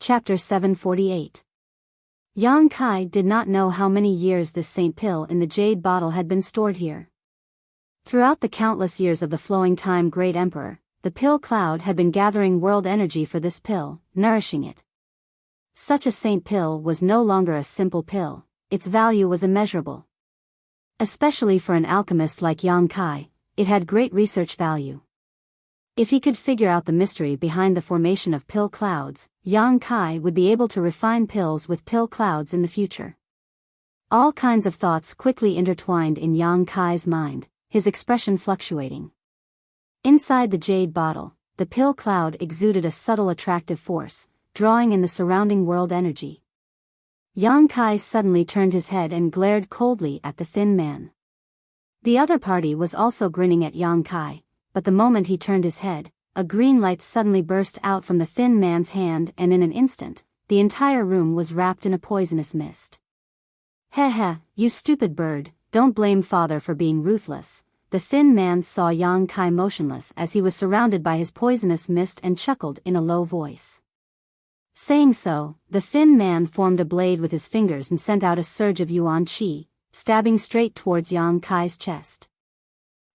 Chapter 748. Yang Kai did not know how many years this saint pill in the jade bottle had been stored here. Throughout the countless years of the flowing time Great Emperor, the pill cloud had been gathering world energy for this pill, nourishing it. Such a saint pill was no longer a simple pill, its value was immeasurable. Especially for an alchemist like Yang Kai, it had great research value. If he could figure out the mystery behind the formation of pill clouds, Yang Kai would be able to refine pills with pill clouds in the future. All kinds of thoughts quickly intertwined in Yang Kai's mind, his expression fluctuating. Inside the jade bottle, the pill cloud exuded a subtle attractive force, drawing in the surrounding world energy. Yang Kai suddenly turned his head and glared coldly at the thin man. The other party was also grinning at Yang Kai. But the moment he turned his head, a green light suddenly burst out from the thin man's hand and in an instant, the entire room was wrapped in a poisonous mist. Heh heh, you stupid bird, don't blame father for being ruthless. The thin man saw Yang Kai motionless as he was surrounded by his poisonous mist and chuckled in a low voice. Saying so, the thin man formed a blade with his fingers and sent out a surge of yuan qi, stabbing straight towards Yang Kai's chest.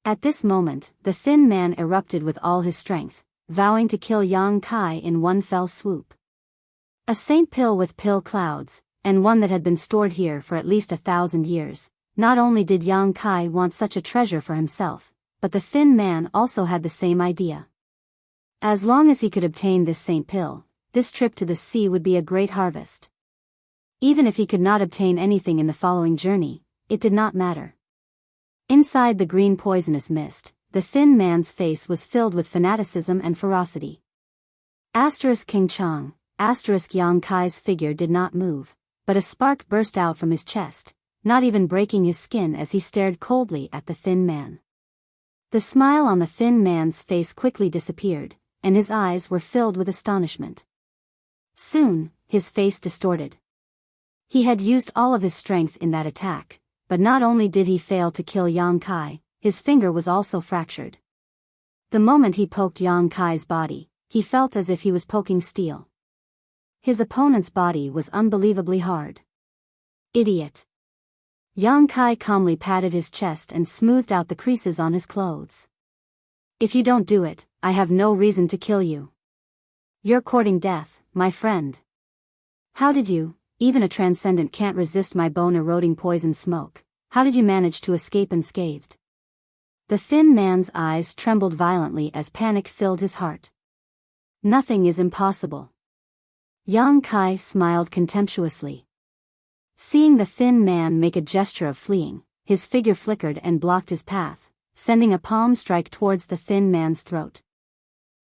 At this moment, the thin man erupted with all his strength, vowing to kill Yang Kai in one fell swoop. A saint pill with pill clouds, and one that had been stored here for at least 1,000 years. Not only did Yang Kai want such a treasure for himself, but the thin man also had the same idea. As long as he could obtain this saint pill, this trip to the sea would be a great harvest. Even if he could not obtain anything in the following journey, it did not matter. Inside the green poisonous mist, the thin man's face was filled with fanaticism and ferocity. King Chang, Yang Kai's figure did not move, but a spark burst out from his chest, not even breaking his skin as he stared coldly at the thin man. The smile on the thin man's face quickly disappeared, and his eyes were filled with astonishment. Soon, his face distorted. He had used all of his strength in that attack. But not only did he fail to kill Yang Kai, his finger was also fractured. The moment he poked Yang Kai's body, he felt as if he was poking steel. His opponent's body was unbelievably hard. Idiot. Yang Kai calmly patted his chest and smoothed out the creases on his clothes. If you don't do it, I have no reason to kill you. You're courting death, my friend. How did you? Even a transcendent can't resist my bone-eroding poison smoke. How did you manage to escape unscathed? The thin man's eyes trembled violently as panic filled his heart. Nothing is impossible. Yang Kai smiled contemptuously. Seeing the thin man make a gesture of fleeing, his figure flickered and blocked his path, sending a palm strike towards the thin man's throat.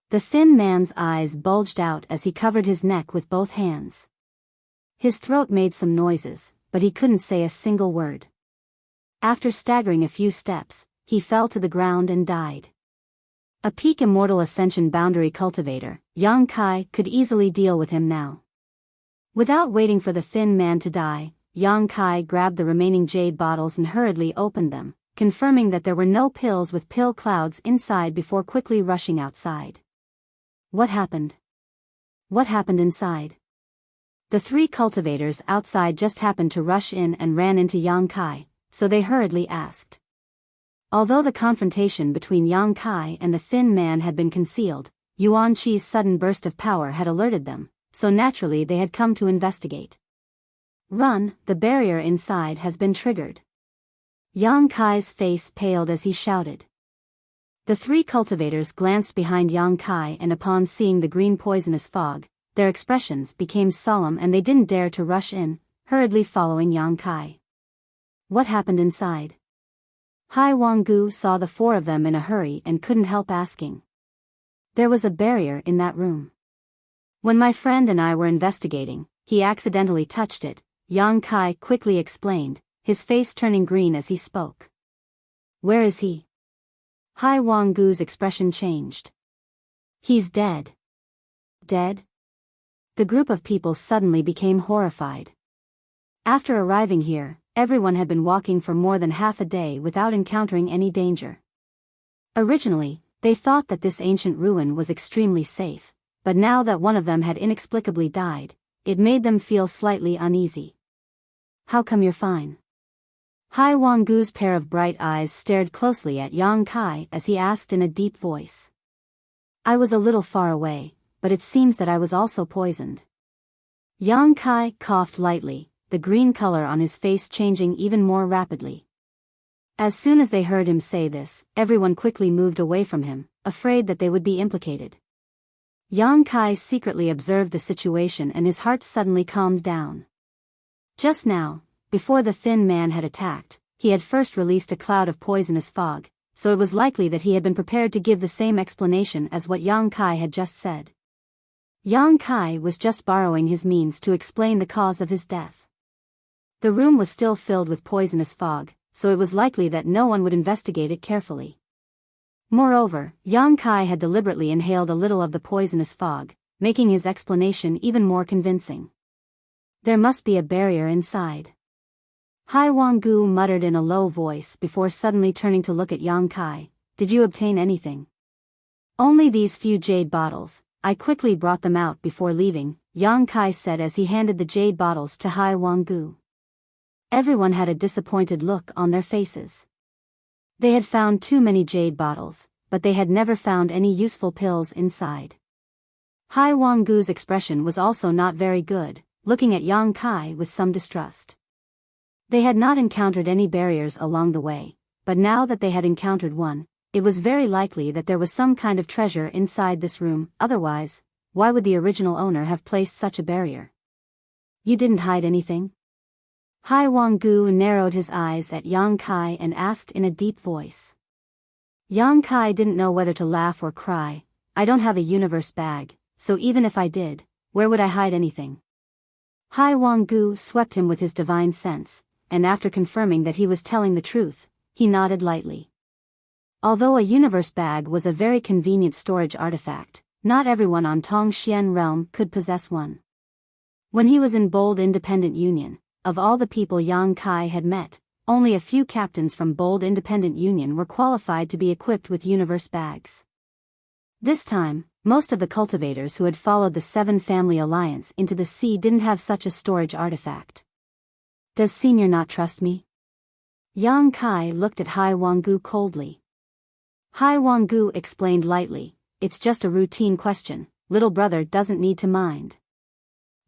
The thin man's eyes bulged out as he covered his neck with both hands. His throat made some noises, but he couldn't say a single word. After staggering a few steps, he fell to the ground and died. A peak immortal ascension boundary cultivator, Yang Kai could easily deal with him now. Without waiting for the thin man to die, Yang Kai grabbed the remaining jade bottles and hurriedly opened them, confirming that there were no pills with pill clouds inside before quickly rushing outside. What happened? What happened inside? The three cultivators outside just happened to rush in and ran into Yang Kai, so they hurriedly asked. Although the confrontation between Yang Kai and the thin man had been concealed, Yuan Qi's sudden burst of power had alerted them, so naturally they had come to investigate. Run, the barrier inside has been triggered. Yang Kai's face paled as he shouted. The three cultivators glanced behind Yang Kai and upon seeing the green poisonous fog, their expressions became solemn and they didn't dare to rush in, hurriedly following Yang Kai. What happened inside? Hai Wanggu saw the four of them in a hurry and couldn't help asking. There was a barrier in that room. When my friend and I were investigating, he accidentally touched it, Yang Kai quickly explained, his face turning green as he spoke. Where is he? Hai Wanggu's expression changed. He's dead. Dead? The group of people suddenly became horrified. After arriving here, everyone had been walking for more than half a day without encountering any danger. Originally, they thought that this ancient ruin was extremely safe, but now that one of them had inexplicably died, it made them feel slightly uneasy. How come you're fine? Hai Wanggu's pair of bright eyes stared closely at Yang Kai as he asked in a deep voice. I was a little far away, but it seems that I was also poisoned. Yang Kai coughed lightly, the green color on his face changing even more rapidly. As soon as they heard him say this, everyone quickly moved away from him, afraid that they would be implicated. Yang Kai secretly observed the situation and his heart suddenly calmed down. Just now, before the thin man had attacked, he had first released a cloud of poisonous fog, so it was likely that he had been prepared to give the same explanation as what Yang Kai had just said. Yang Kai was just borrowing his means to explain the cause of his death. The room was still filled with poisonous fog, so it was likely that no one would investigate it carefully. Moreover, Yang Kai had deliberately inhaled a little of the poisonous fog, making his explanation even more convincing. There must be a barrier inside. Hai Wanggu muttered in a low voice before suddenly turning to look at Yang Kai. Did you obtain anything? Only these few jade bottles. I quickly brought them out before leaving, Yang Kai said as he handed the jade bottles to Hai Wanggu. Everyone had a disappointed look on their faces. They had found too many jade bottles, but they had never found any useful pills inside. Hai Wanggu's expression was also not very good, looking at Yang Kai with some distrust. They had not encountered any barriers along the way, but now that they had encountered one, it was very likely that there was some kind of treasure inside this room. Otherwise, why would the original owner have placed such a barrier? You didn't hide anything? Hai Wanggu narrowed his eyes at Yang Kai and asked in a deep voice. Yang Kai didn't know whether to laugh or cry. I don't have a universe bag, so even if I did, where would I hide anything? Hai Wanggu swept him with his divine sense, and after confirming that he was telling the truth, he nodded lightly. Although a universe bag was a very convenient storage artifact, not everyone on Tongxian realm could possess one. When he was in Bold Independent Union, of all the people Yang Kai had met, only a few captains from Bold Independent Union were qualified to be equipped with universe bags. This time, most of the cultivators who had followed the Seven Family Alliance into the sea didn't have such a storage artifact. Does Senior not trust me? Yang Kai looked at Hai Wanggu coldly. Hai Wanggu explained lightly, it's just a routine question, little brother doesn't need to mind.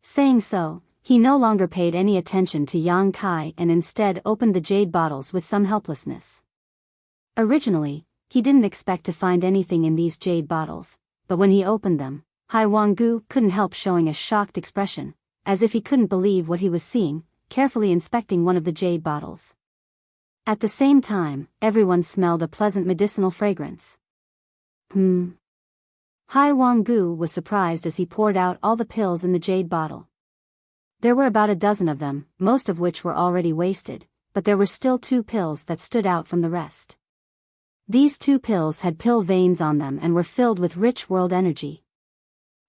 Saying so, he no longer paid any attention to Yang Kai and instead opened the jade bottles with some helplessness. Originally, he didn't expect to find anything in these jade bottles, but when he opened them, Hai Wanggu couldn't help showing a shocked expression, as if he couldn't believe what he was seeing, carefully inspecting one of the jade bottles. At the same time, everyone smelled a pleasant medicinal fragrance. Hai Wanggu was surprised as he poured out all the pills in the jade bottle. There were about a dozen of them, most of which were already wasted, but there were still 2 pills that stood out from the rest. These 2 pills had pill veins on them and were filled with rich world energy.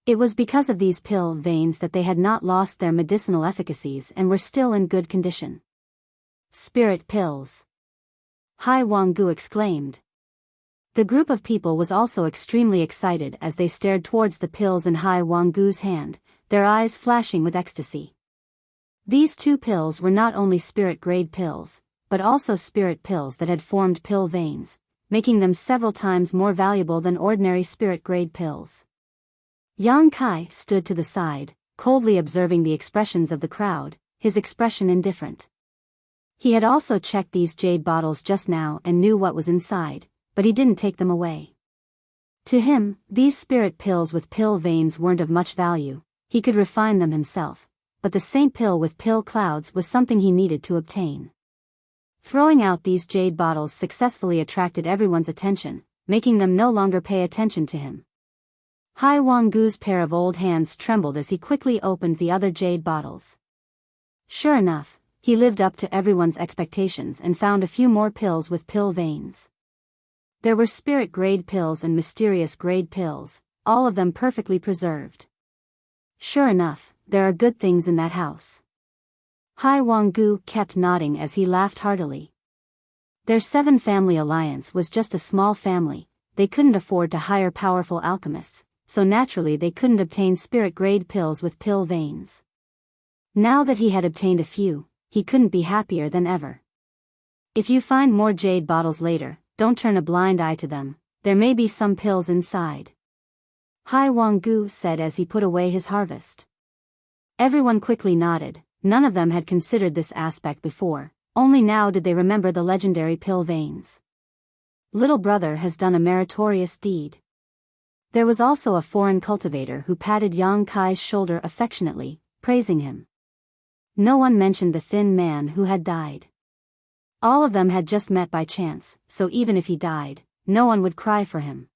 It was because of these pill veins that they had not lost their medicinal efficacies and were still in good condition. Spirit pills! Hai Wanggu exclaimed. The group of people was also extremely excited as they stared towards the pills in Hai Wanggu's hand, their eyes flashing with ecstasy. These 2 pills were not only spirit-grade pills, but also spirit pills that had formed pill veins, making them several times more valuable than ordinary spirit-grade pills. Yang Kai stood to the side, coldly observing the expressions of the crowd, his expression indifferent. He had also checked these jade bottles just now and knew what was inside, but he didn't take them away. To him, these spirit pills with pill veins weren't of much value, he could refine them himself, but the saint pill with pill clouds was something he needed to obtain. Throwing out these jade bottles successfully attracted everyone's attention, making them no longer pay attention to him. Hai Wanggu's pair of old hands trembled as he quickly opened the other jade bottles. Sure enough, he lived up to everyone's expectations and found a few more pills with pill veins. There were spirit-grade pills and mysterious-grade pills, all of them perfectly preserved. Sure enough, there are good things in that house. Hai Wanggu kept nodding as he laughed heartily. Their Seven Family Alliance was just a small family, they couldn't afford to hire powerful alchemists, so naturally they couldn't obtain spirit-grade pills with pill veins. Now that he had obtained a few, he couldn't be happier than ever. If you find more jade bottles later, don't turn a blind eye to them, there may be some pills inside. Hai Wanggu said as he put away his harvest. Everyone quickly nodded. None of them had considered this aspect before, only now did they remember the legendary pill veins. Little brother has done a meritorious deed. There was also a foreign cultivator who patted Yang Kai's shoulder affectionately, praising him. No one mentioned the thin man who had died. All of them had just met by chance, so even if he died, no one would cry for him.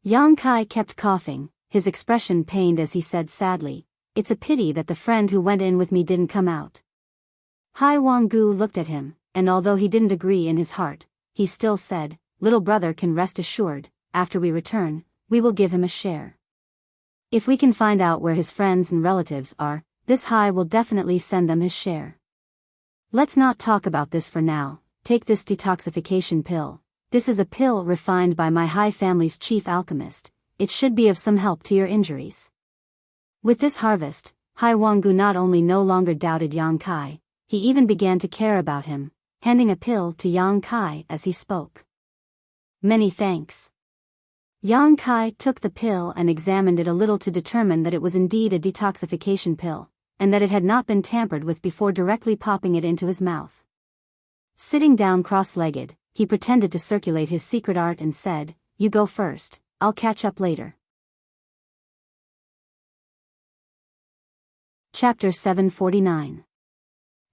Yang Kai kept coughing, his expression pained as he said sadly, "It's a pity that the friend who went in with me didn't come out." Hai Wanggu looked at him, and although he didn't agree in his heart, he still said, "Little brother can rest assured, after we return, we will give him a share. If we can find out where his friends and relatives are, this Hai will definitely send them his share. Let's not talk about this for now. Take this detoxification pill. This is a pill refined by my Hai family's chief alchemist. It should be of some help to your injuries." With this harvest, Hai Wanggu not only no longer doubted Yang Kai, he even began to care about him, handing a pill to Yang Kai as he spoke. "Many thanks." Yang Kai took the pill and examined it a little to determine that it was indeed a detoxification pill, and that it had not been tampered with before directly popping it into his mouth. Sitting down cross-legged, he pretended to circulate his secret art and said, "You go first, I'll catch up later." Chapter 749.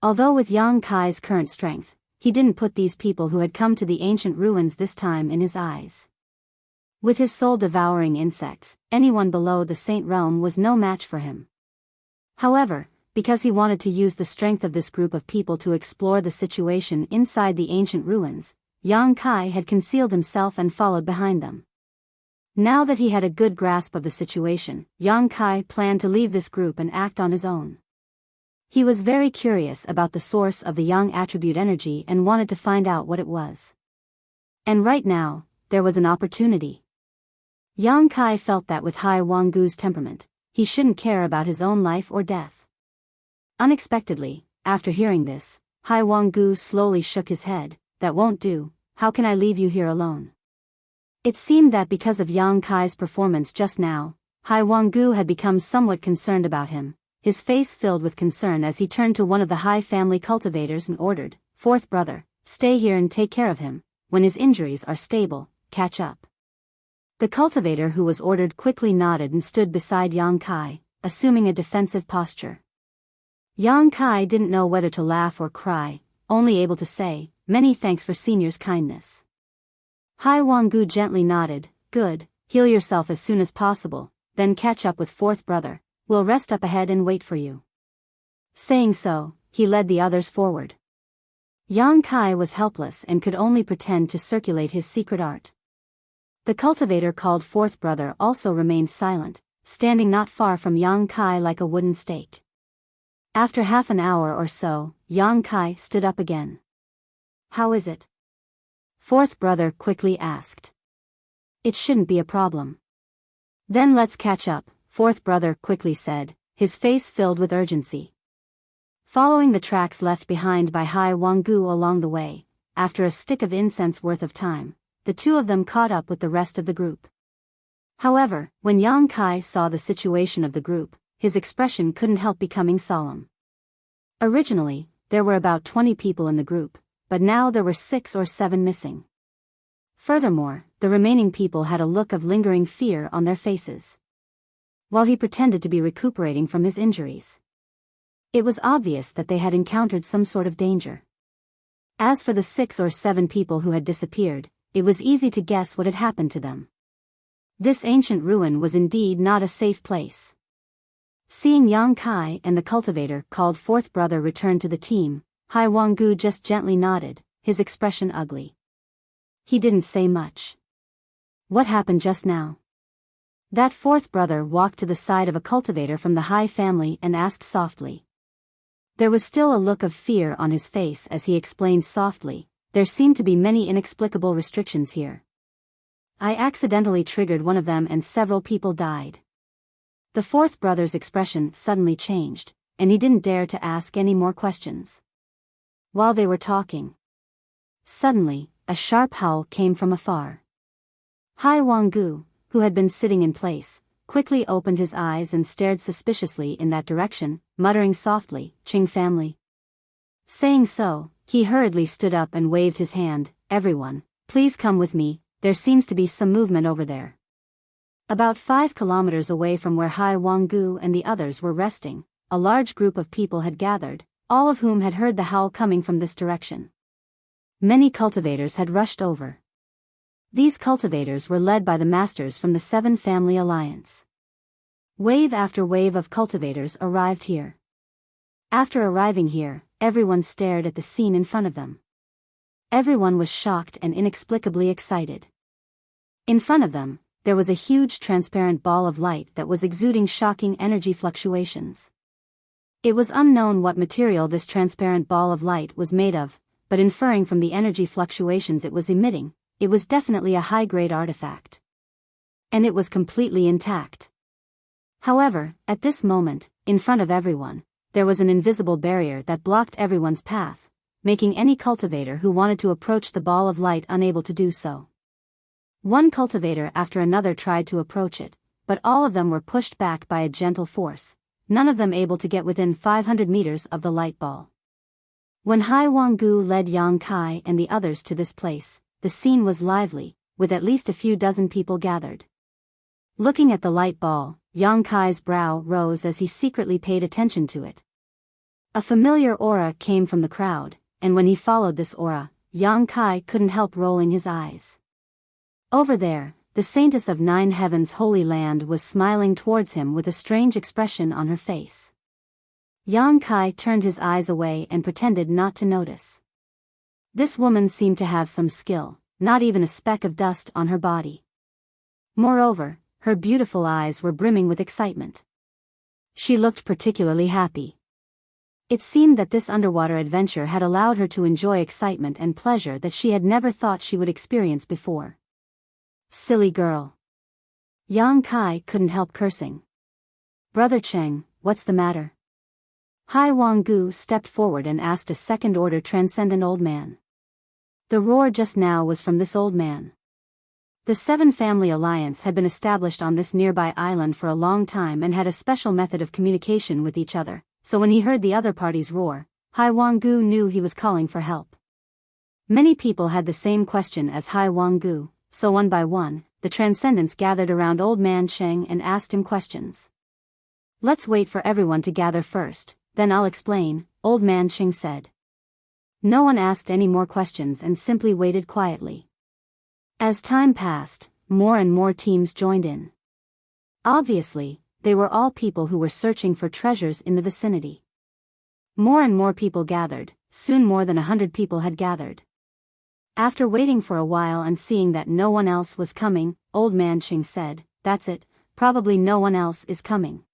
Although with Yang Kai's current strength, he didn't put these people who had come to the ancient ruins this time in his eyes. With his soul devouring insects, anyone below the Saint Realm was no match for him. However, because he wanted to use the strength of this group of people to explore the situation inside the ancient ruins, Yang Kai had concealed himself and followed behind them. Now that he had a good grasp of the situation, Yang Kai planned to leave this group and act on his own. He was very curious about the source of the Yang attribute energy and wanted to find out what it was. And right now, there was an opportunity. Yang Kai felt that with Hai Wanggu's temperament, he shouldn't care about his own life or death. Unexpectedly, after hearing this, Hai Wanggu slowly shook his head. "That won't do. How can I leave you here alone?" It seemed that because of Yang Kai's performance just now, Hai Wanggu had become somewhat concerned about him, his face filled with concern as he turned to one of the Hai family cultivators and ordered, "Fourth brother, stay here and take care of him. When his injuries are stable, catch up." The cultivator who was ordered quickly nodded and stood beside Yang Kai, assuming a defensive posture. Yang Kai didn't know whether to laugh or cry, only able to say, "Many thanks for senior's kindness." Hai Wanggu gently nodded, "Good, heal yourself as soon as possible, then catch up with fourth brother, we'll rest up ahead and wait for you." Saying so, he led the others forward. Yang Kai was helpless and could only pretend to circulate his secret art. The cultivator called fourth brother also remained silent, standing not far from Yang Kai like a wooden stake. After half an hour or so, Yang Kai stood up again. "How is it?" Fourth brother quickly asked. "It shouldn't be a problem." "Then let's catch up," fourth brother quickly said, his face filled with urgency. Following the tracks left behind by Hai Wanggu along the way, after a stick of incense worth of time, the two of them caught up with the rest of the group. However, when Yang Kai saw the situation of the group, his expression couldn't help becoming solemn. Originally, there were about 20 people in the group, but now there were 6 or 7 missing. Furthermore, the remaining people had a look of lingering fear on their faces, while he pretended to be recuperating from his injuries. It was obvious that they had encountered some sort of danger. As for the 6 or 7 people who had disappeared, it was easy to guess what had happened to them. This ancient ruin was indeed not a safe place. Seeing Yang Kai and the cultivator called fourth brother return to the team, Hai Wanggu just gently nodded, his expression ugly. He didn't say much. "What happened just now?" That fourth brother walked to the side of a cultivator from the Hai family and asked softly. There was still a look of fear on his face as he explained softly, "There seem to be many inexplicable restrictions here. I accidentally triggered one of them and several people died. The fourth brother's expression suddenly changed, and he didn't dare to ask any more questions. While they were talking, suddenly, a sharp howl came from afar. Hai Wanggu, who had been sitting in place, quickly opened his eyes and stared suspiciously in that direction, muttering softly, "Qing family." Saying so, he hurriedly stood up and waved his hand, "Everyone, please come with me, there seems to be some movement over there." About 5 kilometers away from where Hai Wanggu and the others were resting, a large group of people had gathered, all of whom had heard the howl coming from this direction. Many cultivators had rushed over. These cultivators were led by the masters from the 7 Family Alliance. Wave after wave of cultivators arrived here. After arriving here, everyone stared at the scene in front of them. Everyone was shocked and inexplicably excited. In front of them, there was a huge transparent ball of light that was exuding shocking energy fluctuations. It was unknown what material this transparent ball of light was made of, but inferring from the energy fluctuations it was emitting, it was definitely a high-grade artifact. And it was completely intact. However, at this moment, in front of everyone, there was an invisible barrier that blocked everyone's path, making any cultivator who wanted to approach the ball of light unable to do so. One cultivator after another tried to approach it, but all of them were pushed back by a gentle force, none of them able to get within 500 meters of the light ball. When Hai Wanggu led Yang Kai and the others to this place, the scene was lively, with at least a few dozen people gathered. Looking at the light ball, Yang Kai's brow rose as he secretly paid attention to it. A familiar aura came from the crowd, and when he followed this aura, Yang Kai couldn't help rolling his eyes. Over there, the Saintess of 9 Heavens Holy Land was smiling towards him with a strange expression on her face. Yang Kai turned his eyes away and pretended not to notice. This woman seemed to have some skill, not even a speck of dust on her body. Moreover, her beautiful eyes were brimming with excitement. She looked particularly happy. It seemed that this underwater adventure had allowed her to enjoy excitement and pleasure that she had never thought she would experience before. Silly girl. Yang Kai couldn't help cursing. Brother Cheng, what's the matter? Hai Wanggu stepped forward and asked a second-order transcendent old man. The roar just now was from this old man. The 7 Family Alliance had been established on this nearby island for a long time and had a special method of communication with each other, so when he heard the other party's roar, Hai Wanggu knew he was calling for help. Many people had the same question as Hai Wanggu, so one by one, the transcendents gathered around Old Man Cheng and asked him questions. "Let's wait for everyone to gather first, then I'll explain," Old Man Cheng said. No one asked any more questions and simply waited quietly. As time passed, more and more teams joined in. Obviously, they were all people who were searching for treasures in the vicinity. More and more people gathered, soon more than 100 people had gathered. After waiting for a while and seeing that no one else was coming, Old Man Cheng said, "That's it, probably no one else is coming.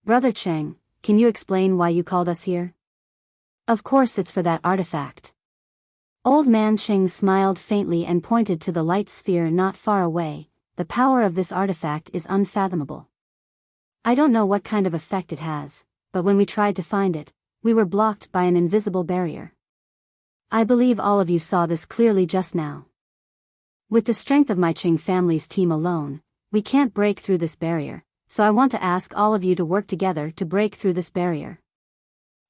Brother Cheng, can you explain why you called us here?" "Of course it's for that artifact." Old Man Cheng smiled faintly and pointed to the light sphere not far away. "The power of this artifact is unfathomable. I don't know what kind of effect it has, but when we tried to find it, we were blocked by an invisible barrier. I believe all of you saw this clearly just now. With the strength of my Qing family's team alone, we can't break through this barrier, so I want to ask all of you to work together to break through this barrier."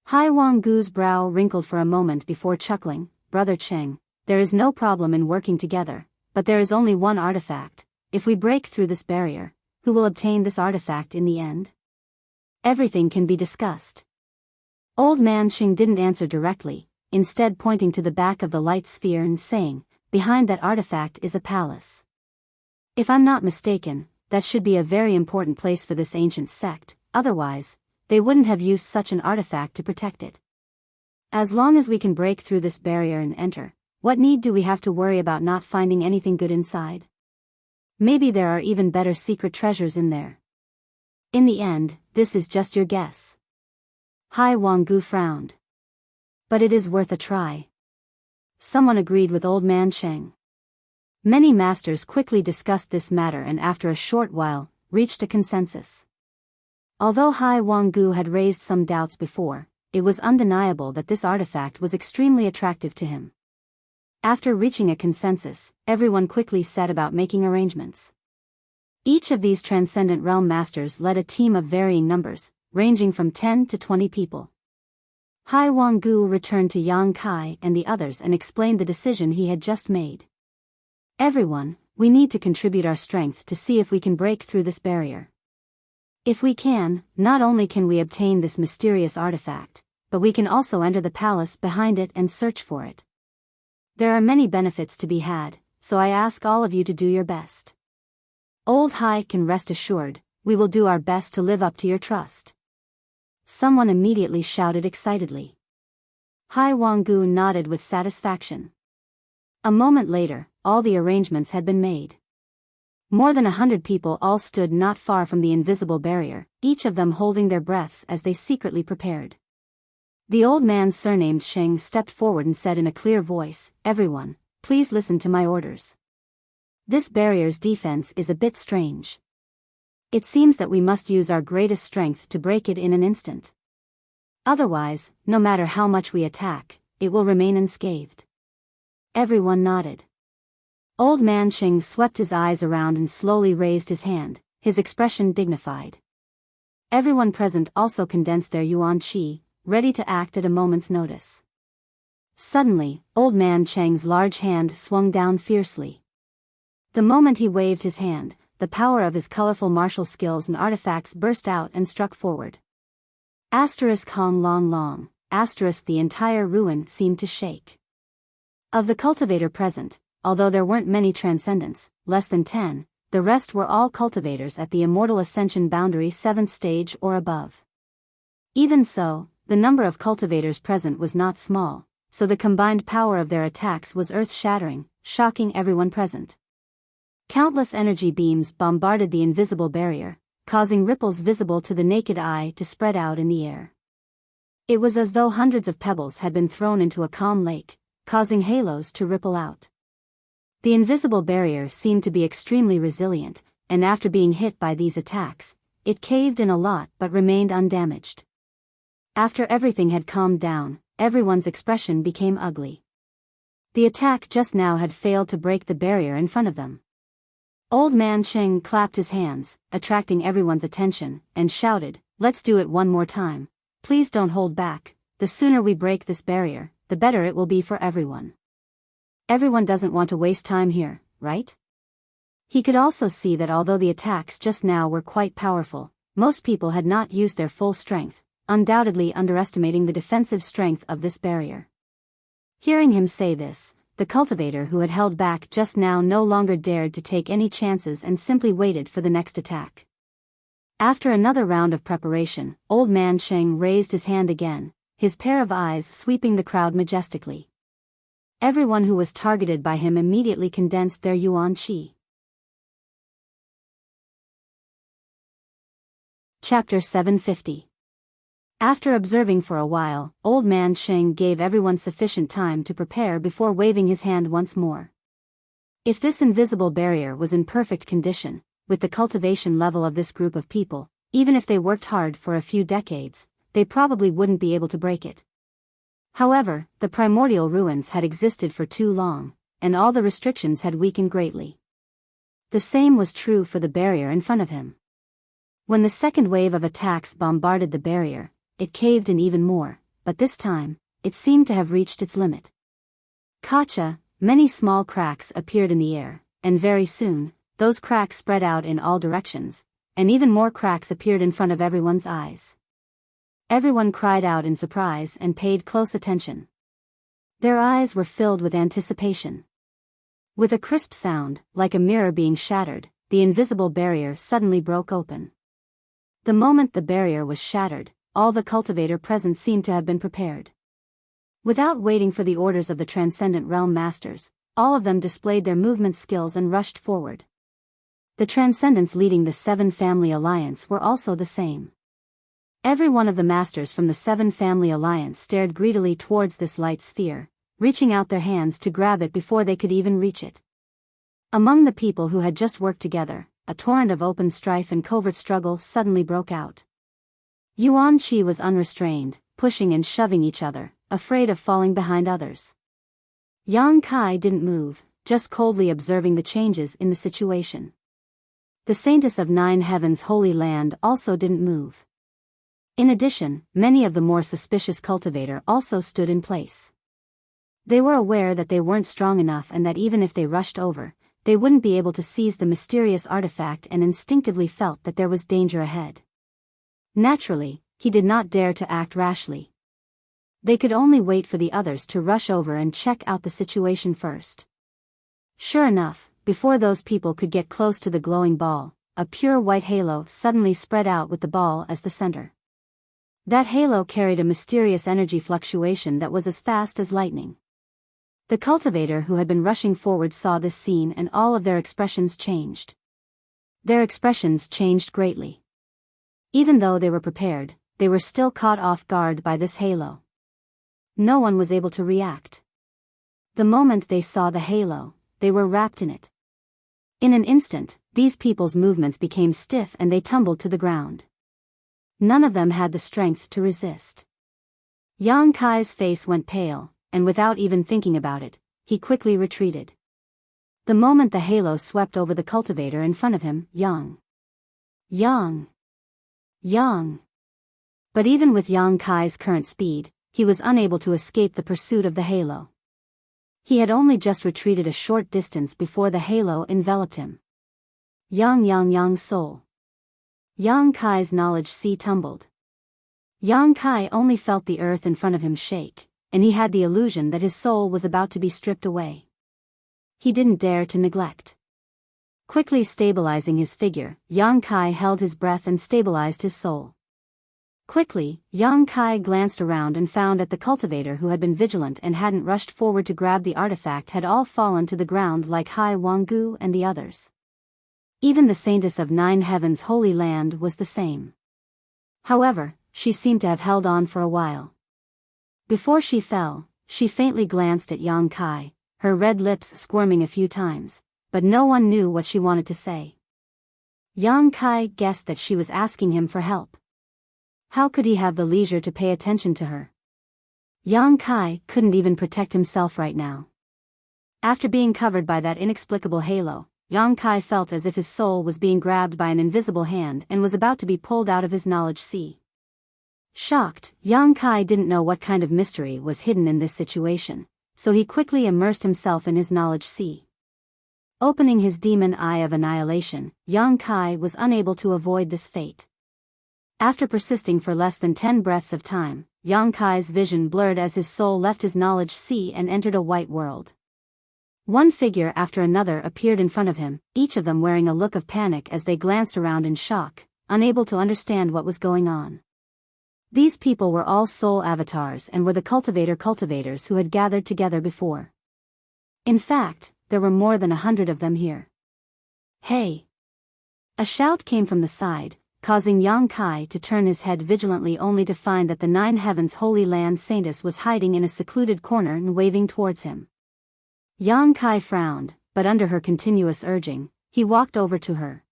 Hai Wanggu's brow wrinkled for a moment before chuckling. "Brother Cheng, there is no problem in working together, but there is only one artifact. If we break through this barrier, who will obtain this artifact in the end? Everything can be discussed." Old Man Cheng didn't answer directly, instead pointing to the back of the light sphere and saying, "Behind that artifact is a palace. If I'm not mistaken, that should be a very important place for this ancient sect, otherwise, they wouldn't have used such an artifact to protect it. As long as we can break through this barrier and enter, what need do we have to worry about not finding anything good inside? Maybe there are even better secret treasures in there. In the end, this is just your guess." Hai Wanggu frowned. "But it is worth a try." Someone agreed with Old Man Cheng. Many masters quickly discussed this matter and after a short while, reached a consensus. Although Hai Wanggu had raised some doubts before, it was undeniable that this artifact was extremely attractive to him. After reaching a consensus, everyone quickly set about making arrangements. Each of these transcendent realm masters led a team of varying numbers, ranging from 10 to 20 people. Hai Wanggu returned to Yang Kai and the others and explained the decision he had just made. Everyone, we need to contribute our strength to see if we can break through this barrier. If we can, not only can we obtain this mysterious artifact, but we can also enter the palace behind it and search for it. There are many benefits to be had, so I ask all of you to do your best. Old Hai can rest assured, we will do our best to live up to your trust. Someone immediately shouted excitedly. Hai Wanggu nodded with satisfaction. A moment later, all the arrangements had been made. More than 100 people all stood not far from the invisible barrier, each of them holding their breaths as they secretly prepared. The old man surnamed Sheng stepped forward and said in a clear voice, "Everyone, please listen to my orders. This barrier's defense is a bit strange. It seems that we must use our greatest strength to break it in an instant. Otherwise, no matter how much we attack, it will remain unscathed." Everyone nodded. Old man Sheng swept his eyes around and slowly raised his hand, his expression dignified. Everyone present also condensed their yuan qi, ready to act at a moment's notice. Suddenly, old man Cheng's large hand swung down fiercely. The moment he waved his hand, the power of his colorful martial skills and artifacts burst out and struck forward. Hong long long, the entire ruin seemed to shake. Of the cultivator present, although there weren't many transcendents, less than 10, the rest were all cultivators at the immortal ascension boundary 7th stage or above. Even so, the number of cultivators present was not small, so the combined power of their attacks was earth-shattering, shocking everyone present. Countless energy beams bombarded the invisible barrier, causing ripples visible to the naked eye to spread out in the air. It was as though hundreds of pebbles had been thrown into a calm lake, causing halos to ripple out. The invisible barrier seemed to be extremely resilient, and after being hit by these attacks, it caved in a lot but remained undamaged. After everything had calmed down, everyone's expression became ugly. The attack just now had failed to break the barrier in front of them. Old man Sheng clapped his hands, attracting everyone's attention, and shouted, "Let's do it one more time. Please don't hold back. The sooner we break this barrier, the better it will be for everyone. Everyone doesn't want to waste time here, right?" He could also see that although the attacks just now were quite powerful, most people had not used their full strength, undoubtedly underestimating the defensive strength of this barrier. Hearing him say this, the cultivator who had held back just now no longer dared to take any chances and simply waited for the next attack. After another round of preparation, old man Sheng raised his hand again, his pair of eyes sweeping the crowd majestically. Everyone who was targeted by him immediately condensed their yuan qi. Chapter 750. After observing for a while, old man Sheng gave everyone sufficient time to prepare before waving his hand once more. If this invisible barrier was in perfect condition, with the cultivation level of this group of people, even if they worked hard for a few decades, they probably wouldn't be able to break it. However, the primordial ruins had existed for too long, and all the restrictions had weakened greatly. The same was true for the barrier in front of him. When the second wave of attacks bombarded the barrier, it caved in even more, but this time, it seemed to have reached its limit. Kacha, many small cracks appeared in the air, and very soon, those cracks spread out in all directions, and even more cracks appeared in front of everyone's eyes. Everyone cried out in surprise and paid close attention. Their eyes were filled with anticipation. With a crisp sound, like a mirror being shattered, the invisible barrier suddenly broke open. The moment the barrier was shattered, all the cultivator present seemed to have been prepared. Without waiting for the orders of the Transcendent Realm Masters, all of them displayed their movement skills and rushed forward. The Transcendents leading the Seven Family Alliance were also the same. Every one of the Masters from the Seven Family Alliance stared greedily towards this light sphere, reaching out their hands to grab it before they could even reach it. Among the people who had just worked together, a torrent of open strife and covert struggle suddenly broke out. Yuan Qi was unrestrained, pushing and shoving each other, afraid of falling behind others. Yang Kai didn't move, just coldly observing the changes in the situation. The Saintess of Nine Heavens' Holy Land also didn't move. In addition, many of the more suspicious cultivator also stood in place. They were aware that they weren't strong enough and that even if they rushed over, they wouldn't be able to seize the mysterious artifact and instinctively felt that there was danger ahead. Naturally, he did not dare to act rashly. They could only wait for the others to rush over and check out the situation first. Sure enough, before those people could get close to the glowing ball, a pure white halo suddenly spread out with the ball as the center. That halo carried a mysterious energy fluctuation that was as fast as lightning. The cultivator who had been rushing forward saw this scene and all of their expressions changed. Their expressions changed greatly. Even though they were prepared, they were still caught off guard by this halo. No one was able to react. The moment they saw the halo, they were wrapped in it. In an instant, these people's movements became stiff and they tumbled to the ground. None of them had the strength to resist. Yang Kai's face went pale, and without even thinking about it, he quickly retreated. The moment the halo swept over the cultivator in front of him, Yang. But even with Yang Kai's current speed, he was unable to escape the pursuit of the halo. He had only just retreated a short distance before the halo enveloped him. Yang soul. Yang Kai's knowledge sea tumbled. Yang Kai only felt the earth in front of him shake, and he had the illusion that his soul was about to be stripped away. He didn't dare to neglect. Quickly stabilizing his figure, Yang Kai held his breath and stabilized his soul. Quickly, Yang Kai glanced around and found that the cultivator who had been vigilant and hadn't rushed forward to grab the artifact had all fallen to the ground like Hai Wanggu and the others. Even the Saintess of Nine Heavens' Holy Land was the same. However, she seemed to have held on for a while. Before she fell, she faintly glanced at Yang Kai, her red lips squirming a few times, but no one knew what she wanted to say. Yang Kai guessed that she was asking him for help. How could he have the leisure to pay attention to her? Yang Kai couldn't even protect himself right now. After being covered by that inexplicable halo, Yang Kai felt as if his soul was being grabbed by an invisible hand and was about to be pulled out of his knowledge sea. Shocked, Yang Kai didn't know what kind of mystery was hidden in this situation, so he quickly immersed himself in his knowledge sea. Opening his demon eye of annihilation, Yang Kai was unable to avoid this fate. After persisting for less than 10 breaths of time, Yang Kai's vision blurred as his soul left his knowledge sea and entered a white world. One figure after another appeared in front of him, each of them wearing a look of panic as they glanced around in shock, unable to understand what was going on. These people were all soul avatars and were the cultivators who had gathered together before. In fact, there were more than 100 of them here. Hey! A shout came from the side, causing Yang Kai to turn his head vigilantly only to find that the Nine Heavens Holy Land Saintess was hiding in a secluded corner and waving towards him. Yang Kai frowned, but under her continuous urging, he walked over to her.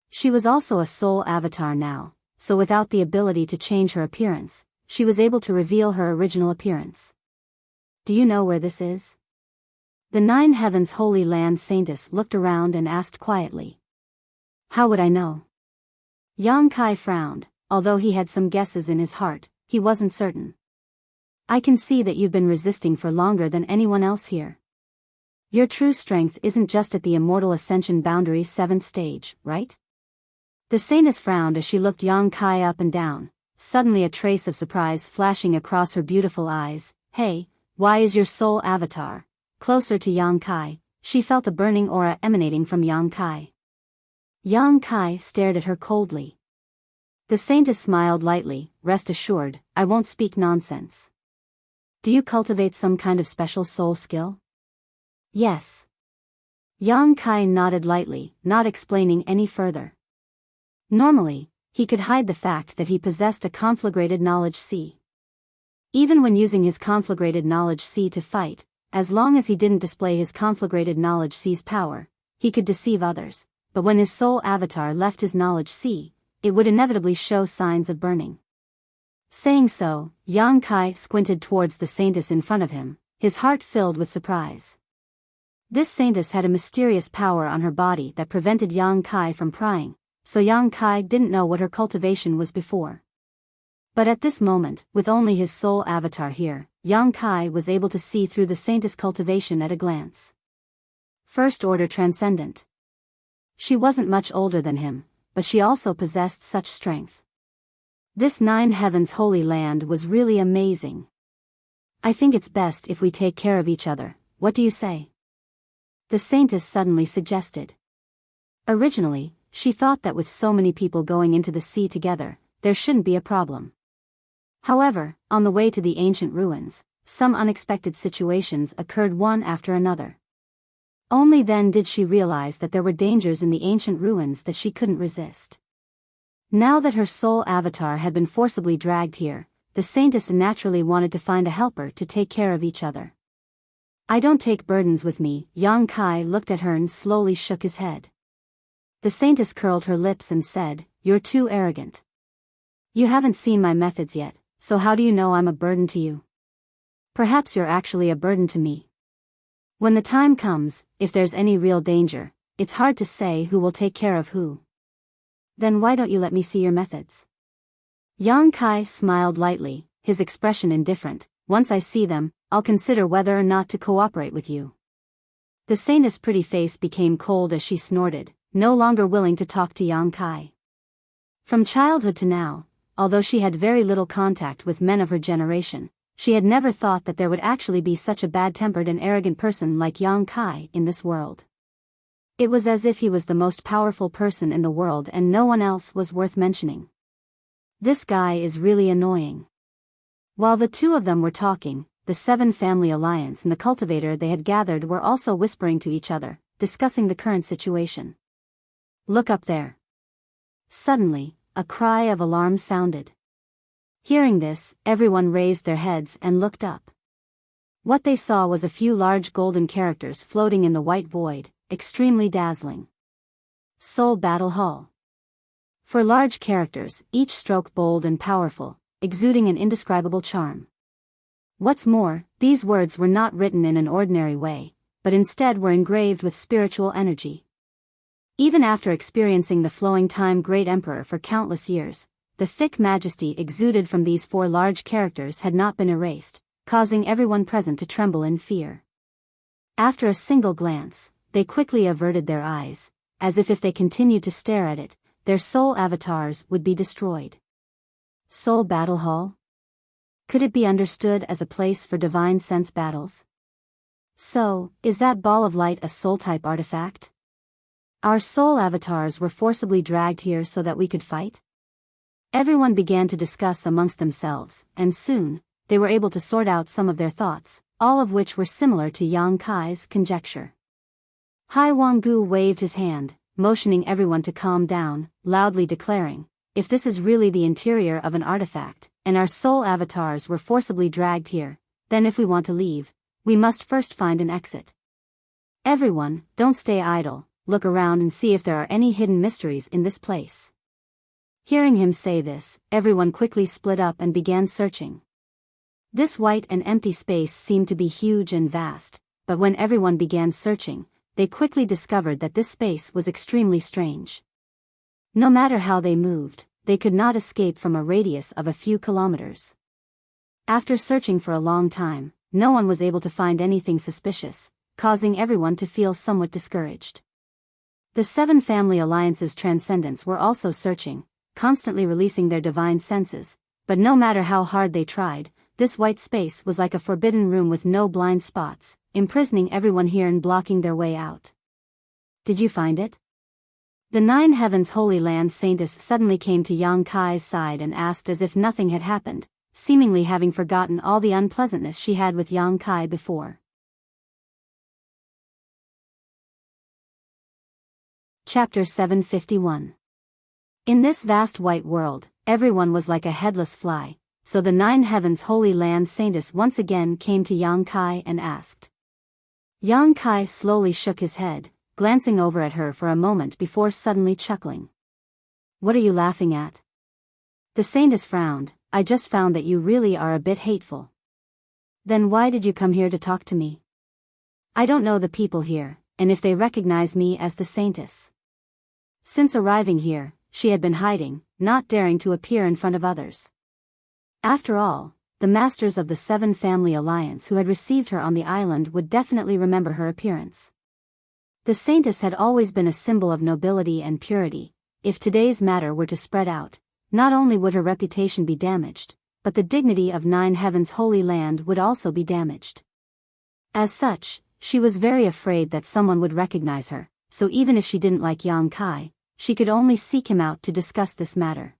She was also a soul avatar now, so without the ability to change her appearance, she was able to reveal her original appearance. Do you know where this is? The Nine Heavens Holy Land Saintess looked around and asked quietly. How would I know? Yang Kai frowned, although he had some guesses in his heart, he wasn't certain. I can see that you've been resisting for longer than anyone else here. Your true strength isn't just at the Immortal Ascension Boundary 7th stage, right? The Saintess frowned as she looked Yang Kai up and down, suddenly a trace of surprise flashing across her beautiful eyes. Hey, why is your soul avatar? Closer to Yang Kai, she felt a burning aura emanating from Yang Kai. Yang Kai stared at her coldly. The Saintess smiled lightly. Rest assured, I won't speak nonsense. Do you cultivate some kind of special soul skill? Yes. Yang Kai nodded lightly, not explaining any further. Normally, he could hide the fact that he possessed a conflagrated knowledge sea. Even when using his conflagrated knowledge sea to fight, as long as he didn't display his conflagrated knowledge sea's power, he could deceive others, but when his soul avatar left his knowledge sea, it would inevitably show signs of burning. Saying so, Yang Kai squinted towards the saintess in front of him, his heart filled with surprise. This saintess had a mysterious power on her body that prevented Yang Kai from prying, so Yang Kai didn't know what her cultivation was before. But at this moment, with only his soul avatar here, Yang Kai was able to see through the saintess' cultivation at a glance. First order transcendent. She wasn't much older than him, but she also possessed such strength. This 9 heavens holy land was really amazing. I think it's best if we take care of each other, what do you say? The saintess suddenly suggested. Originally, she thought that with so many people going into the sea together, there shouldn't be a problem. However, on the way to the ancient ruins, some unexpected situations occurred one after another. Only then did she realize that there were dangers in the ancient ruins that she couldn't resist. Now that her soul avatar had been forcibly dragged here, the saintess naturally wanted to find a helper to take care of each other. I don't take burdens with me. Yang Kai looked at her and slowly shook his head. The saintess curled her lips and said, "You're too arrogant. You haven't seen my methods yet, so how do you know I'm a burden to you? Perhaps you're actually a burden to me. When the time comes, if there's any real danger, it's hard to say who will take care of who. Then why don't you let me see your methods?" Yang Kai smiled lightly, his expression indifferent. "Once I see them, I'll consider whether or not to cooperate with you." The saintess' pretty face became cold as she snorted, no longer willing to talk to Yang Kai. From childhood to now, although she had very little contact with men of her generation, she had never thought that there would actually be such a bad-tempered and arrogant person like Yang Kai in this world. It was as if he was the most powerful person in the world and no one else was worth mentioning. This guy is really annoying. While the two of them were talking, the 7 family alliance and the cultivator they had gathered were also whispering to each other, discussing the current situation. "Look up there." Suddenly, a cry of alarm sounded. Hearing this, everyone raised their heads and looked up. What they saw was a few large golden characters floating in the white void, extremely dazzling. Soul Battle Hall. For large characters, each stroke bold and powerful, exuding an indescribable charm. What's more, these words were not written in an ordinary way, but instead were engraved with spiritual energy. Even after experiencing the flowing time Great Emperor for countless years, the thick majesty exuded from these 4 large characters had not been erased, causing everyone present to tremble in fear. After a single glance, they quickly averted their eyes, as if they continued to stare at it, their soul avatars would be destroyed. Soul Battle Hall? Could it be understood as a place for divine sense battles? So, is that ball of light a soul-type artifact? Our soul avatars were forcibly dragged here so that we could fight? Everyone began to discuss amongst themselves, and soon, they were able to sort out some of their thoughts, all of which were similar to Yang Kai's conjecture. Hai Wanggu waved his hand, motioning everyone to calm down, loudly declaring, "If this is really the interior of an artifact, and our soul avatars were forcibly dragged here, then if we want to leave, we must first find an exit. Everyone, don't stay idle, look around and see if there are any hidden mysteries in this place." Hearing him say this, everyone quickly split up and began searching. This white and empty space seemed to be huge and vast, but when everyone began searching, they quickly discovered that this space was extremely strange. No matter how they moved, they could not escape from a radius of a few kilometers. After searching for a long time, no one was able to find anything suspicious, causing everyone to feel somewhat discouraged. The 7 family alliances transcendents were also searching, constantly releasing their divine senses, but no matter how hard they tried, this white space was like a forbidden room with no blind spots, imprisoning everyone here and blocking their way out. "Did you find it?" The 9 heavens holy land saintess suddenly came to Yang Kai's side and asked as if nothing had happened, seemingly having forgotten all the unpleasantness she had with Yang Kai before. Chapter 751. In this vast white world, everyone was like a headless fly, so the 9 heavens holy land saintess once again came to Yang Kai and asked. Yang Kai slowly shook his head, glancing over at her for a moment before suddenly chuckling. "What are you laughing at?" The saintess frowned. "I just found that you really are a bit hateful." "Then why did you come here to talk to me?" "I don't know the people here, and if they recognize me as the saintess." Since arriving here, she had been hiding, not daring to appear in front of others. After all, the masters of the Seven Family Alliance who had received her on the island would definitely remember her appearance. The saintess had always been a symbol of nobility and purity. If today's matter were to spread out, not only would her reputation be damaged, but the dignity of Nine Heaven's holy land would also be damaged. As such, she was very afraid that someone would recognize her, so even if she didn't like Yang Kai, she could only seek him out to discuss this matter.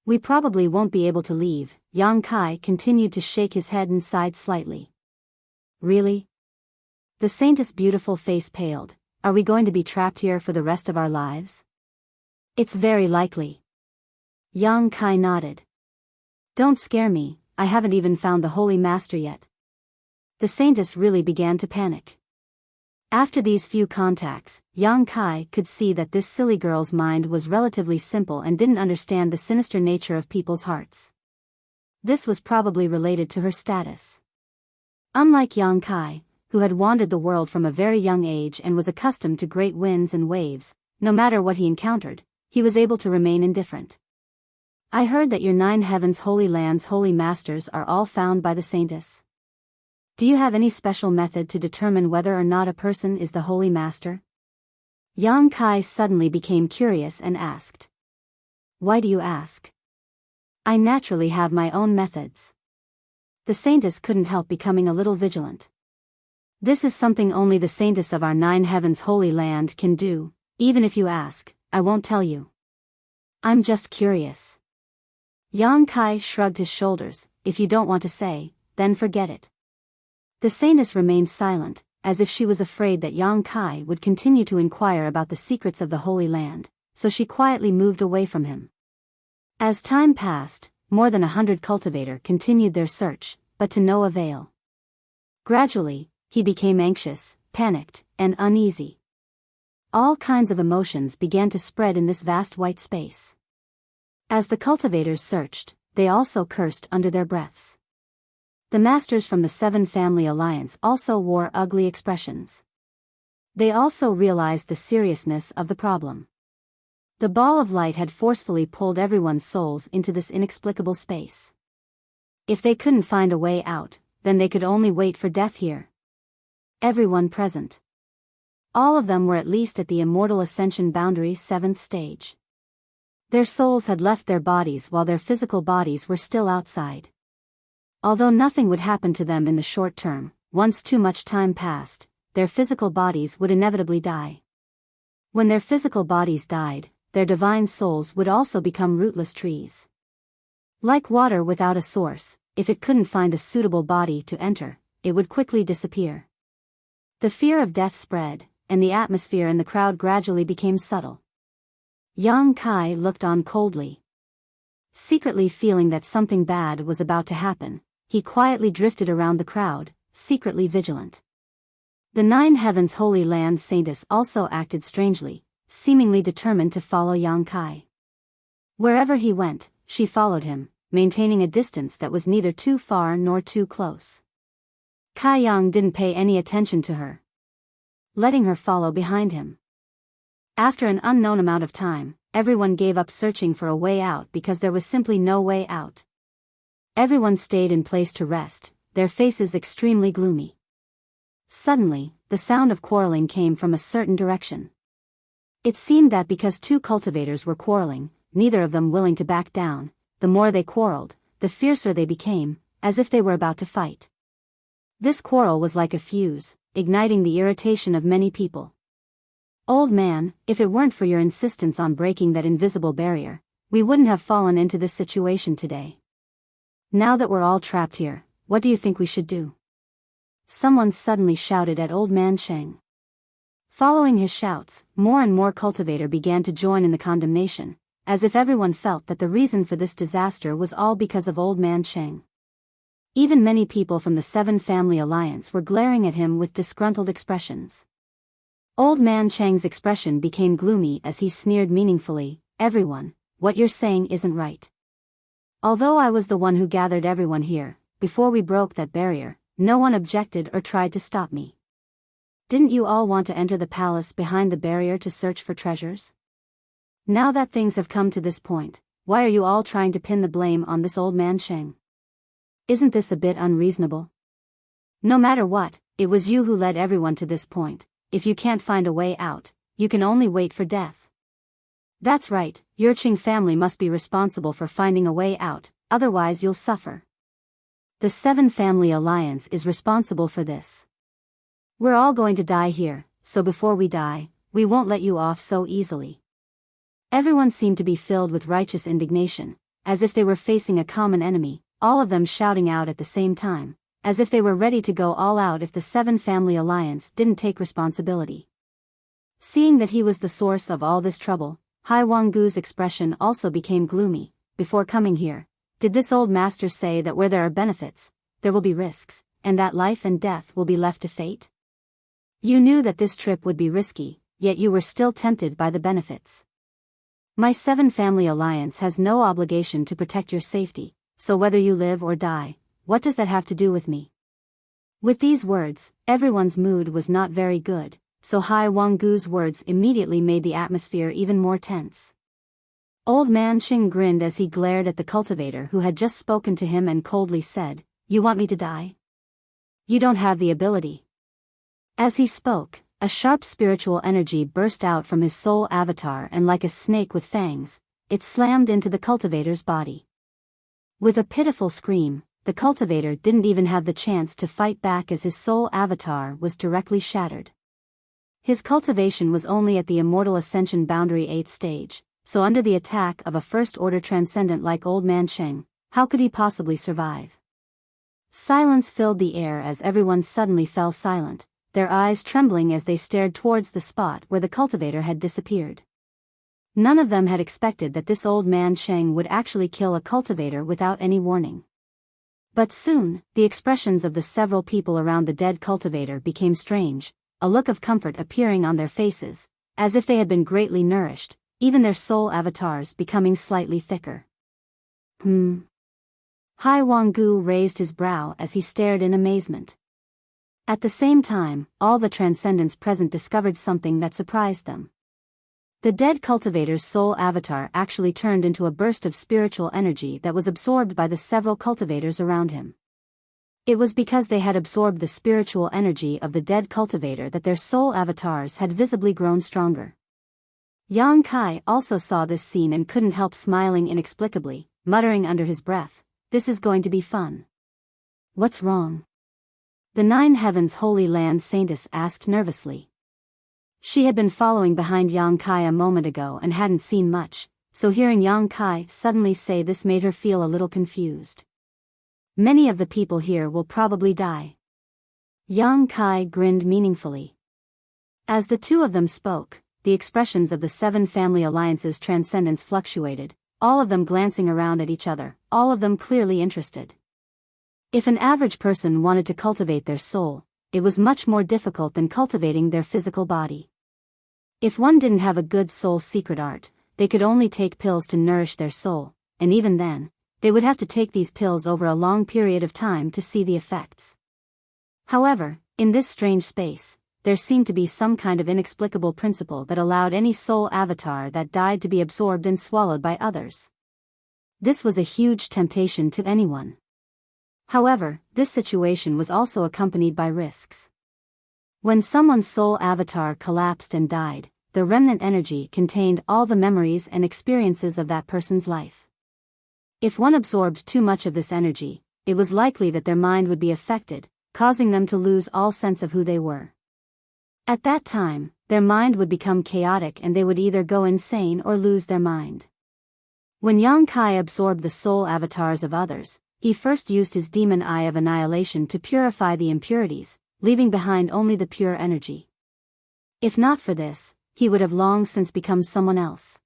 "We probably won't be able to leave," Yang Kai continued to shake his head and sighed slightly. "Really?" The saintess' beautiful face paled. "Are we going to be trapped here for the rest of our lives?" "It's very likely." Yang Kai nodded. "Don't scare me, I haven't even found the Holy Master yet." The saintess really began to panic. After these few contacts, Yang Kai could see that this silly girl's mind was relatively simple and didn't understand the sinister nature of people's hearts. This was probably related to her status. Unlike Yang Kai, who had wandered the world from a very young age and was accustomed to great winds and waves, no matter what he encountered, he was able to remain indifferent. "I heard that your Nine Heavens Holy Land's holy masters are all found by the saintess. Do you have any special method to determine whether or not a person is the holy master?" Yang Kai suddenly became curious and asked. "Why do you ask?" "I naturally have my own methods." The saintess couldn't help becoming a little vigilant. "This is something only the saintess of our Nine Heavens Holy Land can do. Even if you ask, I won't tell you. I'm just curious." Yang Kai shrugged his shoulders. "If you don't want to say, then forget it." The saintess remained silent, as if she was afraid that Yang Kai would continue to inquire about the secrets of the Holy Land, so she quietly moved away from him. As time passed, more than 100 cultivators continued their search, but to no avail. Gradually, he became anxious, panicked, and uneasy. All kinds of emotions began to spread in this vast white space. As the cultivators searched, they also cursed under their breaths. The masters from the Seven Family Alliance also wore ugly expressions. They also realized the seriousness of the problem. The ball of light had forcefully pulled everyone's souls into this inexplicable space. If they couldn't find a way out, then they could only wait for death here. Everyone present. All of them were at least at the Immortal Ascension Boundary 7th stage. Their souls had left their bodies while their physical bodies were still outside. Although nothing would happen to them in the short term, once too much time passed, their physical bodies would inevitably die. When their physical bodies died, their divine souls would also become rootless trees. Like water without a source, if it couldn't find a suitable body to enter, it would quickly disappear. The fear of death spread, and the atmosphere in the crowd gradually became subtle. Yang Kai looked on coldly. Secretly feeling that something bad was about to happen, he quietly drifted around the crowd, secretly vigilant. The Nine Heavens Holy Land Saintess also acted strangely, seemingly determined to follow Yang Kai. Wherever he went, she followed him, maintaining a distance that was neither too far nor too close. Kai Yang didn't pay any attention to her, letting her follow behind him. After an unknown amount of time, everyone gave up searching for a way out because there was simply no way out. Everyone stayed in place to rest, their faces extremely gloomy. Suddenly, the sound of quarreling came from a certain direction. It seemed that because two cultivators were quarreling, neither of them willing to back down, the more they quarreled, the fiercer they became, as if they were about to fight. This quarrel was like a fuse, igniting the irritation of many people. "Old man, if it weren't for your insistence on breaking that invisible barrier, we wouldn't have fallen into this situation today. Now that we're all trapped here, what do you think we should do?" Someone suddenly shouted at Old Man Cheng. Following his shouts, more and more cultivators began to join in the condemnation, as if everyone felt that the reason for this disaster was all because of Old Man Cheng. Even many people from the Seven Family Alliance were glaring at him with disgruntled expressions. Old Man Cheng's expression became gloomy as he sneered meaningfully, "Everyone, what you're saying isn't right. Although I was the one who gathered everyone here, before we broke that barrier, no one objected or tried to stop me. Didn't you all want to enter the palace behind the barrier to search for treasures? Now that things have come to this point, why are you all trying to pin the blame on this Old Man Cheng? Isn't this a bit unreasonable? No matter what, it was you who led everyone to this point. If you can't find a way out, you can only wait for death. That's right, your Qing family must be responsible for finding a way out, otherwise you'll suffer. The Seven Family Alliance is responsible for this. We're all going to die here, so before we die, we won't let you off so easily." Everyone seemed to be filled with righteous indignation, as if they were facing a common enemy, all of them shouting out at the same time, as if they were ready to go all out if the Seven Family Alliance didn't take responsibility. Seeing that he was the source of all this trouble, Hai Wanggu's expression also became gloomy. "Before coming here, did this old master say that where there are benefits, there will be risks, and that life and death will be left to fate? You knew that this trip would be risky, yet you were still tempted by the benefits. My Seven Family Alliance has no obligation to protect your safety, so whether you live or die, what does that have to do with me?" With these words, everyone's mood was not very good, so Hai Wanggu's words immediately made the atmosphere even more tense. Old Man Qing grinned as he glared at the cultivator who had just spoken to him and coldly said, "You want me to die? You don't have the ability." As he spoke, a sharp spiritual energy burst out from his soul avatar and like a snake with fangs, it slammed into the cultivator's body. With a pitiful scream, the cultivator didn't even have the chance to fight back as his soul avatar was directly shattered. His cultivation was only at the Immortal Ascension Boundary 8th stage, so under the attack of a first-order transcendent like Old Man Cheng, how could he possibly survive? Silence filled the air as everyone suddenly fell silent, their eyes trembling as they stared towards the spot where the cultivator had disappeared. None of them had expected that this Old Man Cheng would actually kill a cultivator without any warning. But soon, the expressions of the several people around the dead cultivator became strange, a look of comfort appearing on their faces, as if they had been greatly nourished, even their soul avatars becoming slightly thicker. Hai Wanggu raised his brow as he stared in amazement. At the same time, all the transcendents present discovered something that surprised them. The dead cultivator's soul avatar actually turned into a burst of spiritual energy that was absorbed by the several cultivators around him. It was because they had absorbed the spiritual energy of the dead cultivator that their soul avatars had visibly grown stronger. Yang Kai also saw this scene and couldn't help smiling inexplicably, muttering under his breath, "This is going to be fun." "What's wrong?" The Nine Heavens Holy Land Saintess asked nervously. She had been following behind Yang Kai a moment ago and hadn't seen much, so hearing Yang Kai suddenly say this made her feel a little confused. "Many of the people here will probably die." Yang Kai grinned meaningfully. As the two of them spoke, the expressions of the Seven Family Alliance's transcendence fluctuated, all of them glancing around at each other, all of them clearly interested. If an average person wanted to cultivate their soul, it was much more difficult than cultivating their physical body. If one didn't have a good soul secret art, they could only take pills to nourish their soul, and even then, they would have to take these pills over a long period of time to see the effects. However, in this strange space, there seemed to be some kind of inexplicable principle that allowed any soul avatar that died to be absorbed and swallowed by others. This was a huge temptation to anyone. However, this situation was also accompanied by risks. When someone's soul avatar collapsed and died, the remnant energy contained all the memories and experiences of that person's life. If one absorbed too much of this energy, it was likely that their mind would be affected, causing them to lose all sense of who they were. At that time, their mind would become chaotic and they would either go insane or lose their mind. When Yang Kai absorbed the soul avatars of others, he first used his demon eye of annihilation to purify the impurities, leaving behind only the pure energy. If not for this, he would have long since become someone else.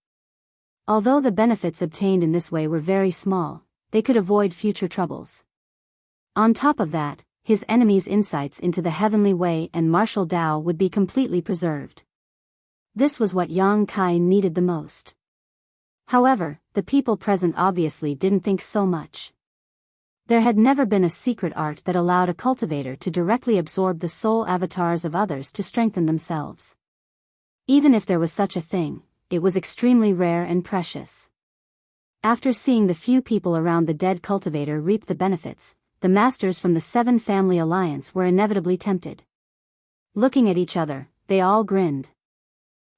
Although the benefits obtained in this way were very small, they could avoid future troubles. On top of that, his enemies' insights into the heavenly way and martial Tao would be completely preserved. This was what Yang Kai needed the most. However, the people present obviously didn't think so much. There had never been a secret art that allowed a cultivator to directly absorb the soul avatars of others to strengthen themselves. Even if there was such a thing, it was extremely rare and precious. After seeing the few people around the dead cultivator reap the benefits, the masters from the Seven Family Alliance were inevitably tempted. Looking at each other, they all grinned.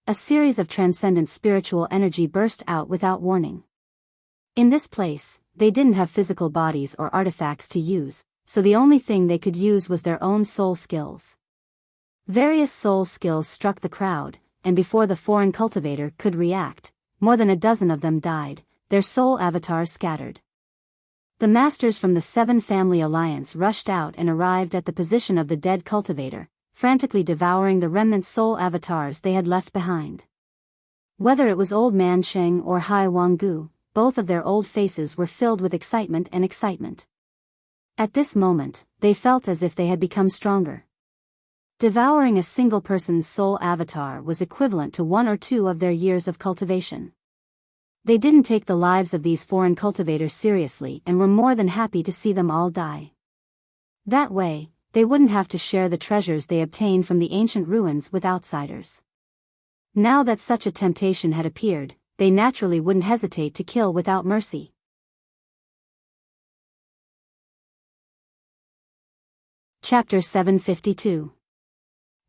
A series of transcendent spiritual energy burst out without warning. In this place, they didn't have physical bodies or artifacts to use, so the only thing they could use was their own soul skills. Various soul skills struck the crowd, and before the foreign cultivator could react, more than a dozen of them died, their soul avatars scattered. The masters from the Seven Family Alliance rushed out and arrived at the position of the dead cultivator, frantically devouring the remnant soul avatars they had left behind. Whether it was Old Man Sheng or Hai Wanggu, both of their old faces were filled with excitement. At this moment, they felt as if they had become stronger. Devouring a single person's soul avatar was equivalent to 1 or 2 of their years of cultivation. They didn't take the lives of these foreign cultivators seriously and were more than happy to see them all die. That way, they wouldn't have to share the treasures they obtained from the ancient ruins with outsiders. Now that such a temptation had appeared, they naturally wouldn't hesitate to kill without mercy. Chapter 752.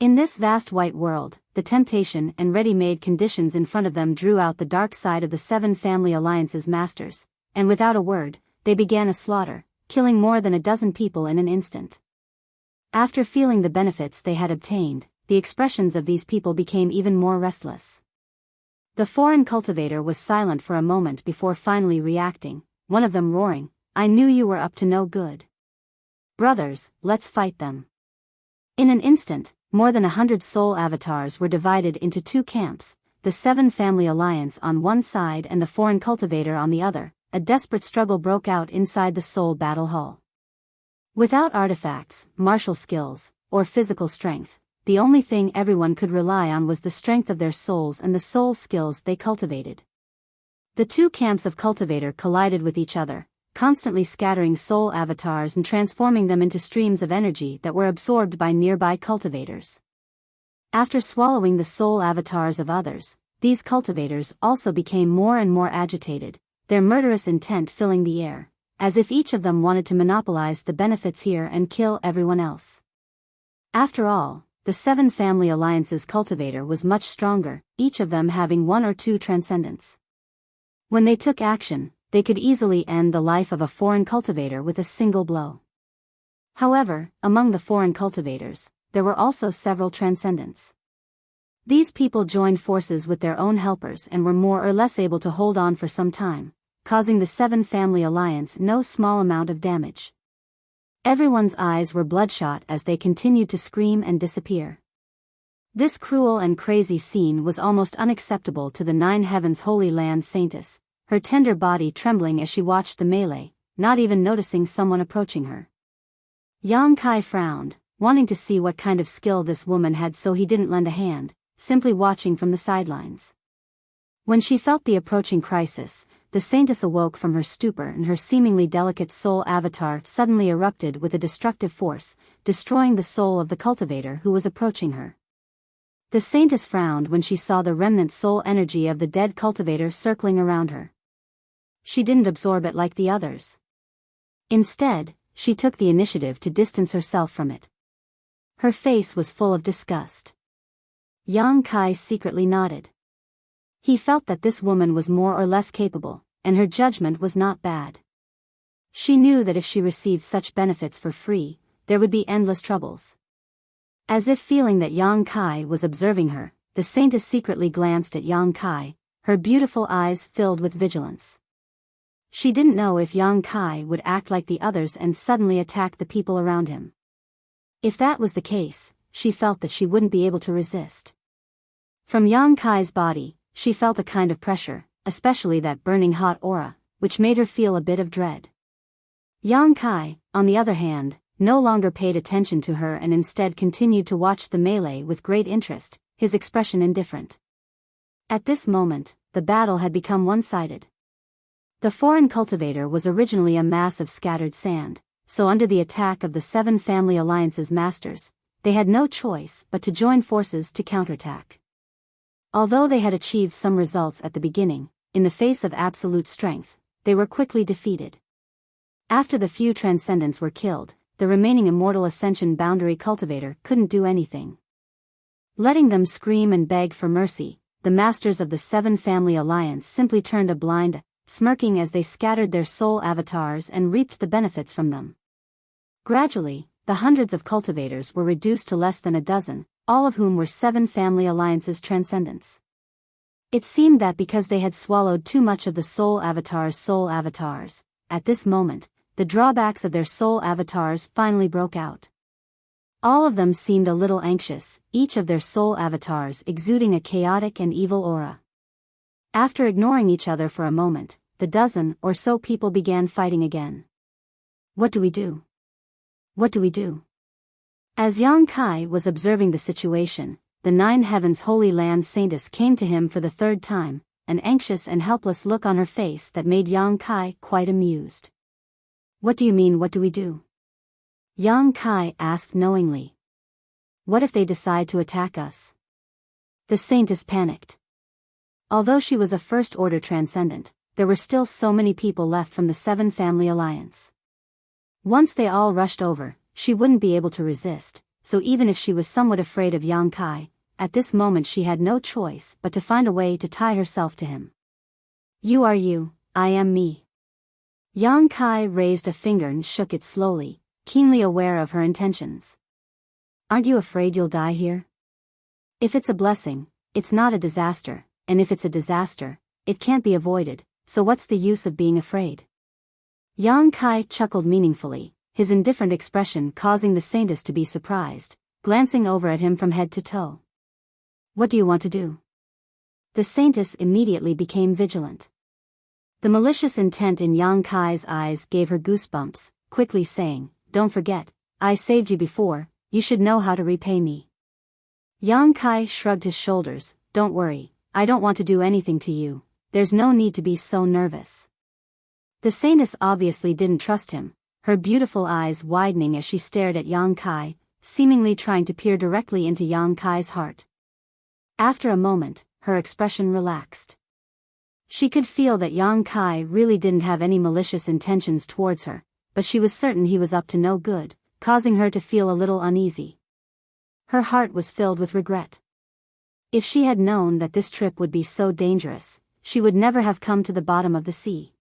In this vast white world, the temptation and ready-made conditions in front of them drew out the dark side of the Seven Family Alliance's masters, and without a word, they began a slaughter, killing more than a dozen people in an instant. After feeling the benefits they had obtained, the expressions of these people became even more restless. The foreign cultivator was silent for a moment before finally reacting, one of them roaring, "I knew you were up to no good. Brothers, let's fight them." In an instant, more than 100 soul avatars were divided into 2 camps, the Seven Family Alliance on one side and the foreign cultivator on the other. A desperate struggle broke out inside the soul battle hall. Without artifacts, martial skills, or physical strength, the only thing everyone could rely on was the strength of their souls and the soul skills they cultivated. The 2 camps of cultivator collided with each other, constantly scattering soul avatars and transforming them into streams of energy that were absorbed by nearby cultivators. After swallowing the soul avatars of others, these cultivators also became more and more agitated, their murderous intent filling the air, as if each of them wanted to monopolize the benefits here and kill everyone else. After all, the Seven Family Alliance's cultivator was much stronger, each of them having 1 or 2 transcendents. When they took action, they could easily end the life of a foreign cultivator with a single blow. However, among the foreign cultivators, there were also several transcendents. These people joined forces with their own helpers and were more or less able to hold on for some time, causing the Seven Family Alliance no small amount of damage. Everyone's eyes were bloodshot as they continued to scream and disappear. This cruel and crazy scene was almost unacceptable to the Nine Heavens Holy Land Saintess, her tender body trembling as she watched the melee, not even noticing someone approaching her. Yang Kai frowned, wanting to see what kind of skill this woman had, so he didn't lend a hand, simply watching from the sidelines. When she felt the approaching crisis, the saintess awoke from her stupor and her seemingly delicate soul avatar suddenly erupted with a destructive force, destroying the soul of the cultivator who was approaching her. The saintess frowned when she saw the remnant soul energy of the dead cultivator circling around her. She didn't absorb it like the others. Instead, she took the initiative to distance herself from it. Her face was full of disgust. Yang Kai secretly nodded. He felt that this woman was more or less capable, and her judgment was not bad. She knew that if she received such benefits for free, there would be endless troubles. As if feeling that Yang Kai was observing her, the saintess secretly glanced at Yang Kai, her beautiful eyes filled with vigilance. She didn't know if Yang Kai would act like the others and suddenly attack the people around him. If that was the case, she felt that she wouldn't be able to resist. From Yang Kai's body, she felt a kind of pressure, especially that burning hot aura, which made her feel a bit of dread. Yang Kai, on the other hand, no longer paid attention to her and instead continued to watch the melee with great interest, his expression indifferent. At this moment, the battle had become one-sided. The foreign cultivator was originally a mass of scattered sand, so under the attack of the 7 Family Alliance's masters, they had no choice but to join forces to counterattack. Although they had achieved some results at the beginning, in the face of absolute strength, they were quickly defeated. After the few transcendents were killed, the remaining immortal ascension boundary cultivator couldn't do anything. Letting them scream and beg for mercy, the masters of the 7 Family Alliance simply turned a blind eye, smirking as they scattered their soul avatars and reaped the benefits from them. Gradually, the hundreds of cultivators were reduced to less than a dozen, all of whom were 7 Family Alliance's transcendents. It seemed that because they had swallowed too much of the soul avatars, at this moment, the drawbacks of their soul avatars finally broke out. All of them seemed a little anxious, each of their soul avatars exuding a chaotic and evil aura. After ignoring each other for a moment, the dozen or so people began fighting again. What do we do? What do we do? As Yang Kai was observing the situation, the 9 Heavens Holy Land Saintess came to him for the 3rd time, an anxious and helpless look on her face that made Yang Kai quite amused. What do you mean, what do we do? Yang Kai asked knowingly. What if they decide to attack us? The Saintess panicked. Although she was a first-order transcendent, there were still so many people left from the 7 Family Alliance. Once they all rushed over, she wouldn't be able to resist, so even if she was somewhat afraid of Yang Kai, at this moment she had no choice but to find a way to tie herself to him. You are you, I am me. Yang Kai raised a finger and shook it slowly, keenly aware of her intentions. Aren't you afraid you'll die here? If it's a blessing, it's not a disaster, and if it's a disaster, it can't be avoided, so what's the use of being afraid? Yang Kai chuckled meaningfully, his indifferent expression causing the Saintess to be surprised, glancing over at him from head to toe. What do you want to do? The Saintess immediately became vigilant. The malicious intent in Yang Kai's eyes gave her goosebumps, quickly saying, Don't forget, I saved you before, you should know how to repay me. Yang Kai shrugged his shoulders, Don't worry, I don't want to do anything to you, there's no need to be so nervous. The Saintess obviously didn't trust him, her beautiful eyes widening as she stared at Yang Kai, seemingly trying to peer directly into Yang Kai's heart. After a moment, her expression relaxed. She could feel that Yang Kai really didn't have any malicious intentions towards her, but she was certain he was up to no good, causing her to feel a little uneasy. Her heart was filled with regret. If she had known that this trip would be so dangerous, she would never have come to the bottom of the sea.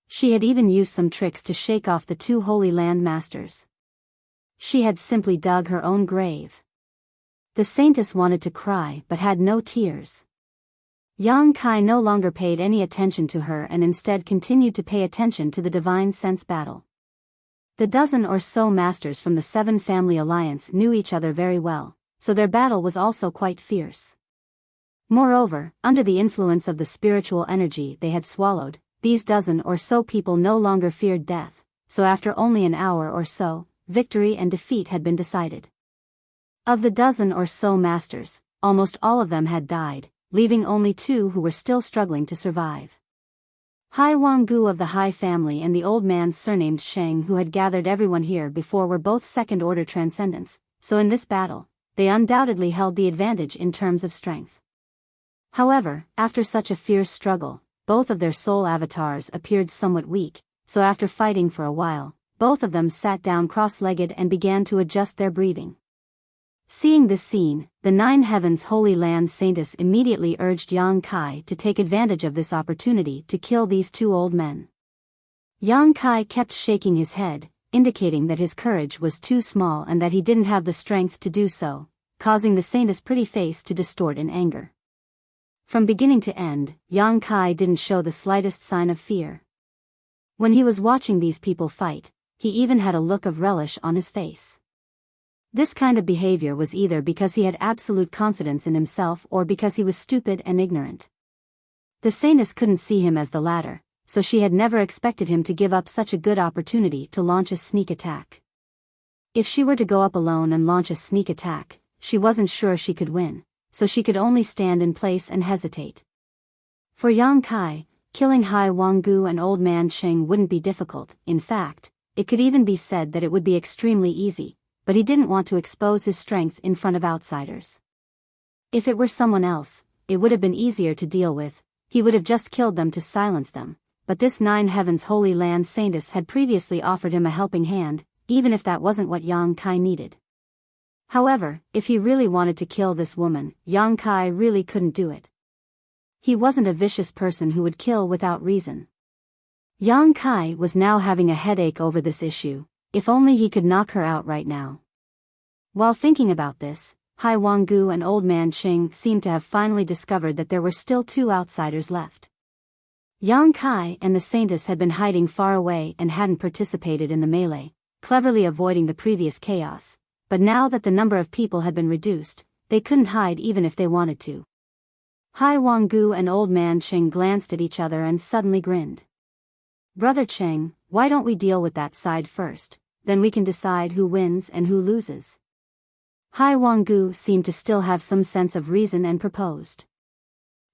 She had even used some tricks to shake off the 2 Holy Land Masters. She had simply dug her own grave. The Saintess wanted to cry but had no tears. Yang Kai no longer paid any attention to her and instead continued to pay attention to the divine sense battle. The dozen or so masters from the 7 Family Alliance knew each other very well, so their battle was also quite fierce. Moreover, under the influence of the spiritual energy they had swallowed, these dozen or so people no longer feared death, so after only an hour or so, victory and defeat had been decided. Of the dozen or so masters, almost all of them had died, leaving only 2 who were still struggling to survive. Hai Wanggu of the Hai family and the old man surnamed Sheng who had gathered everyone here before were both second-order transcendents, so in this battle, they undoubtedly held the advantage in terms of strength. However, after such a fierce struggle, both of their soul avatars appeared somewhat weak, so after fighting for a while, both of them sat down cross-legged and began to adjust their breathing. Seeing this scene, the 9 Heavens Holy Land Saintess immediately urged Yang Kai to take advantage of this opportunity to kill these 2 old men. Yang Kai kept shaking his head, indicating that his courage was too small and that he didn't have the strength to do so, causing the Saintess' pretty face to distort in anger. From beginning to end, Yang Kai didn't show the slightest sign of fear. When he was watching these people fight, he even had a look of relish on his face. This kind of behavior was either because he had absolute confidence in himself or because he was stupid and ignorant. The Saintess couldn't see him as the latter, so she had never expected him to give up such a good opportunity to launch a sneak attack. If she were to go up alone and launch a sneak attack, she wasn't sure she could win, so she could only stand in place and hesitate. For Yang Kai, killing Hai Wanggu and Old Man Cheng wouldn't be difficult. In fact, it could even be said that it would be extremely easy, but he didn't want to expose his strength in front of outsiders. If it were someone else, it would have been easier to deal with. He would have just killed them to silence them, but this Nine Heavens Holy Land Saintess had previously offered him a helping hand, even if that wasn't what Yang Kai needed. However, if he really wanted to kill this woman, Yang Kai really couldn't do it. He wasn't a vicious person who would kill without reason. Yang Kai was now having a headache over this issue. If only he could knock her out right now. While thinking about this, Hai Wanggu and Old Man Cheng seemed to have finally discovered that there were still 2 outsiders left. Yang Kai and the Saintess had been hiding far away and hadn't participated in the melee, cleverly avoiding the previous chaos, but now that the number of people had been reduced, they couldn't hide even if they wanted to. Hai Wanggu and Old Man Cheng glanced at each other and suddenly grinned. "Brother Cheng, why don't we deal with that side first, then we can decide who wins and who loses." Hai Wanggu seemed to still have some sense of reason and proposed.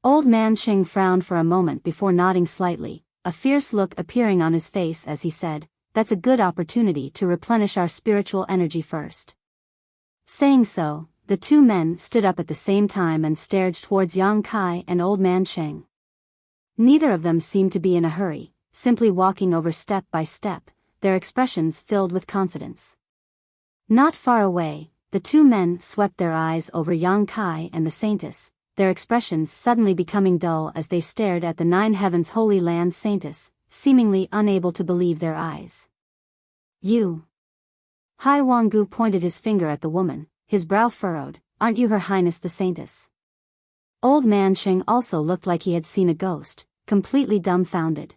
Old Man Cheng frowned for a moment before nodding slightly, a fierce look appearing on his face as he said, "That's a good opportunity to replenish our spiritual energy first." Saying so, the 2 men stood up at the same time and stared towards Yang Kai and Old Man Cheng. Neither of them seemed to be in a hurry, simply walking over step by step, their expressions filled with confidence. Not far away, the 2 men swept their eyes over Yang Kai and the Saintess, their expressions suddenly becoming dull as they stared at the Nine Heavens Holy Land Saintess, seemingly unable to believe their eyes. "You." Hai Wanggu pointed his finger at the woman, his brow furrowed. "Aren't you Her Highness the Saintess?" Old Man Cheng also looked like he had seen a ghost, completely dumbfounded.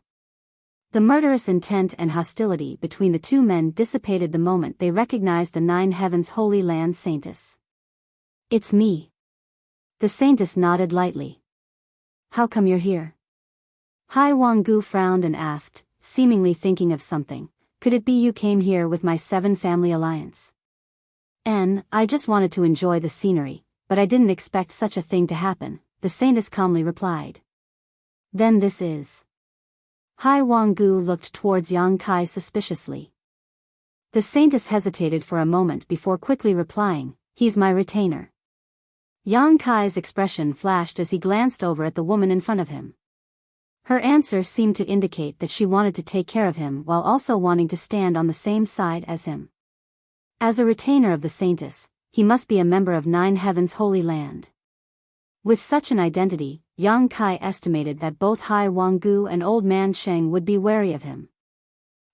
The murderous intent and hostility between the 2 men dissipated the moment they recognized the Nine Heavens Holy Land Saintess. "It's me." The Saintess nodded lightly. "How come you're here?" Hai Wanggu frowned and asked, seemingly thinking of something, "Could it be you came here with my 7 family alliance?" I just wanted to enjoy the scenery, but I didn't expect such a thing to happen," the Saintess calmly replied. "Then this is..." Hai Wanggu looked towards Yang Kai suspiciously. The Saintess hesitated for a moment before quickly replying, "He's my retainer." Yang Kai's expression flashed as he glanced over at the woman in front of him. Her answer seemed to indicate that she wanted to take care of him while also wanting to stand on the same side as him. As a retainer of the Saintess, he must be a member of Nine Heavens Holy Land. With such an identity, Yang Kai estimated that both Hai Wanggu and Old Man Cheng would be wary of him.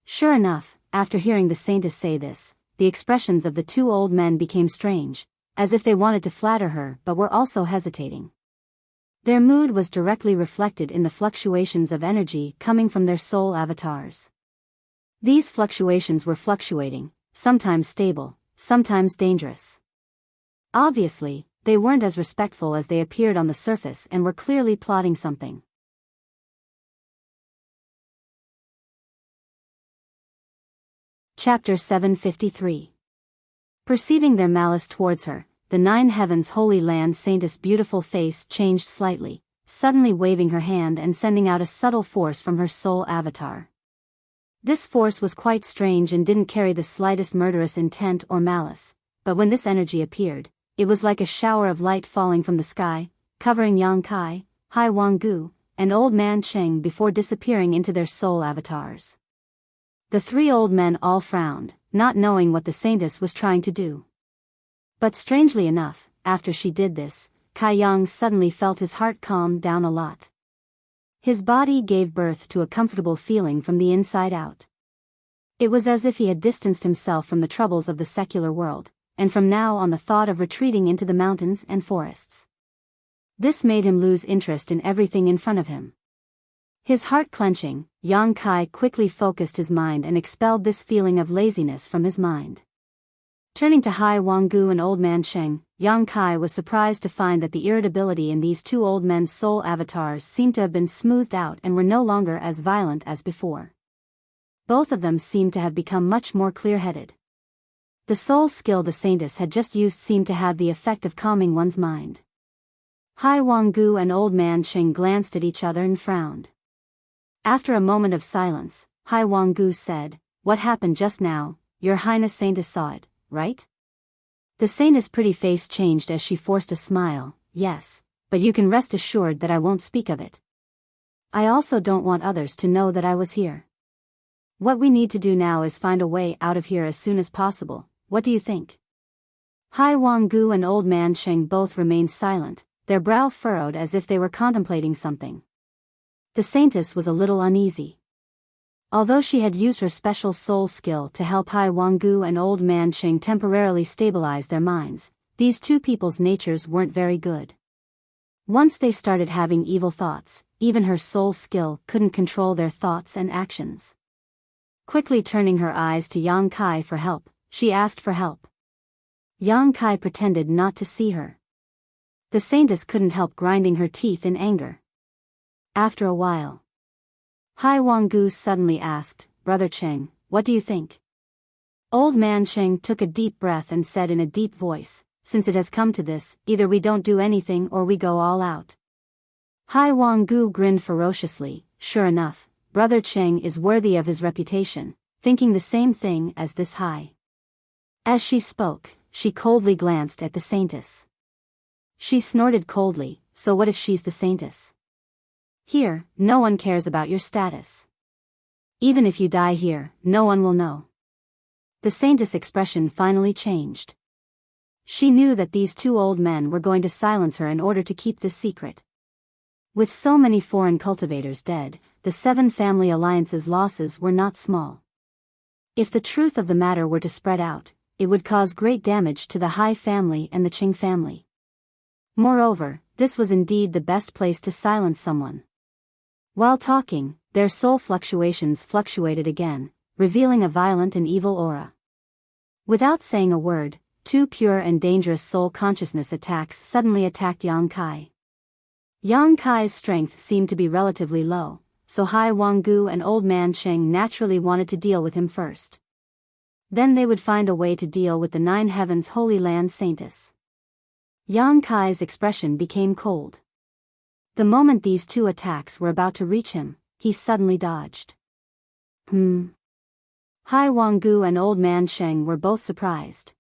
Sure enough, after hearing the Saintess say this, the expressions of the 2 old men became strange, as if they wanted to flatter her but were also hesitating. Their mood was directly reflected in the fluctuations of energy coming from their soul avatars. These fluctuations were fluctuating, sometimes stable, sometimes dangerous. Obviously, they weren't as respectful as they appeared on the surface and were clearly plotting something. Chapter 753. Perceiving their malice towards her, the Nine Heavens Holy Land Saintess' beautiful face changed slightly, suddenly waving her hand and sending out a subtle force from her soul avatar. This force was quite strange and didn't carry the slightest murderous intent or malice, but when this energy appeared, it was like a shower of light falling from the sky, covering Yang Kai, Hai Wanggu, and Old Man Cheng before disappearing into their soul avatars. The 3 old men all frowned, not knowing what the Saintess was trying to do. But strangely enough, after she did this, Kai Yang suddenly felt his heart calm down a lot. His body gave birth to a comfortable feeling from the inside out. It was as if he had distanced himself from the troubles of the secular world, and from now on the thought of retreating into the mountains and forests. This made him lose interest in everything in front of him. His heart clenching, Yang Kai quickly focused his mind and expelled this feeling of laziness from his mind. Turning to Hai Wanggu and Old Man Cheng, Yang Kai was surprised to find that the irritability in these 2 old men's soul avatars seemed to have been smoothed out and were no longer as violent as before. Both of them seemed to have become much more clear-headed. The soul skill the saintess had just used seemed to have the effect of calming one's mind. Hai Wanggu and Old Man Cheng glanced at each other and frowned. After a moment of silence, Hai Wanggu said, "What happened just now? Your Highness Saintess saw it, right?" The saintess' pretty face changed as she forced a smile. "Yes, but you can rest assured that I won't speak of it. I also don't want others to know that I was here. What we need to do now is find a way out of here as soon as possible. What do you think?" Hai Wanggu and Old Man Cheng both remained silent, their brow furrowed as if they were contemplating something. The saintess was a little uneasy. Although she had used her special soul skill to help Hai Wanggu and Old Man Cheng temporarily stabilize their minds, these two people's natures weren't very good. Once they started having evil thoughts, even her soul skill couldn't control their thoughts and actions. Quickly turning her eyes to Yang Kai for help, she asked for help. Yang Kai pretended not to see her. The saintess couldn't help grinding her teeth in anger. After a while, Hai Wanggu suddenly asked, "Brother Cheng, what do you think?" Old Man Cheng took a deep breath and said in a deep voice, "Since it has come to this, either we don't do anything or we go all out." Hai Wanggu grinned ferociously. Sure enough, Brother Cheng is worthy of his reputation, thinking the same thing as this Hai. As she spoke, she coldly glanced at the saintess. She snorted coldly, "So what if she's the saintess? Here, no one cares about your status. Even if you die here, no one will know." The saintess' expression finally changed. She knew that these two old men were going to silence her in order to keep this secret. With so many foreign cultivators dead, the 7 family alliances' losses were not small. If the truth of the matter were to spread out, it would cause great damage to the Hai family and the Qing family. Moreover, this was indeed the best place to silence someone. While talking, their soul fluctuations fluctuated again, revealing a violent and evil aura. Without saying a word, 2 pure and dangerous soul consciousness attacks suddenly attacked Yang Kai. Yang Kai's strength seemed to be relatively low, so Hai Wanggu and Old Man Cheng naturally wanted to deal with him first. Then they would find a way to deal with the 9 Heavens Holy Land Saintess. Yang Kai's expression became cold. The moment these 2 attacks were about to reach him, he suddenly dodged. Hai Wanggu and Old Man Cheng were both surprised.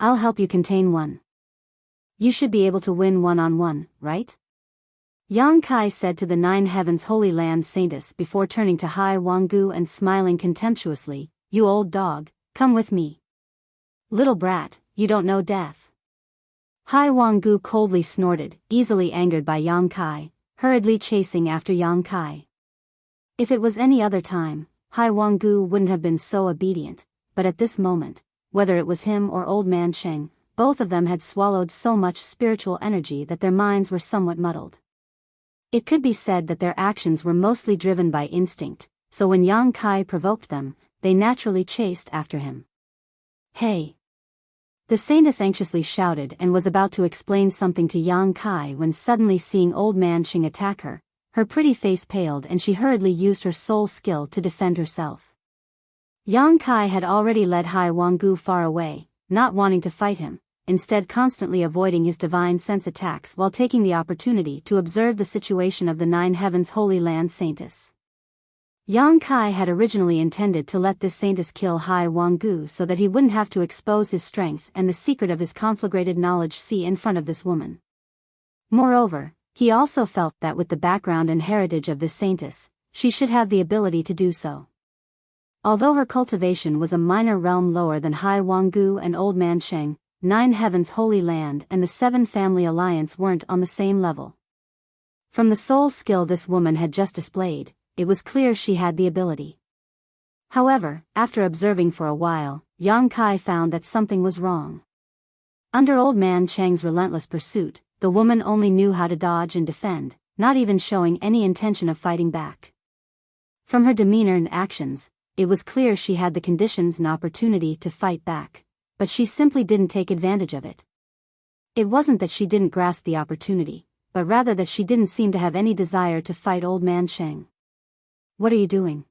"I'll help you contain one. You should be able to win one-on-one, right?" Yang Kai said to the 9 Heavens Holy Land Saintess before turning to Hai Wanggu and smiling contemptuously, "You old dog, come with me. Little brat, you don't know death." Hai Wanggu coldly snorted, easily angered by Yang Kai, hurriedly chasing after Yang Kai. If it was any other time, Hai Wanggu wouldn't have been so obedient, but at this moment, whether it was him or Old Man Cheng, both of them had swallowed so much spiritual energy that their minds were somewhat muddled. It could be said that their actions were mostly driven by instinct, so when Yang Kai provoked them, they naturally chased after him. "Hey!" The saintess anxiously shouted and was about to explain something to Yang Kai when suddenly seeing Old Man Cheng attack her, her pretty face paled and she hurriedly used her soul skill to defend herself. Yang Kai had already led Hai Wanggu far away, not wanting to fight him, instead constantly avoiding his divine sense attacks while taking the opportunity to observe the situation of the 9 Heavens Holy Land Saintess. Yang Kai had originally intended to let this saintess kill Hai Wanggu so that he wouldn't have to expose his strength and the secret of his conflagrated knowledge in front of this woman. Moreover, he also felt that with the background and heritage of this saintess, she should have the ability to do so. Although her cultivation was a minor realm lower than Hai Wanggu and Old Man Cheng, 9 Heavens Holy Land and the 7 Family Alliance weren't on the same level. From the soul skill this woman had just displayed, it was clear she had the ability. However, after observing for a while, Yang Kai found that something was wrong. Under Old Man Cheng's relentless pursuit, the woman only knew how to dodge and defend, not even showing any intention of fighting back. From her demeanor and actions, it was clear she had the conditions and opportunity to fight back, but she simply didn't take advantage of it. It wasn't that she didn't grasp the opportunity, but rather that she didn't seem to have any desire to fight Old Man Cheng. "What are you doing?"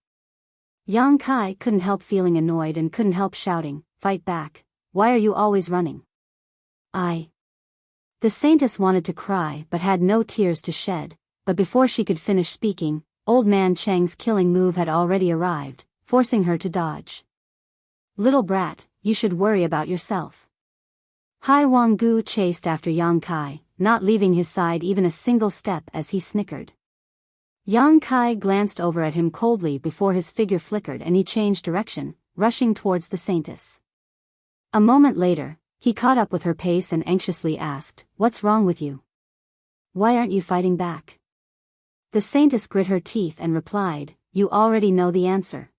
Yang Kai couldn't help feeling annoyed and couldn't help shouting, fight back. Why are you always running? The saintess wanted to cry but had no tears to shed, but before she could finish speaking, Old Man Cheng's killing move had already arrived, forcing her to dodge. Little brat, you should worry about yourself. Hai Wanggu chased after Yang Kai, not leaving his side even a single step as he snickered. Yang Kai glanced over at him coldly before his figure flickered and he changed direction, rushing towards the saintess. A moment later, he caught up with her pace and anxiously asked, "What's wrong with you? Why aren't you fighting back?" The saintess grit her teeth and replied, "You already know the answer."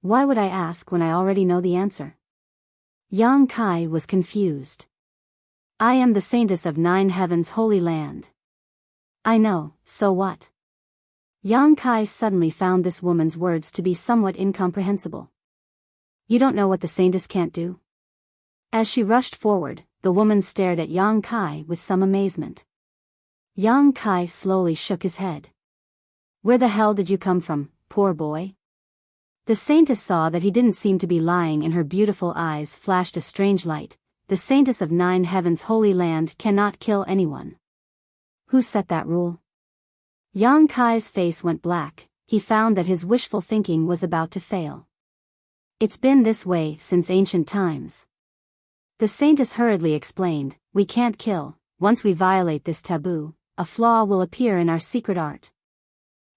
"Why would I ask when I already know the answer?" Yang Kai was confused. "I am the saintess of 9 Heavens Holy Land." "I know, so what?" Yang Kai suddenly found this woman's words to be somewhat incomprehensible. "You don't know what the saintess can't do?" As she rushed forward, the woman stared at Yang Kai with some amazement. Yang Kai slowly shook his head. "Where the hell did you come from, poor boy?" The saintess saw that he didn't seem to be lying and her beautiful eyes flashed a strange light. "The saintess of 9 Heavens Holy Land cannot kill anyone." "Who set that rule?" Yang Kai's face went black. He found that his wishful thinking was about to fail. "It's been this way since ancient times." The saintess hurriedly explained, "We can't kill. Once we violate this taboo, a flaw will appear in our secret art."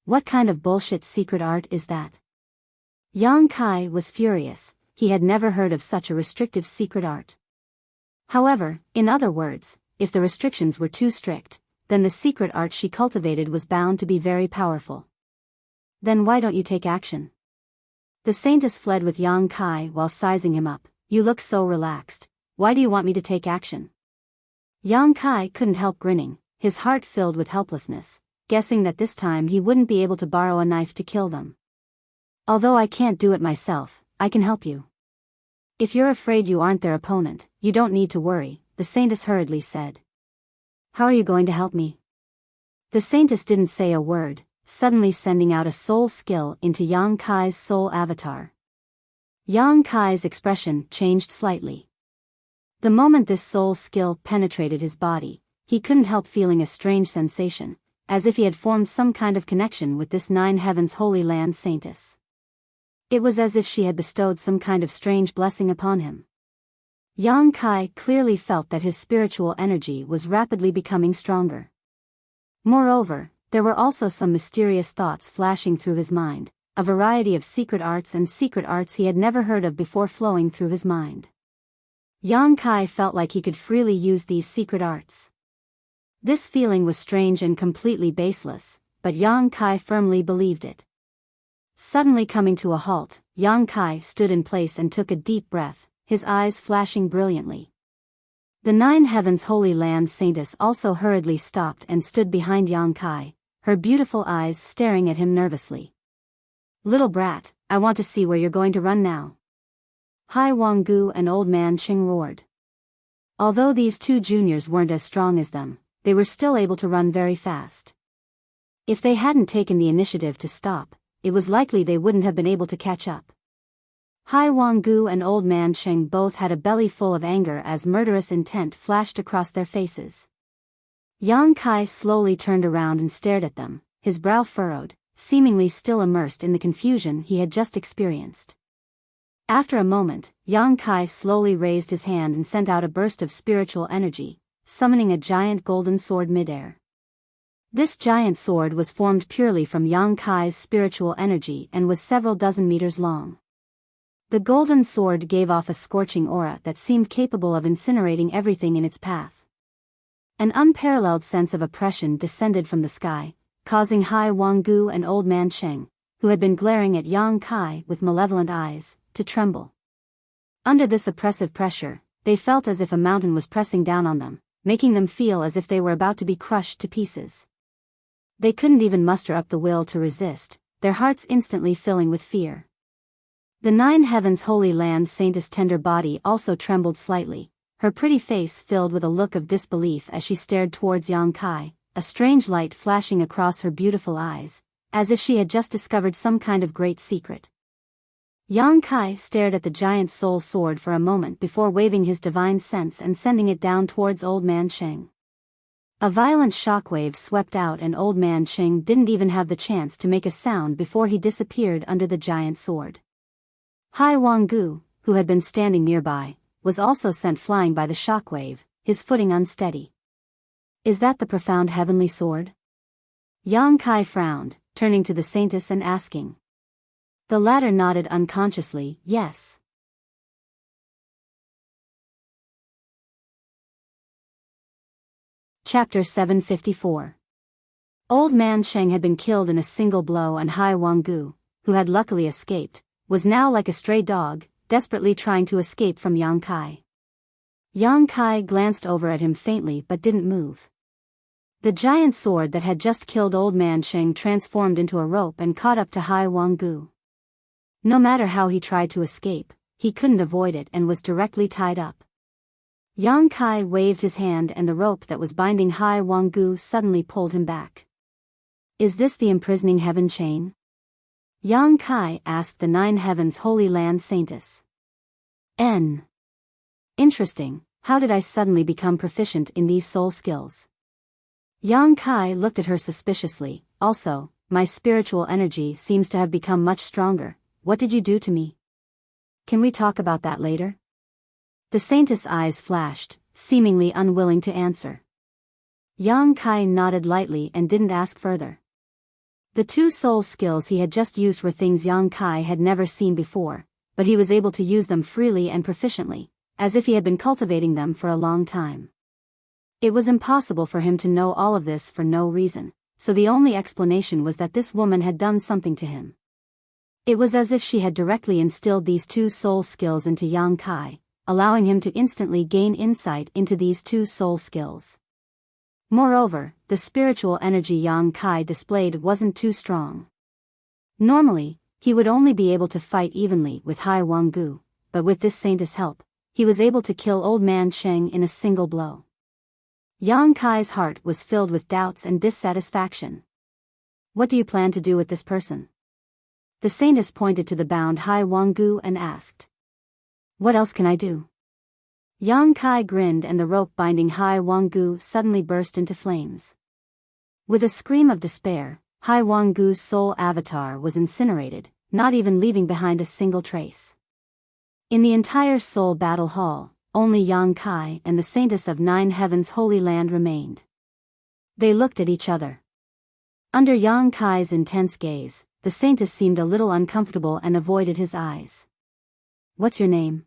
"What kind of bullshit secret art is that?" Yang Kai was furious. He had never heard of such a restrictive secret art. However, in other words, if the restrictions were too strict, then the secret art she cultivated was bound to be very powerful. "Then why don't you take action?" The saintess fled with Yang Kai while sizing him up. "You look so relaxed. Why do you want me to take action?" Yang Kai couldn't help grinning, his heart filled with helplessness, guessing that this time he wouldn't be able to borrow a knife to kill them. "Although I can't do it myself, I can help you." "If you're afraid you aren't their opponent, you don't need to worry," the saintess hurriedly said. "How are you going to help me?" The saintess didn't say a word, suddenly sending out a soul skill into Yang Kai's soul avatar. Yang Kai's expression changed slightly. The moment this soul skill penetrated his body, he couldn't help feeling a strange sensation, as if he had formed some kind of connection with this 9 Heavens Holy Land saintess. It was as if she had bestowed some kind of strange blessing upon him. Yang Kai clearly felt that his spiritual energy was rapidly becoming stronger. Moreover, there were also some mysterious thoughts flashing through his mind, a variety of secret arts he had never heard of before flowing through his mind. Yang Kai felt like he could freely use these secret arts. This feeling was strange and completely baseless, but Yang Kai firmly believed it. Suddenly coming to a halt, Yang Kai stood in place and took a deep breath, his eyes flashing brilliantly. The 9 Heavens Holy Land saintess also hurriedly stopped and stood behind Yang Kai, her beautiful eyes staring at him nervously. "Little brat, I want to see where you're going to run now." Hai Wanggu and Old Man Cheng roared. Although these two juniors weren't as strong as them, they were still able to run very fast. If they hadn't taken the initiative to stop, it was likely they wouldn't have been able to catch up. Hai Wanggu and Old Man Cheng both had a belly full of anger as murderous intent flashed across their faces. Yang Kai slowly turned around and stared at them, his brow furrowed, seemingly still immersed in the confusion he had just experienced. After a moment, Yang Kai slowly raised his hand and sent out a burst of spiritual energy, summoning a giant golden sword midair. This giant sword was formed purely from Yang Kai's spiritual energy and was several dozen meters long. The golden sword gave off a scorching aura that seemed capable of incinerating everything in its path. An unparalleled sense of oppression descended from the sky, causing Hai Wanggu and Old Man Cheng, who had been glaring at Yang Kai with malevolent eyes, to tremble. Under this oppressive pressure, they felt as if a mountain was pressing down on them, making them feel as if they were about to be crushed to pieces. They couldn't even muster up the will to resist, their hearts instantly filling with fear. The 9 Heavens Holy Land saintess' tender body also trembled slightly, her pretty face filled with a look of disbelief as she stared towards Yang Kai, a strange light flashing across her beautiful eyes, as if she had just discovered some kind of great secret. Yang Kai stared at the giant soul sword for a moment before waving his divine sense and sending it down towards Old Man Sheng. A violent shockwave swept out and Old Man Sheng didn't even have the chance to make a sound before he disappeared under the giant sword. Hai Wanggu, who had been standing nearby, was also sent flying by the shockwave, his footing unsteady. Is that the profound heavenly sword? Yang Kai frowned, turning to the saintess and asking. The latter nodded unconsciously, yes. Chapter 754. Old Man Sheng had been killed in a single blow and Hai Wanggu, who had luckily escaped, was now like a stray dog, desperately trying to escape from Yang Kai. Yang Kai glanced over at him faintly but didn't move. The giant sword that had just killed Old Man Sheng transformed into a rope and caught up to Hai Wanggu. No matter how he tried to escape, he couldn't avoid it and was directly tied up. Yang Kai waved his hand and the rope that was binding Hai Wanggu suddenly pulled him back. Is this the imprisoning heaven chain? Yang Kai asked the Nine Heavens Holy Land Saintess. Interesting, how did I suddenly become proficient in these soul skills? Yang Kai looked at her suspiciously. Also, my spiritual energy seems to have become much stronger. What did you do to me? Can we talk about that later? The saintess' eyes flashed, seemingly unwilling to answer. Yang Kai nodded lightly and didn't ask further. The two soul skills he had just used were things Yang Kai had never seen before, but he was able to use them freely and proficiently, as if he had been cultivating them for a long time. It was impossible for him to know all of this for no reason, so the only explanation was that this woman had done something to him. It was as if she had directly instilled these two soul skills into Yang Kai, allowing him to instantly gain insight into these two soul skills. Moreover, the spiritual energy Yang Kai displayed wasn't too strong. Normally, he would only be able to fight evenly with Hai Wanggu, but with this saintess' help, he was able to kill Old Man Sheng in a single blow. Yang Kai's heart was filled with doubts and dissatisfaction. What do you plan to do with this person? The saintess pointed to the bound Hai Wanggu and asked. What else can I do? Yang Kai grinned and the rope binding Hai Wanggu suddenly burst into flames. With a scream of despair, Hai Wanggu's soul avatar was incinerated, not even leaving behind a single trace. In the entire soul battle hall, only Yang Kai and the saintess of Nine Heavens Holy Land remained. They looked at each other. Under Yang Kai's intense gaze, the saintess seemed a little uncomfortable and avoided his eyes. What's your name?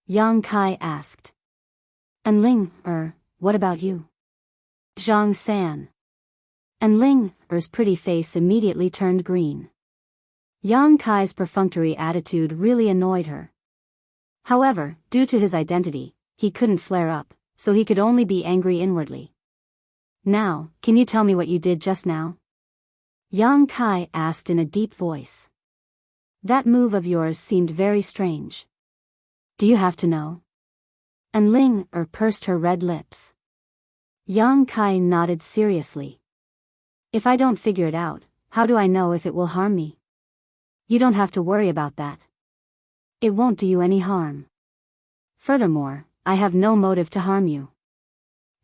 Yang Kai asked. Enling, what about you? Zhang San. Enling, pretty face immediately turned green. Yang Kai's perfunctory attitude really annoyed her. However, due to his identity, he couldn't flare up, so he could only be angry inwardly. Now, can you tell me what you did just now? Yang Kai asked in a deep voice. That move of yours seemed very strange. Do you have to know? Enling pursed her red lips. Yang Kai nodded seriously. If I don't figure it out, how do I know if it will harm me? You don't have to worry about that. It won't do you any harm. Furthermore, I have no motive to harm you.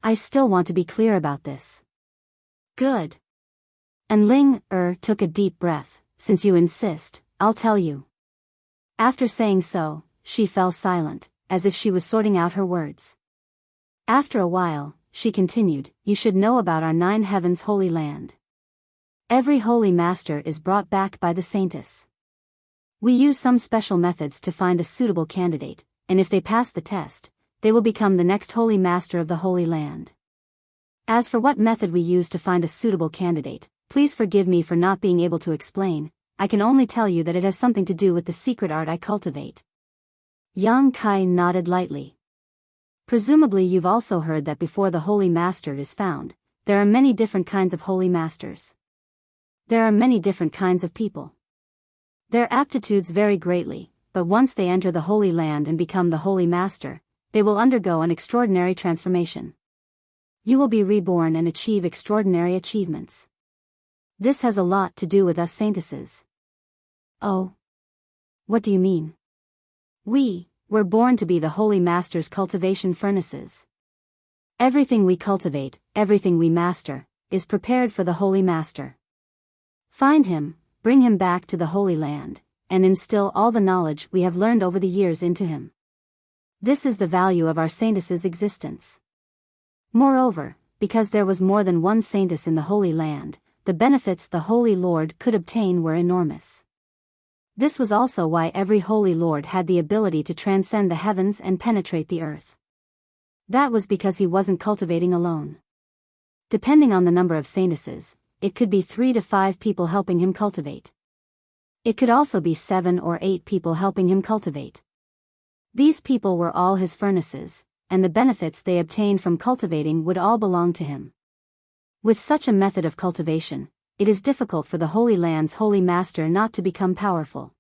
I still want to be clear about this. Good. Enling took a deep breath. Since you insist, I'll tell you. After saying so, she fell silent, as if she was sorting out her words. After a while, she continued, you should know about our Nine Heavens Holy Land. Every holy master is brought back by the saintess. We use some special methods to find a suitable candidate, and if they pass the test, they will become the next holy master of the Holy Land. As for what method we use to find a suitable candidate, please forgive me for not being able to explain. I can only tell you that it has something to do with the secret art I cultivate. Yang Kai nodded lightly. Presumably you've also heard that before the Holy Master is found, there are many different kinds of Holy Masters. There are many different kinds of people. Their aptitudes vary greatly, but once they enter the Holy Land and become the Holy Master, they will undergo an extraordinary transformation. You will be reborn and achieve extraordinary achievements. This has a lot to do with us saintesses. Oh. What do you mean? We were born to be the Holy Master's cultivation furnaces. Everything we cultivate, everything we master, is prepared for the Holy Master. Find him, bring him back to the Holy Land, and instill all the knowledge we have learned over the years into him. This is the value of our saintess's existence. Moreover, because there was more than one saintess in the Holy Land, the benefits the Holy Lord could obtain were enormous. This was also why every Holy Lord had the ability to transcend the heavens and penetrate the earth. That was because he wasn't cultivating alone. Depending on the number of saintesses, it could be 3 to 5 people helping him cultivate. It could also be 7 or 8 people helping him cultivate. These people were all his furnaces, and the benefits they obtained from cultivating would all belong to him. With such a method of cultivation, it is difficult for the Holy Land's Holy Master not to become powerful.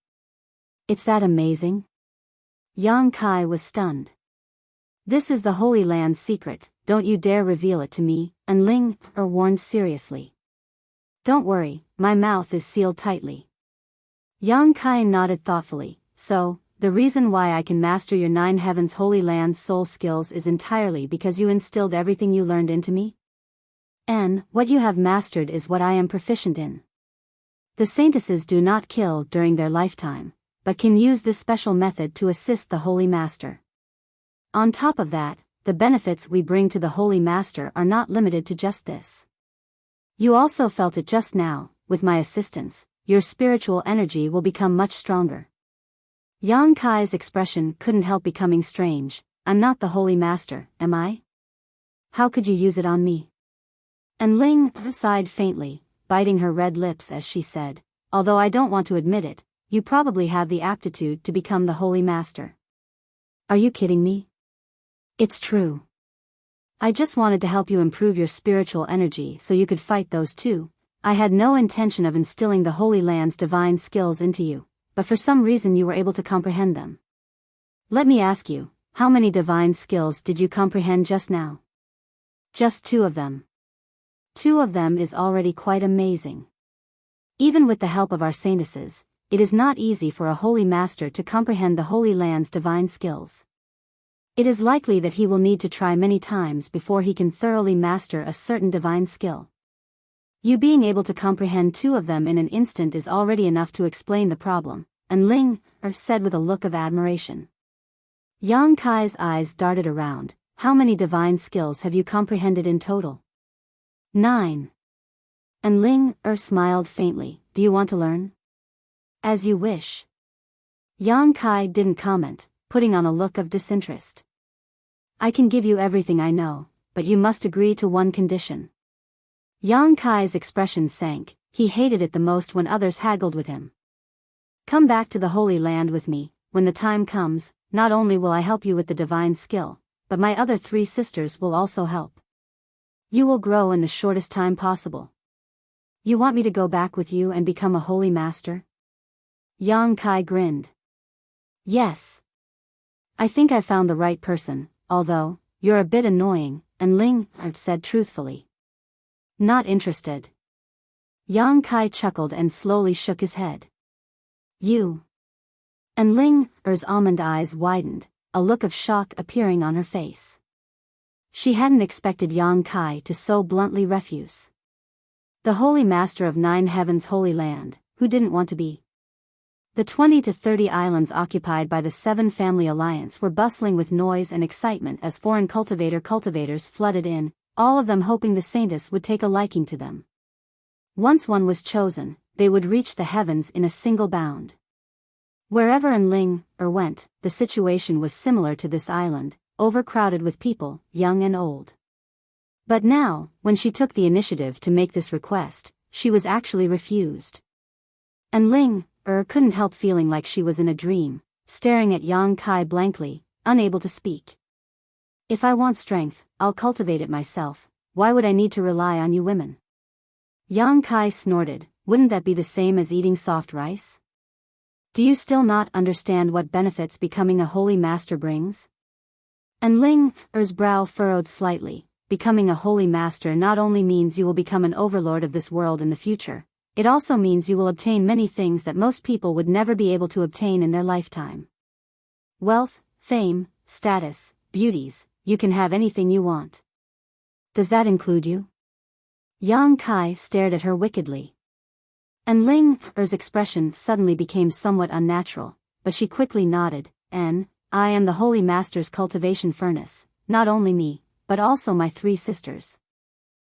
It's that amazing? Yang Kai was stunned. This is the Holy Land's secret, don't you dare reveal it to me, and Ling warned seriously. Don't worry, my mouth is sealed tightly. Yang Kai nodded thoughtfully. So, the reason why I can master your 9 heavens Holy Land's soul skills is entirely because you instilled everything you learned into me? And what you have mastered is what I am proficient in. The saintesses do not kill during their lifetime, but can use this special method to assist the Holy Master. On top of that, the benefits we bring to the Holy Master are not limited to just this. You also felt it just now, with my assistance, your spiritual energy will become much stronger. Yang Kai's expression couldn't help becoming strange. I'm not the Holy Master, am I? How could you use it on me? And Ling sighed faintly, biting her red lips as she said, although I don't want to admit it, you probably have the aptitude to become the Holy Master. Are you kidding me? It's true. I just wanted to help you improve your spiritual energy so you could fight those two. I had no intention of instilling the Holy Land's divine skills into you, but for some reason you were able to comprehend them. Let me ask you, how many divine skills did you comprehend just now? Just 2 of them. 2 of them is already quite amazing. Even with the help of our saintesses, it is not easy for a Holy Master to comprehend the Holy Land's divine skills. It is likely that he will need to try many times before he can thoroughly master a certain divine skill. You being able to comprehend 2 of them in an instant is already enough to explain the problem, and Ling said with a look of admiration. Yang Kai's eyes darted around. How many divine skills have you comprehended in total? 9. And Ling smiled faintly. Do you want to learn? As you wish. Yang Kai didn't comment, putting on a look of disinterest. I can give you everything I know, but you must agree to one condition. Yang Kai's expression sank. He hated it the most when others haggled with him. Come back to the Holy Land with me. When the time comes, not only will I help you with the divine skill, but my other 3 sisters will also help. You will grow in the shortest time possible. You want me to go back with you and become a Holy Master? Yang Kai grinned. Yes. I think I found the right person, although, you're a bit annoying, and Ling said truthfully. Not interested. Yang Kai chuckled and slowly shook his head. You. And Ling's almond eyes widened, a look of shock appearing on her face. She hadn't expected Yang Kai to so bluntly refuse. The Holy Master of 9 Heavens Holy Land, who didn't want to be? The 20 to 30 islands occupied by the 7 Family Alliance were bustling with noise and excitement as foreign cultivators flooded in, all of them hoping the saintess would take a liking to them. Once one was chosen, they would reach the heavens in a single bound. Wherever Ling went, the situation was similar to this island, overcrowded with people, young and old. But now, when she took the initiative to make this request, she was actually refused. And Ling couldn't help feeling like she was in a dream, staring at Yang Kai blankly, unable to speak. If I want strength, I'll cultivate it myself. Why would I need to rely on you women? Yang Kai snorted. Wouldn't that be the same as eating soft rice? Do you still not understand what benefits becoming a Holy Master brings? And Ling's brow furrowed slightly. Becoming a Holy Master not only means you will become an overlord of this world in the future, it also means you will obtain many things that most people would never be able to obtain in their lifetime. Wealth, fame, status, beauties, you can have anything you want. Does that include you? Yang Kai stared at her wickedly. And Ling Er's expression suddenly became somewhat unnatural, but she quickly nodded. I am the Holy Master's cultivation furnace, not only me, but also my 3 sisters.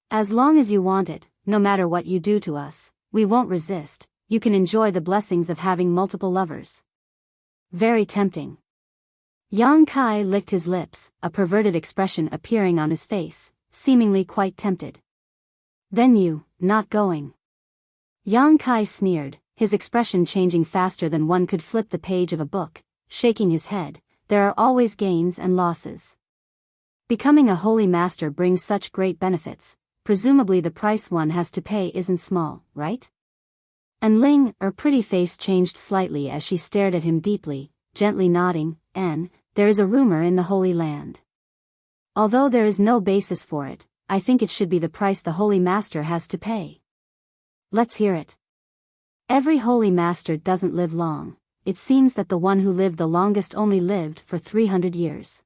As long as you want it, no matter what you do to us, we won't resist. You can enjoy the blessings of having multiple lovers. Very tempting. Yang Kai licked his lips, a perverted expression appearing on his face, seemingly quite tempted. Then you, not going? Yang Kai sneered, his expression changing faster than one could flip the page of a book, shaking his head. There are always gains and losses. Becoming a holy master brings such great benefits, presumably the price one has to pay isn't small, right? And Ling Er's pretty face changed slightly as she stared at him deeply, gently nodding. There is a rumor in the Holy Land. Although there is no basis for it, I think it should be the price the Holy Master has to pay. Let's hear it. Every Holy Master doesn't live long. It seems that the one who lived the longest only lived for 300 years.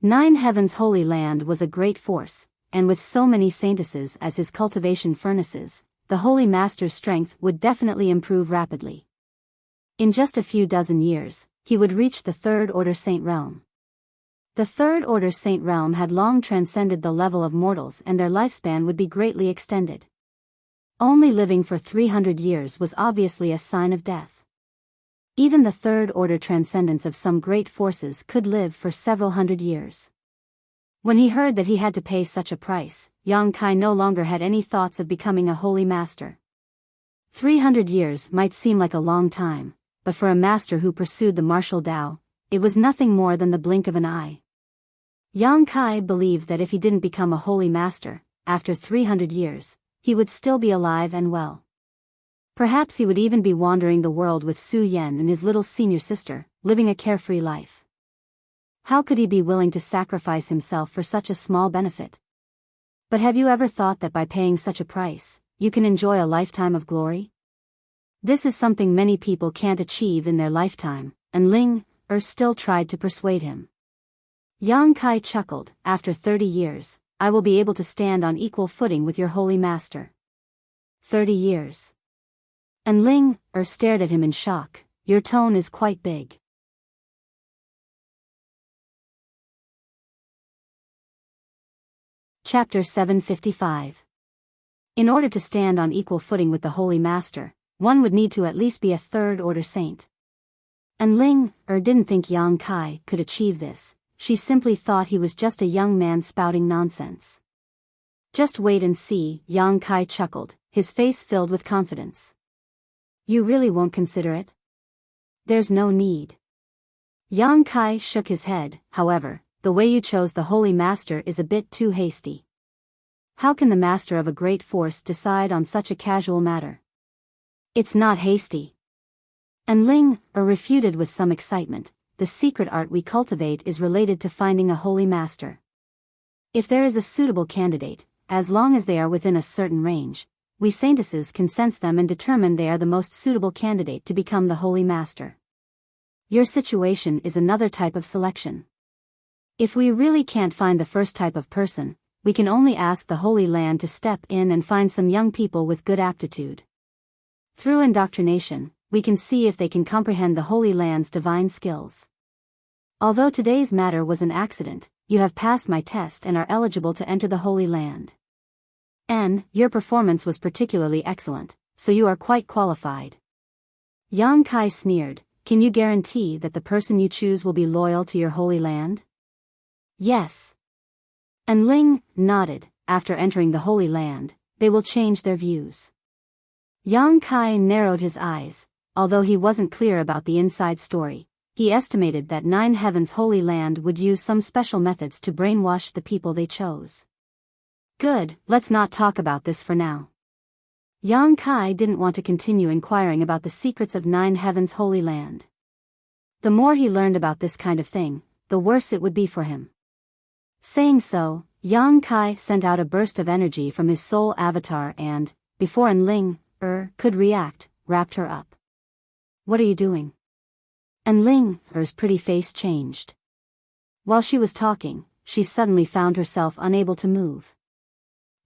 9 Heaven's Holy Land was a great force, and with so many saintesses as his cultivation furnaces, the Holy Master's strength would definitely improve rapidly. In just a few dozen years, he would reach the Third Order Saint Realm. The Third Order Saint Realm had long transcended the level of mortals and their lifespan would be greatly extended. Only living for 300 years was obviously a sign of death. Even the Third Order transcendents of some great forces could live for several hundred years. When he heard that he had to pay such a price, Yang Kai no longer had any thoughts of becoming a holy master. 300 years might seem like a long time, but for a master who pursued the martial Tao, it was nothing more than the blink of an eye. Yang Kai believed that if he didn't become a holy master, after 300 years, he would still be alive and well. Perhaps he would even be wandering the world with Su Yan and his little senior sister, living a carefree life. How could he be willing to sacrifice himself for such a small benefit? But have you ever thought that by paying such a price, you can enjoy a lifetime of glory? This is something many people can't achieve in their lifetime, and Ling Er still tried to persuade him. Yang Kai chuckled. After 30 years, I will be able to stand on equal footing with your holy master. 30 years. And Ling Er stared at him in shock. Your tone is quite big. Chapter 755. In order to stand on equal footing with the Holy Master, one would need to at least be a Third Order saint. And Ling Er didn't think Yang Kai could achieve this, she simply thought he was just a young man spouting nonsense. Just wait and see, Yang Kai chuckled, his face filled with confidence. You really won't consider it? There's no need. Yang Kai shook his head. However, the way you chose the Holy Master is a bit too hasty. How can the master of a great force decide on such a casual matter? It's not hasty. And Ling Er refuted with some excitement. The secret art we cultivate is related to finding a holy master. If there is a suitable candidate, as long as they are within a certain range, we saintesses can sense them and determine they are the most suitable candidate to become the holy master. Your situation is another type of selection. If we really can't find the first type of person, we can only ask the Holy Land to step in and find some young people with good aptitude. Through indoctrination, we can see if they can comprehend the Holy Land's divine skills. Although today's matter was an accident, you have passed my test and are eligible to enter the Holy Land. Your performance was particularly excellent, so you are quite qualified. Yang Kai sneered. Can you guarantee that the person you choose will be loyal to your Holy Land? Yes. And Ling nodded. After entering the Holy Land, they will change their views. Yang Kai narrowed his eyes. Although he wasn't clear about the inside story, he estimated that 9 Heaven's Holy Land would use some special methods to brainwash the people they chose. Good, let's not talk about this for now. Yang Kai didn't want to continue inquiring about the secrets of 9 Heaven's Holy Land. The more he learned about this kind of thing, the worse it would be for him. Saying so, Yang Kai sent out a burst of energy from his soul avatar and, before Ling could react, wrapped her up. What are you doing? And Ling-er's pretty face changed. While she was talking, she suddenly found herself unable to move.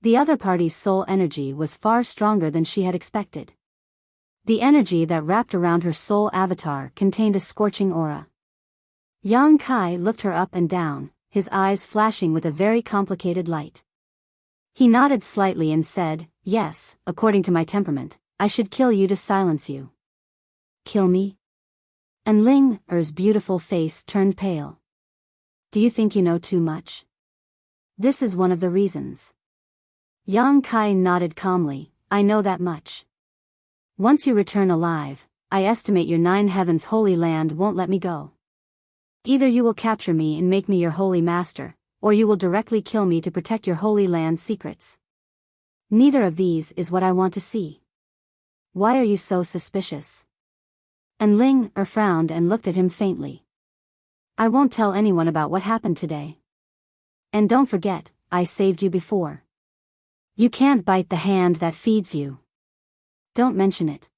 The other party's soul energy was far stronger than she had expected. The energy that wrapped around her soul avatar contained a scorching aura. Yang Kai looked her up and down, his eyes flashing with a very complicated light. He nodded slightly and said, "Yes, according to my temperament, I should kill you to silence you." "Kill me?" And Ling-er's beautiful face turned pale. "Do you think you know too much?" "This is one of the reasons." Yang Kai nodded calmly, "I know that much. Once you return alive, I estimate your 9 heavens holy land won't let me go. Either you will capture me and make me your holy master, or you will directly kill me to protect your holy land secrets. Neither of these is what I want to see. Why are you so suspicious?" And Ling-er frowned and looked at him faintly. "I won't tell anyone about what happened today. And don't forget, I saved you before. You can't bite the hand that feeds you. Don't mention it."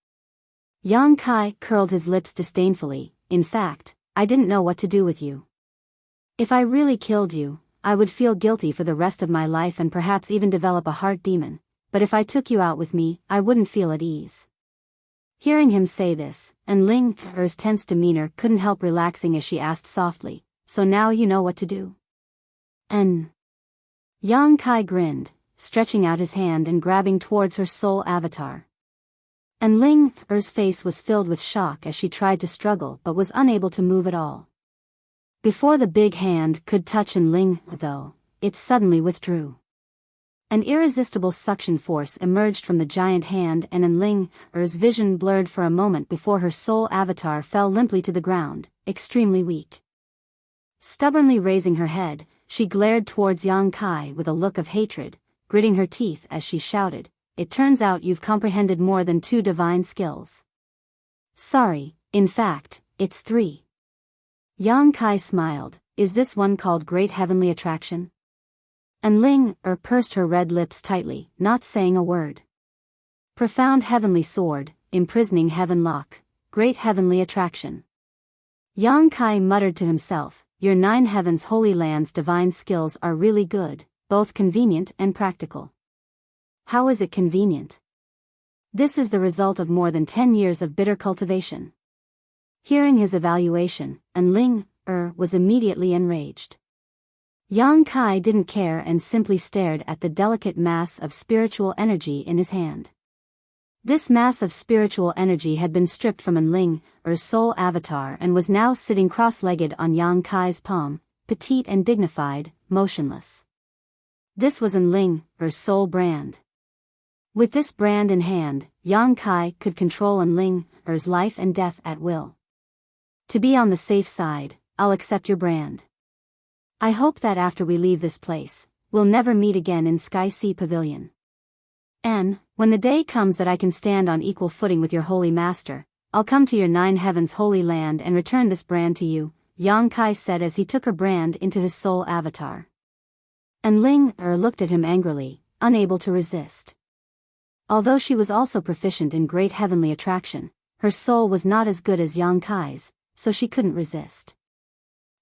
Yang Kai curled his lips disdainfully. "In fact, I didn't know what to do with you. If I really killed you, I would feel guilty for the rest of my life and perhaps even develop a heart demon, but if I took you out with me, I wouldn't feel at ease." Hearing him say this, and Ling-er's tense demeanor couldn't help relaxing as she asked softly, "So now you know what to do?" And Yang Kai grinned, stretching out his hand and grabbing towards her soul avatar. And Ling-er's face was filled with shock as she tried to struggle but was unable to move at all. Before the big hand could touch Ling, though, it suddenly withdrew. An irresistible suction force emerged from the giant hand and Ling-er's vision blurred for a moment before her soul avatar fell limply to the ground, extremely weak. Stubbornly raising her head, she glared towards Yang Kai with a look of hatred, gritting her teeth as she shouted, "It turns out you've comprehended more than 2 divine skills. Sorry, in fact, it's 3. Yang Kai smiled, "Is this one called Great Heavenly Attraction?" And Ling-er pursed her red lips tightly, not saying a word. Profound Heavenly Sword, Imprisoning Heaven Lock, Great Heavenly Attraction. Yang Kai muttered to himself, "Your 9 heavens holy land's divine skills are really good, both convenient and practical." How is it convenient? This is the result of more than 10 years of bitter cultivation. Hearing his evaluation, and Ling-er was immediately enraged. Yang Kai didn't care and simply stared at the delicate mass of spiritual energy in his hand. This mass of spiritual energy had been stripped from Ling-er's soul avatar and was now sitting cross-legged on Yang Kai's palm, petite and dignified, motionless. This was Ling-er's soul brand. With this brand in hand, Yang Kai could control Ling-er's life and death at will. To be on the safe side, I'll accept your brand. I hope that after we leave this place, we'll never meet again in Sky Sea Pavilion. And, when the day comes that I can stand on equal footing with your holy master, I'll come to your 9 heavens holy land and return this brand to you, Yang Kai said as he took her brand into his soul avatar. And Ling-er looked at him angrily, unable to resist. Although she was also proficient in Great Heavenly Attraction, her soul was not as good as Yang Kai's, so she couldn't resist.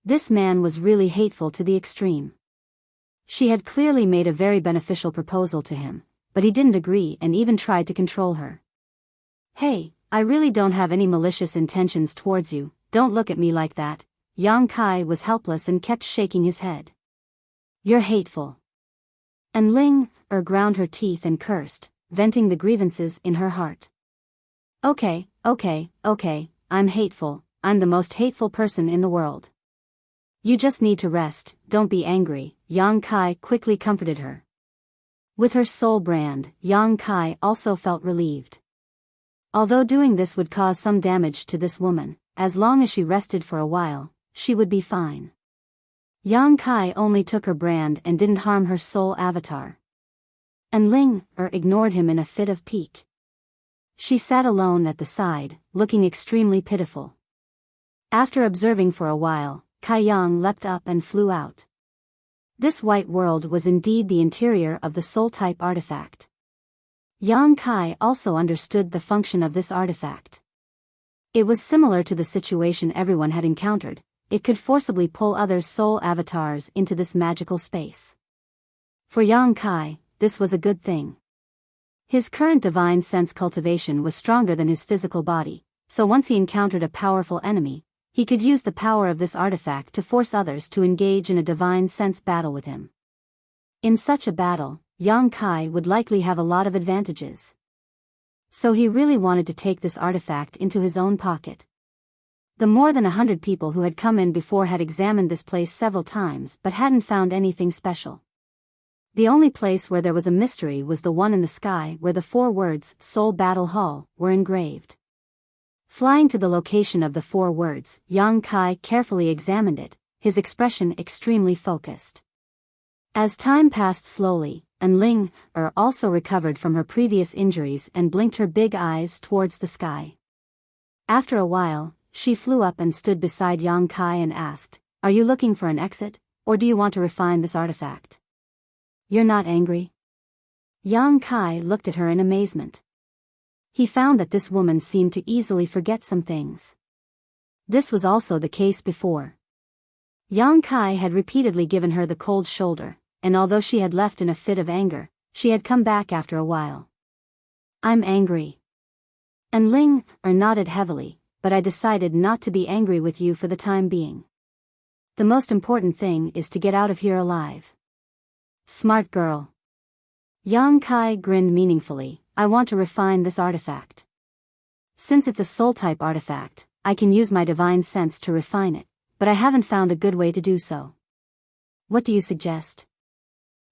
This man was really hateful to the extreme. She had clearly made a very beneficial proposal to him, but he didn't agree and even tried to control her. "Hey, I really don't have any malicious intentions towards you, don't look at me like that." Yang Kai was helpless and kept shaking his head. "You're hateful." And Ling-er ground her teeth and cursed, venting the grievances in her heart. Okay, I'm hateful, I'm the most hateful person in the world. You just need to rest, don't be angry, Yang Kai quickly comforted her. With her soul brand, Yang Kai also felt relieved. Although doing this would cause some damage to this woman, as long as she rested for a while, she would be fine. Yang Kai only took her brand and didn't harm her soul avatar. And Ling-er ignored him in a fit of pique. She sat alone at the side, looking extremely pitiful. After observing for a while, Kai Yang leapt up and flew out. This white world was indeed the interior of the soul-type artifact. Yang Kai also understood the function of this artifact. It was similar to the situation everyone had encountered. It could forcibly pull other soul avatars into this magical space. For Yang Kai, this was a good thing. His current divine sense cultivation was stronger than his physical body, so once he encountered a powerful enemy, he could use the power of this artifact to force others to engage in a divine sense battle with him. In such a battle, Yang Kai would likely have a lot of advantages. So he really wanted to take this artifact into his own pocket. The more than 100 people who had come in before had examined this place several times but hadn't found anything special. The only place where there was a mystery was the one in the sky where the 4 words, Soul Battle Hall, were engraved. Flying to the location of the 4 words, Yang Kai carefully examined it, his expression extremely focused. As time passed slowly, Ling also recovered from her previous injuries and blinked her big eyes towards the sky. After a while, she flew up and stood beside Yang Kai and asked, "Are you looking for an exit, or do you want to refine this artifact? You're not angry?" Yang Kai looked at her in amazement. He found that this woman seemed to easily forget some things. This was also the case before. Yang Kai had repeatedly given her the cold shoulder, and although she had left in a fit of anger, she had come back after a while. "I'm angry." And Ling nodded heavily, "But I decided not to be angry with you for the time being. The most important thing is to get out of here alive." "Smart girl." Yang Kai grinned meaningfully. "I want to refine this artifact. Since it's a soul-type artifact, I can use my divine sense to refine it, but I haven't found a good way to do so. What do you suggest?"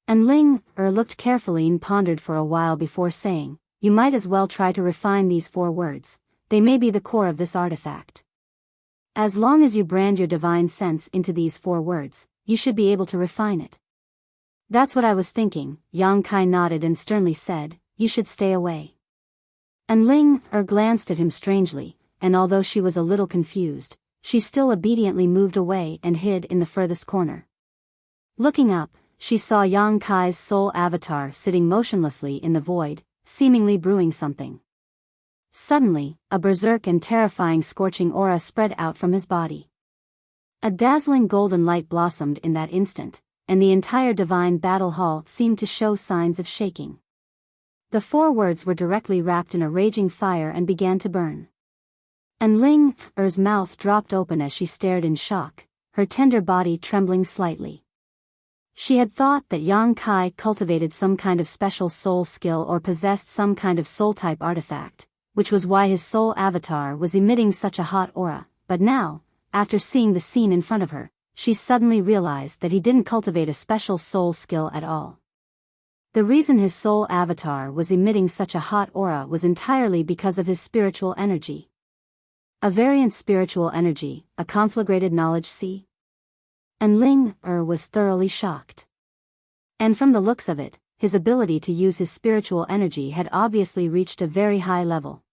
And Ling looked carefully and pondered for a while before saying, "You might as well try to refine these 4 words. They may be the core of this artifact. As long as you brand your divine sense into these 4 words, you should be able to refine it." "That's what I was thinking," Yang Kai nodded and sternly said, "You should stay away." And Ling glanced at him strangely, and although she was a little confused, she still obediently moved away and hid in the furthest corner. Looking up, she saw Yang Kai's soul avatar sitting motionlessly in the void, seemingly brewing something. Suddenly, a berserk and terrifying scorching aura spread out from his body. A dazzling golden light blossomed in that instant, and the entire divine battle hall seemed to show signs of shaking. The 4 words were directly wrapped in a raging fire and began to burn. And Ling's mouth dropped open as she stared in shock, her tender body trembling slightly. She had thought that Yang Kai cultivated some kind of special soul skill or possessed some kind of soul-type artifact, which was why his soul avatar was emitting such a hot aura, but now, after seeing the scene in front of her, she suddenly realized that he didn't cultivate a special soul skill at all. The reason his soul avatar was emitting such a hot aura was entirely because of his spiritual energy. A variant spiritual energy, a conflagrated knowledge sea? And Ling was thoroughly shocked. And from the looks of it, his ability to use his spiritual energy had obviously reached a very high level.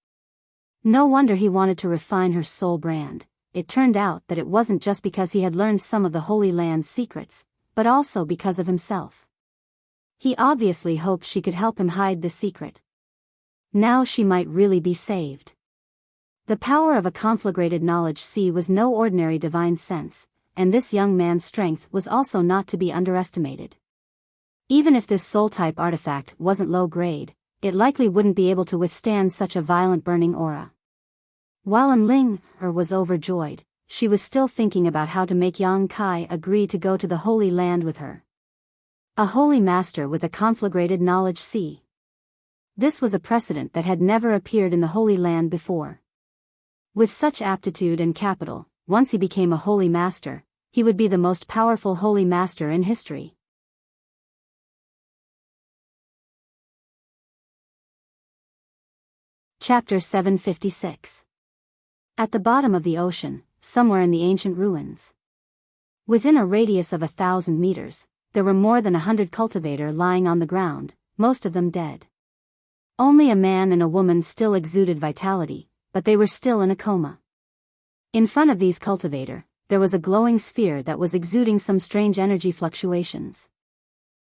No wonder he wanted to refine her soul brand. It turned out that it wasn't just because he had learned some of the Holy Land's secrets, but also because of himself. He obviously hoped she could help him hide the secret. Now she might really be saved. The power of a conflagrated knowledge sea was no ordinary divine sense, and this young man's strength was also not to be underestimated. Even if this soul-type artifact wasn't low-grade, it likely wouldn't be able to withstand such a violent burning aura. While Ling was overjoyed, she was still thinking about how to make Yang Kai agree to go to the Holy Land with her. A holy master with a conflagrated knowledge sea. This was a precedent that had never appeared in the Holy Land before. With such aptitude and capital, once he became a holy master, he would be the most powerful holy master in history. Chapter 756. At the bottom of the ocean, somewhere in the ancient ruins. Within a radius of 1,000 meters, there were more than 100 cultivators lying on the ground, most of them dead. Only a man and a woman still exuded vitality, but they were still in a coma. In front of these cultivators, there was a glowing sphere that was exuding some strange energy fluctuations.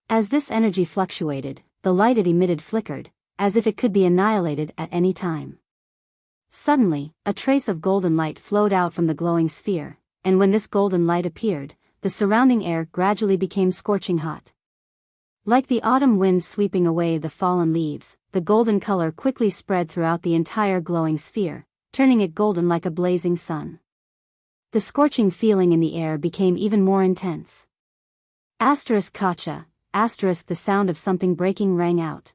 As this energy fluctuated, the light it emitted flickered, as if it could be annihilated at any time. Suddenly, a trace of golden light flowed out from the glowing sphere, and when this golden light appeared, the surrounding air gradually became scorching hot. Like the autumn wind sweeping away the fallen leaves, the golden color quickly spread throughout the entire glowing sphere, turning it golden like a blazing sun. The scorching feeling in the air became even more intense. Kacha, the sound of something breaking rang out.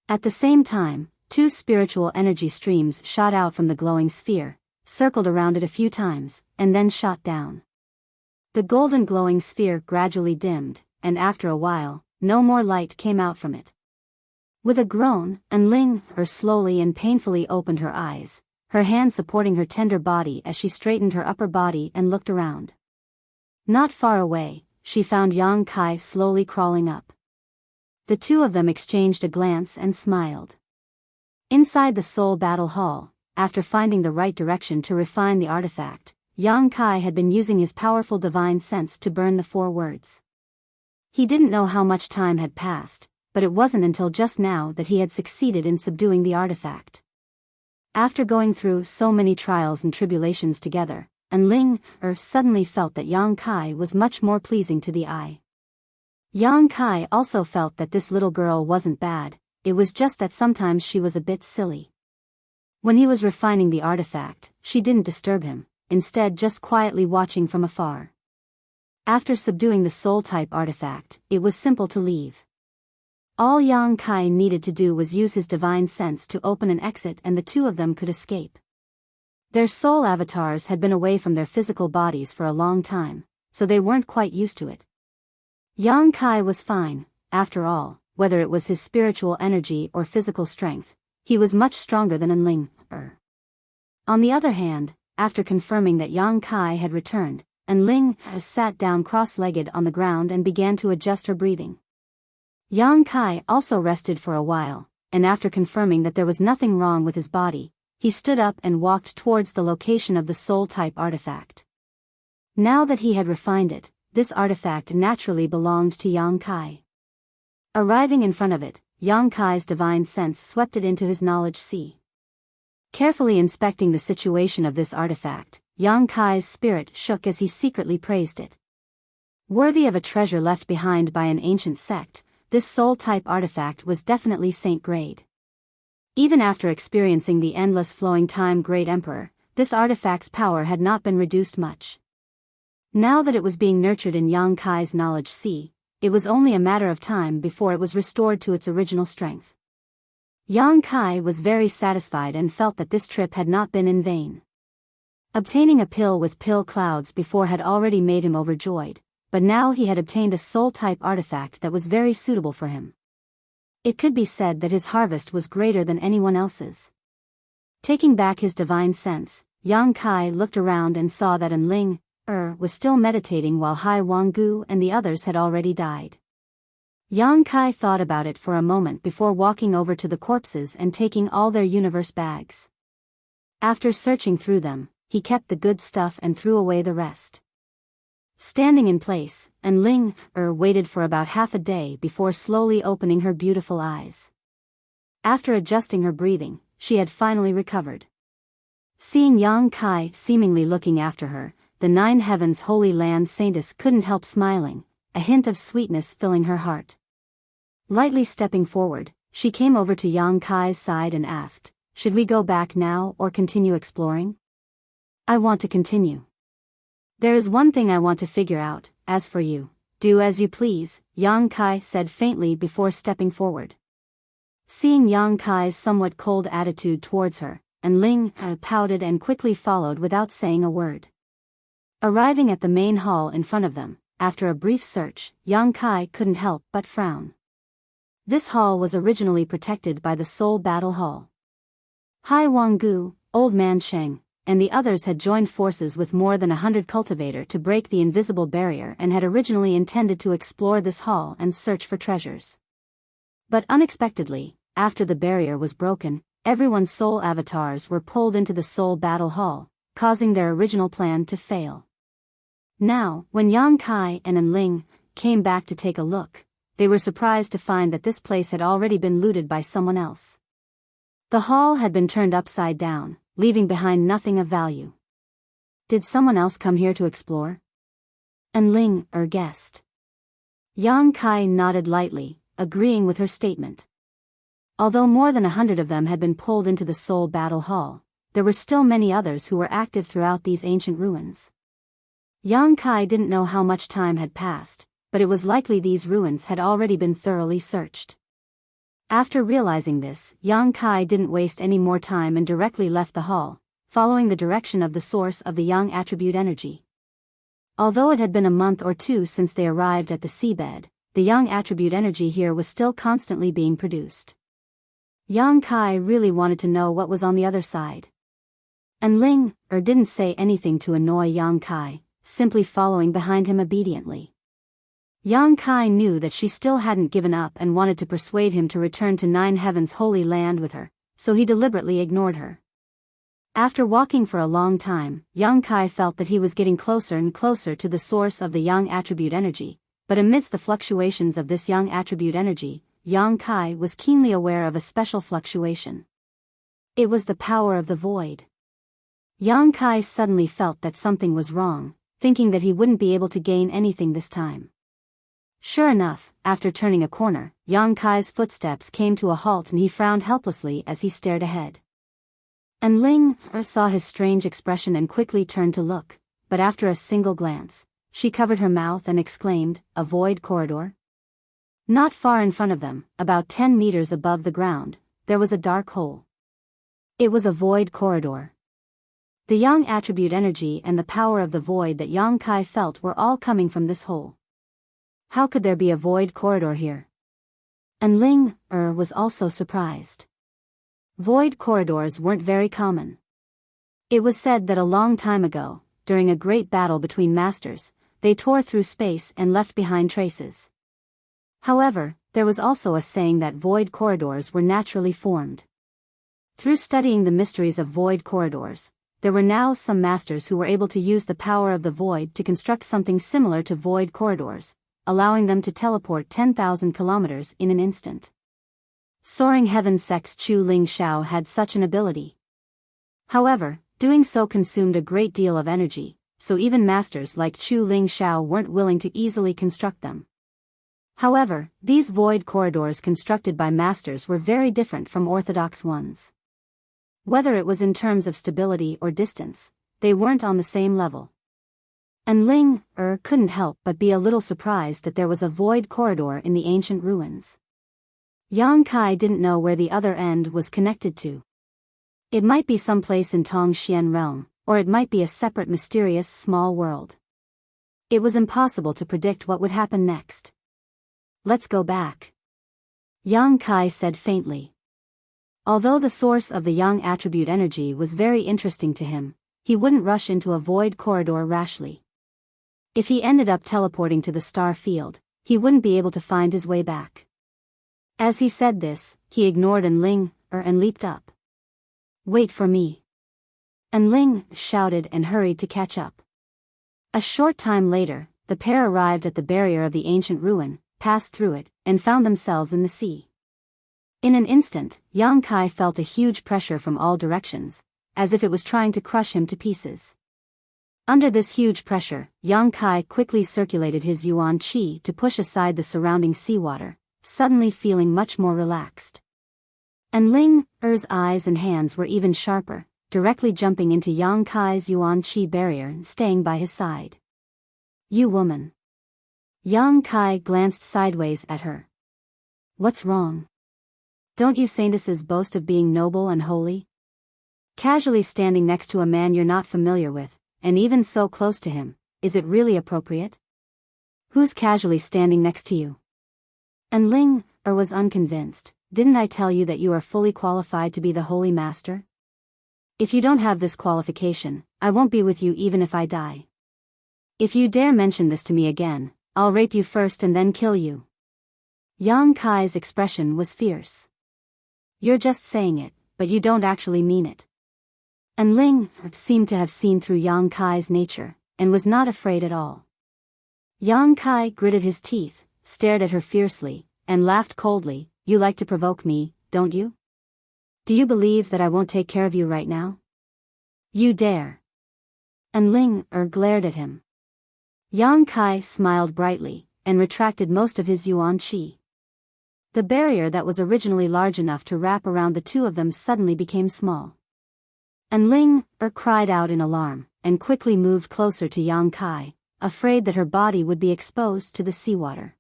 At the same time, two spiritual energy streams shot out from the glowing sphere, circled around it a few times, and then shot down. The golden glowing sphere gradually dimmed, and after a while, no more light came out from it. With a groan, Enling slowly and painfully opened her eyes, her hand supporting her tender body as she straightened her upper body and looked around. Not far away, she found Yang Kai slowly crawling up. The two of them exchanged a glance and smiled. Inside the Soul Battle Hall, after finding the right direction to refine the artifact, Yang Kai had been using his powerful divine sense to burn the 4 words. He didn't know how much time had passed, but it wasn't until just now that he had succeeded in subduing the artifact. After going through so many trials and tribulations together, Enling suddenly felt that Yang Kai was much more pleasing to the eye. Yang Kai also felt that this little girl wasn't bad, it was just that sometimes she was a bit silly. When he was refining the artifact, she didn't disturb him, instead just quietly watching from afar. After subduing the soul-type artifact, it was simple to leave. All Yang Kai needed to do was use his divine sense to open an exit and the two of them could escape. Their soul avatars had been away from their physical bodies for a long time, so they weren't quite used to it. Yang Kai was fine, after all, whether it was his spiritual energy or physical strength, he was much stronger than Enling. On the other hand, after confirming that Yang Kai had returned, Enling sat down cross-legged on the ground and began to adjust her breathing. Yang Kai also rested for a while, and after confirming that there was nothing wrong with his body, he stood up and walked towards the location of the soul-type artifact. Now that he had refined it, this artifact naturally belonged to Yang Kai. Arriving in front of it, Yang Kai's divine sense swept it into his knowledge sea. Carefully inspecting the situation of this artifact, Yang Kai's spirit shook as he secretly praised it. Worthy of a treasure left behind by an ancient sect, this soul-type artifact was definitely saint grade. Even after experiencing the endless flowing time Great Emperor, this artifact's power had not been reduced much. Now that it was being nurtured in Yang Kai's knowledge sea, it was only a matter of time before it was restored to its original strength. Yang Kai was very satisfied and felt that this trip had not been in vain. Obtaining a pill with pill clouds before had already made him overjoyed, but now he had obtained a soul-type artifact that was very suitable for him. It could be said that his harvest was greater than anyone else's. Taking back his divine sense, Yang Kai looked around and saw that Enling was still meditating while Hai Wanggu and the others had already died. Yang Kai thought about it for a moment before walking over to the corpses and taking all their universe bags. After searching through them, he kept the good stuff and threw away the rest. Standing in place, Enling waited for about half a day before slowly opening her beautiful eyes. After adjusting her breathing, she had finally recovered. Seeing Yang Kai seemingly looking after her, the 9 Heavens Holy Land Saintess couldn't help smiling, a hint of sweetness filling her heart. Lightly stepping forward, she came over to Yang Kai's side and asked, "Should we go back now or continue exploring?" "I want to continue. There is one thing I want to figure out, as for you, do as you please," Yang Kai said faintly before stepping forward. Seeing Yang Kai's somewhat cold attitude towards her, Enling pouted and quickly followed without saying a word. Arriving at the main hall in front of them, after a brief search, Yang Kai couldn't help but frown. This hall was originally protected by the Soul Battle Hall. Hai Wanggu, Old Man Cheng, and the others had joined forces with more than 100 cultivators to break the invisible barrier and had originally intended to explore this hall and search for treasures. But unexpectedly, after the barrier was broken, everyone's soul avatars were pulled into the Soul Battle Hall, causing their original plan to fail. Now, when Yang Kai and Enling came back to take a look, they were surprised to find that this place had already been looted by someone else. The hall had been turned upside down, leaving behind nothing of value. Did someone else come here to explore? And Ling guessed. Yang Kai nodded lightly, agreeing with her statement. Although more than 100 of them had been pulled into the Soul Battle Hall, there were still many others who were active throughout these ancient ruins. Yang Kai didn't know how much time had passed, but it was likely these ruins had already been thoroughly searched. After realizing this, Yang Kai didn't waste any more time and directly left the hall, following the direction of the source of the Yang attribute energy. Although it had been a month or two since they arrived at the seabed, the Yang attribute energy here was still constantly being produced. Yang Kai really wanted to know what was on the other side. And Ling didn't say anything to annoy Yang Kai, simply following behind him obediently. Yang Kai knew that she still hadn't given up and wanted to persuade him to return to Nine Heaven's holy land with her, so he deliberately ignored her. After walking for a long time, Yang Kai felt that he was getting closer and closer to the source of the Yang attribute energy, but amidst the fluctuations of this Yang attribute energy, Yang Kai was keenly aware of a special fluctuation. It was the power of the void. Yang Kai suddenly felt that something was wrong, thinking that he wouldn't be able to gain anything this time. Sure enough, after turning a corner, Yang Kai's footsteps came to a halt and he frowned helplessly as he stared ahead. And Ling saw his strange expression and quickly turned to look, but after a single glance, she covered her mouth and exclaimed, "A void corridor?" Not far in front of them, about 10 meters above the ground, there was a dark hole. It was a void corridor. The Yang attribute energy and the power of the void that Yang Kai felt were all coming from this hole. How could there be a void corridor here? And Ling was also surprised. Void corridors weren't very common. It was said that a long time ago, during a great battle between masters, they tore through space and left behind traces. However, there was also a saying that void corridors were naturally formed. Through studying the mysteries of void corridors, there were now some masters who were able to use the power of the void to construct something similar to void corridors, allowing them to teleport 10,000 kilometers in an instant. Soaring Heaven Sect's Chu Ling Shao had such an ability. However, doing so consumed a great deal of energy, so even masters like Chu Ling Shao weren't willing to easily construct them. However, these void corridors constructed by masters were very different from orthodox ones. Whether it was in terms of stability or distance, they weren't on the same level. And Ling couldn't help but be a little surprised that there was a void corridor in the ancient ruins. Yang Kai didn't know where the other end was connected to. It might be someplace in Tongxian realm, or it might be a separate mysterious small world. It was impossible to predict what would happen next. "Let's go back," Yang Kai said faintly. Although the source of the Yang attribute energy was very interesting to him, he wouldn't rush into a void corridor rashly. If he ended up teleporting to the star field, he wouldn't be able to find his way back. As he said this, he ignored An Ling and leaped up. "Wait for me." An Ling shouted and hurried to catch up. A short time later, the pair arrived at the barrier of the ancient ruin, passed through it, and found themselves in the sea. In an instant, Yang Kai felt a huge pressure from all directions, as if it was trying to crush him to pieces. Under this huge pressure, Yang Kai quickly circulated his yuan qi to push aside the surrounding seawater, suddenly feeling much more relaxed. And Ling Er's eyes and hands were even sharper, directly jumping into Yang Kai's yuan qi barrier and staying by his side. "You woman." Yang Kai glanced sideways at her. "What's wrong? Don't you saintesses boast of being noble and holy? Casually standing next to a man you're not familiar with, and even so close to him, is it really appropriate? Who's casually standing next to you?" And Ling was unconvinced. "Didn't I tell you that you are fully qualified to be the Holy Master? If you don't have this qualification, I won't be with you even if I die. If you dare mention this to me again, I'll rape you first and then kill you." Yang Kai's expression was fierce. "You're just saying it, but you don't actually mean it." And Ling seemed to have seen through Yang Kai's nature, and was not afraid at all. Yang Kai gritted his teeth, stared at her fiercely, and laughed coldly. You like to provoke me, don't you? Do you believe that I won't take care of you right now? You dare. And Ling glared at him. Yang Kai smiled brightly, and retracted most of his yuan qi. The barrier that was originally large enough to wrap around the two of them suddenly became small. And Ling cried out in alarm, and quickly moved closer to Yang Kai, afraid that her body would be exposed to the seawater.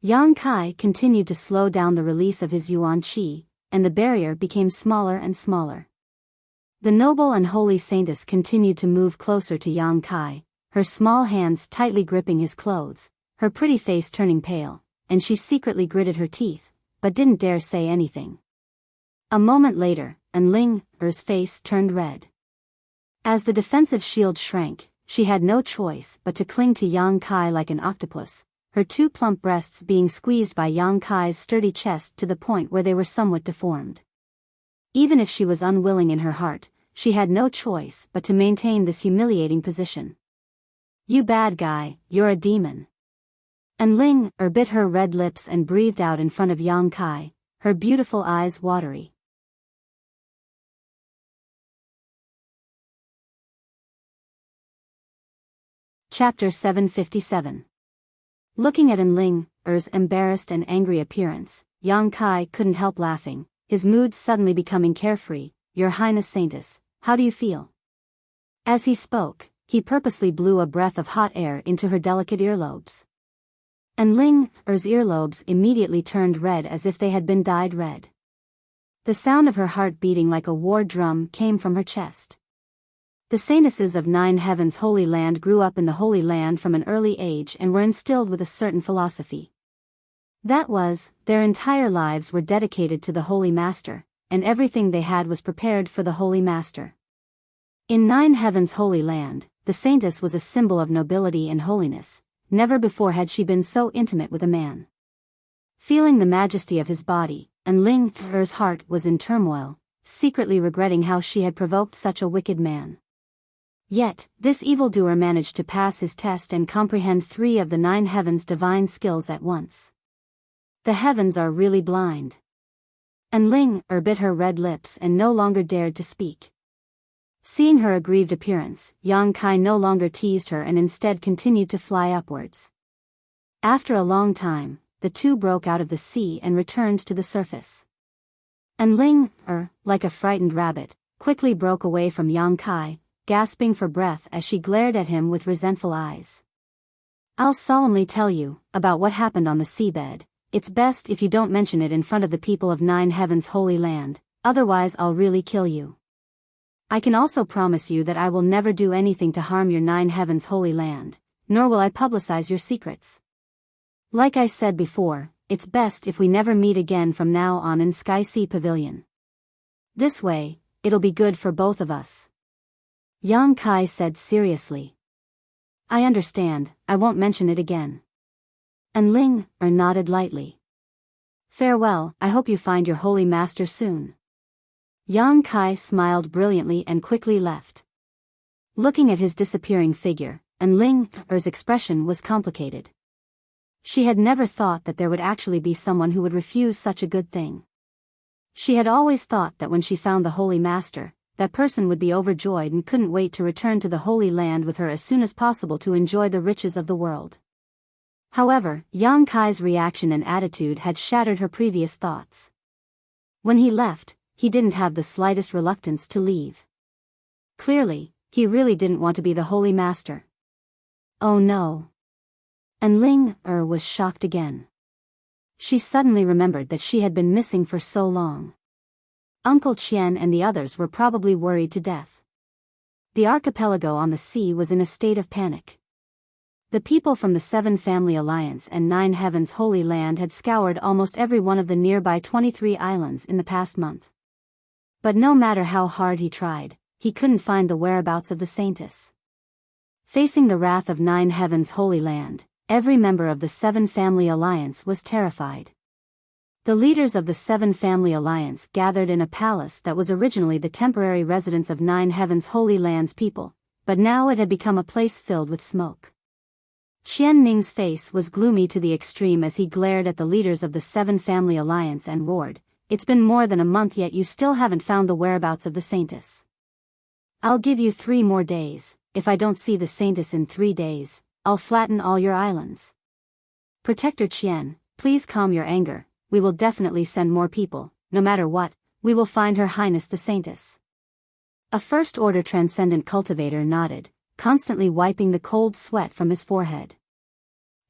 Yang Kai continued to slow down the release of his yuan qi, and the barrier became smaller and smaller. The noble and holy saintess continued to move closer to Yang Kai, her small hands tightly gripping his clothes, her pretty face turning pale, and she secretly gritted her teeth, but didn't dare say anything. A moment later, and Ling Er's face turned red. As the defensive shield shrank, she had no choice but to cling to Yang Kai like an octopus, her two plump breasts being squeezed by Yang Kai's sturdy chest to the point where they were somewhat deformed. Even if she was unwilling in her heart, she had no choice but to maintain this humiliating position. You bad guy, you're a demon. And Ling bit her red lips and breathed out in front of Yang Kai, her beautiful eyes watery. Chapter 757. Looking at Ling Er's embarrassed and angry appearance, Yang Kai couldn't help laughing, his mood suddenly becoming carefree. Your Highness Saintess, how do you feel? As he spoke, he purposely blew a breath of hot air into her delicate earlobes. And Ling Er's earlobes immediately turned red as if they had been dyed red. The sound of her heart beating like a war drum came from her chest. The saintesses of 9 Heavens Holy Land grew up in the Holy Land from an early age and were instilled with a certain philosophy. That was, their entire lives were dedicated to the Holy Master, and everything they had was prepared for the Holy Master. In 9 Heavens Holy Land, the saintess was a symbol of nobility and holiness. Never before had she been so intimate with a man. Feeling the majesty of his body, and Ling Er's heart was in turmoil, secretly regretting how she had provoked such a wicked man. Yet, this evildoer managed to pass his test and comprehend 3 of the 9 heavens' divine skills at once. The heavens are really blind. And Ling bit her red lips and no longer dared to speak. Seeing her aggrieved appearance, Yang Kai no longer teased her and instead continued to fly upwards. After a long time, the two broke out of the sea and returned to the surface. And Ling like a frightened rabbit, quickly broke away from Yang Kai, gasping for breath as she glared at him with resentful eyes. I'll solemnly tell you about what happened on the seabed. It's best if you don't mention it in front of the people of 9 Heavens Holy Land, otherwise I'll really kill you. I can also promise you that I will never do anything to harm your 9 Heavens Holy Land, nor will I publicize your secrets. Like I said before, it's best if we never meet again from now on in Sky Sea Pavilion. This way, it'll be good for both of us. Yang Kai said seriously. I understand, I won't mention it again. And Ling nodded lightly. Farewell, I hope you find your holy master soon. Yang Kai smiled brilliantly and quickly left. Looking at his disappearing figure, and Ling Er's expression was complicated. She had never thought that there would actually be someone who would refuse such a good thing. She had always thought that when she found the Holy Master, that person would be overjoyed and couldn't wait to return to the Holy Land with her as soon as possible to enjoy the riches of the world. However, Yang Kai's reaction and attitude had shattered her previous thoughts. When he left, he didn't have the slightest reluctance to leave. Clearly, he really didn't want to be the Holy Master. Oh no. And Ling was shocked again. She suddenly remembered that she had been missing for so long. Uncle Qian and the others were probably worried to death. The archipelago on the sea was in a state of panic. The people from the 7 Family Alliance and 9 Heavens Holy Land had scoured almost every one of the nearby 23 islands in the past month. But no matter how hard he tried, he couldn't find the whereabouts of the saintess. Facing the wrath of 9 Heavens Holy Land, every member of the 7 Family Alliance was terrified. The leaders of the 7 Family Alliance gathered in a palace that was originally the temporary residence of 9 Heavens Holy Land's people, but now it had become a place filled with smoke. Qian Ning's face was gloomy to the extreme as he glared at the leaders of the Seven Family Alliance and roared, "It's been more than a month yet you still haven't found the whereabouts of the Saintess. I'll give you 3 more days. If I don't see the Saintess in 3 days, I'll flatten all your islands. Protector Qian, please calm your anger. We will definitely send more people. No matter what, we will find Her Highness the Saintess." A First-Order Transcendent Cultivator nodded, constantly wiping the cold sweat from his forehead.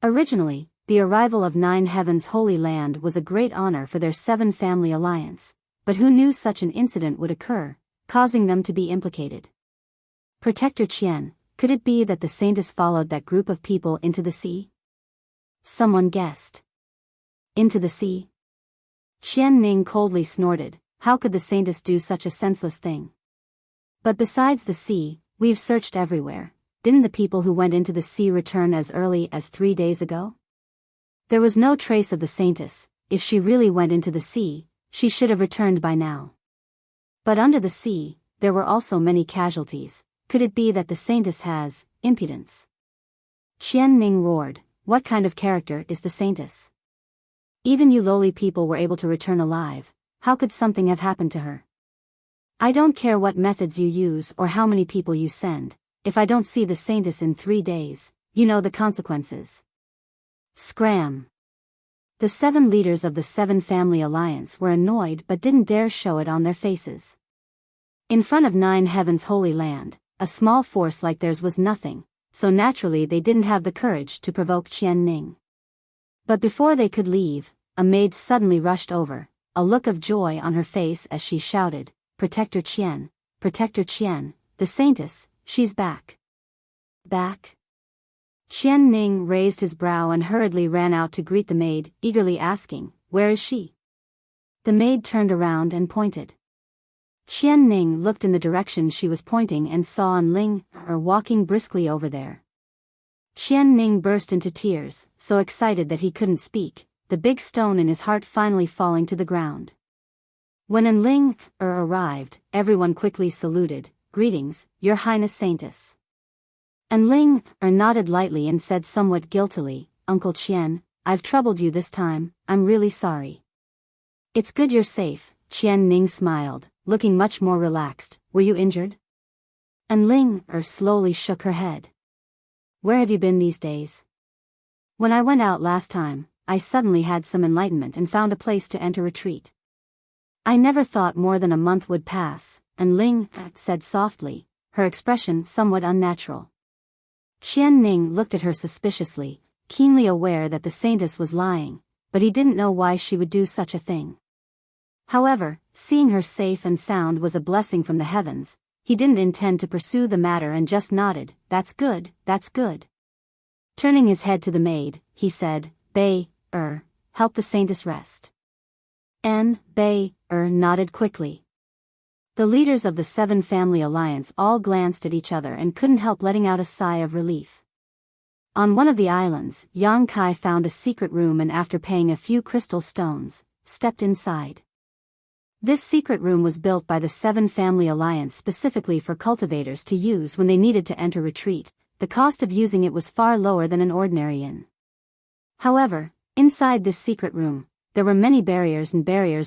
Originally, the arrival of 9 Heavens Holy Land was a great honor for their 7 Family Alliance, but who knew such an incident would occur, causing them to be implicated? Protector Qian, could it be that the Saintess followed that group of people into the sea? Someone guessed. Into the sea? Qian Ning coldly snorted, how could the Saintess do such a senseless thing? But besides the sea, we've searched everywhere. Didn't the people who went into the sea return as early as 3 days ago? There was no trace of the Saintess. If she really went into the sea, she should have returned by now. But under the sea, there were also many casualties. Could it be that the Saintess has impudence? Qian Ning roared, what kind of character is the Saintess? Even you lowly people were able to return alive. How could something have happened to her? I don't care what methods you use or how many people you send. If I don't see the Saintess in 3 days, you know the consequences. Scram. The 7 leaders of the 7 Family Alliance were annoyed but didn't dare show it on their faces. In front of 9 Heavens Holy Land, a small force like theirs was nothing, so naturally they didn't have the courage to provoke Qian Ning. But before they could leave, a maid suddenly rushed over, a look of joy on her face as she shouted, Protector Qian, the Saintess, she's back. Back? Qian Ning raised his brow and hurriedly ran out to greet the maid, eagerly asking, where is she? The maid turned around and pointed. Qian Ning looked in the direction she was pointing and saw An Ling walking briskly over there. Qian Ning burst into tears, so excited that he couldn't speak, the big stone in his heart finally falling to the ground. When An Ling arrived, everyone quickly saluted, greetings, Your Highness Saintess. An Ling nodded lightly and said somewhat guiltily, Uncle Qian, I've troubled you this time, I'm really sorry. It's good you're safe, Qian Ning smiled, looking much more relaxed, were you injured? An Ling slowly shook her head. Where have you been these days? When I went out last time, I suddenly had some enlightenment and found a place to enter retreat. I never thought more than a month would pass, An Ling said softly, her expression somewhat unnatural. Qian Ning looked at her suspiciously, keenly aware that the Saintess was lying, but he didn't know why she would do such a thing. However, seeing her safe and sound was a blessing from the heavens. He didn't intend to pursue the matter and just nodded, that's good, that's good. Turning his head to the maid, he said, help the Saintess rest. Nodded quickly. The leaders of the 7 Family Alliance all glanced at each other and couldn't help letting out a sigh of relief. On one of the islands, Yang Kai found a secret room and after paying a few crystal stones, stepped inside. This secret room was built by the 7 Family Alliance specifically for cultivators to use when they needed to enter retreat. The cost of using it was far lower than an ordinary inn. However, inside this secret room, there were many barriers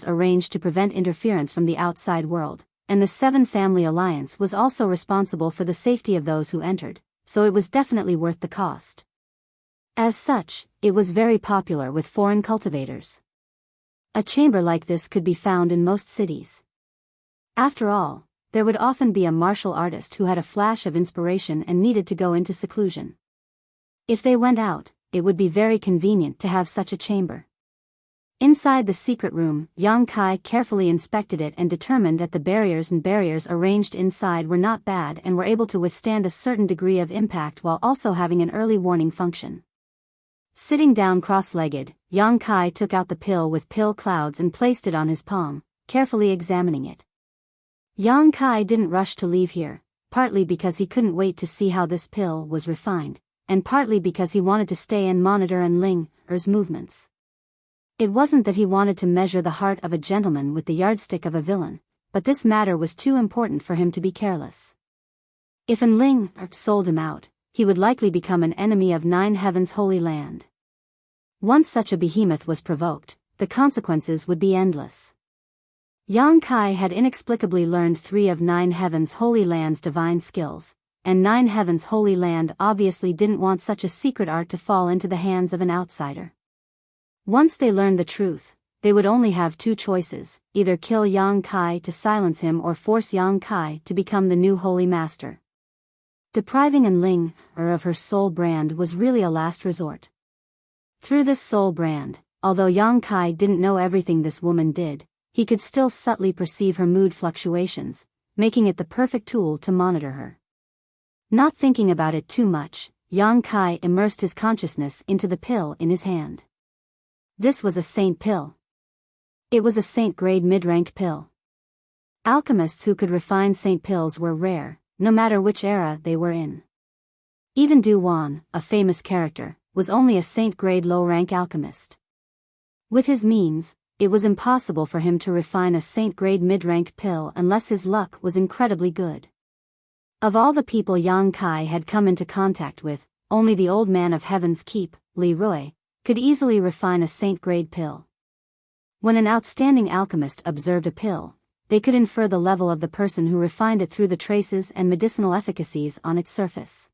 arranged to prevent interference from the outside world, and the 7 Family Alliance was also responsible for the safety of those who entered, so it was definitely worth the cost. As such, it was very popular with foreign cultivators. A chamber like this could be found in most cities. After all, there would often be a martial artist who had a flash of inspiration and needed to go into seclusion. If they went out, it would be very convenient to have such a chamber. Inside the secret room, Yang Kai carefully inspected it and determined that the barriers arranged inside were not bad and were able to withstand a certain degree of impact while also having an early warning function. Sitting down cross-legged, Yang Kai took out the pill with pill clouds and placed it on his palm, carefully examining it. Yang Kai didn't rush to leave here, partly because he couldn't wait to see how this pill was refined, and partly because he wanted to stay and monitor An Ling's movements. It wasn't that he wanted to measure the heart of a gentleman with the yardstick of a villain, but this matter was too important for him to be careless. If An Ling sold him out, he would likely become an enemy of Nine Heaven's Holy Land. Once such a behemoth was provoked, the consequences would be endless. Yang Kai had inexplicably learned 3 of Nine Heaven's Holy Land's divine skills, and Nine Heaven's Holy Land obviously didn't want such a secret art to fall into the hands of an outsider. Once they learned the truth, they would only have 2 choices, either kill Yang Kai to silence him or force Yang Kai to become the new Holy Master. Depriving Enling of her soul brand was really a last resort. Through this soul brand, although Yang Kai didn't know everything this woman did, he could still subtly perceive her mood fluctuations, making it the perfect tool to monitor her. Not thinking about it too much, Yang Kai immersed his consciousness into the pill in his hand. This was a saint pill. It was a saint-grade mid-rank pill. Alchemists who could refine saint pills were rare, no matter which era they were in. Even Du Wan, a famous character, was only a saint-grade low-rank alchemist. With his means, it was impossible for him to refine a saint-grade mid-rank pill unless his luck was incredibly good. Of all the people Yang Kai had come into contact with, only the old man of Heaven's Keep, Li Rui, could easily refine a saint-grade pill. When an outstanding alchemist observed a pill, they could infer the level of the person who refined it through the traces and medicinal efficacies on its surface.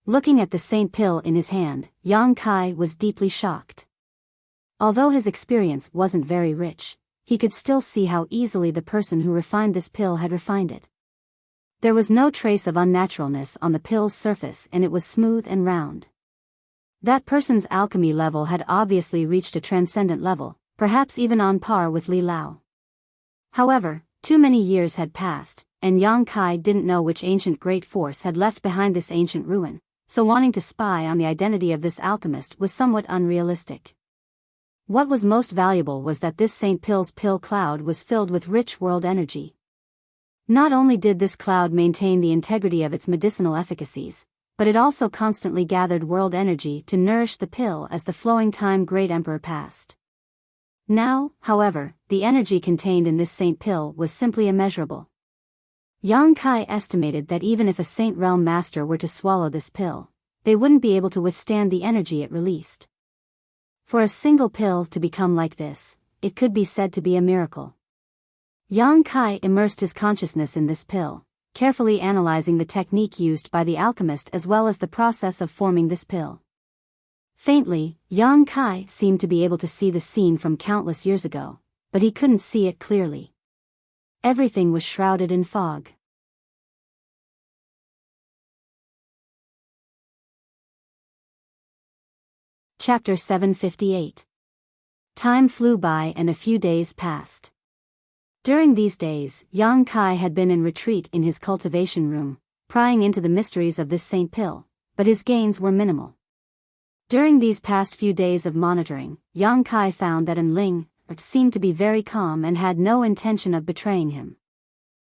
Looking at the saint pill in his hand, Yang Kai was deeply shocked. Although his experience wasn't very rich, he could still see how easily the person who refined this pill had refined it. There was no trace of unnaturalness on the pill's surface and it was smooth and round. That person's alchemy level had obviously reached a transcendent level, perhaps even on par with Li Lao. However, too many years had passed, and Yang Kai didn't know which ancient great force had left behind this ancient ruin, so wanting to spy on the identity of this alchemist was somewhat unrealistic. What was most valuable was that this Saint Pill's pill cloud was filled with rich world energy. Not only did this cloud maintain the integrity of its medicinal efficacies, but it also constantly gathered world energy to nourish the pill as the flowing time Great Emperor passed. Now, however, the energy contained in this saint pill was simply immeasurable. Yang Kai estimated that even if a Saint Realm Master were to swallow this pill, they wouldn't be able to withstand the energy it released. For a single pill to become like this, it could be said to be a miracle. Yang Kai immersed his consciousness in this pill, carefully analyzing the technique used by the alchemist as well as the process of forming this pill. Faintly, Yang Kai seemed to be able to see the scene from countless years ago, but he couldn't see it clearly. Everything was shrouded in fog. Chapter 758. Time flew by and a few days passed. During these days, Yang Kai had been in retreat in his cultivation room, prying into the mysteries of this saint pill, but his gains were minimal. During these past few days of monitoring, Yang Kai found that Enling seemed to be very calm and had no intention of betraying him.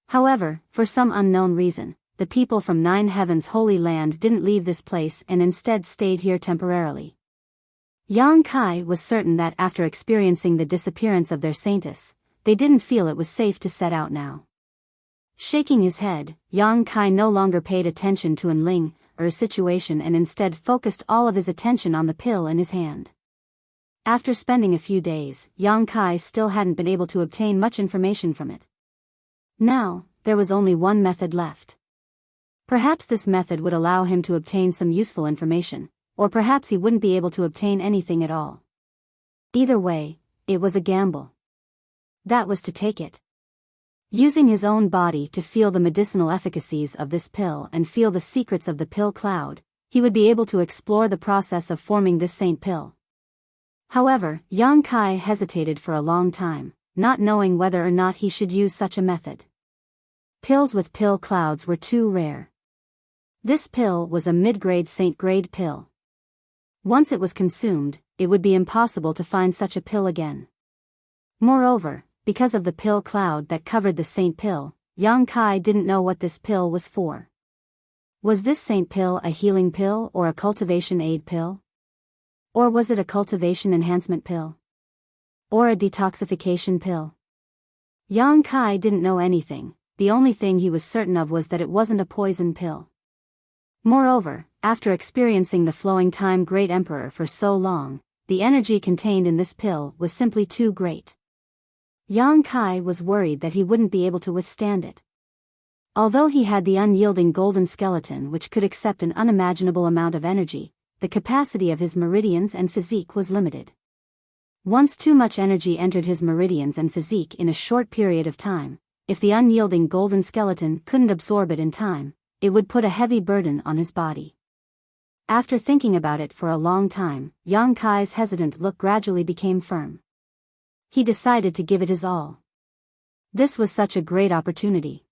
However, for some unknown reason, the people from Nine Heaven's Holy Land didn't leave this place and instead stayed here temporarily. Yang Kai was certain that after experiencing the disappearance of their saintess, they didn't feel it was safe to set out now. Shaking his head, Yang Kai no longer paid attention to Enling situation and instead focused all of his attention on the pill in his hand. After spending a few days, Yang Kai still hadn't been able to obtain much information from it. Now, there was only one method left. Perhaps this method would allow him to obtain some useful information, or perhaps he wouldn't be able to obtain anything at all. Either way, it was a gamble. That was to take it. Using his own body to feel the medicinal efficacies of this pill and feel the secrets of the pill cloud, he would be able to explore the process of forming this saint pill. However, Yang Kai hesitated for a long time, not knowing whether or not he should use such a method. Pills with pill clouds were too rare. This pill was a mid-grade saint-grade pill. Once it was consumed, it would be impossible to find such a pill again. Moreover, because of the pill cloud that covered the saint pill, Yang Kai didn't know what this pill was for. Was this saint pill a healing pill or a cultivation aid pill? Or was it a cultivation enhancement pill? Or a detoxification pill? Yang Kai didn't know anything, the only thing he was certain of was that it wasn't a poison pill. Moreover, after experiencing the flowing time Great Emperor for so long, the energy contained in this pill was simply too great. Yang Kai was worried that he wouldn't be able to withstand it. Although he had the unyielding golden skeleton which could accept an unimaginable amount of energy, the capacity of his meridians and physique was limited. Once too much energy entered his meridians and physique in a short period of time, if the unyielding golden skeleton couldn't absorb it in time, it would put a heavy burden on his body. After thinking about it for a long time, Yang Kai's hesitant look gradually became firm. He decided to give it his all. This was such a great opportunity.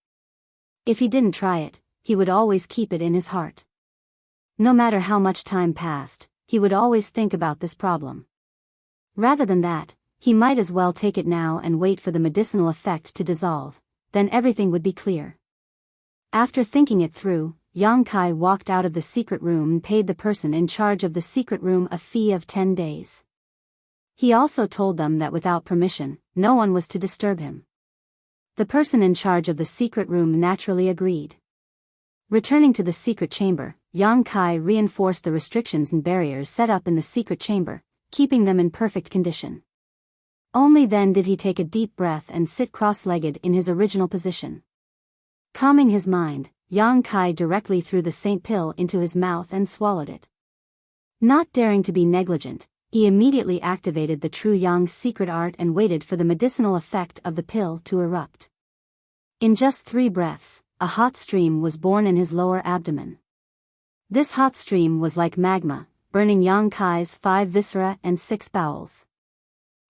If he didn't try it, he would always keep it in his heart. No matter how much time passed, he would always think about this problem. Rather than that, he might as well take it now and wait for the medicinal effect to dissolve, then everything would be clear. After thinking it through, Yang Kai walked out of the secret room and paid the person in charge of the secret room a fee of 10 days. He also told them that without permission, no one was to disturb him. The person in charge of the secret room naturally agreed. Returning to the secret chamber, Yang Kai reinforced the restrictions and barriers set up in the secret chamber, keeping them in perfect condition. Only then did he take a deep breath and sit cross-legged in his original position. Calming his mind, Yang Kai directly threw the Saint Pill into his mouth and swallowed it. Not daring to be negligent, he immediately activated the true Yang's secret art and waited for the medicinal effect of the pill to erupt. In just 3 breaths, a hot stream was born in his lower abdomen. This hot stream was like magma, burning Yang Kai's 5 viscera and 6 bowels.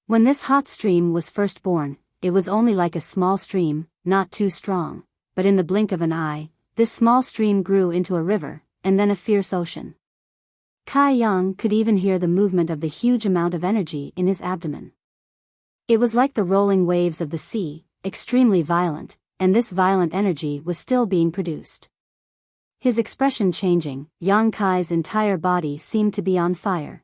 When this hot stream was first born, it was only like a small stream, not too strong, but in the blink of an eye, this small stream grew into a river, and then a fierce ocean. Kai Yang could even hear the movement of the huge amount of energy in his abdomen. It was like the rolling waves of the sea, extremely violent, and this violent energy was still being produced. His expression changing, Yang Kai's entire body seemed to be on fire.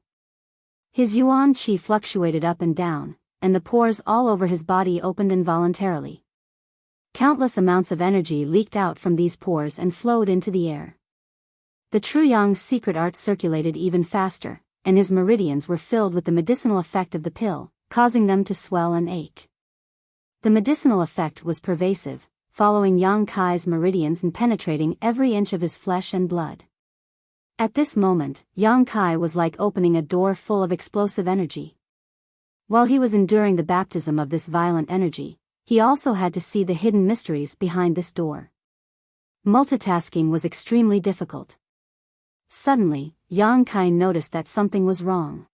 His yuan qi fluctuated up and down, and the pores all over his body opened involuntarily. Countless amounts of energy leaked out from these pores and flowed into the air. The true Yang's secret art circulated even faster, and his meridians were filled with the medicinal effect of the pill, causing them to swell and ache. The medicinal effect was pervasive, following Yang Kai's meridians and penetrating every inch of his flesh and blood. At this moment, Yang Kai was like opening a door full of explosive energy. While he was enduring the baptism of this violent energy, he also had to see the hidden mysteries behind this door. Multitasking was extremely difficult. Suddenly, Yang Kai noticed that something was wrong.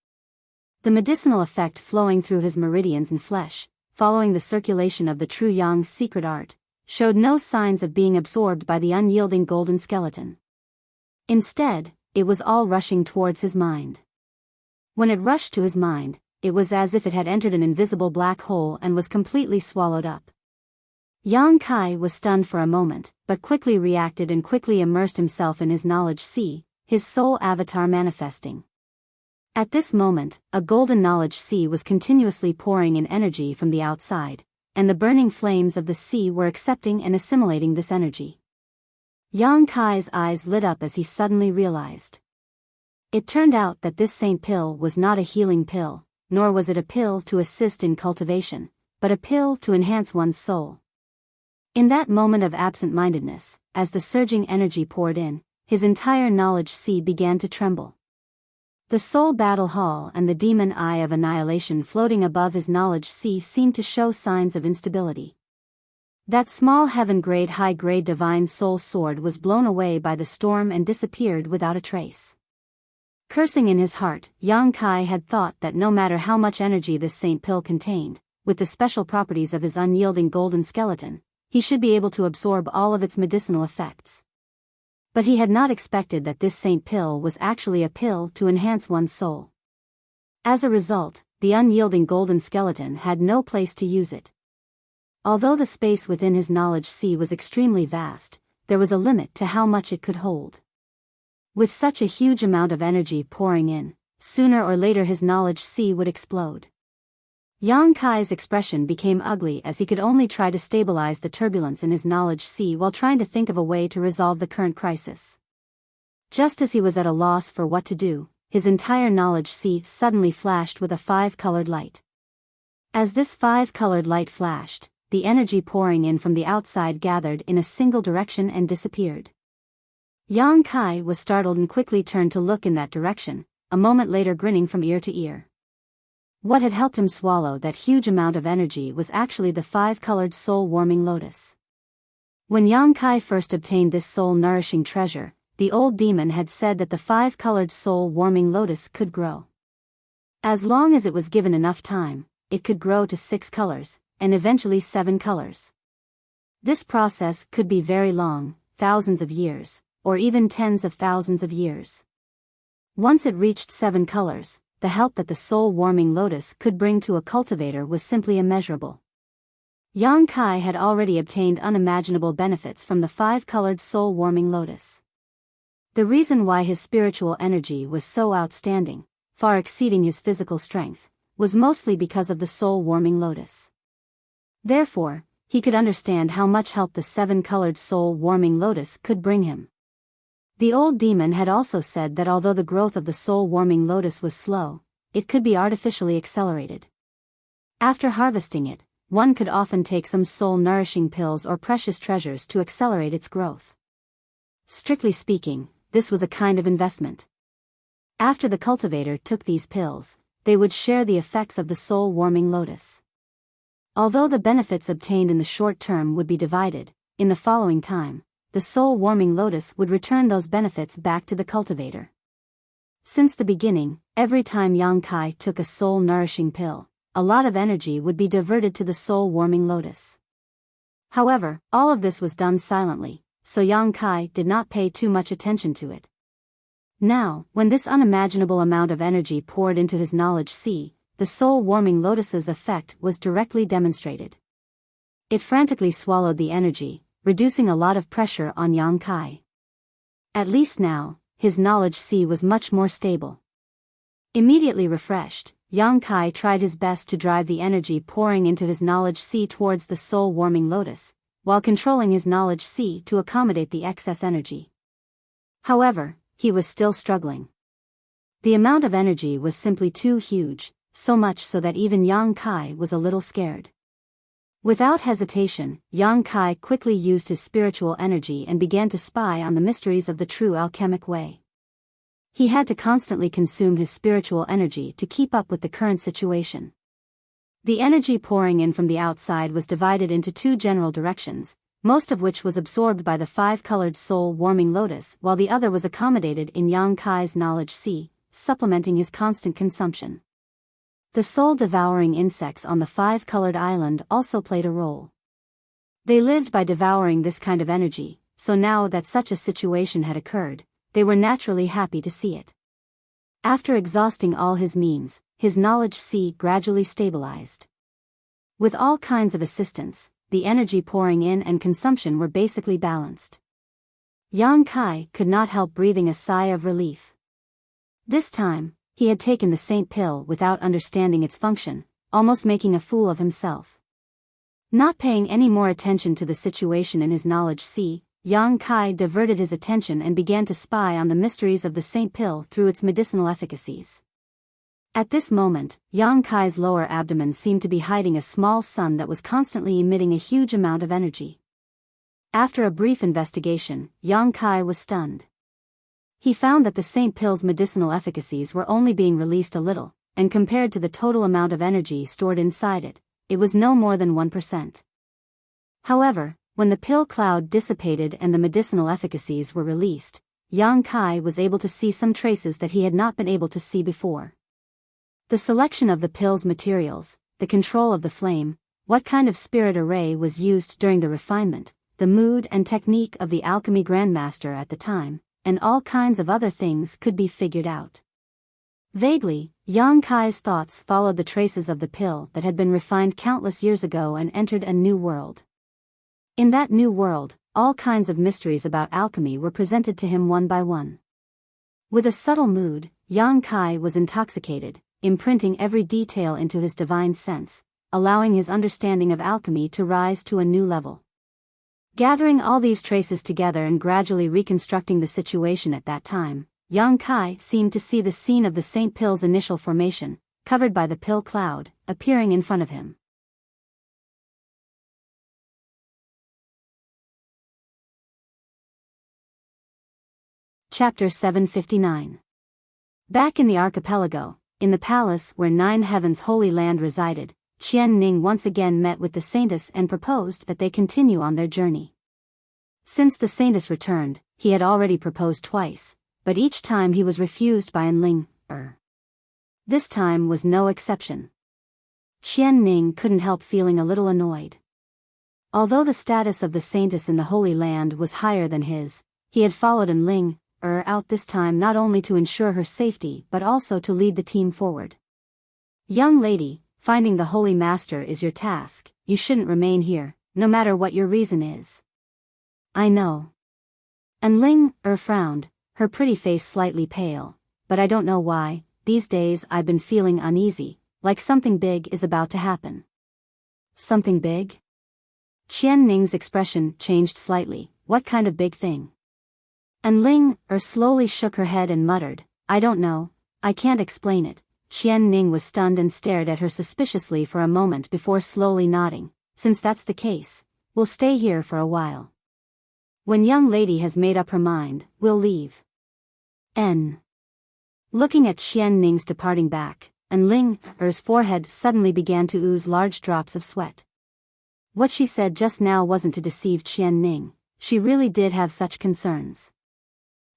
The medicinal effect flowing through his meridians and flesh, following the circulation of the true Yang's secret art, showed no signs of being absorbed by the unyielding golden skeleton. Instead, it was all rushing towards his mind. When it rushed to his mind, it was as if it had entered an invisible black hole and was completely swallowed up. Yang Kai was stunned for a moment, but quickly reacted and quickly immersed himself in his knowledge sea, his soul avatar manifesting. At this moment, a golden knowledge sea was continuously pouring in energy from the outside, and the burning flames of the sea were accepting and assimilating this energy. Yang Kai's eyes lit up as he suddenly realized. It turned out that this Saint Pill was not a healing pill, nor was it a pill to assist in cultivation, but a pill to enhance one's soul. In that moment of absent-mindedness, as the surging energy poured in, his entire knowledge sea began to tremble. The soul battle hall and the demon eye of annihilation floating above his knowledge sea seemed to show signs of instability. That small heaven-grade high-grade divine soul sword was blown away by the storm and disappeared without a trace. Cursing in his heart, Yang Kai had thought that no matter how much energy this Saint Pill contained, with the special properties of his unyielding golden skeleton, he should be able to absorb all of its medicinal effects. But he had not expected that this Saint Pill was actually a pill to enhance one's soul. As a result, the unyielding golden skeleton had no place to use it. Although the space within his knowledge sea was extremely vast, there was a limit to how much it could hold. With such a huge amount of energy pouring in, sooner or later his knowledge sea would explode. Yang Kai's expression became ugly as he could only try to stabilize the turbulence in his knowledge sea while trying to think of a way to resolve the current crisis. Just as he was at a loss for what to do, his entire knowledge sea suddenly flashed with a 5-colored light. As this 5-colored light flashed, the energy pouring in from the outside gathered in a single direction and disappeared. Yang Kai was startled and quickly turned to look in that direction, a moment later grinning from ear to ear. What had helped him swallow that huge amount of energy was actually the 5-colored soul-warming lotus. When Yang Kai first obtained this soul-nourishing treasure, the old demon had said that the 5-colored soul-warming lotus could grow. As long as it was given enough time, it could grow to 6 colors, and eventually 7 colors. This process could be very long, thousands of years, or even tens of thousands of years. Once it reached 7 colors, the help that the soul-warming lotus could bring to a cultivator was simply immeasurable. Yang Kai had already obtained unimaginable benefits from the 5-colored soul-warming lotus. The reason why his spiritual energy was so outstanding, far exceeding his physical strength, was mostly because of the soul-warming lotus. Therefore, he could understand how much help the 7-colored soul-warming lotus could bring him. The old demon had also said that although the growth of the soul-warming lotus was slow, it could be artificially accelerated. After harvesting it, one could often take some soul-nourishing pills or precious treasures to accelerate its growth. Strictly speaking, this was a kind of investment. After the cultivator took these pills, they would share the effects of the soul-warming lotus. Although the benefits obtained in the short term would be divided, in the following time, the soul-warming lotus would return those benefits back to the cultivator. Since the beginning, every time Yang Kai took a soul-nourishing pill, a lot of energy would be diverted to the soul-warming lotus. However, all of this was done silently, so Yang Kai did not pay too much attention to it. Now, when this unimaginable amount of energy poured into his knowledge sea, the soul-warming lotus's effect was directly demonstrated. It frantically swallowed the energy, reducing a lot of pressure on Yang Kai. At least now, his knowledge sea was much more stable. Immediately refreshed, Yang Kai tried his best to drive the energy pouring into his knowledge sea towards the soul-warming lotus, while controlling his knowledge sea to accommodate the excess energy. However, he was still struggling. The amount of energy was simply too huge, so much so that even Yang Kai was a little scared. Without hesitation, Yang Kai quickly used his spiritual energy and began to spy on the mysteries of the true alchemic way. He had to constantly consume his spiritual energy to keep up with the current situation. The energy pouring in from the outside was divided into 2 general directions, most of which was absorbed by the 5-colored soul-warming lotus while the other was accommodated in Yang Kai's knowledge sea, supplementing his constant consumption. The soul-devouring insects on the 5-colored island also played a role. They lived by devouring this kind of energy, so now that such a situation had occurred, they were naturally happy to see it. After exhausting all his means, his knowledge sea gradually stabilized. With all kinds of assistance, the energy pouring in and consumption were basically balanced. Yang Kai could not help breathing a sigh of relief. This time, he had taken the saint pill without understanding its function, almost making a fool of himself. Not paying any more attention to the situation in his knowledge sea, Yang Kai diverted his attention and began to spy on the mysteries of the saint pill through its medicinal efficacies. At this moment, Yang Kai's lower abdomen seemed to be hiding a small sun that was constantly emitting a huge amount of energy. After a brief investigation, Yang Kai was stunned. He found that the saint pill's medicinal efficacies were only being released a little, and compared to the total amount of energy stored inside it, it was no more than 1%. However, when the pill cloud dissipated and the medicinal efficacies were released, Yang Kai was able to see some traces that he had not been able to see before. The selection of the pill's materials, the control of the flame, what kind of spirit array was used during the refinement, the mood and technique of the alchemy grandmaster at the time, and all kinds of other things could be figured out. Vaguely, Yang Kai's thoughts followed the traces of the pill that had been refined countless years ago and entered a new world. In that new world, all kinds of mysteries about alchemy were presented to him one by one. With a subtle mood, Yang Kai was intoxicated, imprinting every detail into his divine sense, allowing his understanding of alchemy to rise to a new level. Gathering all these traces together and gradually reconstructing the situation at that time, Yang Kai seemed to see the scene of the St. Pill's initial formation, covered by the pill cloud, appearing in front of him. Chapter 759. Back in the archipelago, in the palace where Nine Heavens Holy Land resided, Qian Ning once again met with the Saintess and proposed that they continue on their journey. Since the Saintess returned, he had already proposed twice, but each time he was refused by Enling. This time was no exception. Qian Ning couldn't help feeling a little annoyed. Although the status of the Saintess in the Holy Land was higher than his, he had followed Enling out this time not only to ensure her safety but also to lead the team forward. Young lady, finding the Holy Master is your task, you shouldn't remain here, no matter what your reason is. I know. Enling frowned, her pretty face slightly pale, but I don't know why, these days I've been feeling uneasy, like something big is about to happen. Something big? Qian Ning's expression changed slightly. What kind of big thing? Enling slowly shook her head and muttered, I don't know, I can't explain it. Qian Ning was stunned and stared at her suspiciously for a moment before slowly nodding. Since that's the case, we'll stay here for a while. When young lady has made up her mind, we'll leave. Looking at Qian Ning's departing back, Enling's forehead suddenly began to ooze large drops of sweat. What she said just now wasn't to deceive Qian Ning, she really did have such concerns.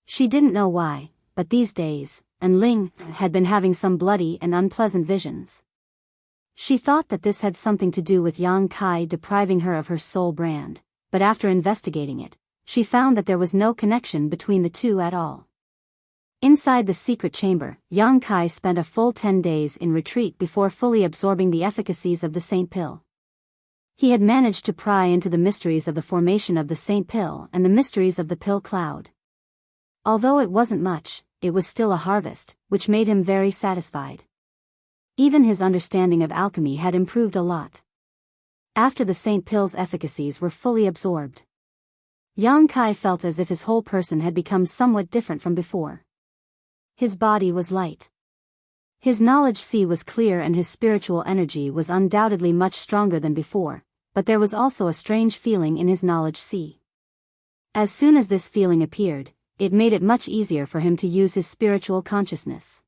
She didn't know why, but these days, Enling had been having some bloody and unpleasant visions. She thought that this had something to do with Yang Kai depriving her of her soul brand, but after investigating it, she found that there was no connection between the two at all. Inside the secret chamber, Yang Kai spent a full 10 days in retreat before fully absorbing the efficacies of the Saint Pill. He had managed to pry into the mysteries of the formation of the Saint Pill and the mysteries of the pill cloud. Although it wasn't much, it was still a harvest, which made him very satisfied. Even his understanding of alchemy had improved a lot. After the Saint Pill's efficacies were fully absorbed, Yang Kai felt as if his whole person had become somewhat different from before. His body was light. His knowledge sea was clear and his spiritual energy was undoubtedly much stronger than before, but there was also a strange feeling in his knowledge sea. As soon as this feeling appeared, it made it much easier for him to use his spiritual consciousness.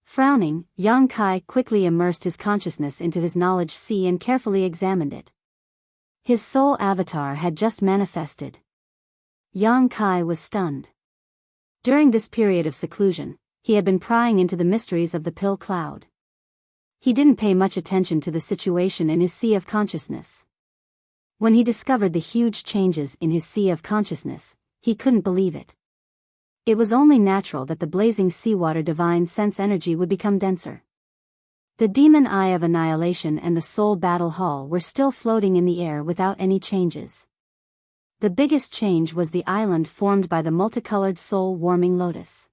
Frowning, Yang Kai quickly immersed his consciousness into his knowledge sea and carefully examined it. His soul avatar had just manifested. Yang Kai was stunned. During this period of seclusion, he had been prying into the mysteries of the pill cloud. He didn't pay much attention to the situation in his sea of consciousness. When he discovered the huge changes in his sea of consciousness, he couldn't believe it. It was only natural that the blazing seawater divine sense energy would become denser. The demon eye of annihilation and the soul battle hall were still floating in the air without any changes. The biggest change was the island formed by the multicolored soul-warming lotus.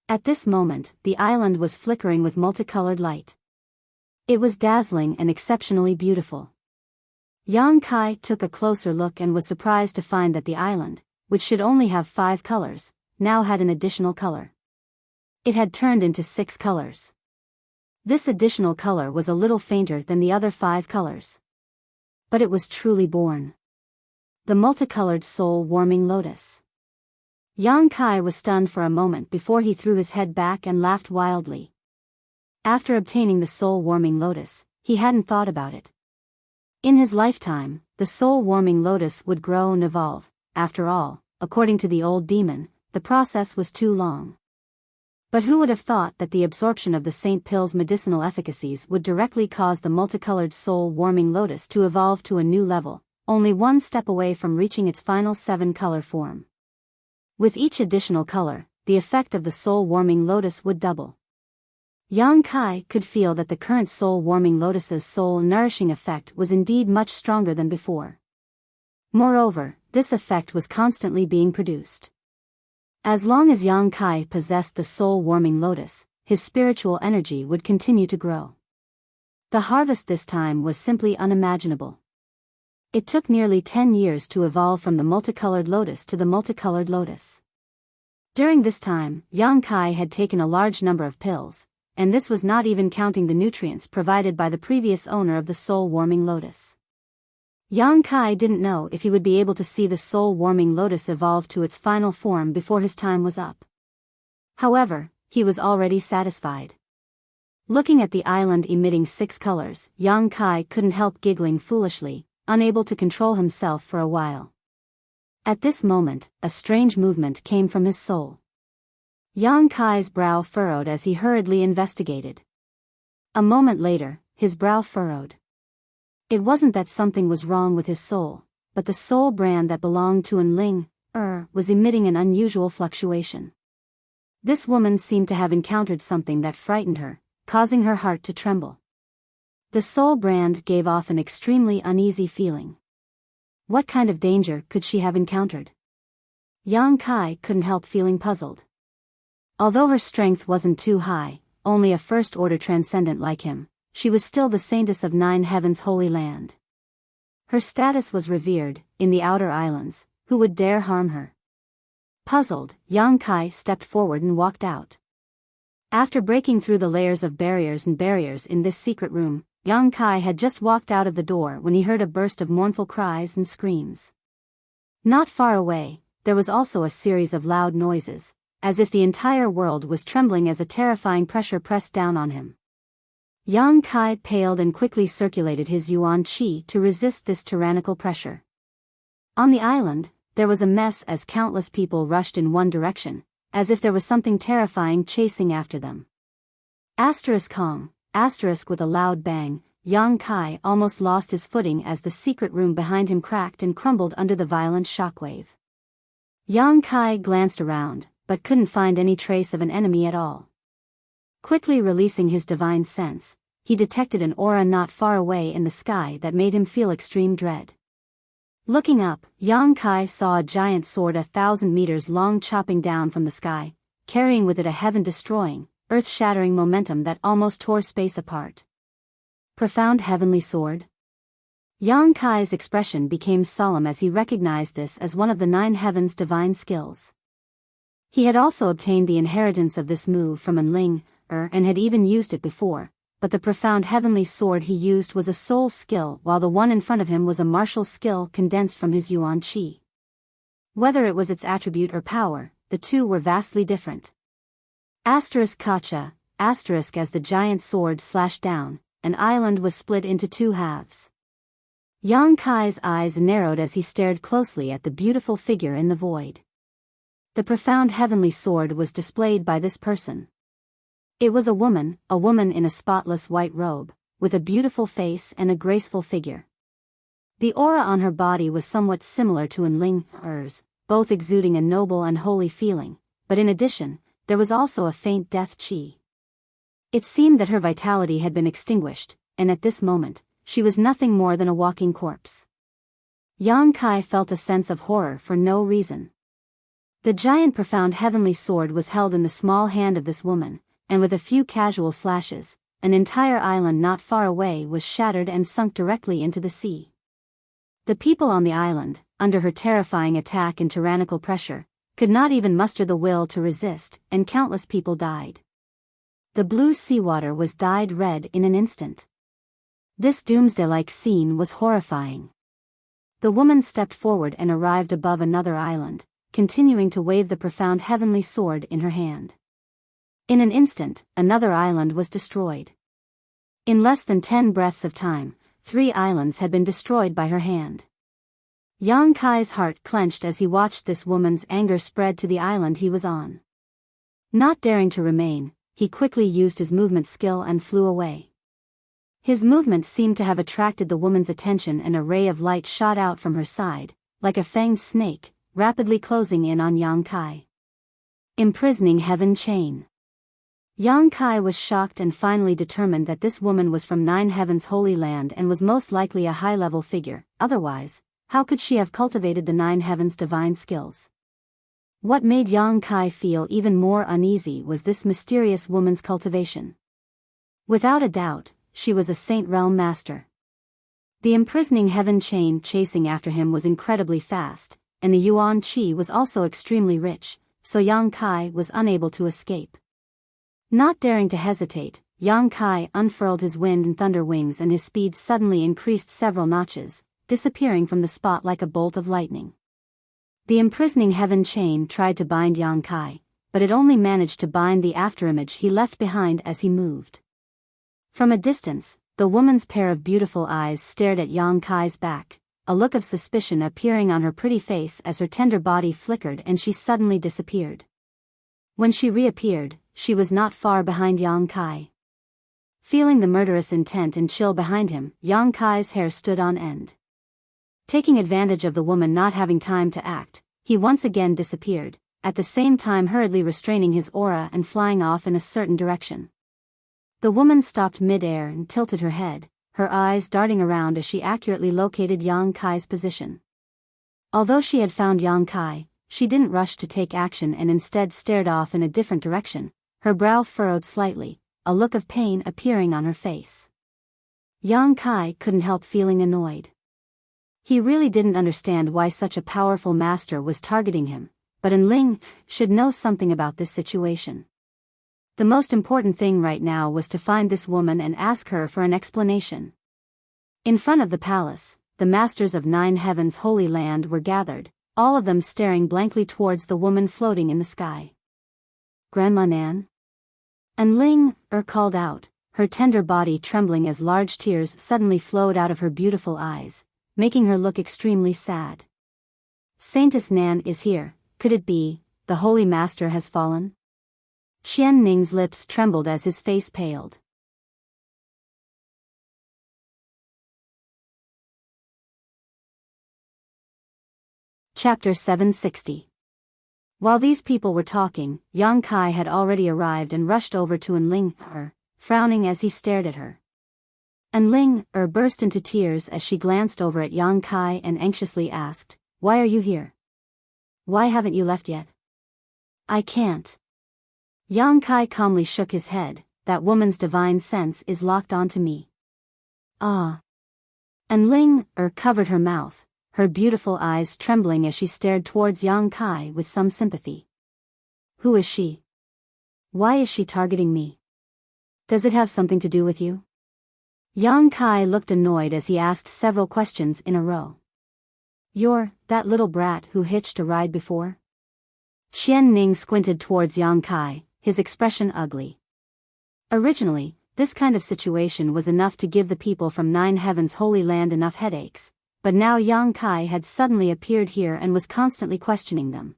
At this moment, the island was flickering with multicolored light. It was dazzling and exceptionally beautiful. Yang Kai took a closer look and was surprised to find that the island, which should only have 5 colors, now had an additional color. It had turned into 6 colors. This additional color was a little fainter than the other 5 colors. But it was truly born. The multicolored soul-warming lotus. Yang Kai was stunned for a moment before he threw his head back and laughed wildly. After obtaining the soul-warming lotus, he hadn't thought about it. In his lifetime, the soul-warming lotus would grow and evolve. After all, according to the old demon, the process was too long. But who would have thought that the absorption of the Saint Pill's medicinal efficacies would directly cause the multicolored soul-warming lotus to evolve to a new level, only one step away from reaching its final 7-color form. With each additional color, the effect of the soul-warming lotus would double. Yang Kai could feel that the current soul-warming lotus's soul-nourishing effect was indeed much stronger than before. Moreover, this effect was constantly being produced. As long as Yang Kai possessed the soul-warming lotus, his spiritual energy would continue to grow. The harvest this time was simply unimaginable. It took nearly 10 years to evolve from the multicolored lotus to the multicolored lotus. During this time, Yang Kai had taken a large number of pills, and this was not even counting the nutrients provided by the previous owner of the soul-warming lotus. Yang Kai didn't know if he would be able to see the soul-warming lotus evolve to its final form before his time was up. However, he was already satisfied. Looking at the island emitting 6 colors, Yang Kai couldn't help giggling foolishly, unable to control himself for a while. At this moment, a strange movement came from his soul. Yang Kai's brow furrowed as he hurriedly investigated. A moment later, his brow furrowed. It wasn't that something was wrong with his soul, but the soul brand that belonged to Enling, was emitting an unusual fluctuation. This woman seemed to have encountered something that frightened her, causing her heart to tremble. The soul brand gave off an extremely uneasy feeling. What kind of danger could she have encountered? Yang Kai couldn't help feeling puzzled. Although her strength wasn't too high, only a first-order transcendent like him, she was still the saintess of 9 heavens' holy land. Her status was revered, in the outer islands. Who would dare harm her? Puzzled, Yang Kai stepped forward and walked out. After breaking through the layers of barriers in this secret room, Yang Kai had just walked out of the door when he heard a burst of mournful cries and screams. Not far away, there was also a series of loud noises, as if the entire world was trembling as a terrifying pressure pressed down on him. Yang Kai paled and quickly circulated his yuan qi to resist this tyrannical pressure. On the island, there was a mess as countless people rushed in one direction, as if there was something terrifying chasing after them. Kong, with a loud bang, Yang Kai almost lost his footing as the secret room behind him cracked and crumbled under the violent shockwave. Yang Kai glanced around, but couldn't find any trace of an enemy at all. Quickly releasing his divine sense, he detected an aura not far away in the sky that made him feel extreme dread. Looking up, Yang Kai saw a giant sword 1,000 meters long chopping down from the sky, carrying with it a heaven-destroying, earth-shattering momentum that almost tore space apart. Profound heavenly sword? Yang Kai's expression became solemn as he recognized this as one of the 9 heavens' divine skills. He had also obtained the inheritance of this move from Enling, and had even used it before, but the profound heavenly sword he used was a soul skill while the one in front of him was a martial skill condensed from his yuan qi. Whether it was its attribute or power, the two were vastly different. Kacha, as the giant sword slashed down, an island was split into 2 halves. Yang Kai's eyes narrowed as he stared closely at the beautiful figure in the void. The profound heavenly sword was displayed by this person. It was a woman in a spotless white robe, with a beautiful face and a graceful figure. The aura on her body was somewhat similar to Enling's, both exuding a noble and holy feeling, but in addition, there was also a faint death qi. It seemed that her vitality had been extinguished, and at this moment, she was nothing more than a walking corpse. Yang Kai felt a sense of horror for no reason. The giant profound heavenly sword was held in the small hand of this woman, and with a few casual slashes, an entire island not far away was shattered and sunk directly into the sea. The people on the island, under her terrifying attack and tyrannical pressure, could not even muster the will to resist, and countless people died. The blue seawater was dyed red in an instant. This doomsday-like scene was horrifying. The woman stepped forward and arrived above another island, continuing to wave the profound heavenly sword in her hand. In an instant, another island was destroyed. In less than 10 breaths of time, 3 islands had been destroyed by her hand. Yang Kai's heart clenched as he watched this woman's anger spread to the island he was on. Not daring to remain, he quickly used his movement skill and flew away. His movement seemed to have attracted the woman's attention, and a ray of light shot out from her side, like a fanged snake, rapidly closing in on Yang Kai. Imprisoning heaven chain. Yang Kai was shocked and finally determined that this woman was from 9 heavens' holy land and was most likely a high-level figure. Otherwise, how could she have cultivated the 9 heavens' divine skills? What made Yang Kai feel even more uneasy was this mysterious woman's cultivation. Without a doubt, she was a Saint Realm master. The imprisoning heaven chain chasing after him was incredibly fast, and the Yuan Qi was also extremely rich, so Yang Kai was unable to escape. Not daring to hesitate, Yang Kai unfurled his wind and thunder wings, and his speed suddenly increased several notches, disappearing from the spot like a bolt of lightning. The imprisoning heaven chain tried to bind Yang Kai, but it only managed to bind the afterimage he left behind as he moved. From a distance, the woman's pair of beautiful eyes stared at Yang Kai's back, a look of suspicion appearing on her pretty face as her tender body flickered and she suddenly disappeared. When she reappeared, she was not far behind Yang Kai. Feeling the murderous intent and chill behind him, Yang Kai's hair stood on end. Taking advantage of the woman not having time to act, he once again disappeared, at the same time hurriedly restraining his aura and flying off in a certain direction. The woman stopped mid-air and tilted her head, her eyes darting around as she accurately located Yang Kai's position. Although she had found Yang Kai, she didn't rush to take action and instead stared off in a different direction, her brow furrowed slightly, a look of pain appearing on her face. Yang Kai couldn't help feeling annoyed. He really didn't understand why such a powerful master was targeting him, but Enling should know something about this situation. The most important thing right now was to find this woman and ask her for an explanation. In front of the palace, the masters of 9 heavens holy land were gathered, all of them staring blankly towards the woman floating in the sky. Grandma Nan? Enling called out, her tender body trembling as large tears suddenly flowed out of her beautiful eyes, making her look extremely sad. Saintess Nan is here, could it be, the holy master has fallen? Qian Ning's lips trembled as his face paled. Chapter 760. While these people were talking, Yang Kai had already arrived and rushed over to Enling frowning as he stared at her. Enling burst into tears as she glanced over at Yang Kai and anxiously asked, "Why are you here? Why haven't you left yet?" "I can't." Yang Kai calmly shook his head, "That woman's divine sense is locked onto me." "Ah." Enling covered her mouth, her beautiful eyes trembling as she stared towards Yang Kai with some sympathy. "Who is she? Why is she targeting me? Does it have something to do with you?" Yang Kai looked annoyed as he asked several questions in a row. "You're that little brat who hitched a ride before?" Qian Ning squinted towards Yang Kai, his expression ugly. Originally, this kind of situation was enough to give the people from 9 heavens holy land enough headaches, but now Yang Kai had suddenly appeared here and was constantly questioning them.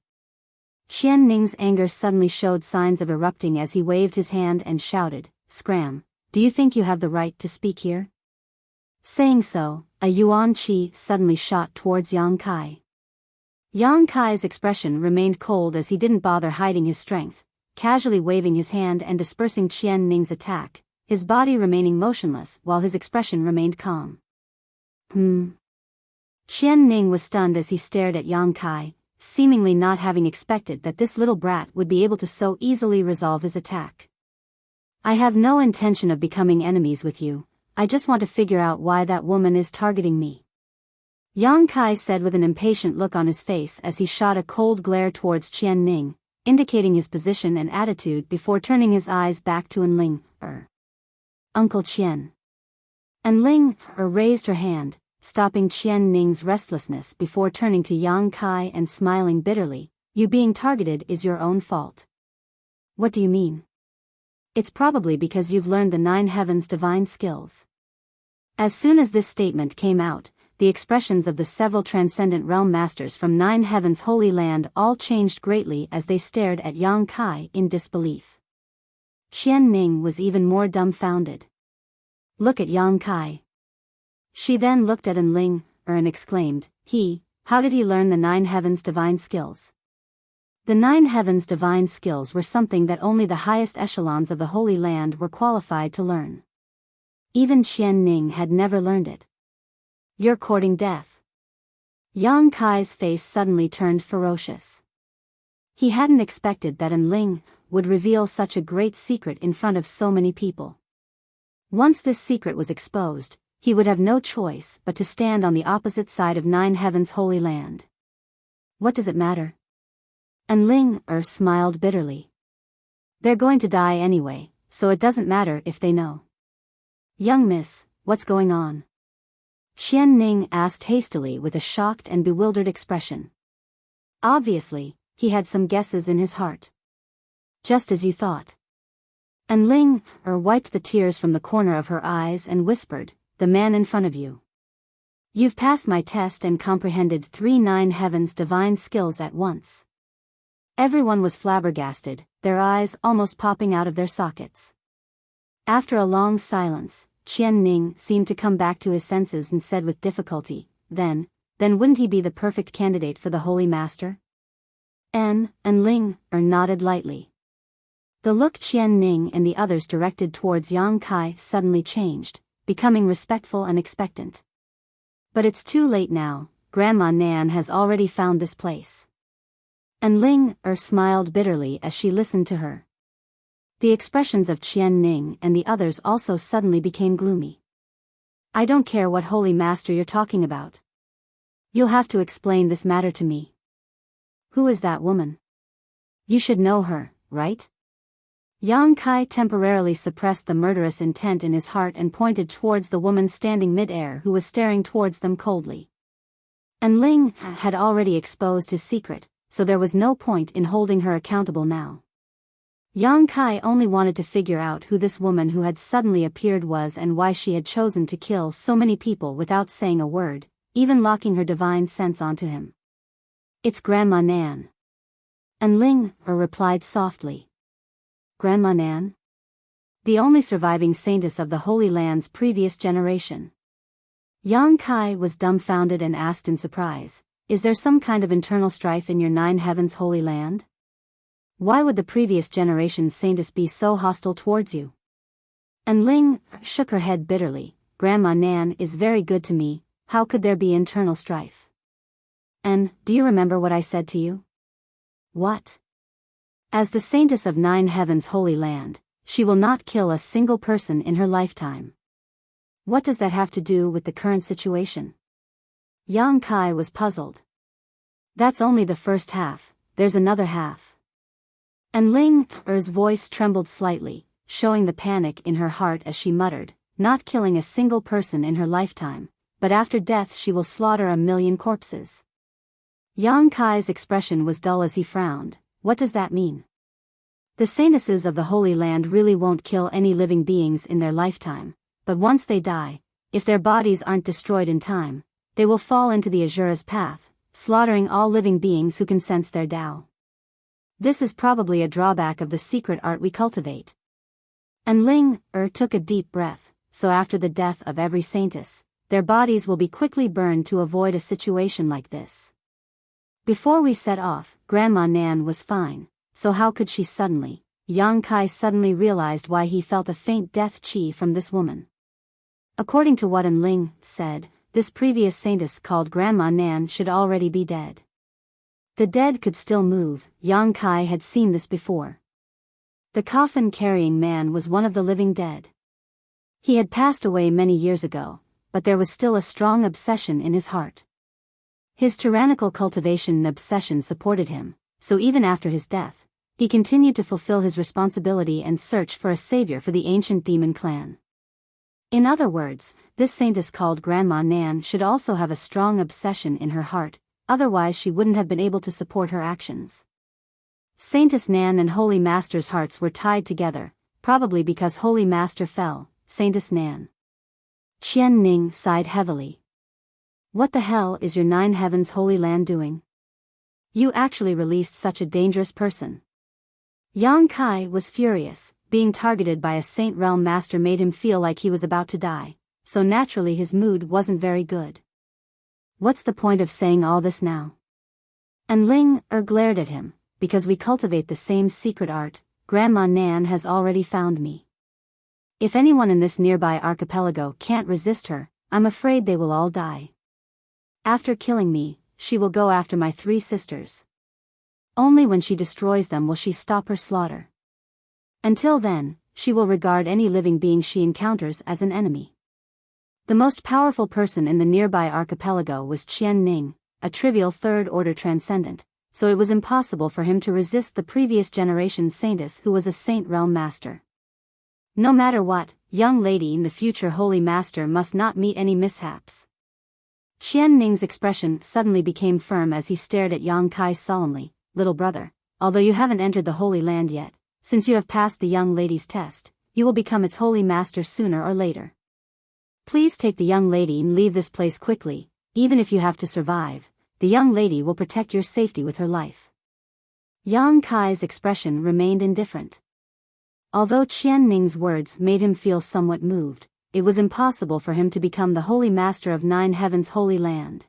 Qian Ning's anger suddenly showed signs of erupting as he waved his hand and shouted, "Scram, do you think you have the right to speak here?" Saying so, a Yuan Qi suddenly shot towards Yang Kai. Yang Kai's expression remained cold as he didn't bother hiding his strength, casually waving his hand and dispersing Qian Ning's attack, his body remaining motionless while his expression remained calm. Qian Ning was stunned as he stared at Yang Kai, seemingly not having expected that this little brat would be able to so easily resolve his attack. "I have no intention of becoming enemies with you, I just want to figure out why that woman is targeting me," Yang Kai said with an impatient look on his face as he shot a cold glare towards Qian Ning, indicating his position and attitude before turning his eyes back to Enling. "Uncle Qian." Enling raised her hand, stopping Qian Ning's restlessness before turning to Yang Kai and smiling bitterly, "You being targeted is your own fault." "What do you mean?" "It's probably because you've learned the 9 heavens divine skills." As soon as this statement came out, the expressions of the several transcendent realm masters from 9 heavens holy land all changed greatly as they stared at Yang Kai in disbelief. Qian Ning was even more dumbfounded. "Look at Yang Kai." She then looked at Enling and exclaimed, How did he learn the 9 heavens divine skills?" The 9 heavens divine skills were something that only the highest echelons of the Holy Land were qualified to learn. Even Qian Ning had never learned it. "You're courting death." Yang Kai's face suddenly turned ferocious. He hadn't expected that Enling would reveal such a great secret in front of so many people. Once this secret was exposed, he would have no choice but to stand on the opposite side of Nine Heavens' holy land. What does it matter? And Ling smiled bitterly. They're going to die anyway, so it doesn't matter if they know. Young miss, what's going on? Qian Ning asked hastily with a shocked and bewildered expression. Obviously, he had some guesses in his heart. Just as you thought. And Ling wiped the tears from the corner of her eyes and whispered, the man in front of you. You've passed my test and comprehended 3 Nine Heavens divine skills at once. Everyone was flabbergasted, their eyes almost popping out of their sockets. After a long silence, Qian Ning seemed to come back to his senses and said with difficulty, then wouldn't he be the perfect candidate for the Holy Master? And Ling nodded lightly. The look Qian Ning and the others directed towards Yang Kai suddenly changed, becoming respectful and expectant. But it's too late now, Grandma Nan has already found this place. And Ling smiled bitterly as she listened to her. The expressions of Qian Ning and the others also suddenly became gloomy. I don't care what Holy Master you're talking about. You'll have to explain this matter to me. Who is that woman? You should know her, right? Yang Kai temporarily suppressed the murderous intent in his heart and pointed towards the woman standing mid-air who was staring towards them coldly. And Ling had already exposed his secret, so there was no point in holding her accountable now. Yang Kai only wanted to figure out who this woman who had suddenly appeared was and why she had chosen to kill so many people without saying a word, even locking her divine sense onto him. It's Grandma Nan. And Ling replied softly. Grandma Nan? The only surviving saintess of the Holy Land's previous generation. Yang Kai was dumbfounded and asked in surprise, is there some kind of internal strife in your Nine Heavens Holy Land? Why would the previous generation's saintess be so hostile towards you? And Ling shook her head bitterly. Grandma Nan is very good to me, how could there be internal strife? And, do you remember what I said to you? What? As the saintess of Nine Heavens Holy Land, she will not kill a single person in her lifetime. What does that have to do with the current situation? Yang Kai was puzzled. That's only the first half, there's another half. And Ling's voice trembled slightly, showing the panic in her heart as she muttered, not killing a single person in her lifetime, but after death she will slaughter 1,000,000 corpses. Yang Kai's expression was dull as he frowned. What does that mean? The saintesses of the Holy Land really won't kill any living beings in their lifetime, but once they die, if their bodies aren't destroyed in time, they will fall into the Asura's path, slaughtering all living beings who can sense their Tao. This is probably a drawback of the secret art we cultivate. And Ling took a deep breath, so after the death of every saintess, their bodies will be quickly burned to avoid a situation like this. Before we set off, Grandma Nan was fine, so how could she suddenly? Yang Kai suddenly realized why he felt a faint death chi from this woman. According to what An Ling said, this previous saintess called Grandma Nan should already be dead. The dead could still move, Yang Kai had seen this before. The coffin-carrying man was one of the living dead. He had passed away many years ago, but there was still a strong obsession in his heart. His tyrannical cultivation and obsession supported him, so even after his death, he continued to fulfill his responsibility and search for a savior for the ancient demon clan. In other words, this saintess called Grandma Nan should also have a strong obsession in her heart, otherwise she wouldn't have been able to support her actions. Saintess Nan and Holy Master's hearts were tied together, probably because Holy Master fell. Saintess Nan. Qian Ning sighed heavily. What the hell is your Nine Heavens Holy Land doing? You actually released such a dangerous person. Yang Kai was furious. Being targeted by a Saint Realm Master made him feel like he was about to die, so naturally his mood wasn't very good. What's the point of saying all this now? And Ling glared at him, because we cultivate the same secret art, Grandma Nan has already found me. If anyone in this nearby archipelago can't resist her, I'm afraid they will all die. After killing me, she will go after my 3 sisters. Only when she destroys them will she stop her slaughter. Until then, she will regard any living being she encounters as an enemy. The most powerful person in the nearby archipelago was Qian Ning, a trivial third-order transcendent, so it was impossible for him to resist the previous generation's saintess who was a Saint Realm Master. No matter what, young lady in the future Holy Master must not meet any mishaps. Qian Ning's expression suddenly became firm as he stared at Yang Kai solemnly. Little brother, although you haven't entered the Holy Land yet, since you have passed the young lady's test, you will become its Holy Master sooner or later. Please take the young lady and leave this place quickly. Even if you have to survive, the young lady will protect your safety with her life. Yang Kai's expression remained indifferent. Although Qian Ning's words made him feel somewhat moved, it was impossible for him to become the Holy Master of Nine Heavens' Holy Land.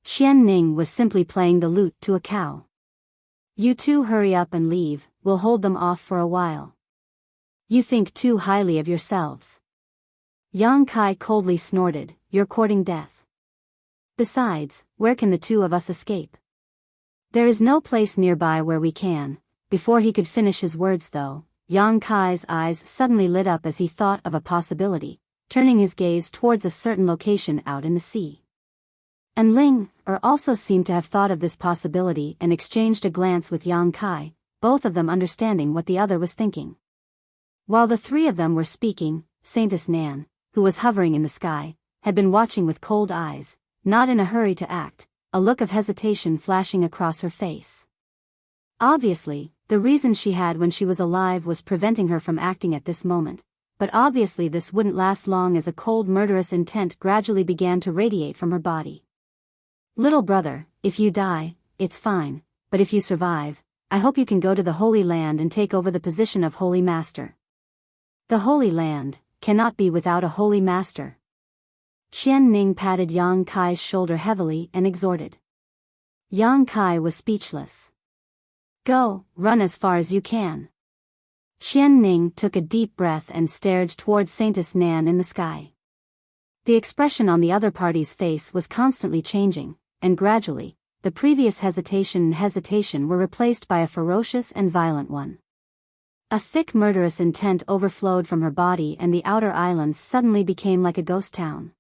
Qian Ning was simply playing the lute to a cow. You two hurry up and leave, we'll hold them off for a while. You think too highly of yourselves. Yang Kai coldly snorted, you're courting death. Besides, where can the two of us escape? There is no place nearby where we can. Before he could finish his words though, Yang Kai's eyes suddenly lit up as he thought of a possibility, turning his gaze towards a certain location out in the sea. And Ling also seemed to have thought of this possibility and exchanged a glance with Yang Kai, both of them understanding what the other was thinking. While the three of them were speaking, Saintess Nan, who was hovering in the sky, had been watching with cold eyes, not in a hurry to act, a look of hesitation flashing across her face. Obviously, the reason she had when she was alive was preventing her from acting at this moment, but obviously this wouldn't last long as a cold murderous intent gradually began to radiate from her body. Little brother, if you die, it's fine, but if you survive, I hope you can go to the Holy Land and take over the position of Holy Master. The Holy Land cannot be without a Holy Master. Qian Ning patted Yang Kai's shoulder heavily and exhorted. Yang Kai was speechless. Go, run as far as you can. Qian Ning took a deep breath and stared towards Saintess Nan in the sky. The expression on the other party's face was constantly changing, and gradually, the previous hesitation were replaced by a ferocious and violent one. A thick murderous intent overflowed from her body and the outer islands suddenly became like a ghost town.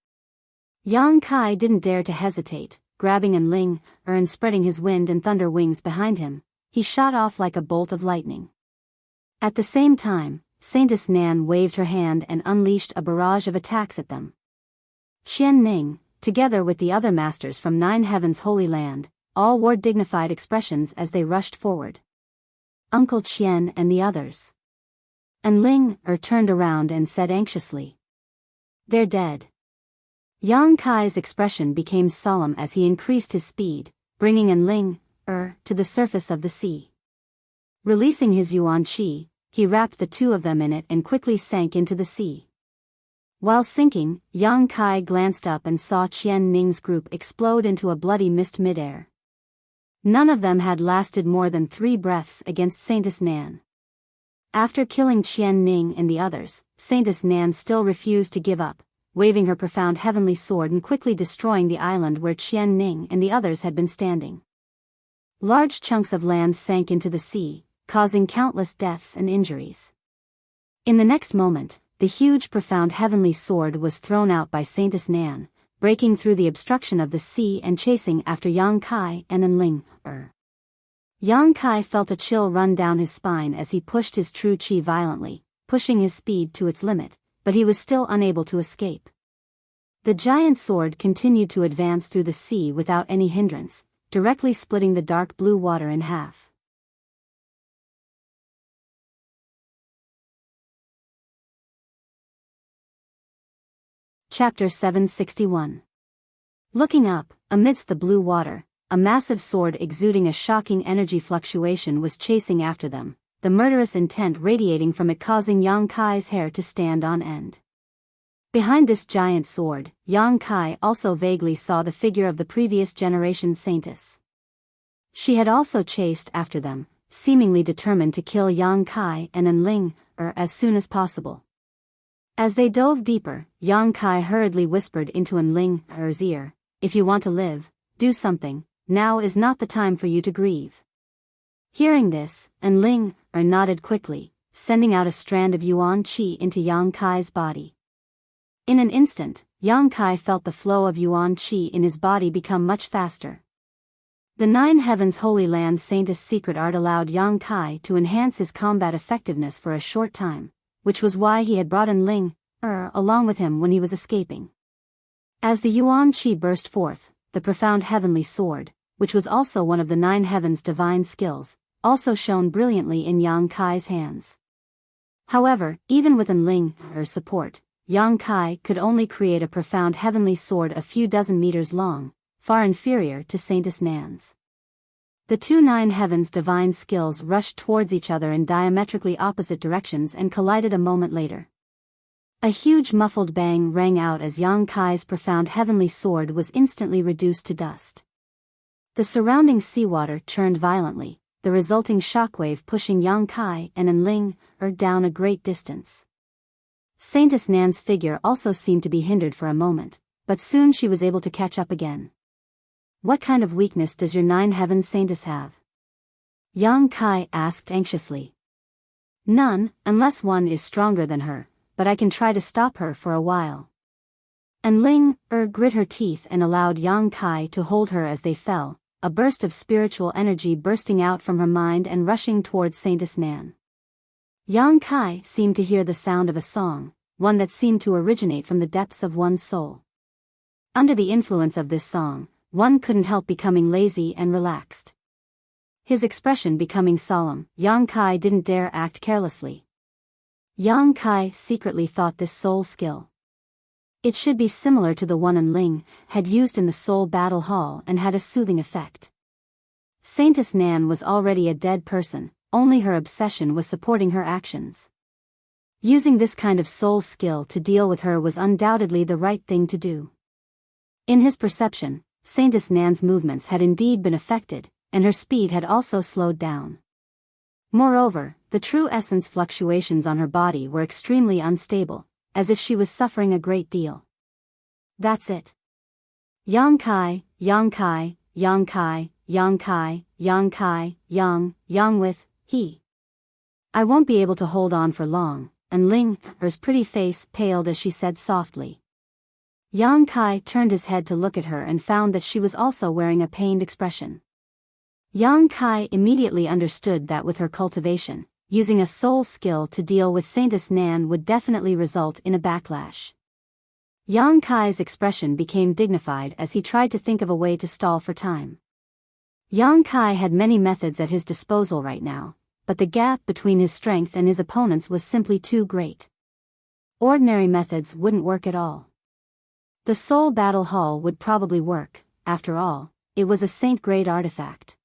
Yang Kai didn't dare to hesitate, grabbing An Ling and spreading his wind and thunder wings behind him, he shot off like a bolt of lightning. At the same time, Saintess Nan waved her hand and unleashed a barrage of attacks at them. Qian Ning, together with the other masters from Nine Heavens' Holy Land, all wore dignified expressions as they rushed forward. Uncle Qian and the others. An Ling turned around and said anxiously. They're dead. Yang Kai's expression became solemn as he increased his speed, bringing An Ling to the surface of the sea. Releasing his yuan qi, he wrapped the two of them in it and quickly sank into the sea. While sinking, Yang Kai glanced up and saw Qian Ning's group explode into a bloody mist midair. None of them had lasted more than 3 breaths against Saintess Nan. After killing Qian Ning and the others, Saintess Nan still refused to give up, waving her profound heavenly sword and quickly destroying the island where Qian Ning and the others had been standing. Large chunks of land sank into the sea, causing countless deaths and injuries. In the next moment, the huge profound heavenly sword was thrown out by Saintess Nan, breaking through the obstruction of the sea and chasing after Yang Kai and An Ling. Yang Kai felt a chill run down his spine as he pushed his true chi violently, pushing his speed to its limit, but he was still unable to escape. The giant sword continued to advance through the sea without any hindrance, directly splitting the dark blue water in half. Chapter 761. Looking up, amidst the blue water, a massive sword exuding a shocking energy fluctuation was chasing after them, the murderous intent radiating from it causing Yang Kai's hair to stand on end. Behind this giant sword, Yang Kai also vaguely saw the figure of the previous generation saintess. She had also chased after them, seemingly determined to kill Yang Kai and An Ling as soon as possible. As they dove deeper, Yang Kai hurriedly whispered into An Ling's ear, "If you want to live, do something, now is not the time for you to grieve." Hearing this, An Ling nodded quickly, sending out a strand of yuan qi into Yang Kai's body. In an instant, Yang Kai felt the flow of Yuan Qi in his body become much faster. The Nine Heavens Holy Land Saintess secret art allowed Yang Kai to enhance his combat effectiveness for a short time, which was why he had brought Ling along with him when he was escaping. As the Yuan Qi burst forth, the profound heavenly sword, which was also one of the Nine Heavens' divine skills, also shone brilliantly in Yang Kai's hands. However, even with Ling's support, Yang Kai could only create a profound heavenly sword a few dozen meters long, far inferior to Saintess Nan's. The two Nine Heavens' divine skills rushed towards each other in diametrically opposite directions and collided a moment later. A huge muffled bang rang out as Yang Kai's profound heavenly sword was instantly reduced to dust. The surrounding seawater churned violently, the resulting shockwave pushing Yang Kai and Ling down a great distance. Saintess Nan's figure also seemed to be hindered for a moment, but soon she was able to catch up again. What kind of weakness does your Nine Heavens Saintess have? Yang Kai asked anxiously. None, unless one is stronger than her, but I can try to stop her for a while. And Ling grit her teeth and allowed Yang Kai to hold her as they fell, a burst of spiritual energy bursting out from her mind and rushing towards Saintess Nan. Yang Kai seemed to hear the sound of a song, one that seemed to originate from the depths of one's soul. Under the influence of this song, one couldn't help becoming lazy and relaxed. His expression becoming solemn, Yang Kai didn't dare act carelessly. Yang Kai secretly thought this soul skill. It should be similar to the one Ling had used in the Soul Battle Hall and had a soothing effect. Saintess Nan was already a dead person, only her obsession was supporting her actions. Using this kind of soul skill to deal with her was undoubtedly the right thing to do. In his perception, Saintess Nan's movements had indeed been affected, and her speed had also slowed down. Moreover, the true essence fluctuations on her body were extremely unstable, as if she was suffering a great deal. That's it. Yang Kai, Yang Kai, Yang Kai, Yang Kai, Yang Kai, Yang with, he. I won't be able to hold on for long, and Ling's pretty face paled as she said softly. Yang Kai turned his head to look at her and found that she was also wearing a pained expression. Yang Kai immediately understood that with her cultivation, using a soul skill to deal with Saintess Nan would definitely result in a backlash. Yang Kai's expression became dignified as he tried to think of a way to stall for time. Yang Kai had many methods at his disposal right now, but the gap between his strength and his opponents was simply too great. Ordinary methods wouldn't work at all. The Soul Battle Hall would probably work, after all, it was a saint-grade artifact.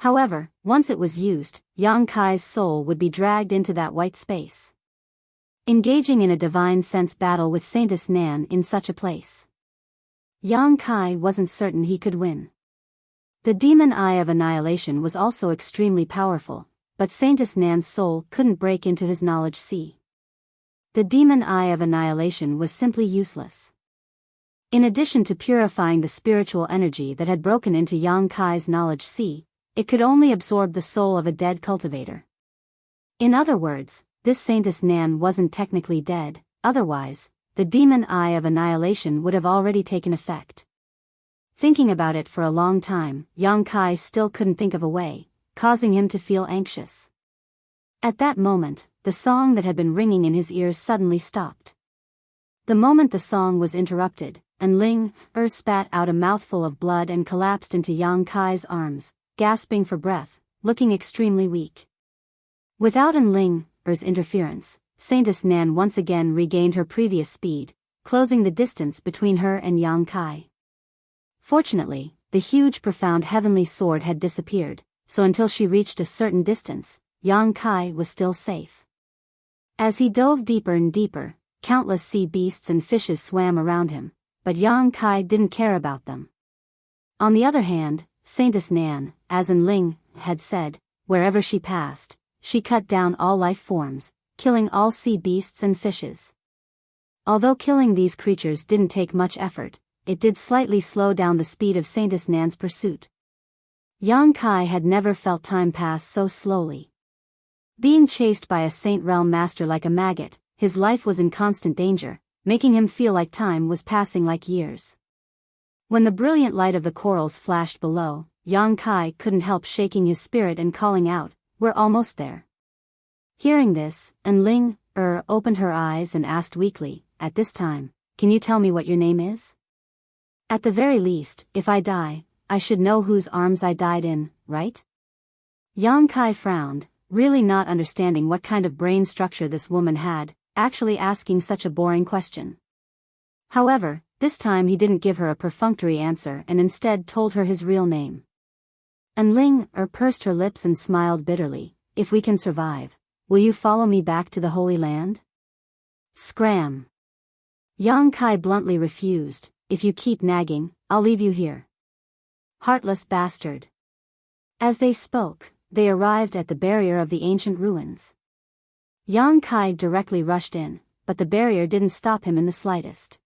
However, once it was used, Yang Kai's soul would be dragged into that white space. Engaging in a divine sense battle with Saintess Nan in such a place. Yang Kai wasn't certain he could win. The demon eye of annihilation was also extremely powerful, but Saintess Nan's soul couldn't break into his knowledge sea. The demon eye of annihilation was simply useless. In addition to purifying the spiritual energy that had broken into Yang Kai's knowledge sea, it could only absorb the soul of a dead cultivator. In other words, this Saintess Nan wasn't technically dead, otherwise, the demon eye of annihilation would have already taken effect. Thinking about it for a long time, Yang Kai still couldn't think of a way, causing him to feel anxious. At that moment, the song that had been ringing in his ears suddenly stopped. The moment the song was interrupted, and Ling spat out a mouthful of blood and collapsed into Yang Kai's arms, gasping for breath, looking extremely weak. Without Ling's interference, Saintess Nan once again regained her previous speed, closing the distance between her and Yang Kai. Fortunately, the huge profound heavenly sword had disappeared, so until she reached a certain distance, Yang Kai was still safe. As he dove deeper and deeper, countless sea beasts and fishes swam around him, but Yang Kai didn't care about them. On the other hand, Saintess Nan, as Ling had said, wherever she passed, she cut down all life forms, killing all sea beasts and fishes. Although killing these creatures didn't take much effort, it did slightly slow down the speed of Saintess Nan's pursuit. Yang Kai had never felt time pass so slowly. Being chased by a Saint Realm master like a maggot, his life was in constant danger, making him feel like time was passing like years. When the brilliant light of the corals flashed below, Yang Kai couldn't help shaking his spirit and calling out, "We're almost there." Hearing this, Enling opened her eyes and asked weakly, "At this time, can you tell me what your name is? At the very least, if I die, I should know whose arms I died in, right?" Yang Kai frowned, really not understanding what kind of brain structure this woman had, actually asking such a boring question. However, this time he didn't give her a perfunctory answer and instead told her his real name. Enling pursed her lips and smiled bitterly, "If we can survive, will you follow me back to the Holy Land?" Scram! Yang Kai bluntly refused, "If you keep nagging, I'll leave you here." Heartless bastard. As they spoke, they arrived at the barrier of the ancient ruins. Yang Kai directly rushed in, but the barrier didn't stop him in the slightest.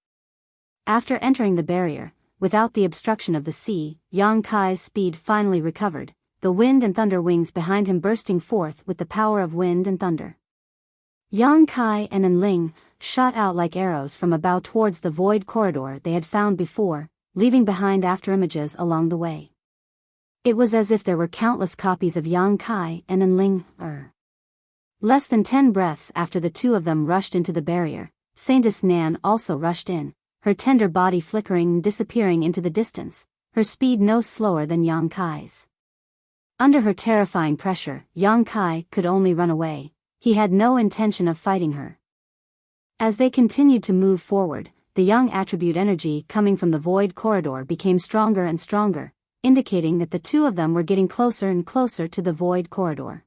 After entering the barrier, without the obstruction of the sea, Yang Kai's speed finally recovered, the wind and thunder wings behind him bursting forth with the power of wind and thunder. Yang Kai and Enling shot out like arrows from a bow towards the void corridor they had found before, leaving behind afterimages along the way. It was as if there were countless copies of Yang Kai and Enling. Less than 10 breaths after the two of them rushed into the barrier, Saintess Nan also rushed in, her tender body flickering and disappearing into the distance, her speed no slower than Yang Kai's. Under her terrifying pressure, Yang Kai could only run away. He had no intention of fighting her. As they continued to move forward, the young attribute energy coming from the void corridor became stronger and stronger, indicating that the two of them were getting closer and closer to the void corridor.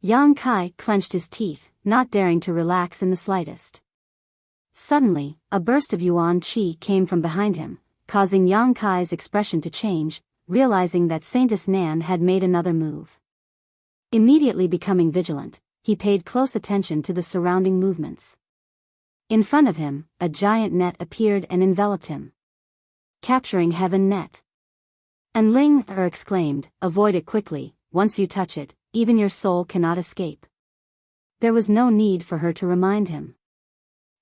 Yang Kai clenched his teeth, not daring to relax in the slightest. Suddenly, a burst of yuan qi came from behind him, causing Yang Kai's expression to change, realizing that Saintess Nan had made another move. Immediately becoming vigilant, he paid close attention to the surrounding movements. In front of him, a giant net appeared and enveloped him. Capturing Heaven Net. Enling exclaimed, "Avoid it quickly, once you touch it, even your soul cannot escape." There was no need for her to remind him.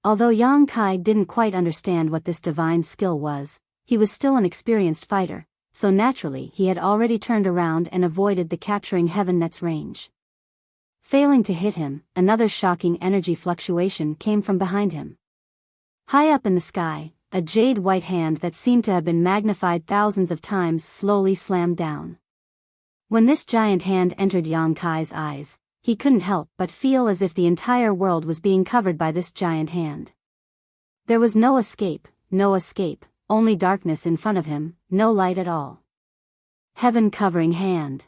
Although Yang Kai didn't quite understand what this divine skill was, he was still an experienced fighter, so naturally he had already turned around and avoided the capturing Heaven Net's range. Failing to hit him, another shocking energy fluctuation came from behind him. High up in the sky, a jade white hand that seemed to have been magnified thousands of times slowly slammed down. When this giant hand entered Yang Kai's eyes, he couldn't help but feel as if the entire world was being covered by this giant hand. There was no escape, only darkness in front of him, no light at all. Heaven-covering hand.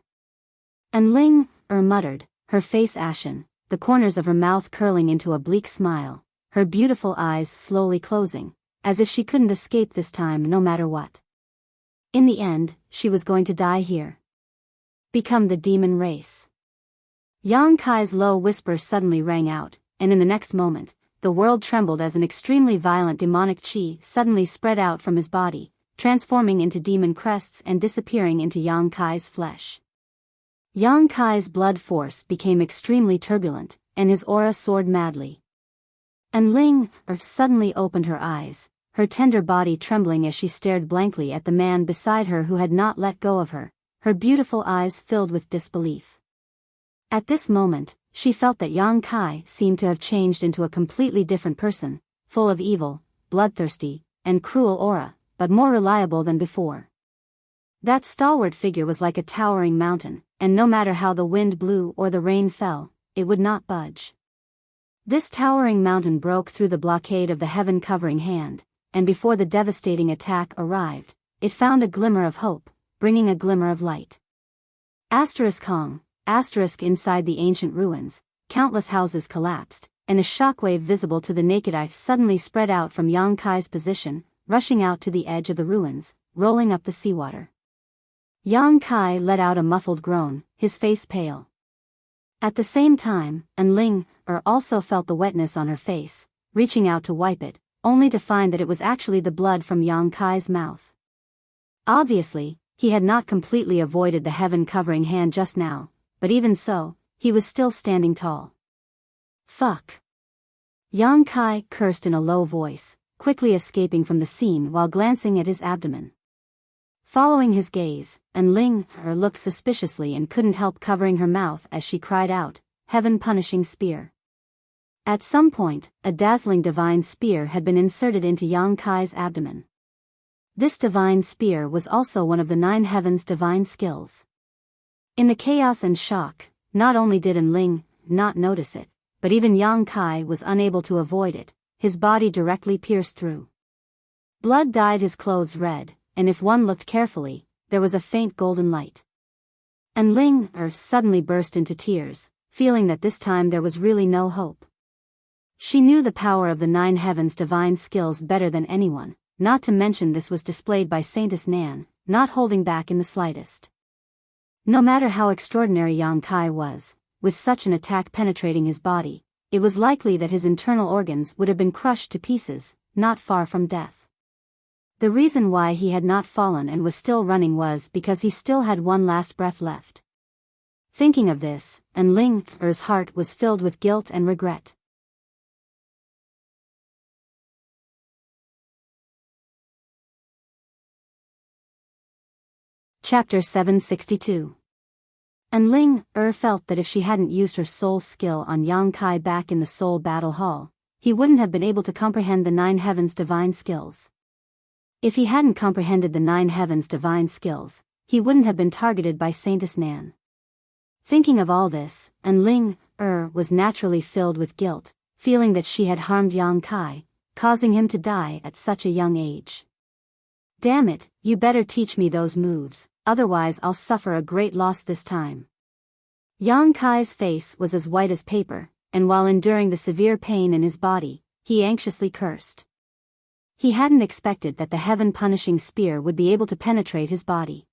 Enling muttered, her face ashen, the corners of her mouth curling into a bleak smile, her beautiful eyes slowly closing, as if she couldn't escape this time no matter what. In the end, she was going to die here. Become the demon race. Yang Kai's low whisper suddenly rang out, and in the next moment, the world trembled as an extremely violent demonic qi suddenly spread out from his body, transforming into demon crests and disappearing into Yang Kai's flesh. Yang Kai's blood force became extremely turbulent, and his aura soared madly. Enling suddenly opened her eyes, her tender body trembling as she stared blankly at the man beside her who had not let go of her, her beautiful eyes filled with disbelief. At this moment, she felt that Yang Kai seemed to have changed into a completely different person, full of evil, bloodthirsty, and cruel aura, but more reliable than before. That stalwart figure was like a towering mountain, and no matter how the wind blew or the rain fell, it would not budge. This towering mountain broke through the blockade of the heaven-covering hand, and before the devastating attack arrived, it found a glimmer of hope, bringing a glimmer of light. Kong, inside the ancient ruins, countless houses collapsed, and a shockwave visible to the naked eye suddenly spread out from Yang Kai's position, rushing out to the edge of the ruins, rolling up the seawater. Yang Kai let out a muffled groan, his face pale. At the same time, Enling also felt the wetness on her face, reaching out to wipe it, only to find that it was actually the blood from Yang Kai's mouth. Obviously, he had not completely avoided the heaven-covering hand just now, but even so, he was still standing tall. Fuck. Yang Kai cursed in a low voice, quickly escaping from the scene while glancing at his abdomen. Following his gaze, Ling looked suspiciously and couldn't help covering her mouth as she cried out, "Heaven-punishing spear." At some point, a dazzling divine spear had been inserted into Yang Kai's abdomen. This divine spear was also one of the 9 heavens' divine skills. In the chaos and shock, not only did Ling not notice it, but even Yang Kai was unable to avoid it, his body directly pierced through. Blood dyed his clothes red, and if one looked carefully, there was a faint golden light. And Ling suddenly burst into tears, feeling that this time there was really no hope. She knew the power of the 9 heavens' divine skills better than anyone, not to mention this was displayed by Saintess Nan, not holding back in the slightest. No matter how extraordinary Yang Kai was, with such an attack penetrating his body, it was likely that his internal organs would have been crushed to pieces, not far from death. The reason why he had not fallen and was still running was because he still had one last breath left. Thinking of this, Ling's heart was filled with guilt and regret. Chapter 762. Ling felt that if she hadn't used her soul skill on Yang Kai back in the soul battle hall, he wouldn't have been able to comprehend the 9 heavens' divine skills. If he hadn't comprehended the 9 heavens' divine skills, he wouldn't have been targeted by Saintess Nan. Thinking of all this, Ling was naturally filled with guilt, feeling that she had harmed Yang Kai, causing him to die at such a young age. "Damn it, you better teach me those moves, otherwise I'll suffer a great loss this time." Yang Kai's face was as white as paper, and while enduring the severe pain in his body, he anxiously cursed. He hadn't expected that the heaven-punishing spear would be able to penetrate his body.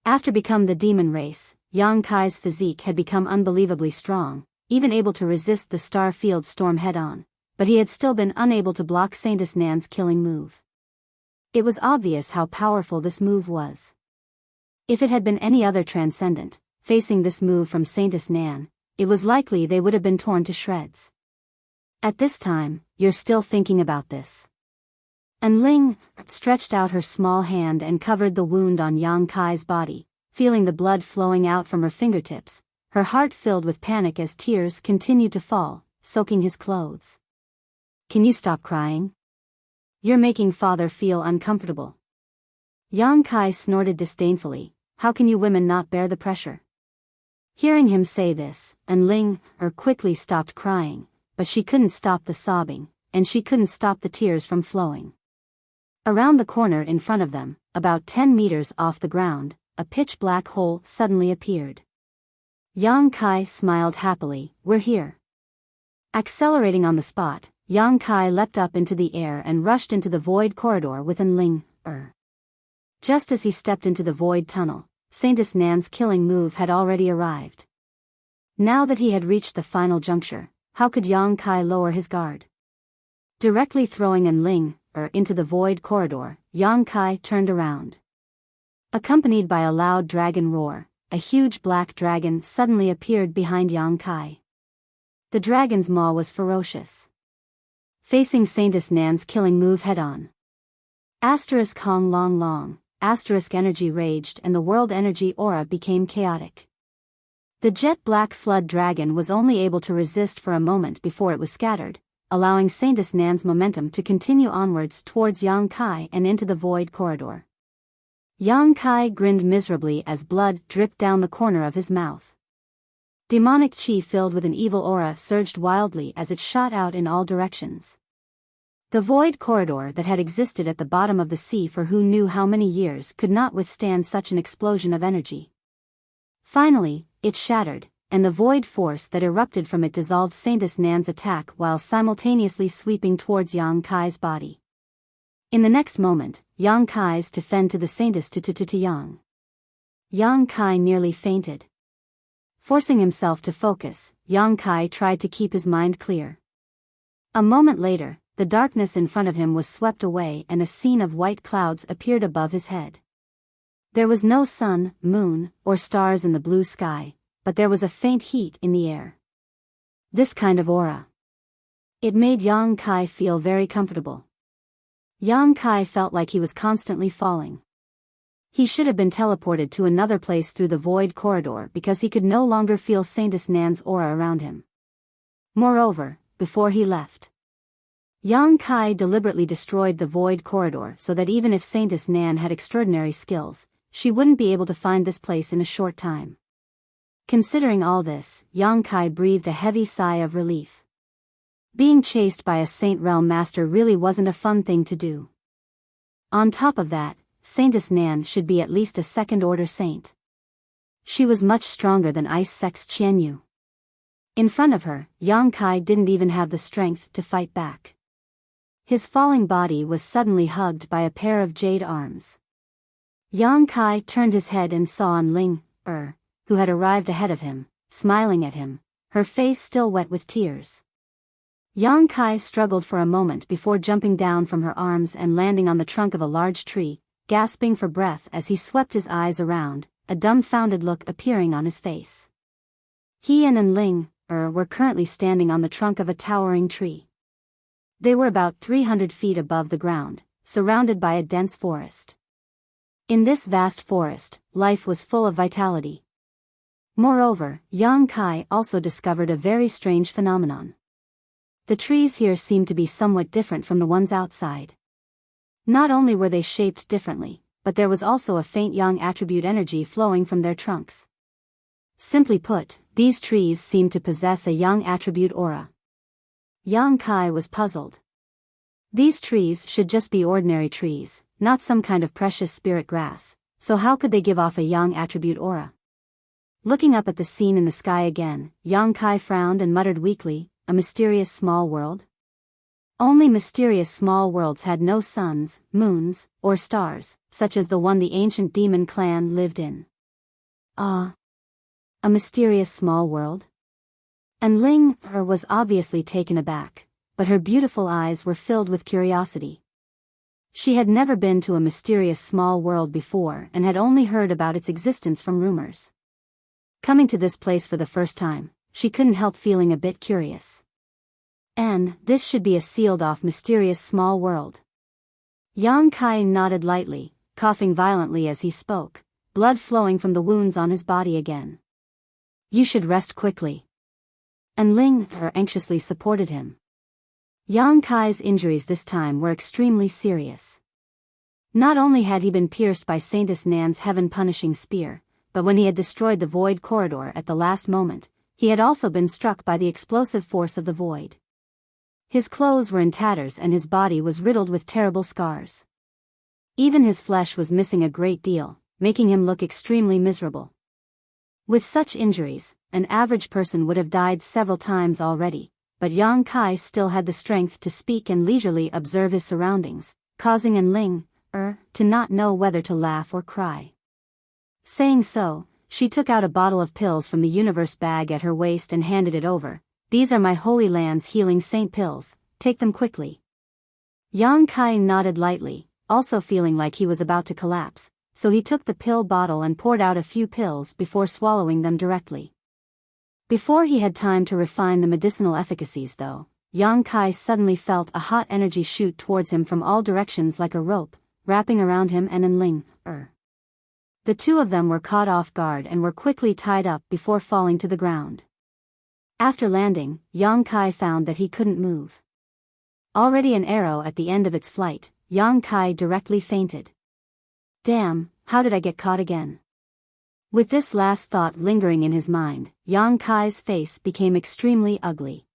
After becoming the demon race, Yang Kai's physique had become unbelievably strong, even able to resist the star-field storm head-on, but he had still been unable to block Saintess Nan's killing move. It was obvious how powerful this move was. If it had been any other transcendent, facing this move from Saintess Nan, it was likely they would have been torn to shreds. At this time, "You're still thinking about this." Ling stretched out her small hand and covered the wound on Yang Kai's body, feeling the blood flowing out from her fingertips, her heart filled with panic as tears continued to fall, soaking his clothes. "Can you stop crying? You're making father feel uncomfortable." Yang Kai snorted disdainfully, "How can you women not bear the pressure?" Hearing him say this, Ling quickly stopped crying, but she couldn't stop the sobbing, and she couldn't stop the tears from flowing. Around the corner in front of them, about 10 meters off the ground, a pitch-black hole suddenly appeared. Yang Kai smiled happily, "We're here." Accelerating on the spot, Yang Kai leapt up into the air and rushed into the void corridor with Ling. Just as he stepped into the void tunnel, Saintess Nan's killing move had already arrived. Now that he had reached the final juncture, how could Yang Kai lower his guard? Directly throwing Ling into the void corridor, Yang Kai turned around. Accompanied by a loud dragon roar, a huge black dragon suddenly appeared behind Yang Kai. The dragon's maw was ferocious. Facing Saintess Nan's killing move head-on. Hong long long, energy raged and the world energy aura became chaotic. The jet-black flood dragon was only able to resist for a moment before it was scattered, allowing Saintess Nan's momentum to continue onwards towards Yang Kai and into the void corridor. Yang Kai grinned miserably as blood dripped down the corner of his mouth. Demonic chi filled with an evil aura surged wildly as it shot out in all directions. The void corridor that had existed at the bottom of the sea for who knew how many years could not withstand such an explosion of energy. Finally, it shattered, and the void force that erupted from it dissolved Saintess Nan's attack while simultaneously sweeping towards Yang Kai's body. In the next moment, Yang Kai's to fend to the Saintess to Yang. Yang Kai nearly fainted. Forcing himself to focus, Yang Kai tried to keep his mind clear. A moment later, the darkness in front of him was swept away and a scene of white clouds appeared above his head. There was no sun, moon, or stars in the blue sky, but there was a faint heat in the air. This kind of aura. It made Yang Kai feel very comfortable. Yang Kai felt like he was constantly falling. He should have been teleported to another place through the void corridor because he could no longer feel Saintess Nan's aura around him. Moreover, before he left, Yang Kai deliberately destroyed the void corridor so that even if Saintess Nan had extraordinary skills, she wouldn't be able to find this place in a short time. Considering all this, Yang Kai breathed a heavy sigh of relief. Being chased by a Saint Realm Master really wasn't a fun thing to do. On top of that, Saintess Nan should be at least a second-order saint. She was much stronger than Ice Sex Qianyu. In front of her, Yang Kai didn't even have the strength to fight back. His falling body was suddenly hugged by a pair of jade arms. Yang Kai turned his head and saw An Ling, who had arrived ahead of him, smiling at him, her face still wet with tears. Yang Kai struggled for a moment before jumping down from her arms and landing on the trunk of a large tree, gasping for breath as he swept his eyes around, a dumbfounded look appearing on his face. He and An Ling, were currently standing on the trunk of a towering tree. They were about 300 feet above the ground, surrounded by a dense forest. In this vast forest, life was full of vitality. Moreover, Yang Kai also discovered a very strange phenomenon. The trees here seemed to be somewhat different from the ones outside. Not only were they shaped differently, but there was also a faint yang attribute energy flowing from their trunks. Simply put, these trees seemed to possess a yang attribute aura. Yang Kai was puzzled. These trees should just be ordinary trees, not some kind of precious spirit grass, so how could they give off a yang attribute aura? Looking up at the scene in the sky again, Yang Kai frowned and muttered weakly, "A mysterious small world?" Only mysterious small worlds had no suns, moons, or stars, such as the one the ancient demon clan lived in. A mysterious small world? And Ling was obviously taken aback, but her beautiful eyes were filled with curiosity. She had never been to a mysterious small world before and had only heard about its existence from rumors. Coming to this place for the first time, she couldn't help feeling a bit curious. And this should be a sealed-off mysterious small world. Yang Kai nodded lightly, coughing violently as he spoke, blood flowing from the wounds on his body again. "You should rest quickly." And Ling anxiously supported him. Yang Kai's injuries this time were extremely serious. Not only had he been pierced by Saintess Nan's heaven-punishing spear, but when he had destroyed the void corridor at the last moment, he had also been struck by the explosive force of the void. His clothes were in tatters and his body was riddled with terrible scars. Even his flesh was missing a great deal, making him look extremely miserable. With such injuries, an average person would have died several times already, but Yang Kai still had the strength to speak and leisurely observe his surroundings, causing An Ling, to not know whether to laugh or cry. Saying so, she took out a bottle of pills from the universe bag at her waist and handed it over. "These are my Holy Land's healing saint pills, take them quickly." Yang Kai nodded lightly, also feeling like he was about to collapse, so he took the pill bottle and poured out a few pills before swallowing them directly. Before he had time to refine the medicinal efficacies though, Yang Kai suddenly felt a hot energy shoot towards him from all directions like a rope, wrapping around him and An Ling. The two of them were caught off guard and were quickly tied up before falling to the ground. After landing, Yang Kai found that he couldn't move. Already an arrow at the end of its flight, Yang Kai directly fainted. "Damn, how did I get caught again?" With this last thought lingering in his mind, Yang Kai's face became extremely ugly.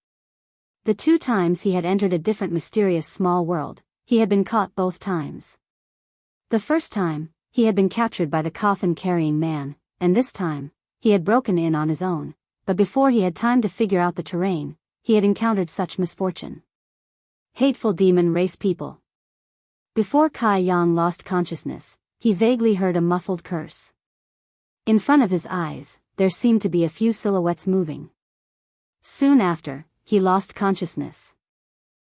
The two times he had entered a different mysterious small world, he had been caught both times. The first time, he had been captured by the coffin-carrying man, and this time, he had broken in on his own, but before he had time to figure out the terrain, he had encountered such misfortune. Hateful demon race people. Before Kai Yang lost consciousness, he vaguely heard a muffled curse. In front of his eyes, there seemed to be a few silhouettes moving. Soon after, he lost consciousness.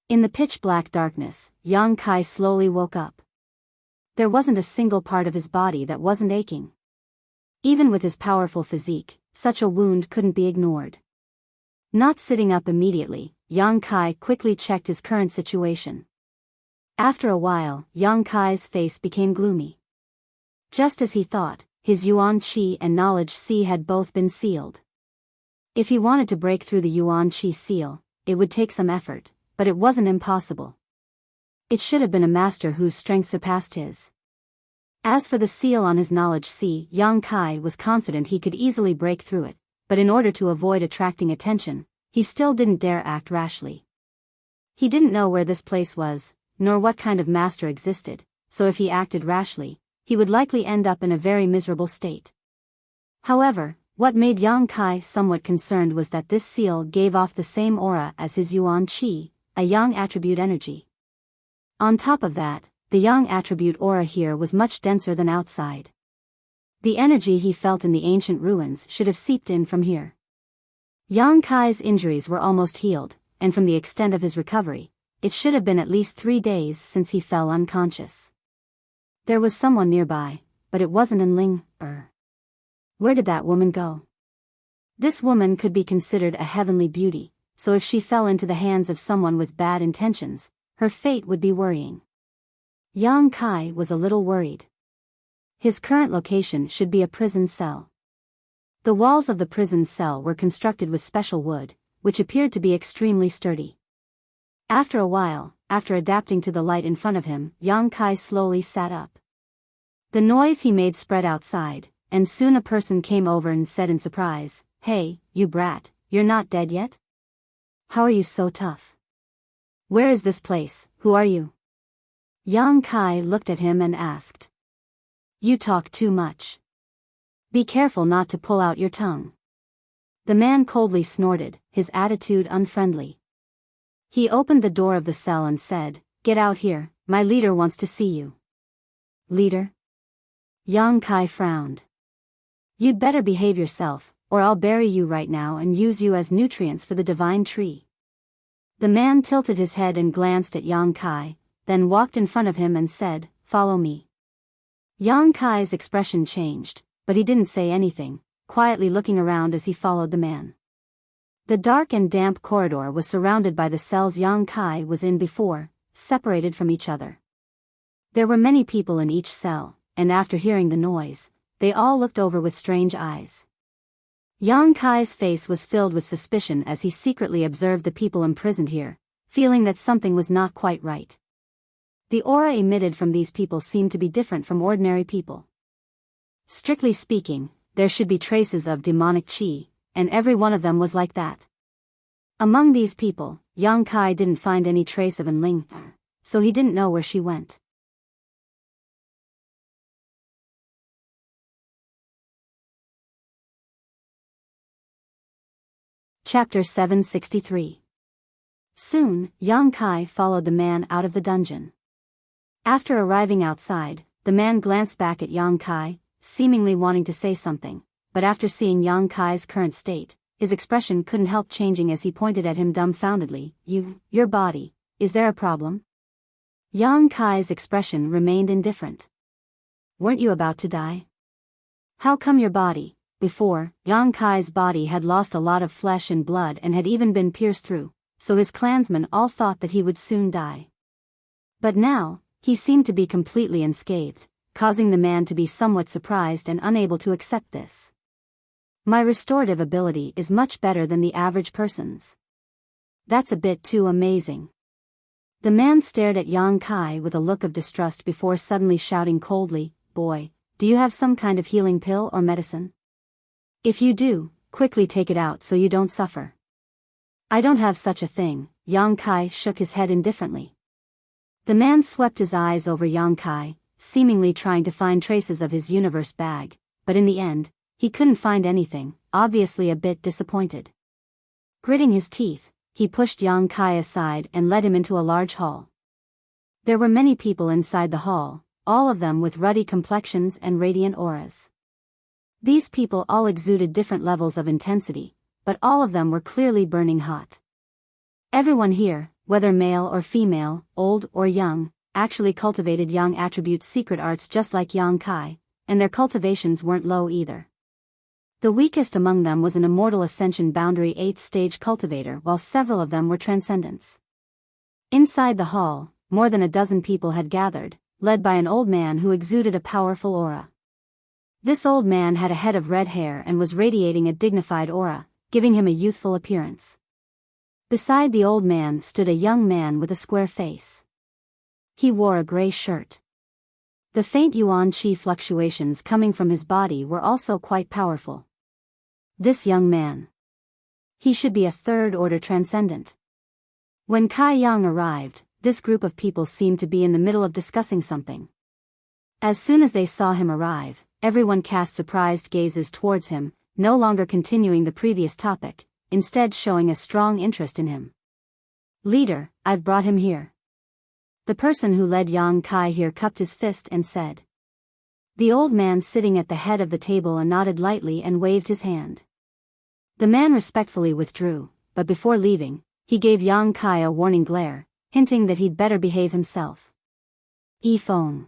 In the pitch-black darkness, Yang Kai slowly woke up. There wasn't a single part of his body that wasn't aching. Even with his powerful physique, such a wound couldn't be ignored. Not sitting up immediately, Yang Kai quickly checked his current situation. After a while, Yang Kai's face became gloomy. Just as he thought, his Yuan Qi and Knowledge Sea had both been sealed. If he wanted to break through the Yuan Qi seal, it would take some effort, but it wasn't impossible. It should have been a master whose strength surpassed his. As for the seal on his Knowledge Sea, Yang Kai was confident he could easily break through it, but in order to avoid attracting attention, he still didn't dare act rashly. He didn't know where this place was, nor what kind of master existed, so if he acted rashly, he would likely end up in a very miserable state. However, what made Yang Kai somewhat concerned was that this seal gave off the same aura as his Yuan Qi, a Yang attribute energy. On top of that, the Yang attribute aura here was much denser than outside. The energy he felt in the ancient ruins should have seeped in from here. Yang Kai's injuries were almost healed, and from the extent of his recovery, it should have been at least 3 days since he fell unconscious. There was someone nearby, but it wasn't in Ling. Where did that woman go? This woman could be considered a heavenly beauty, so if she fell into the hands of someone with bad intentions, her fate would be worrying. Yang Kai was a little worried. His current location should be a prison cell. The walls of the prison cell were constructed with special wood, which appeared to be extremely sturdy. After a while, after adapting to the light in front of him, Yang Kai slowly sat up. The noise he made spread outside, and soon a person came over and said in surprise, "Hey, you brat, you're not dead yet? How are you so tough? Where is this place, who are you?" Yang Kai looked at him and asked. "You talk too much. Be careful not to pull out your tongue." The man coldly snorted, his attitude unfriendly. He opened the door of the cell and said, "Get out here, my leader wants to see you." "Leader?" Yang Kai frowned. "You'd better behave yourself, or I'll bury you right now and use you as nutrients for the divine tree." The man tilted his head and glanced at Yang Kai, then walked in front of him and said, "Follow me." Yang Kai's expression changed, but he didn't say anything, quietly looking around as he followed the man. The dark and damp corridor was surrounded by the cells Yang Kai was in before, separated from each other. There were many people in each cell, and after hearing the noise, they all looked over with strange eyes. Yang Kai's face was filled with suspicion as he secretly observed the people imprisoned here, feeling that something was not quite right. The aura emitted from these people seemed to be different from ordinary people. Strictly speaking, there should be traces of demonic qi, and every one of them was like that. Among these people, Yang Kai didn't find any trace of Enling, so he didn't know where she went. Chapter 763. Soon, Yang Kai followed the man out of the dungeon. After arriving outside, the man glanced back at Yang Kai, seemingly wanting to say something, but after seeing Yang Kai's current state, his expression couldn't help changing as he pointed at him dumbfoundedly. Your body, is there a problem?" Yang Kai's expression remained indifferent. "Weren't you about to die? How come your body?" Before, Yang Kai's body had lost a lot of flesh and blood and had even been pierced through, so his clansmen all thought that he would soon die. But now, he seemed to be completely unscathed, causing the man to be somewhat surprised and unable to accept this. "My restorative ability is much better than the average person's. That's a bit too amazing." The man stared at Yang Kai with a look of distrust before suddenly shouting coldly, "Boy, do you have some kind of healing pill or medicine? If you do, quickly take it out so you don't suffer." "I don't have such a thing." Yang Kai shook his head indifferently. The man swept his eyes over Yang Kai, seemingly trying to find traces of his universe bag, but in the end, he couldn't find anything, obviously a bit disappointed. Gritting his teeth, he pushed Yang Kai aside and led him into a large hall. There were many people inside the hall, all of them with ruddy complexions and radiant auras. These people all exuded different levels of intensity, but all of them were clearly burning hot. Everyone here, whether male or female, old or young, actually cultivated Yang attribute secret arts just like Yang Kai, and their cultivations weren't low either. The weakest among them was an immortal ascension boundary 8th stage cultivator, while several of them were transcendents. Inside the hall, more than a dozen people had gathered, led by an old man who exuded a powerful aura. This old man had a head of red hair and was radiating a dignified aura, giving him a youthful appearance. Beside the old man stood a young man with a square face. He wore a gray shirt. The faint yuan qi fluctuations coming from his body were also quite powerful. This young man. He should be a third-order transcendent. When Kai Yang arrived, this group of people seemed to be in the middle of discussing something. As soon as they saw him arrive, everyone cast surprised gazes towards him, no longer continuing the previous topic, instead showing a strong interest in him. "Leader, I've brought him here." The person who led Yang Kai here cupped his fist and said. The old man sitting at the head of the table nodded lightly and waved his hand. The man respectfully withdrew, but before leaving, he gave Yang Kai a warning glare, hinting that he'd better behave himself. "Yifeng.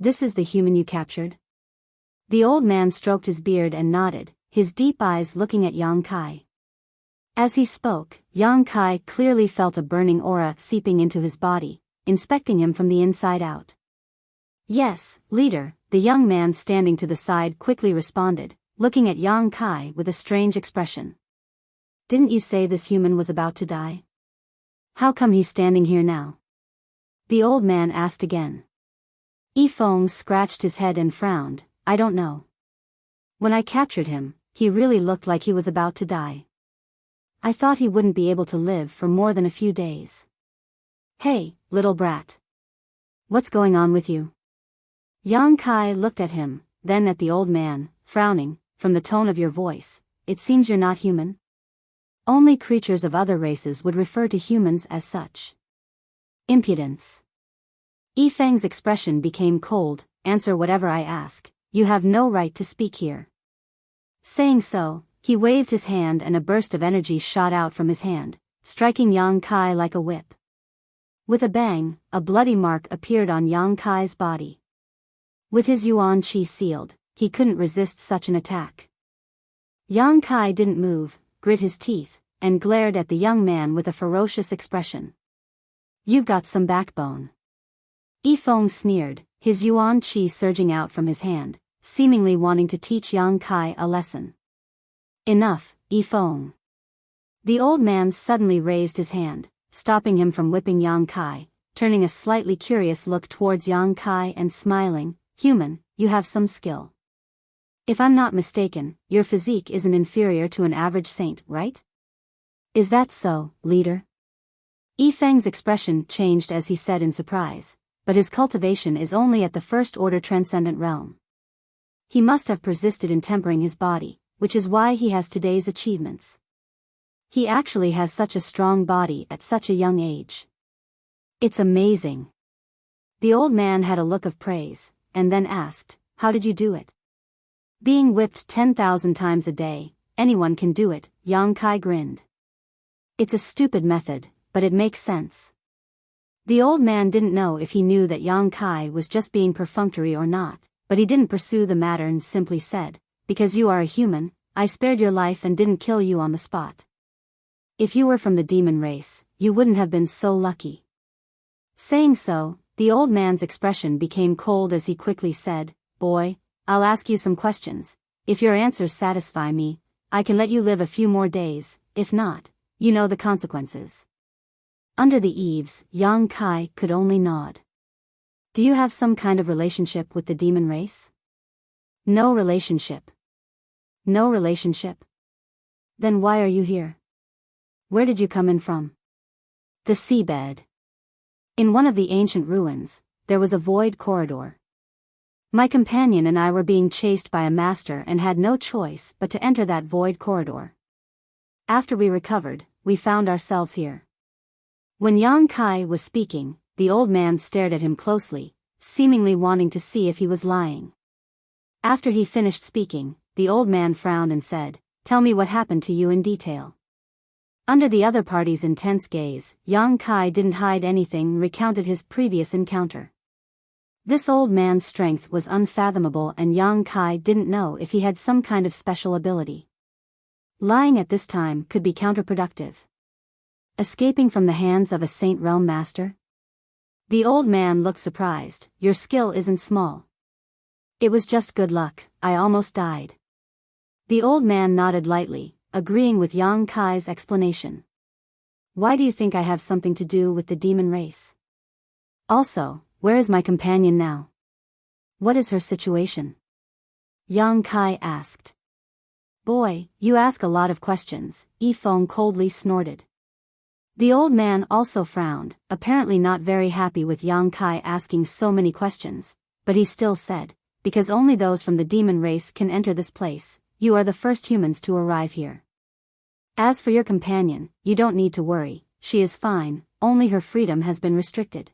This is the human you captured?" The old man stroked his beard and nodded, his deep eyes looking at Yang Kai. As he spoke, Yang Kai clearly felt a burning aura seeping into his body, inspecting him from the inside out. "Yes, leader," the young man standing to the side quickly responded, looking at Yang Kai with a strange expression. "Didn't you say this human was about to die? How come he's standing here now?" The old man asked again. Yifeng scratched his head and frowned. "I don't know. When I captured him, he really looked like he was about to die. I thought he wouldn't be able to live for more than a few days." "Hey, little brat. What's going on with you?" Yang Kai looked at him, then at the old man, frowning. "From the tone of your voice, it seems you're not human." Only creatures of other races would refer to humans as such. Impudence. Yifeng's expression became cold. "Answer whatever I ask. You have no right to speak here." Saying so, he waved his hand and a burst of energy shot out from his hand, striking Yang Kai like a whip. With a bang, a bloody mark appeared on Yang Kai's body. With his yuan qi sealed, he couldn't resist such an attack. Yang Kai didn't move, grit his teeth, and glared at the young man with a ferocious expression. "You've got some backbone." Yifeng sneered, his yuan qi surging out from his hand, seemingly wanting to teach Yang Kai a lesson. "Enough, Yifeng." The old man suddenly raised his hand, stopping him from whipping Yang Kai, turning a slightly curious look towards Yang Kai and smiling. "Human, you have some skill. If I'm not mistaken, your physique isn't inferior to an average saint, right?" "Is that so, leader?" Yifeng's expression changed as he said in surprise, "But his cultivation is only at the first-order transcendent realm. He must have persisted in tempering his body, which is why he has today's achievements. He actually has such a strong body at such a young age. It's amazing." The old man had a look of praise, and then asked, "How did you do it?" "Being whipped 10,000 times a day, anyone can do it," Yang Kai grinned. "It's a stupid method, but it makes sense." The old man didn't know if he knew that Yang Kai was just being perfunctory or not, but he didn't pursue the matter and simply said, "Because you are a human, I spared your life and didn't kill you on the spot. If you were from the demon race, you wouldn't have been so lucky." Saying so, the old man's expression became cold as he quickly said, "Boy, I'll ask you some questions. If your answers satisfy me, I can let you live a few more days. If not, you know the consequences." Under the eaves, Yang Kai could only nod. "Do you have some kind of relationship with the demon race?" "No relationship." "No relationship? Then why are you here? Where did you come in from?" "The seabed. In one of the ancient ruins, there was a void corridor. My companion and I were being chased by a master and had no choice but to enter that void corridor. After we recovered, we found ourselves here." When Yang Kai was speaking, the old man stared at him closely, seemingly wanting to see if he was lying. After he finished speaking, the old man frowned and said, "Tell me what happened to you in detail." Under the other party's intense gaze, Yang Kai didn't hide anything and recounted his previous encounter. This old man's strength was unfathomable, and Yang Kai didn't know if he had some kind of special ability. Lying at this time could be counterproductive. Escaping from the hands of a Saint Realm master? The old man looked surprised. Your skill isn't small. It was just good luck, I almost died. The old man nodded lightly, agreeing with Yang Kai's explanation. Why do you think I have something to do with the demon race? Also, where is my companion now? What is her situation? Yang Kai asked. Boy, you ask a lot of questions, Yifeng coldly snorted. The old man also frowned, apparently not very happy with Yang Kai asking so many questions, but he still said, because only those from the demon race can enter this place, you are the first humans to arrive here. As for your companion, you don't need to worry, she is fine, only her freedom has been restricted.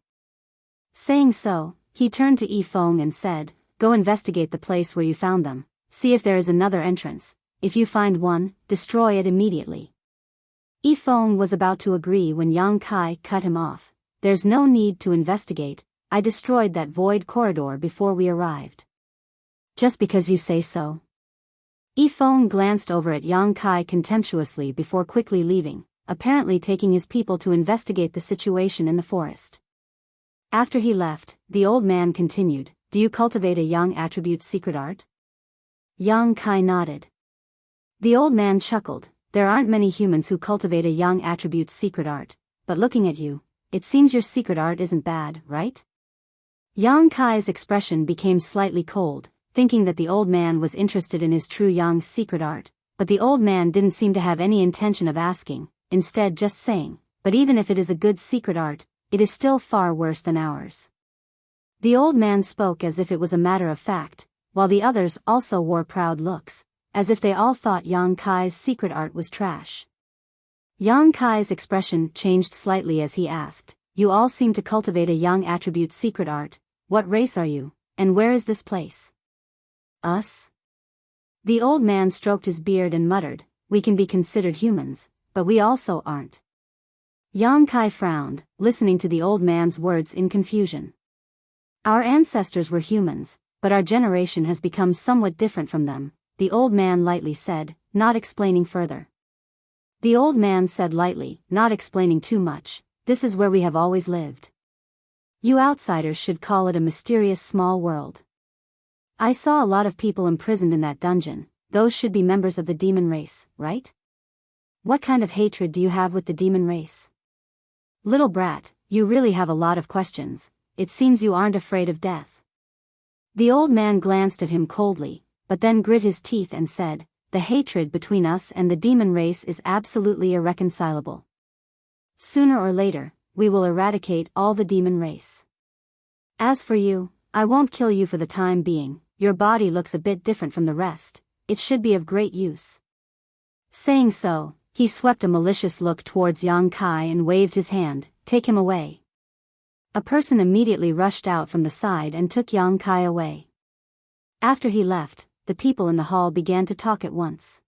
Saying so, he turned to Yifeng and said, go investigate the place where you found them, see if there is another entrance, if you find one, destroy it immediately. Yifeng was about to agree when Yang Kai cut him off. There's no need to investigate, I destroyed that void corridor before we arrived. Just because you say so? Yifeng glanced over at Yang Kai contemptuously before quickly leaving, apparently taking his people to investigate the situation in the forest. After he left, the old man continued, do you cultivate a young attribute's secret art? Yang Kai nodded. The old man chuckled. There aren't many humans who cultivate a young attribute's secret art, but looking at you, it seems your secret art isn't bad, right? Yang Kai's expression became slightly cold, thinking that the old man was interested in his true young secret art, but the old man didn't seem to have any intention of asking, instead just saying, but even if it is a good secret art, it is still far worse than ours. The old man spoke as if it was a matter of fact, while the others also wore proud looks, as if they all thought Yang Kai's secret art was trash. Yang Kai's expression changed slightly as he asked, you all seem to cultivate a young attribute's secret art, what race are you, and where is this place? Us? The old man stroked his beard and muttered, we can be considered humans, but we also aren't. Yang Kai frowned, listening to the old man's words in confusion. Our ancestors were humans, but our generation has become somewhat different from them, the old man lightly said, not explaining further. The old man said lightly, not explaining too much, this is where we have always lived. You outsiders should call it a mysterious small world. I saw a lot of people imprisoned in that dungeon, those should be members of the demon race, right? What kind of hatred do you have with the demon race? Little brat, you really have a lot of questions, it seems you aren't afraid of death. The old man glanced at him coldly, but then grit his teeth and said, the hatred between us and the demon race is absolutely irreconcilable. Sooner or later, we will eradicate all the demon race. As for you, I won't kill you for the time being, your body looks a bit different from the rest, it should be of great use. Saying so, he swept a malicious look towards Yang Kai and waved his hand, take him away. A person immediately rushed out from the side and took Yang Kai away. After he left, the people in the hall began to talk at once.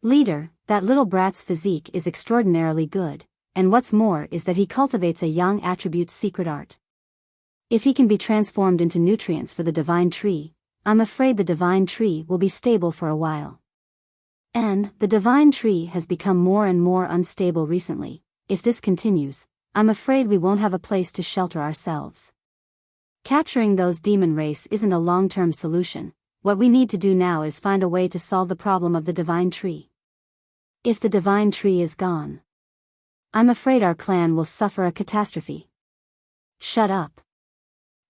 Leader, that little brat's physique is extraordinarily good, and what's more is that he cultivates a young attribute's secret art. If he can be transformed into nutrients for the divine tree, I'm afraid the divine tree will be stable for a while. And the divine tree has become more and more unstable recently. If this continues, I'm afraid we won't have a place to shelter ourselves. Capturing those demon race isn't a long-term solution. What we need to do now is find a way to solve the problem of the divine tree. If the divine tree is gone, I'm afraid our clan will suffer a catastrophe. Shut up.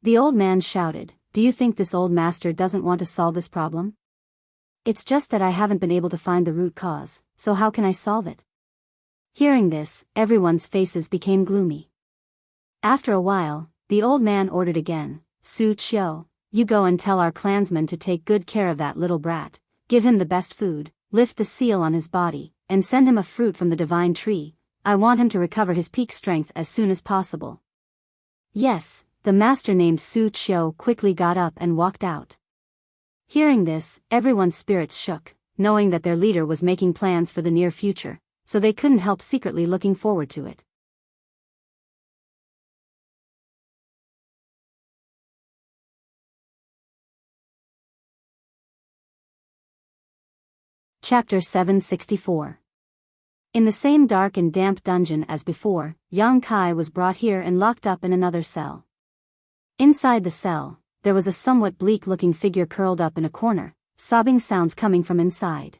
The old man shouted, do you think this old master doesn't want to solve this problem? It's just that I haven't been able to find the root cause, so how can I solve it? Hearing this, everyone's faces became gloomy. After a while, the old man ordered again, Su Qiu, you go and tell our clansmen to take good care of that little brat, give him the best food, lift the seal on his body, and send him a fruit from the divine tree. I want him to recover his peak strength as soon as possible. Yes, the master named Su Qiu quickly got up and walked out. Hearing this, everyone's spirits shook, knowing that their leader was making plans for the near future, so they couldn't help secretly looking forward to it. Chapter 764. In the same dark and damp dungeon as before, Yang Kai was brought here and locked up in another cell. Inside the cell, there was a somewhat bleak-looking figure curled up in a corner, sobbing sounds coming from inside.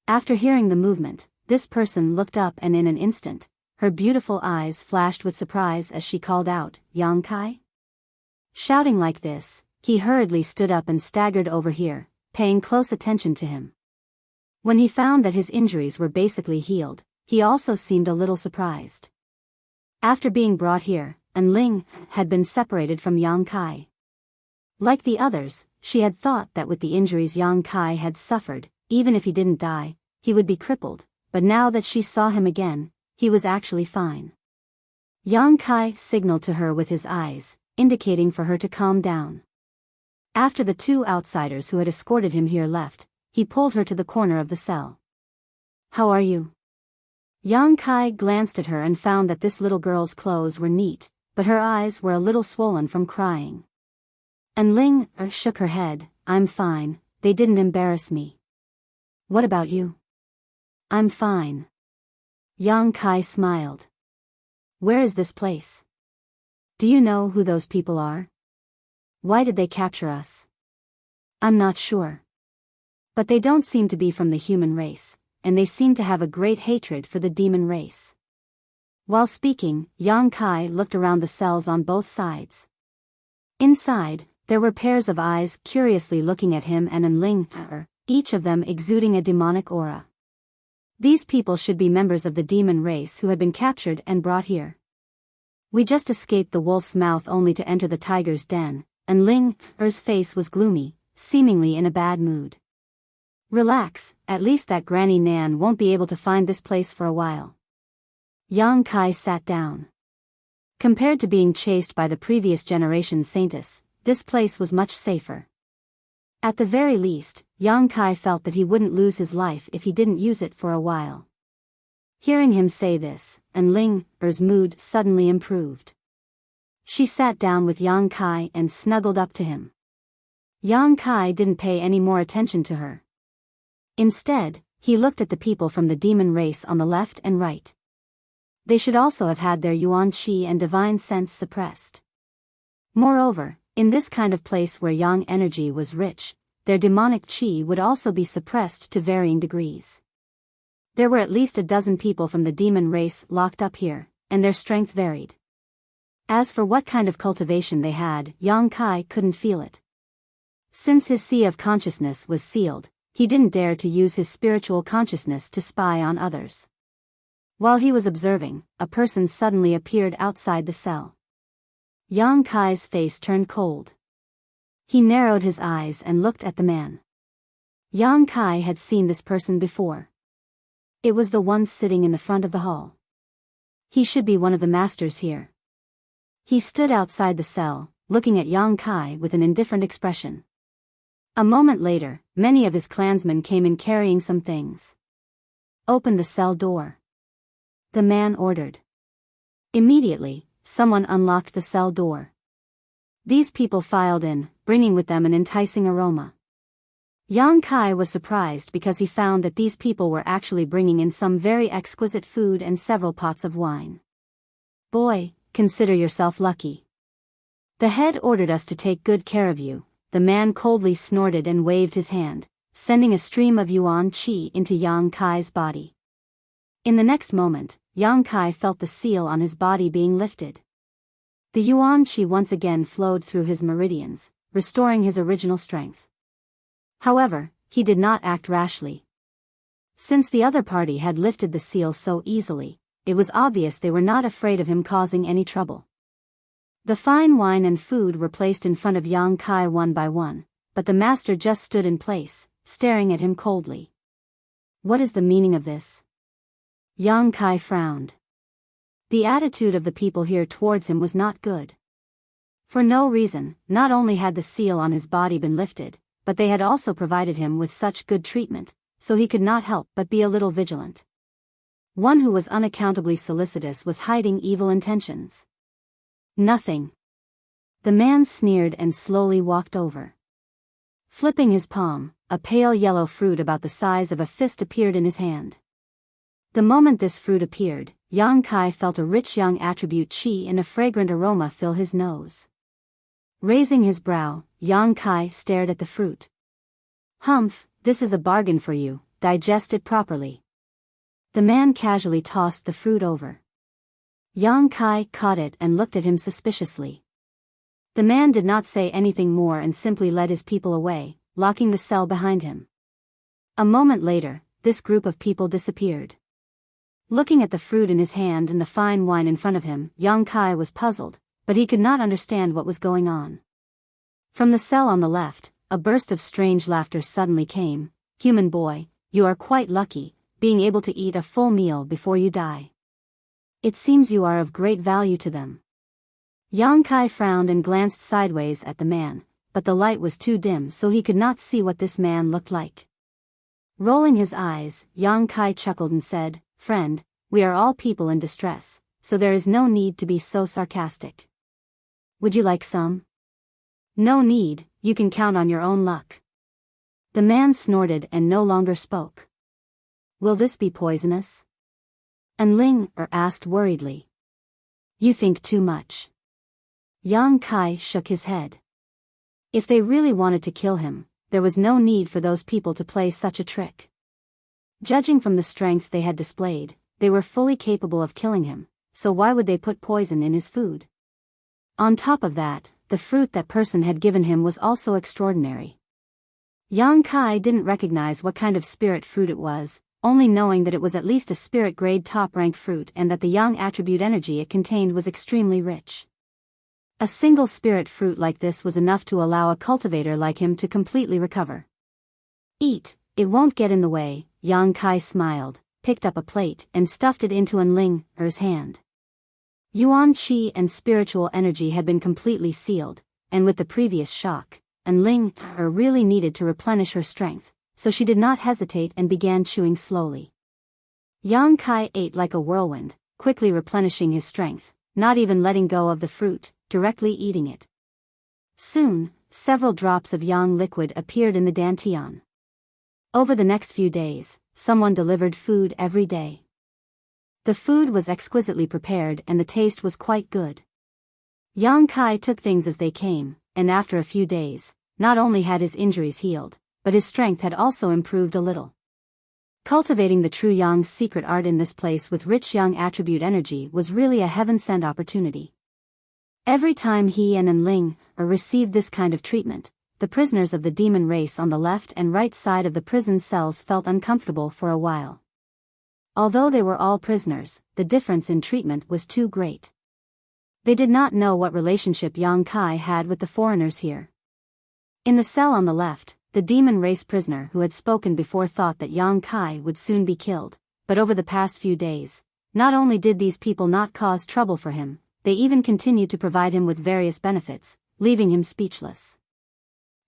After hearing the movement, this person looked up and in an instant, her beautiful eyes flashed with surprise as she called out, "Yang Kai?" Shouting like this, he hurriedly stood up and staggered over here, paying close attention to him. When he found that his injuries were basically healed, he also seemed a little surprised. After being brought here, Ling had been separated from Yang Kai. Like the others, she had thought that with the injuries Yang Kai had suffered, even if he didn't die, he would be crippled, but now that she saw him again, he was actually fine. Yang Kai signaled to her with his eyes, indicating for her to calm down. After the two outsiders who had escorted him here left, he pulled her to the corner of the cell. "How are you?" Yang Kai glanced at her and found that this little girl's clothes were neat, but her eyes were a little swollen from crying. Ling shook her head. "I'm fine, they didn't embarrass me." "What about you?" "I'm fine." Yang Kai smiled. "Where is this place? Do you know who those people are? Why did they capture us?" "I'm not sure. But they don't seem to be from the human race, and they seem to have a great hatred for the demon race." While speaking, Yang Kai looked around the cells on both sides. Inside, there were pairs of eyes curiously looking at him and Ling, each of them exuding a demonic aura. These people should be members of the demon race who had been captured and brought here. "We just escaped the wolf's mouth only to enter the tiger's den," and Ling's face was gloomy, seemingly in a bad mood. "Relax, at least that Granny Nan won't be able to find this place for a while." Yang Kai sat down. Compared to being chased by the previous generation saintess, this place was much safer. At the very least, Yang Kai felt that he wouldn't lose his life if he didn't use it for a while. Hearing him say this, Ling's mood suddenly improved. She sat down with Yang Kai and snuggled up to him. Yang Kai didn't pay any more attention to her. Instead, he looked at the people from the demon race on the left and right. They should also have had their yuan qi and divine sense suppressed. Moreover, in this kind of place where yang energy was rich, their demonic qi would also be suppressed to varying degrees. There were at least a dozen people from the demon race locked up here, and their strength varied. As for what kind of cultivation they had, Yang Kai couldn't feel it. Since his sea of consciousness was sealed, he didn't dare to use his spiritual consciousness to spy on others. While he was observing, a person suddenly appeared outside the cell. Yang Kai's face turned cold. He narrowed his eyes and looked at the man. Yang Kai had seen this person before. It was the one sitting in the front of the hall. He should be one of the masters here. He stood outside the cell, looking at Yang Kai with an indifferent expression. A moment later, many of his clansmen came in carrying some things. "Open the cell door," the man ordered. Immediately, someone unlocked the cell door. These people filed in, bringing with them an enticing aroma. Yang Kai was surprised because he found that these people were actually bringing in some very exquisite food and several pots of wine. "Boy, consider yourself lucky. The head ordered us to take good care of you." The man coldly snorted and waved his hand, sending a stream of yuan qi into Yang Kai's body. In the next moment, Yang Kai felt the seal on his body being lifted. The yuan qi once again flowed through his meridians, restoring his original strength. However, he did not act rashly. Since the other party had lifted the seal so easily, it was obvious they were not afraid of him causing any trouble. The fine wine and food were placed in front of Yang Kai one by one, but the master just stood in place, staring at him coldly. "What is the meaning of this?" Yang Kai frowned. The attitude of the people here towards him was not good. For no reason, not only had the seal on his body been lifted, but they had also provided him with such good treatment, so he could not help but be a little vigilant. One who was unaccountably solicitous was hiding evil intentions. "Nothing." The man sneered and slowly walked over. Flipping his palm, a pale yellow fruit about the size of a fist appeared in his hand. The moment this fruit appeared, Yang Kai felt a rich young attribute qi and a fragrant aroma fill his nose. Raising his brow, Yang Kai stared at the fruit. Humph, this is a bargain for you, digest it properly. The man casually tossed the fruit over. Yang Kai caught it and looked at him suspiciously. The man did not say anything more and simply led his people away, locking the cell behind him. A moment later, this group of people disappeared. Looking at the fruit in his hand and the fine wine in front of him, Yang Kai was puzzled, but he could not understand what was going on. From the cell on the left, a burst of strange laughter suddenly came. Human boy, you are quite lucky, being able to eat a full meal before you die. It seems you are of great value to them. Yang Kai frowned and glanced sideways at the man, but the light was too dim so he could not see what this man looked like. Rolling his eyes, Yang Kai chuckled and said, Friend, we are all people in distress, so there is no need to be so sarcastic. Would you like some? No need, you can count on your own luck. The man snorted and no longer spoke. Will this be poisonous? Enling asked worriedly. You think too much. Yang Kai shook his head. If they really wanted to kill him, there was no need for those people to play such a trick. Judging from the strength they had displayed, they were fully capable of killing him, so why would they put poison in his food? On top of that, the fruit that person had given him was also extraordinary. Yang Kai didn't recognize what kind of spirit fruit it was, only knowing that it was at least a spirit-grade top-rank fruit and that the yang attribute energy it contained was extremely rich. A single spirit fruit like this was enough to allow a cultivator like him to completely recover. Eat, it won't get in the way, Yang Kai smiled, picked up a plate and stuffed it into Enling's hand. Yuan Qi and spiritual energy had been completely sealed, and with the previous shock, Enling really needed to replenish her strength, so she did not hesitate and began chewing slowly. Yang Kai ate like a whirlwind, quickly replenishing his strength, not even letting go of the fruit, directly eating it. Soon, several drops of yang liquid appeared in the dantian. Over the next few days, someone delivered food every day. The food was exquisitely prepared and the taste was quite good. Yang Kai took things as they came, and after a few days, not only had his injuries healed, but his strength had also improved a little. Cultivating the true Yang's secret art in this place with rich Yang attribute energy was really a heaven-sent opportunity. Every time he and Enling received this kind of treatment, the prisoners of the demon race on the left and right side of the prison cells felt uncomfortable for a while. Although they were all prisoners, the difference in treatment was too great. They did not know what relationship Yang Kai had with the foreigners here. In the cell on the left, the demon race prisoner who had spoken before thought that Yang Kai would soon be killed, but over the past few days, not only did these people not cause trouble for him, they even continued to provide him with various benefits, leaving him speechless.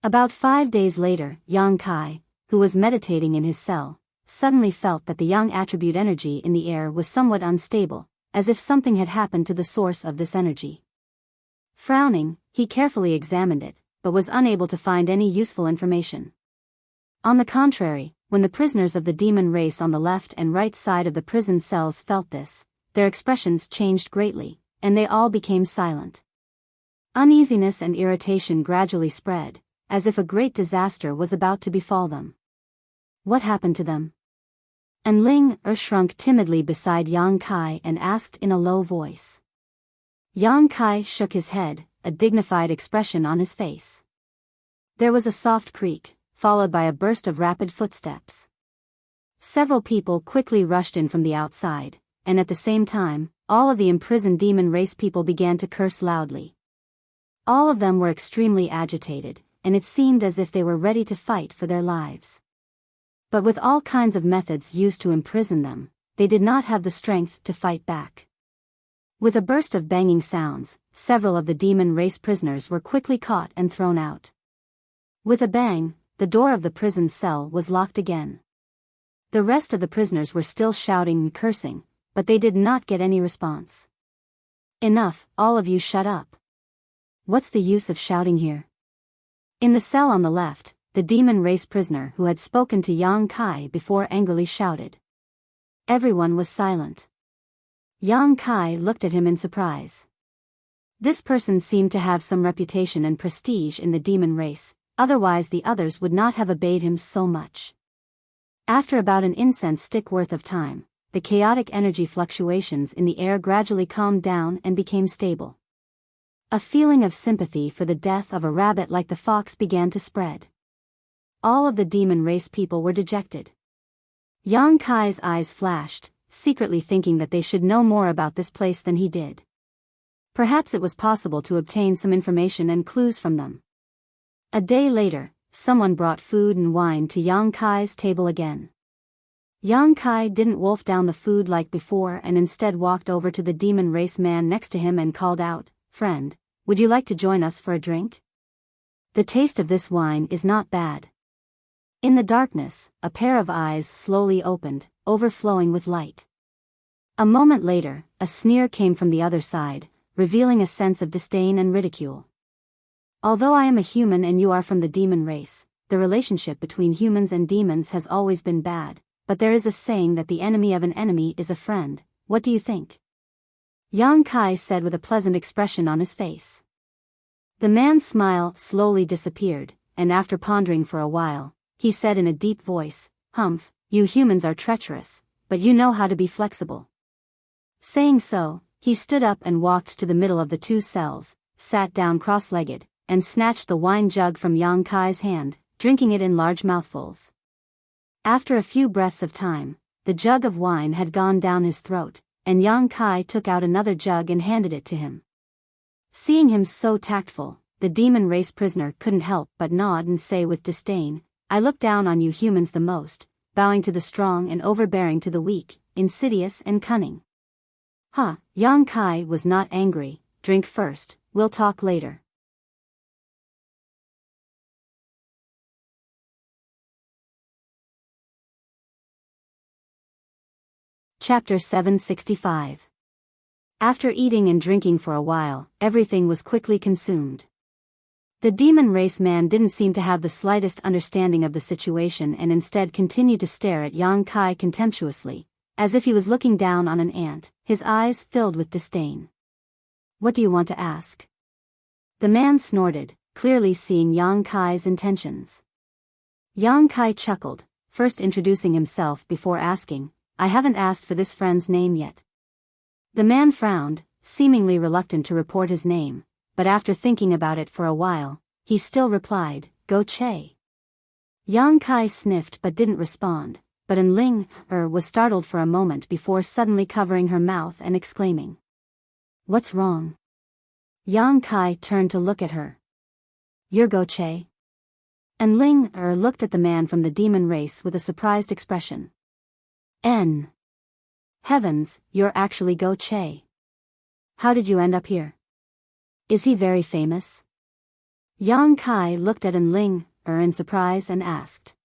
About 5 days later, Yang Kai, who was meditating in his cell, suddenly felt that the yang attribute energy in the air was somewhat unstable, as if something had happened to the source of this energy. Frowning, he carefully examined it, but was unable to find any useful information. On the contrary, when the prisoners of the demon race on the left and right side of the prison cells felt this, their expressions changed greatly, and they all became silent. Uneasiness and irritation gradually spread, as if a great disaster was about to befall them. What happened to them? Enling shrunk timidly beside Yang Kai and asked in a low voice. Yang Kai shook his head, a dignified expression on his face. There was a soft creak, followed by a burst of rapid footsteps. Several people quickly rushed in from the outside, and at the same time, all of the imprisoned demon race people began to curse loudly. All of them were extremely agitated, and it seemed as if they were ready to fight for their lives. But with all kinds of methods used to imprison them, they did not have the strength to fight back. With a burst of banging sounds, several of the demon race prisoners were quickly caught and thrown out. With a bang, the door of the prison cell was locked again. The rest of the prisoners were still shouting and cursing, but they did not get any response. Enough, all of you shut up. What's the use of shouting here? In the cell on the left, the demon race prisoner who had spoken to Yang Kai before angrily shouted. Everyone was silent. Yang Kai looked at him in surprise. This person seemed to have some reputation and prestige in the demon race, otherwise the others would not have obeyed him so much. After about an incense stick worth of time, the chaotic energy fluctuations in the air gradually calmed down and became stable. A feeling of sympathy for the death of a rabbit like the fox began to spread. All of the demon race people were dejected. Yang Kai's eyes flashed, secretly thinking that they should know more about this place than he did. Perhaps it was possible to obtain some information and clues from them. A day later, someone brought food and wine to Yang Kai's table again. Yang Kai didn't wolf down the food like before and instead walked over to the demon race man next to him and called out, "Friend, would you like to join us for a drink? The taste of this wine is not bad." In the darkness, a pair of eyes slowly opened, overflowing with light. A moment later, a sneer came from the other side, revealing a sense of disdain and ridicule. Although I am a human and you are from the demon race, the relationship between humans and demons has always been bad, but there is a saying that the enemy of an enemy is a friend. What do you think? Yang Kai said with a pleasant expression on his face. The man's smile slowly disappeared, and after pondering for a while, he said in a deep voice, "Humph, you humans are treacherous, but you know how to be flexible." Saying so, he stood up and walked to the middle of the two cells, sat down cross-legged, and snatched the wine jug from Yang Kai's hand, drinking it in large mouthfuls. After a few breaths of time, the jug of wine had gone down his throat, and Yang Kai took out another jug and handed it to him. Seeing him so tactful, the demon race prisoner couldn't help but nod and say with disdain, "I look down on you humans the most, bowing to the strong and overbearing to the weak, insidious and cunning." Yang Kai was not angry. "Drink first, we'll talk later." Chapter 765. After eating and drinking for a while, everything was quickly consumed. The demon race man didn't seem to have the slightest understanding of the situation and instead continued to stare at Yang Kai contemptuously, as if he was looking down on an ant, his eyes filled with disdain. "What do you want to ask?" The man snorted, clearly seeing Yang Kai's intentions. Yang Kai chuckled, first introducing himself before asking, "I haven't asked for this friend's name yet." The man frowned, seemingly reluctant to report his name, but after thinking about it for a while, he still replied, "Go Che." Yang Kai sniffed but didn't respond, but Ling was startled for a moment before suddenly covering her mouth and exclaiming, "What's wrong?" Yang Kai turned to look at her. "You're Go Che?" And Ling looked at the man from the demon race with a surprised expression. Heavens, you're actually Go Che. How did you end up here? Is he very famous?" Yang Kai looked at Ling in surprise and asked.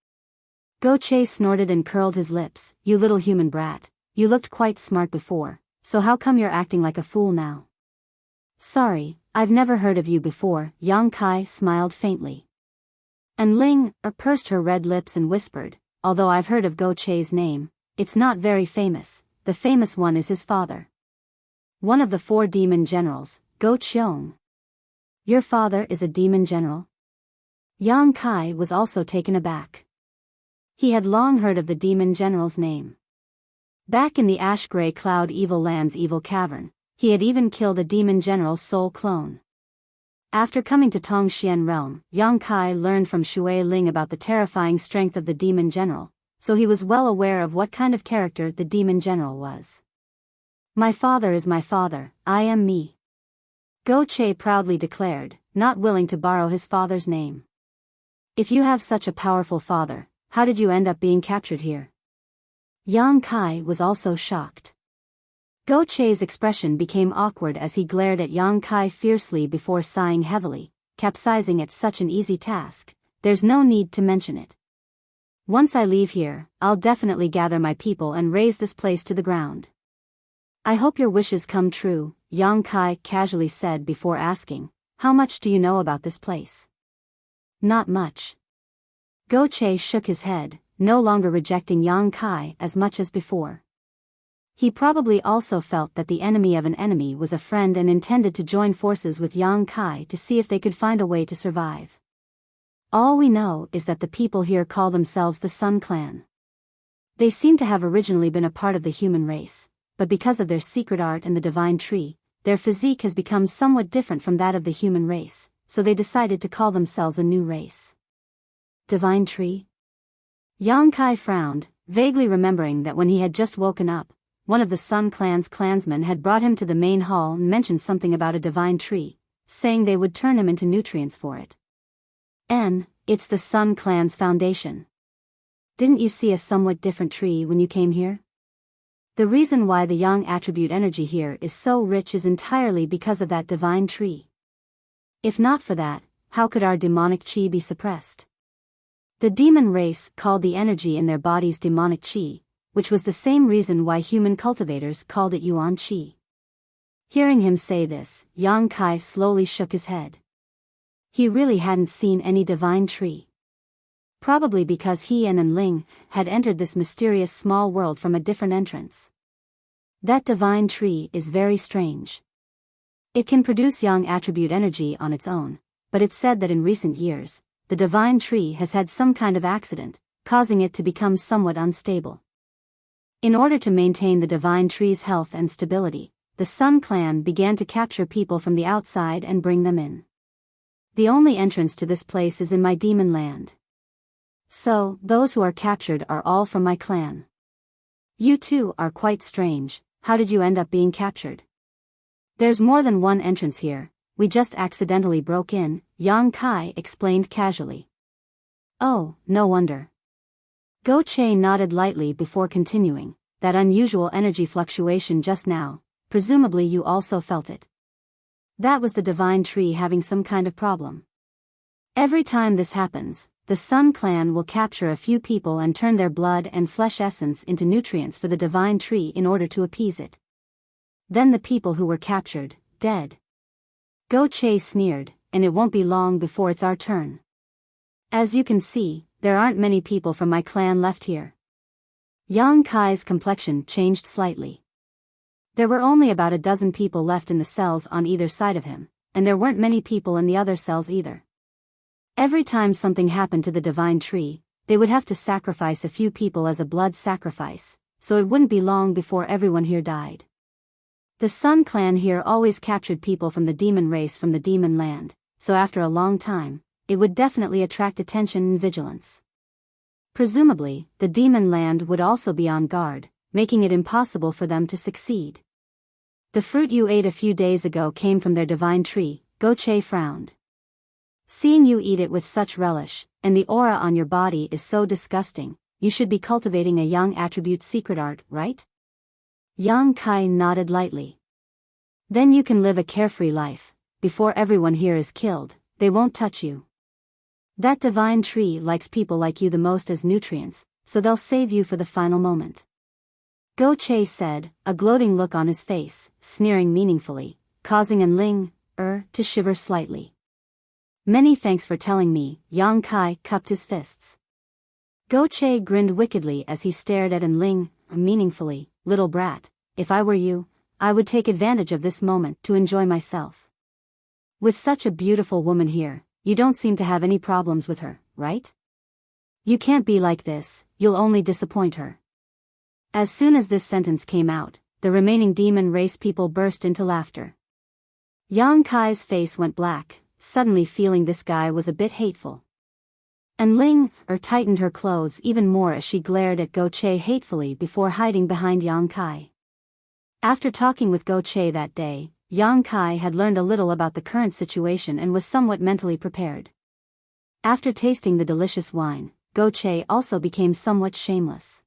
Go Che snorted and curled his lips. "You little human brat, you looked quite smart before, so how come you're acting like a fool now?" "Sorry, I've never heard of you before." Yang Kai smiled faintly. And Ling pursed her red lips and whispered, "Although I've heard of Go Che's name, it's not very famous. The famous one is his father. One of the 4 demon generals, Go Cheong." "Your father is a demon general?" Yang Kai was also taken aback. He had long heard of the demon general's name. Back in the ash-gray cloud Evil Land's evil cavern, he had even killed a demon general's soul clone. After coming to Tongxian realm, Yang Kai learned from Shui Ling about the terrifying strength of the demon general, so he was well aware of what kind of character the demon general was. "My father is my father, I am me," Go Che proudly declared, not willing to borrow his father's name. "If you have such a powerful father, how did you end up being captured here?" Yang Kai was also shocked. Go Che's expression became awkward as he glared at Yang Kai fiercely before sighing heavily, capsizing at such an easy task. "There's no need to mention it. Once I leave here, I'll definitely gather my people and raze this place to the ground." "I hope your wishes come true," Yang Kai casually said before asking, "How much do you know about this place?" "Not much. Go Che shook his head, no longer rejecting Yang Kai as much as before. He probably also felt that the enemy of an enemy was a friend and intended to join forces with Yang Kai to see if they could find a way to survive. All we know is that the people here call themselves the Sun Clan. They seem to have originally been a part of the human race, but because of their secret art and the divine tree, their physique has become somewhat different from that of the human race, so they decided to call themselves a new race. Divine tree? Yang Kai frowned, vaguely remembering that when he had just woken up, one of the Sun Clan's clansmen had brought him to the main hall and mentioned something about a divine tree, saying they would turn him into nutrients for it. It's the Sun Clan's foundation. Didn't you see a somewhat different tree when you came here? The reason why the Yang attribute energy here is so rich is entirely because of that divine tree. If not for that, how could our demonic chi be suppressed? The demon race called the energy in their bodies demonic chi, which was the same reason why human cultivators called it yuan chi. Hearing him say this, Yang Kai slowly shook his head. He really hadn't seen any divine tree. Probably because he and Enling had entered this mysterious small world from a different entrance. That divine tree is very strange. It can produce Yang attribute energy on its own, but it's said that in recent years, the divine tree has had some kind of accident, causing it to become somewhat unstable. In order to maintain the divine tree's health and stability, the Sun Clan began to capture people from the outside and bring them in. The only entrance to this place is in my demon land. So, those who are captured are all from my clan. You two are quite strange. How did you end up being captured? There's more than one entrance here, we just accidentally broke in, Yang Kai explained casually. Oh, no wonder. Go Che nodded lightly before continuing, that unusual energy fluctuation just now, presumably you also felt it. That was the divine tree having some kind of problem. Every time this happens, the Sun Clan will capture a few people and turn their blood and flesh essence into nutrients for the divine tree in order to appease it. Then the people who were captured, dead. Go Che sneered, and it won't be long before it's our turn. As you can see, there aren't many people from my clan left here. Yang Kai's complexion changed slightly. There were only about a dozen people left in the cells on either side of him, and there weren't many people in the other cells either. Every time something happened to the divine tree, they would have to sacrifice a few people as a blood sacrifice, so it wouldn't be long before everyone here died. The Sun Clan here always captured people from the demon race from the demon land, so after a long time, it would definitely attract attention and vigilance. Presumably, the demon land would also be on guard, making it impossible for them to succeed. The fruit you ate a few days ago came from their divine tree, Go Che frowned. Seeing you eat it with such relish, and the aura on your body is so disgusting, you should be cultivating a Yang attribute secret art, right? Yang Kai nodded lightly. Then you can live a carefree life. Before everyone here is killed, they won't touch you. That divine tree likes people like you the most as nutrients, so they'll save you for the final moment. Go Che said, a gloating look on his face, sneering meaningfully, causing Enling to shiver slightly. Many thanks for telling me, Yang Kai cupped his fists. Go Che grinned wickedly as he stared at Enling, meaningfully, little brat, if I were you, I would take advantage of this moment to enjoy myself. With such a beautiful woman here, you don't seem to have any problems with her, right? You can't be like this, you'll only disappoint her. As soon as this sentence came out, the remaining demon race people burst into laughter. Yang Kai's face went black, suddenly feeling this guy was a bit hateful. And Ling tightened her clothes even more as she glared at Go Che hatefully before hiding behind Yang Kai. After talking with Go Che that day, Yang Kai had learned a little about the current situation and was somewhat mentally prepared. After tasting the delicious wine, Go Che also became somewhat shameless.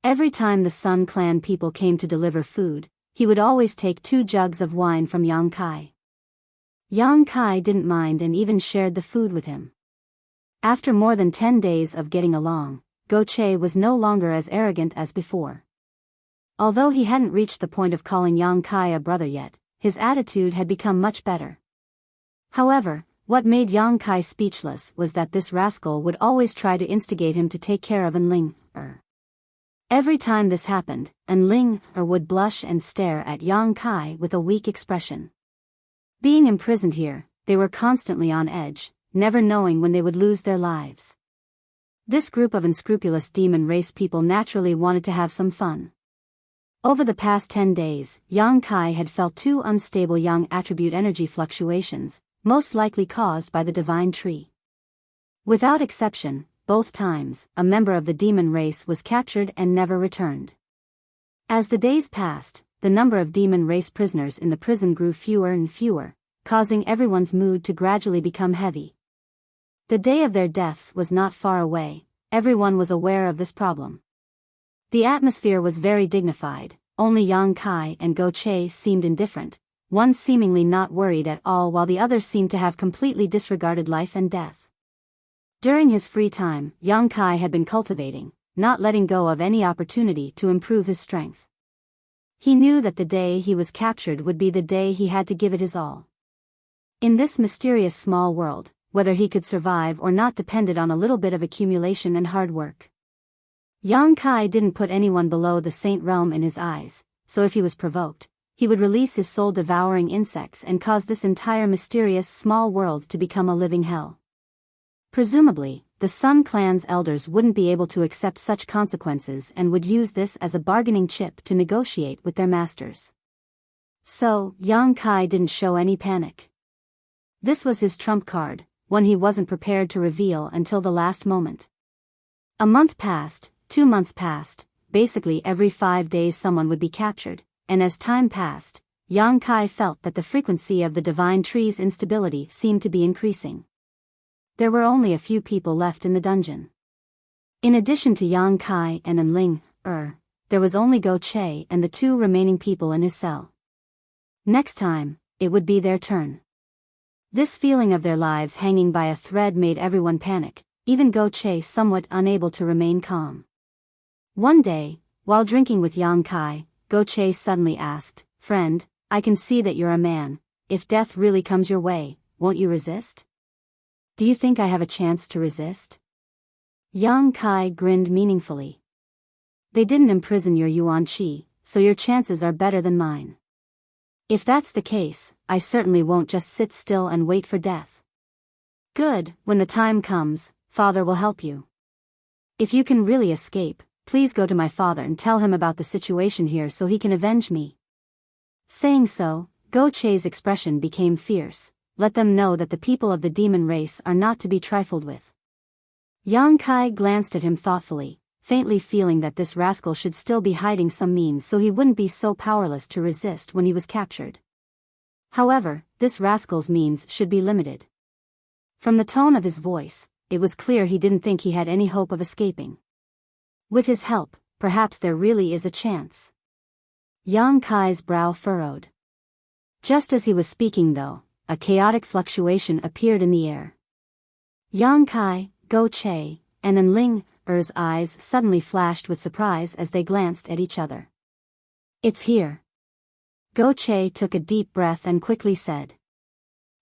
Every time the Sun Clan people came to deliver food, he would always take 2 jugs of wine from Yang Kai. Yang Kai didn't mind and even shared the food with him. After more than 10 days of getting along, Go Che was no longer as arrogant as before. Although he hadn't reached the point of calling Yang Kai a brother yet, his attitude had become much better. However, What made Yang Kai speechless was that this rascal would always try to instigate him to take care of Enling. Every time this happened, Enling would blush and stare at Yang Kai with a weak expression. Being imprisoned here, they were constantly on edge, never knowing when they would lose their lives. This group of unscrupulous demon race people naturally wanted to have some fun. Over the past 10 days, Yang Kai had felt 2 unstable yang attribute energy fluctuations, most likely caused by the divine tree. Without exception, both times, a member of the demon race was captured and never returned. As the days passed, the number of demon race prisoners in the prison grew fewer and fewer, causing everyone's mood to gradually become heavy. The day of their deaths was not far away. Everyone was aware of this problem. The atmosphere was very dignified. Only Yang Kai and Go Che seemed indifferent, one seemingly not worried at all while the other seemed to have completely disregarded life and death. During his free time, Yang Kai had been cultivating, not letting go of any opportunity to improve his strength. He knew that the day he was captured would be the day he had to give it his all. In this mysterious small world, whether he could survive or not depended on a little bit of accumulation and hard work. Yang Kai didn't put anyone below the saint realm in his eyes, so if he was provoked, he would release his soul-devouring insects and cause this entire mysterious small world to become a living hell. Presumably, the Sun Clan's elders wouldn't be able to accept such consequences and would use this as a bargaining chip to negotiate with their masters. So, Yang Kai didn't show any panic. This was his trump card, one he wasn't prepared to reveal until the last moment. A month passed, 2 months passed, basically every 5 days someone would be captured, and as time passed, Yang Kai felt that the frequency of the divine tree's instability seemed to be increasing. There were only a few people left in the dungeon. In addition to Yang Kai and Enling, there was only Go Che and the 2 remaining people in his cell. Next time, it would be their turn. This feeling of their lives hanging by a thread made everyone panic, even Go Che somewhat unable to remain calm. One day, while drinking with Yang Kai, Go Che suddenly asked, "Friend, I can see that you're a man. If death really comes your way, won't you resist?" "Do you think I have a chance to resist?" Yang Kai grinned meaningfully. "They didn't imprison your Yuan Qi, so your chances are better than mine. If that's the case, I certainly won't just sit still and wait for death." "Good, when the time comes, Father will help you. If you can really escape, please go to my father and tell him about the situation here so he can avenge me." Saying so, Go Che's expression became fierce. Let them know that the people of the demon race are not to be trifled with. Yang Kai glanced at him thoughtfully, faintly feeling that this rascal should still be hiding some means so he wouldn't be so powerless to resist when he was captured. However, this rascal's means should be limited. From the tone of his voice, it was clear he didn't think he had any hope of escaping. With his help, perhaps there really is a chance. Yang Kai's brow furrowed. Just as he was speaking though, a chaotic fluctuation appeared in the air. Yang Kai, Go Che, and Enling Er's eyes suddenly flashed with surprise as they glanced at each other. "It's here." Go Che took a deep breath and quickly said.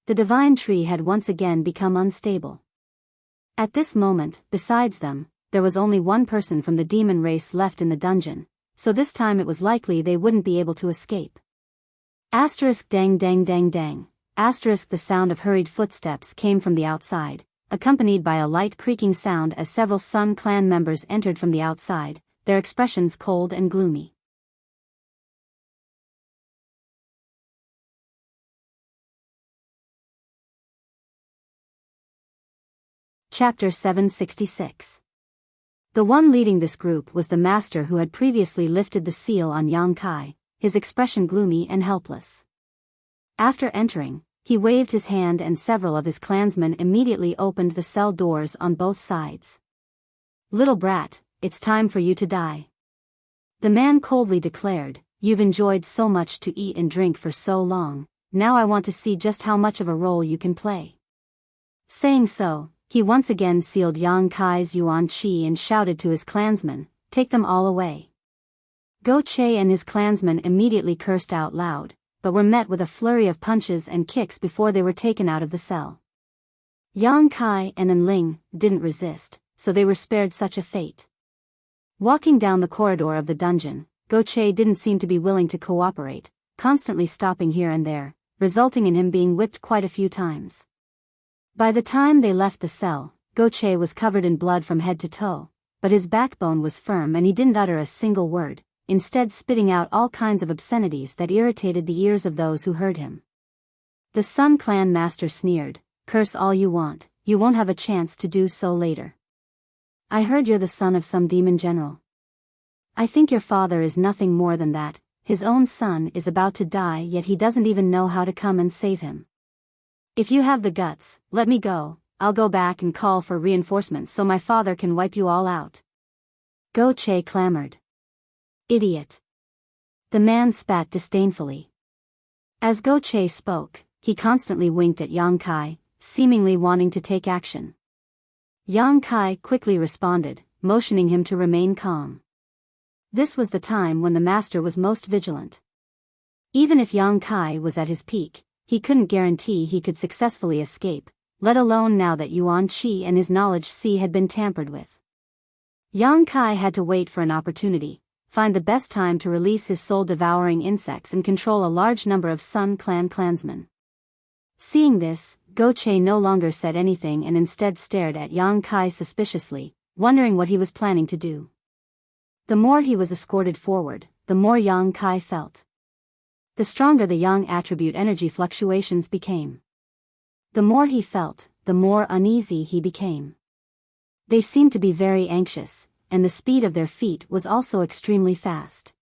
The divine tree had once again become unstable. At this moment, besides them, there was only one person from the demon race left in the dungeon, so this time it was likely they wouldn't be able to escape. Asterisk dang dang dang dang. Asterisk the sound of hurried footsteps came from the outside, accompanied by a light creaking sound as several Sun Clan members entered from the outside, their expressions cold and gloomy. Chapter 766. The one leading this group was the master who had previously lifted the seal on Yang Kai, his expression gloomy and helpless. After entering, he waved his hand and several of his clansmen immediately opened the cell doors on both sides. "Little brat, it's time for you to die." The man coldly declared, "You've enjoyed so much to eat and drink for so long, now I want to see just how much of a role you can play." Saying so, he once again sealed Yang Kai's Yuan Qi and shouted to his clansmen, "Take them all away." Go Che and his clansmen immediately cursed out loud, but were met with a flurry of punches and kicks before they were taken out of the cell. Yang Kai and Enling didn't resist, so they were spared such a fate. Walking down the corridor of the dungeon, Goche didn't seem to be willing to cooperate, constantly stopping here and there, resulting in him being whipped quite a few times. By the time they left the cell, Goche was covered in blood from head to toe, but his backbone was firm and he didn't utter a single word, instead spitting out all kinds of obscenities that irritated the ears of those who heard him. The Sun Clan master sneered, "Curse all you want, you won't have a chance to do so later. I heard you're the son of some demon general. I think your father is nothing more than that. His own son is about to die, yet he doesn't even know how to come and save him. If you have the guts, let me go. I'll go back and call for reinforcements so my father can wipe you all out." Goche clamored. "Idiot." The man spat disdainfully. As Goche spoke, he constantly winked at Yang Kai, seemingly wanting to take action. Yang Kai quickly responded, motioning him to remain calm. This was the time when the master was most vigilant. Even if Yang Kai was at his peak, he couldn't guarantee he could successfully escape, let alone now that Yuan Qi and his knowledge C had been tampered with. Yang Kai had to wait for an opportunity, find the best time to release his soul-devouring insects and control a large number of Sun Clan clansmen. Seeing this, Goche no longer said anything and instead stared at Yang Kai suspiciously, wondering what he was planning to do. The more he was escorted forward, the more Yang Kai felt. The stronger the Yang attribute energy fluctuations became. The more he felt, the more uneasy he became. They seemed to be very anxious, and the speed of their feet was also extremely fast.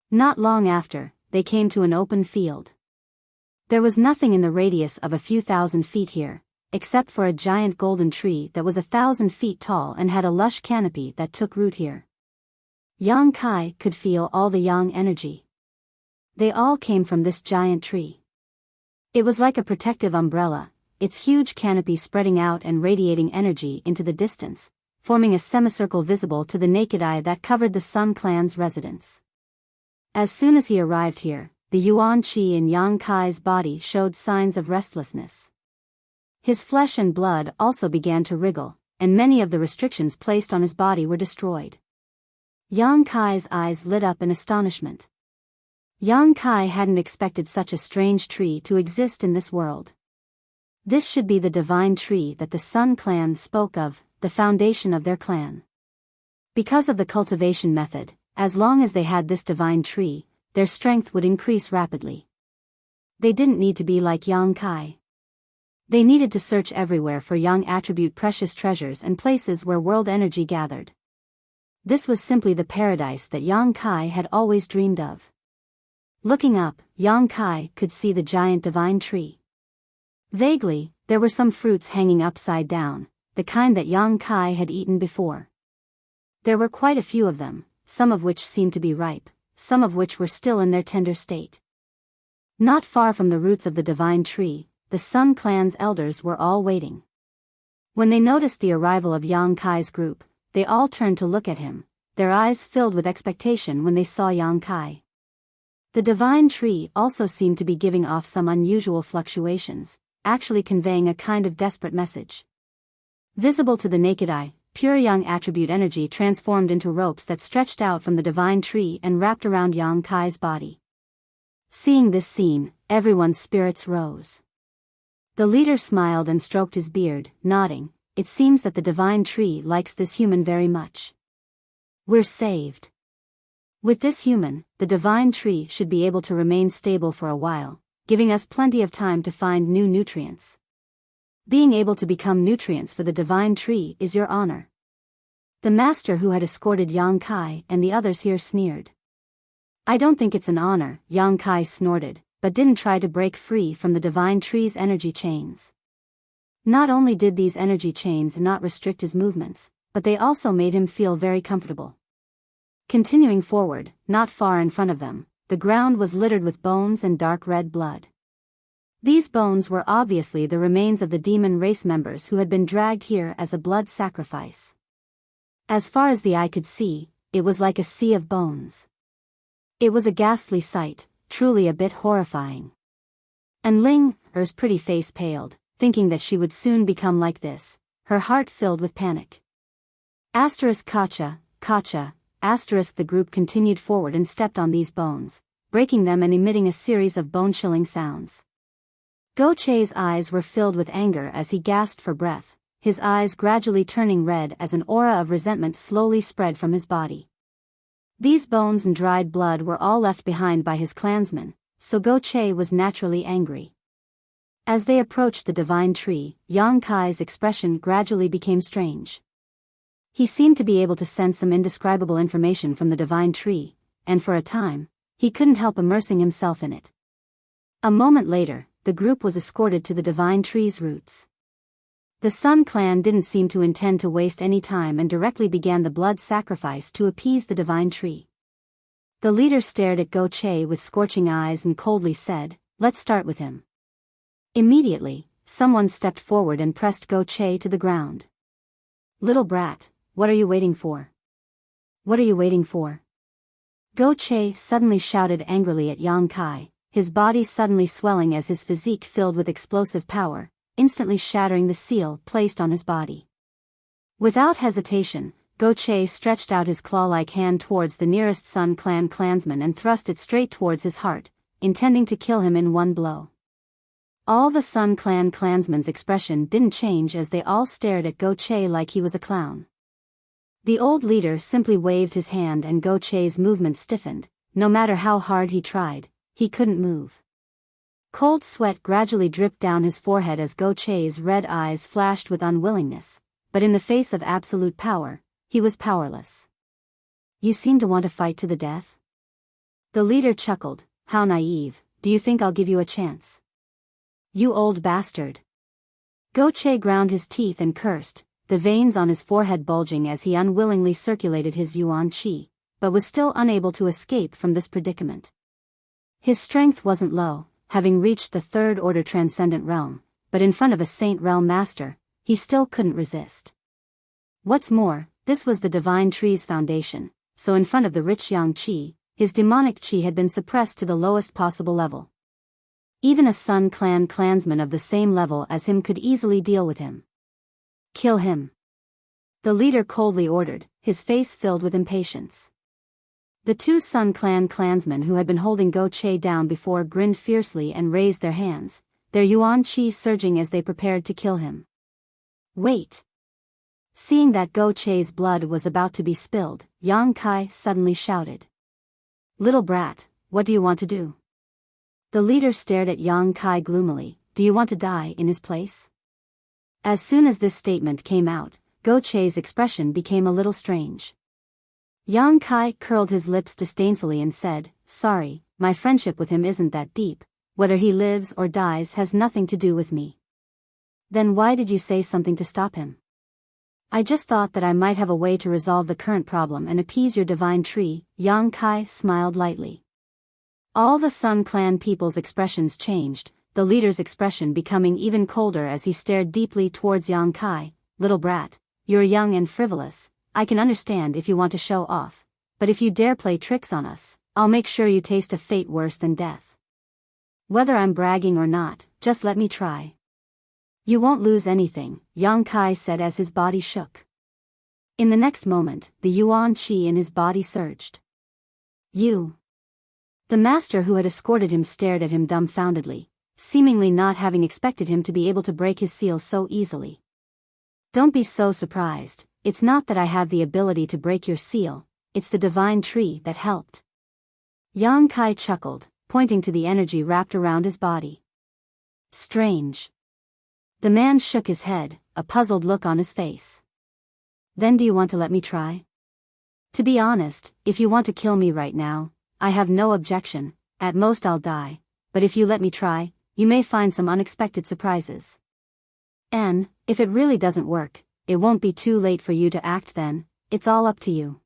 Not long after, they came to an open field. There was nothing in the radius of a few thousand feet here, except for a giant golden tree that was 1,000 feet tall and had a lush canopy that took root here. Yang Kai could feel all the Yang energy. They all came from this giant tree. It was like a protective umbrella, its huge canopy spreading out and radiating energy into the distance, forming a semicircle visible to the naked eye that covered the Sun Clan's residence. As soon as he arrived here, the Yuan Qi in Yang Kai's body showed signs of restlessness. His flesh and blood also began to wriggle, and many of the restrictions placed on his body were destroyed. Yang Kai's eyes lit up in astonishment. Yang Kai hadn't expected such a strange tree to exist in this world. This should be the divine tree that the Sun Clan spoke of, the foundation of their clan. Because of the cultivation method, as long as they had this divine tree, their strength would increase rapidly. They didn't need to be like Yang Kai. They needed to search everywhere for Yang attribute precious treasures and places where world energy gathered. This was simply the paradise that Yang Kai had always dreamed of. Looking up, Yang Kai could see the giant divine tree. Vaguely, there were some fruits hanging upside down, the kind that Yang Kai had eaten before. There were quite a few of them, some of which seemed to be ripe, some of which were still in their tender state. Not far from the roots of the divine tree, the Sun Clan's elders were all waiting. When they noticed the arrival of Yang Kai's group, they all turned to look at him, their eyes filled with expectation when they saw Yang Kai. The divine tree also seemed to be giving off some unusual fluctuations, actually conveying a kind of desperate message. Visible to the naked eye, pure Yang attribute energy transformed into ropes that stretched out from the divine tree and wrapped around Yang Kai's body. Seeing this scene, everyone's spirits rose. The leader smiled and stroked his beard, nodding. It seems that the divine tree likes this human very much. We're saved. With this human, the divine tree should be able to remain stable for a while, giving us plenty of time to find new nutrients. Being able to become nutrients for the divine tree is your honor. The master who had escorted Yang Kai and the others here sneered. I don't think it's an honor, Yang Kai snorted, but didn't try to break free from the divine tree's energy chains. Not only did these energy chains not restrict his movements, but they also made him feel very comfortable. Continuing forward, not far in front of them, the ground was littered with bones and dark red blood. These bones were obviously the remains of the demon race members who had been dragged here as a blood sacrifice. As far as the eye could see, it was like a sea of bones. It was a ghastly sight, truly a bit horrifying. And Ling Er's pretty face paled, thinking that she would soon become like this, her heart filled with panic. Kacha, the group continued forward and stepped on these bones, breaking them and emitting a series of bone-chilling sounds. Go Che's eyes were filled with anger as he gasped for breath, his eyes gradually turning red as an aura of resentment slowly spread from his body. These bones and dried blood were all left behind by his clansmen, so Go Che was naturally angry. As they approached the divine tree, Yang Kai's expression gradually became strange. He seemed to be able to sense some indescribable information from the divine tree, and for a time, he couldn't help immersing himself in it. A moment later, the group was escorted to the divine tree's roots. The Sun clan didn't seem to intend to waste any time and directly began the blood sacrifice to appease the divine tree. The leader stared at Go Che with scorching eyes and coldly said, "Let's start with him." Immediately, someone stepped forward and pressed Go Che to the ground. "Little brat, what are you waiting for? What are you waiting for?" Go Che suddenly shouted angrily at Yang Kai, his body suddenly swelling as his physique filled with explosive power, instantly shattering the seal placed on his body. Without hesitation, Go Che stretched out his claw-like hand towards the nearest Sun clan clansman and thrust it straight towards his heart, intending to kill him in one blow. All the Sun clan clansmen's expression didn't change as they all stared at Go Che like he was a clown. The old leader simply waved his hand and Go Che's movements stiffened. No matter how hard he tried, he couldn't move. Cold sweat gradually dripped down his forehead as Go Che's red eyes flashed with unwillingness, but in the face of absolute power, he was powerless. "You seem to want to fight to the death?" The leader chuckled. "How naive, do you think I'll give you a chance? You old bastard." Go Che ground his teeth and cursed, the veins on his forehead bulging as he unwillingly circulated his yuan qi, but was still unable to escape from this predicament. His strength wasn't low, having reached the third-order transcendent realm, but in front of a Saint Realm master, he still couldn't resist. What's more, this was the divine tree's foundation, so in front of the rich yang qi, his demonic qi had been suppressed to the lowest possible level. Even a Sun clan clansman of the same level as him could easily deal with him. "Kill him," the leader coldly ordered, his face filled with impatience. The two Sun clan clansmen who had been holding Go Che down before grinned fiercely and raised their hands, their yuan qi surging as they prepared to kill him. "Wait!" Seeing that Go Che's blood was about to be spilled, Yang Kai suddenly shouted. "Little brat, what do you want to do?" The leader stared at Yang Kai gloomily. "Do you want to die in his place?" As soon as this statement came out, Go Che's expression became a little strange. Yang Kai curled his lips disdainfully and said, "Sorry, my friendship with him isn't that deep. Whether he lives or dies has nothing to do with me." "Then why did you say something to stop him?" "I just thought that I might have a way to resolve the current problem and appease your divine tree." Yang Kai smiled lightly. All the Sun clan people's expressions changed, the leader's expression becoming even colder as he stared deeply towards Yang Kai. "Little brat, you're young and frivolous. I can understand if you want to show off, but if you dare play tricks on us, I'll make sure you taste a fate worse than death. Whether I'm bragging or not, just let me try." "You won't lose anything," Yang Kai said as his body shook. In the next moment, the yuan qi in his body surged. "You!" The master who had escorted him stared at him dumbfoundedly, seemingly not having expected him to be able to break his seal so easily. "Don't be so surprised. It's not that I have the ability to break your seal, it's the divine tree that helped." Yang Kai chuckled, pointing to the energy wrapped around his body. "Strange." The man shook his head, a puzzled look on his face. "Then do you want to let me try? To be honest, if you want to kill me right now, I have no objection, at most I'll die, but if you let me try, you may find some unexpected surprises. And, if it really doesn't work, it won't be too late for you to act then, it's all up to you."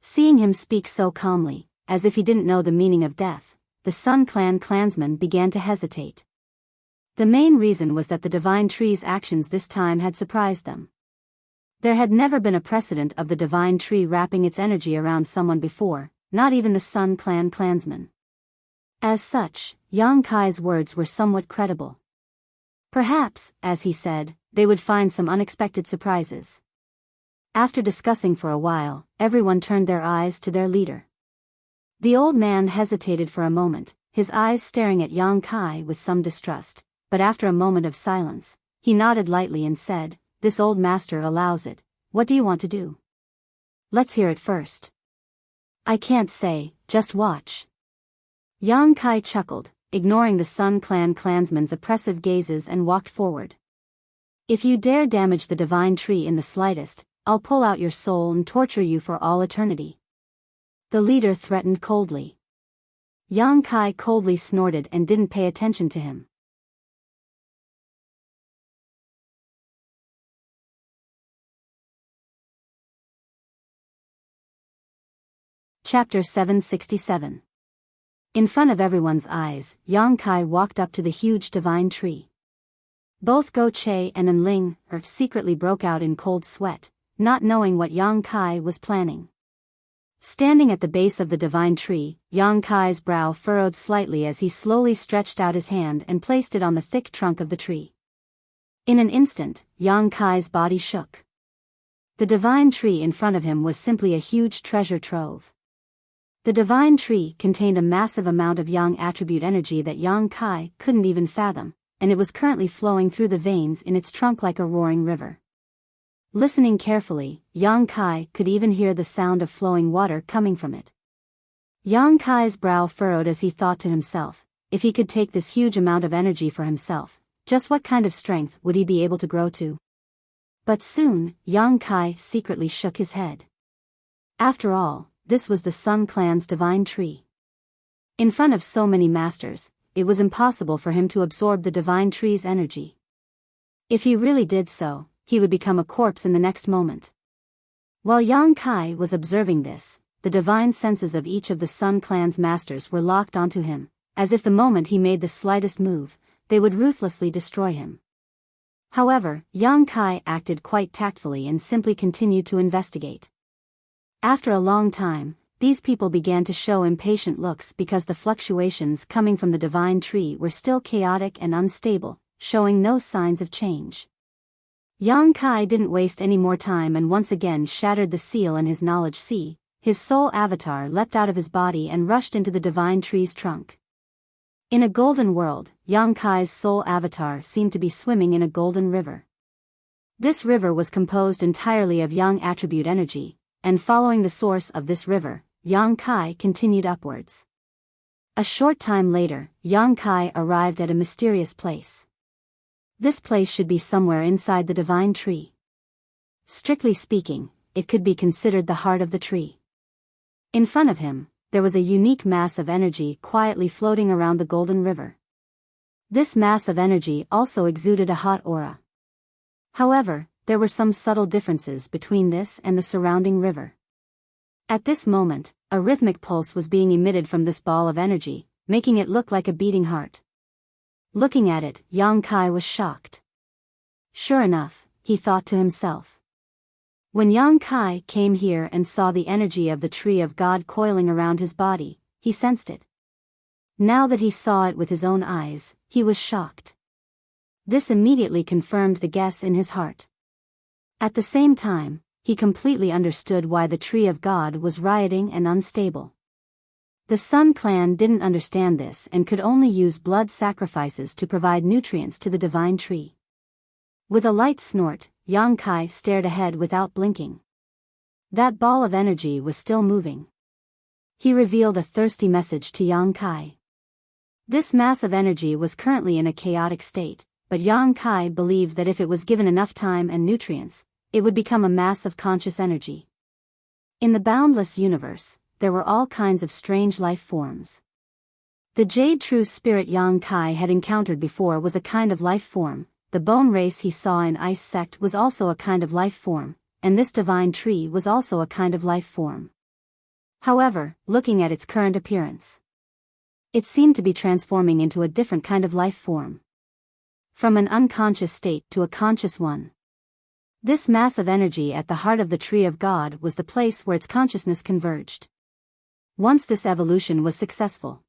Seeing him speak so calmly, as if he didn't know the meaning of death, the Sun clan clansmen began to hesitate. The main reason was that the divine tree's actions this time had surprised them. There had never been a precedent of the divine tree wrapping its energy around someone before, not even the Sun clan clansmen. As such, Yang Kai's words were somewhat credible. Perhaps, as he said, they would find some unexpected surprises. After discussing for a while, everyone turned their eyes to their leader. The old man hesitated for a moment, his eyes staring at Yang Kai with some distrust, but after a moment of silence, he nodded lightly and said, "This old master allows it. What do you want to do?" "Let's hear it first." "I can't say, just watch." Yang Kai chuckled, ignoring the Sun Clan clansmen's oppressive gazes and walked forward. "If you dare damage the divine tree in the slightest, I'll pull out your soul and torture you for all eternity," the leader threatened coldly. Yang Kai coldly snorted and didn't pay attention to him. Chapter 767. In front of everyone's eyes, Yang Kai walked up to the huge divine tree. Both Go Che and Enling secretly broke out in cold sweat, not knowing what Yang Kai was planning. Standing at the base of the divine tree, Yang Kai's brow furrowed slightly as he slowly stretched out his hand and placed it on the thick trunk of the tree. In an instant, Yang Kai's body shook. The divine tree in front of him was simply a huge treasure trove. The divine tree contained a massive amount of Yang attribute energy that Yang Kai couldn't even fathom, and it was currently flowing through the veins in its trunk like a roaring river. Listening carefully, Yang Kai could even hear the sound of flowing water coming from it. Yang Kai's brow furrowed as he thought to himself, if he could take this huge amount of energy for himself, just what kind of strength would he be able to grow to? But soon, Yang Kai secretly shook his head. After all, this was the Sun Clan's divine tree. In front of so many masters, it was impossible for him to absorb the divine tree's energy. If he really did so, he would become a corpse in the next moment. While Yang Kai was observing this, the divine senses of each of the Sun Clan's masters were locked onto him, as if the moment he made the slightest move, they would ruthlessly destroy him. However, Yang Kai acted quite tactfully and simply continued to investigate. After a long time, these people began to show impatient looks because the fluctuations coming from the divine tree were still chaotic and unstable, showing no signs of change. Yang Kai didn't waste any more time and once again shattered the seal in his knowledge sea. His soul avatar leapt out of his body and rushed into the divine tree's trunk. In a golden world, Yang Kai's soul avatar seemed to be swimming in a golden river. This river was composed entirely of Yang attribute energy, and following the source of this river, Yang Kai continued upwards. A short time later, Yang Kai arrived at a mysterious place. This place should be somewhere inside the divine tree. Strictly speaking, it could be considered the heart of the tree. In front of him, there was a unique mass of energy quietly floating around the golden river. This mass of energy also exuded a hot aura. However, there were some subtle differences between this and the surrounding river. At this moment, a rhythmic pulse was being emitted from this ball of energy, making it look like a beating heart. Looking at it, Yang Kai was shocked. Sure enough, he thought to himself. When Yang Kai came here and saw the energy of the tree of God coiling around his body, he sensed it. Now that he saw it with his own eyes, he was shocked. This immediately confirmed the guess in his heart. At the same time, he completely understood why the tree of God was rioting and unstable. The Sun Clan didn't understand this and could only use blood sacrifices to provide nutrients to the divine tree. With a light snort, Yang Kai stared ahead without blinking. That ball of energy was still moving. He revealed a thirsty message to Yang Kai. This mass of energy was currently in a chaotic state, but Yang Kai believed that if it was given enough time and nutrients, it would become a mass of conscious energy. In the boundless universe, there were all kinds of strange life forms. The Jade True Spirit Yang Kai had encountered before was a kind of life form, the bone race he saw in Ice Sect was also a kind of life form, and this divine tree was also a kind of life form. However, looking at its current appearance, it seemed to be transforming into a different kind of life form. From an unconscious state to a conscious one. This mass of energy at the heart of the tree of God was the place where its consciousness converged. Once this evolution was successful,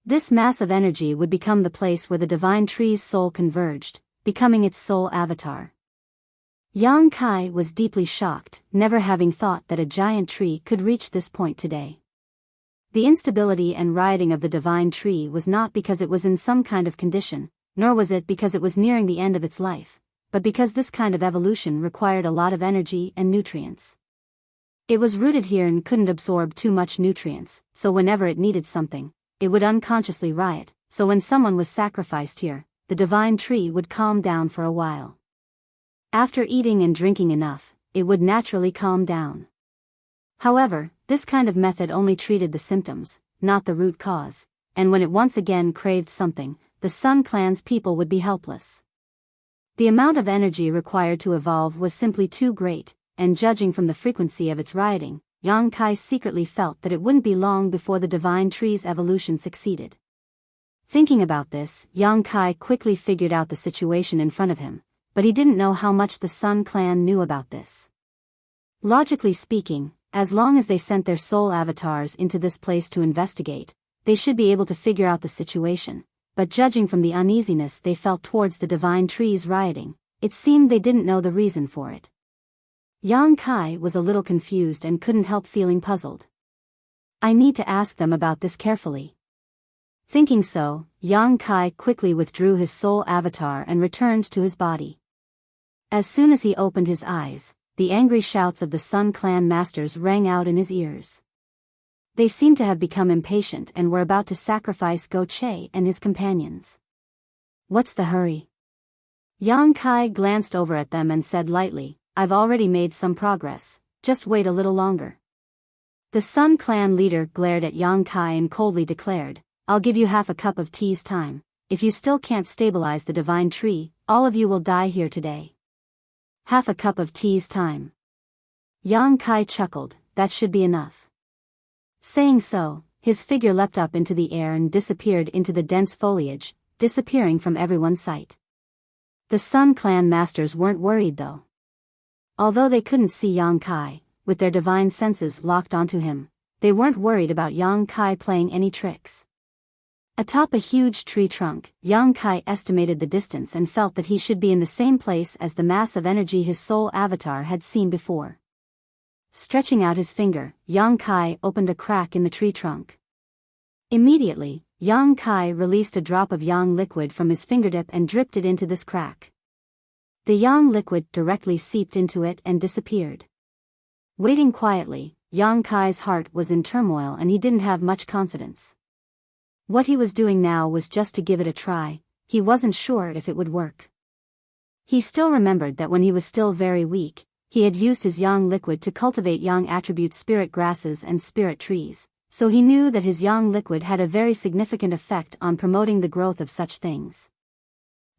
This mass of energy would become the place where the divine tree's soul converged, becoming its soul avatar. Yang Kai was deeply shocked, never having thought that a giant tree could reach this point today. The instability and rioting of the divine tree was not because it was in some kind of condition, nor was it because it was nearing the end of its life, but because this kind of evolution required a lot of energy and nutrients. It was rooted here and couldn't absorb too much nutrients, so whenever it needed something, it would unconsciously riot, so when someone was sacrificed here, the divine tree would calm down for a while. After eating and drinking enough, it would naturally calm down. However, this kind of method only treated the symptoms, not the root cause, and when it once again craved something, the Sun Clan's people would be helpless. The amount of energy required to evolve was simply too great, and judging from the frequency of its rioting, Yang Kai secretly felt that it wouldn't be long before the divine tree's evolution succeeded. Thinking about this, Yang Kai quickly figured out the situation in front of him, but he didn't know how much the Sun Clan knew about this. Logically speaking, as long as they sent their soul avatars into this place to investigate, they should be able to figure out the situation, but judging from the uneasiness they felt towards the divine tree's rioting, it seemed they didn't know the reason for it. Yang Kai was a little confused and couldn't help feeling puzzled. I need to ask them about this carefully. Thinking so, Yang Kai quickly withdrew his soul avatar and returned to his body. As soon as he opened his eyes, the angry shouts of the Sun Clan masters rang out in his ears. They seemed to have become impatient and were about to sacrifice Go Che and his companions. What's the hurry? Yang Kai glanced over at them and said lightly, I've already made some progress, just wait a little longer. The Sun Clan leader glared at Yang Kai and coldly declared, I'll give you half a cup of tea's time. If you still can't stabilize the divine tree, all of you will die here today. Half a cup of tea's time. Yang Kai chuckled, that should be enough. Saying so, his figure leapt up into the air and disappeared into the dense foliage, disappearing from everyone's sight. The Sun Clan masters weren't worried though. Although they couldn't see Yang Kai, with their divine senses locked onto him, they weren't worried about Yang Kai playing any tricks. Atop a huge tree trunk, Yang Kai estimated the distance and felt that he should be in the same place as the mass of energy his soul avatar had seen before. Stretching out his finger, Yang Kai opened a crack in the tree trunk. Immediately, Yang Kai released a drop of yang liquid from his fingertip and dripped it into this crack. The yang liquid directly seeped into it and disappeared. Waiting quietly, Yang Kai's heart was in turmoil and he didn't have much confidence. What he was doing now was just to give it a try, he wasn't sure if it would work. He still remembered that when he was still very weak, he had used his yang liquid to cultivate yang attribute spirit grasses and spirit trees, so he knew that his yang liquid had a very significant effect on promoting the growth of such things.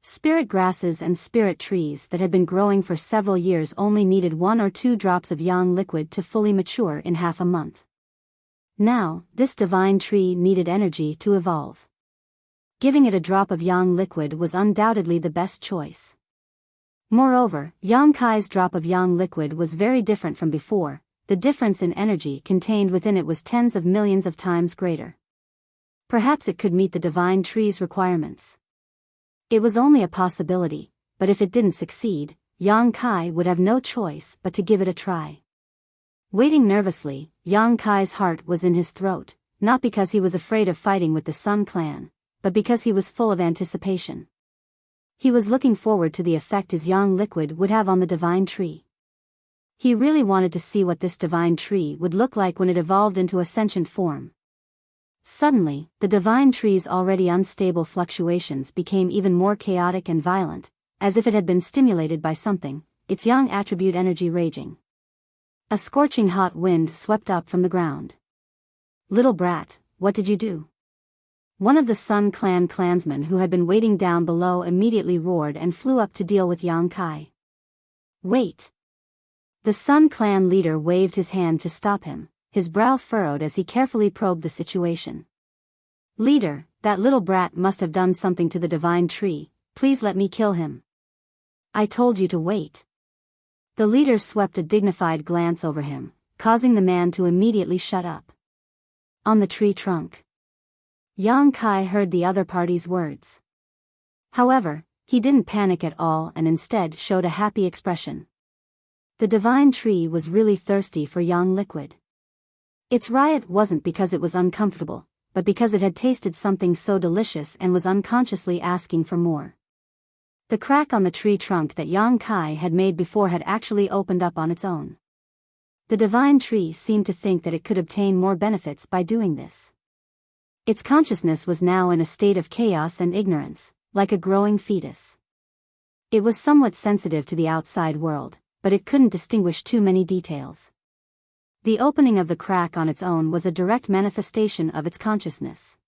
Spirit grasses and spirit trees that had been growing for several years only needed 1 or 2 drops of yang liquid to fully mature in half a month. Now, this divine tree needed energy to evolve. Giving it a drop of yang liquid was undoubtedly the best choice. Moreover, Yang Kai's drop of yang liquid was very different from before, the difference in energy contained within it was tens of millions of times greater. Perhaps it could meet the divine tree's requirements. It was only a possibility, but if it didn't succeed, Yang Kai would have no choice but to give it a try. Waiting nervously, Yang Kai's heart was in his throat, not because he was afraid of fighting with the Sun Clan, but because he was full of anticipation. He was looking forward to the effect his yang liquid would have on the divine tree. He really wanted to see what this divine tree would look like when it evolved into a sentient form. Suddenly, the divine tree's already unstable fluctuations became even more chaotic and violent, as if it had been stimulated by something, its yang attribute energy raging. A scorching hot wind swept up from the ground. Little brat, what did you do? One of the Sun Clan clansmen who had been waiting down below immediately roared and flew up to deal with Yang Kai. Wait! The Sun Clan leader waved his hand to stop him, his brow furrowed as he carefully probed the situation. Leader, that little brat must have done something to the divine tree, please let me kill him. I told you to wait. The leader swept a dignified glance over him, causing the man to immediately shut up. On the tree trunk. Yang Kai heard the other party's words. However, he didn't panic at all and instead showed a happy expression. The divine tree was really thirsty for yang liquid. Its riot wasn't because it was uncomfortable, but because it had tasted something so delicious and was unconsciously asking for more. The crack on the tree trunk that Yang Kai had made before had actually opened up on its own. The divine tree seemed to think that it could obtain more benefits by doing this. Its consciousness was now in a state of chaos and ignorance, like a growing fetus. It was somewhat sensitive to the outside world, but it couldn't distinguish too many details. The opening of the crack on its own was a direct manifestation of its consciousness.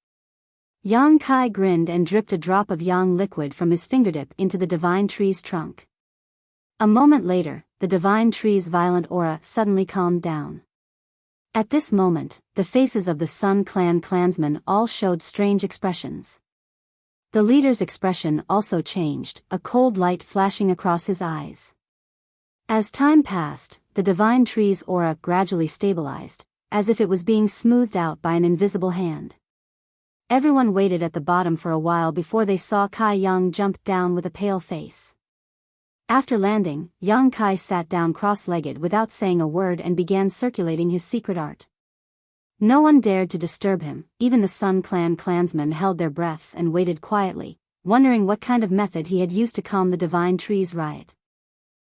Yang Kai grinned and dripped a drop of yang liquid from his fingertip into the divine tree's trunk. A moment later, the divine tree's violent aura suddenly calmed down. At this moment, the faces of the Sun Clan clansmen all showed strange expressions. The leader's expression also changed, a cold light flashing across his eyes. As time passed, the divine tree's aura gradually stabilized, as if it was being smoothed out by an invisible hand. Everyone waited at the bottom for a while before they saw Kai Yang jump down with a pale face. After landing, Yang Kai sat down cross-legged without saying a word and began circulating his secret art. No one dared to disturb him, even the Sun Clan clansmen held their breaths and waited quietly, wondering what kind of method he had used to calm the divine tree's riot.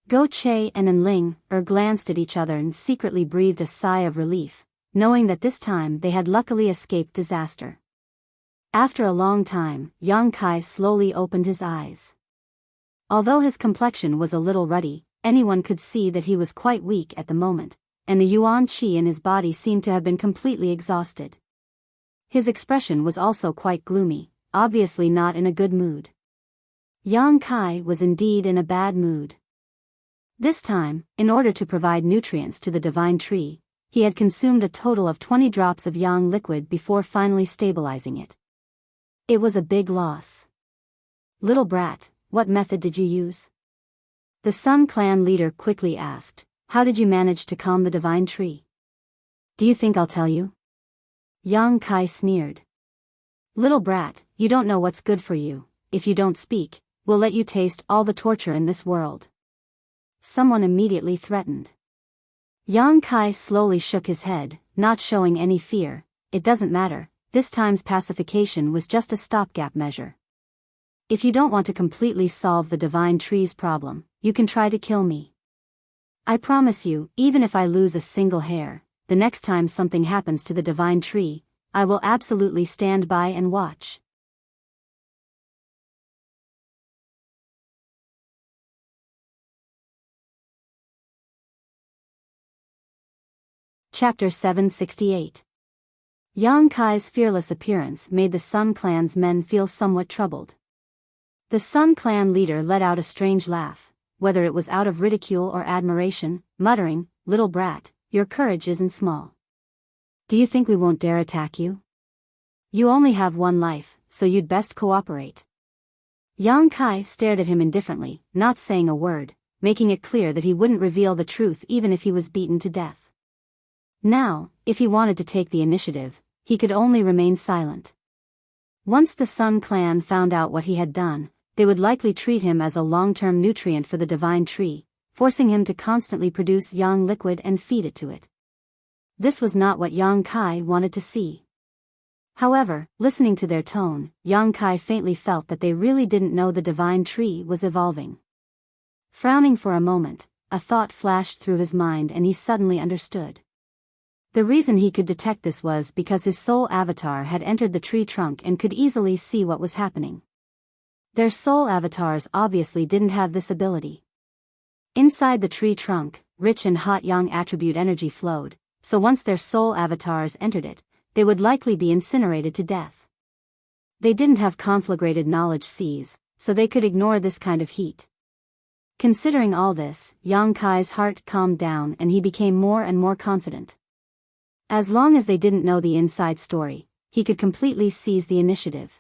Go Che and Enling glanced at each other and secretly breathed a sigh of relief, knowing that this time they had luckily escaped disaster. After a long time, Yang Kai slowly opened his eyes. Although his complexion was a little ruddy, anyone could see that he was quite weak at the moment, and the yuan qi in his body seemed to have been completely exhausted. His expression was also quite gloomy, obviously not in a good mood. Yang Kai was indeed in a bad mood. This time, in order to provide nutrients to the divine tree, he had consumed a total of 20 drops of yang liquid before finally stabilizing it. It was a big loss. Little brat, what method did you use? The Sun Clan leader quickly asked, how did you manage to calm the divine tree? Do you think I'll tell you? Yang Kai sneered. Little brat, you don't know what's good for you. If you don't speak, we'll let you taste all the torture in this world. Someone immediately threatened. Yang Kai slowly shook his head, not showing any fear. It doesn't matter, this time's pacification was just a stopgap measure. If you don't want to completely solve the divine tree's problem, you can try to kill me. I promise you, even if I lose a single hair, the next time something happens to the divine tree, I will absolutely stand by and watch. Chapter 768. Yang Kai's fearless appearance made the Sun Clan's men feel somewhat troubled. The Sun Clan leader let out a strange laugh, whether it was out of ridicule or admiration, muttering, "Little brat, your courage isn't small. Do you think we won't dare attack you? You only have one life, so you'd best cooperate." Yang Kai stared at him indifferently, not saying a word, making it clear that he wouldn't reveal the truth even if he was beaten to death. Now, if he wanted to take the initiative, he could only remain silent. Once the Sun Clan found out what he had done, they would likely treat him as a long-term nutrient for the divine tree, forcing him to constantly produce yang liquid and feed it to it. This was not what Yang Kai wanted to see. However, listening to their tone, Yang Kai faintly felt that they really didn't know the divine tree was evolving. Frowning for a moment, a thought flashed through his mind and he suddenly understood. The reason he could detect this was because his soul avatar had entered the tree trunk and could easily see what was happening. Their soul avatars obviously didn't have this ability. Inside the tree trunk, rich and hot yang attribute energy flowed, so once their soul avatars entered it, they would likely be incinerated to death. They didn't have conflagrated knowledge seas, so they could ignore this kind of heat. Considering all this, Yang Kai's heart calmed down and he became more and more confident. As long as they didn't know the inside story, he could completely seize the initiative.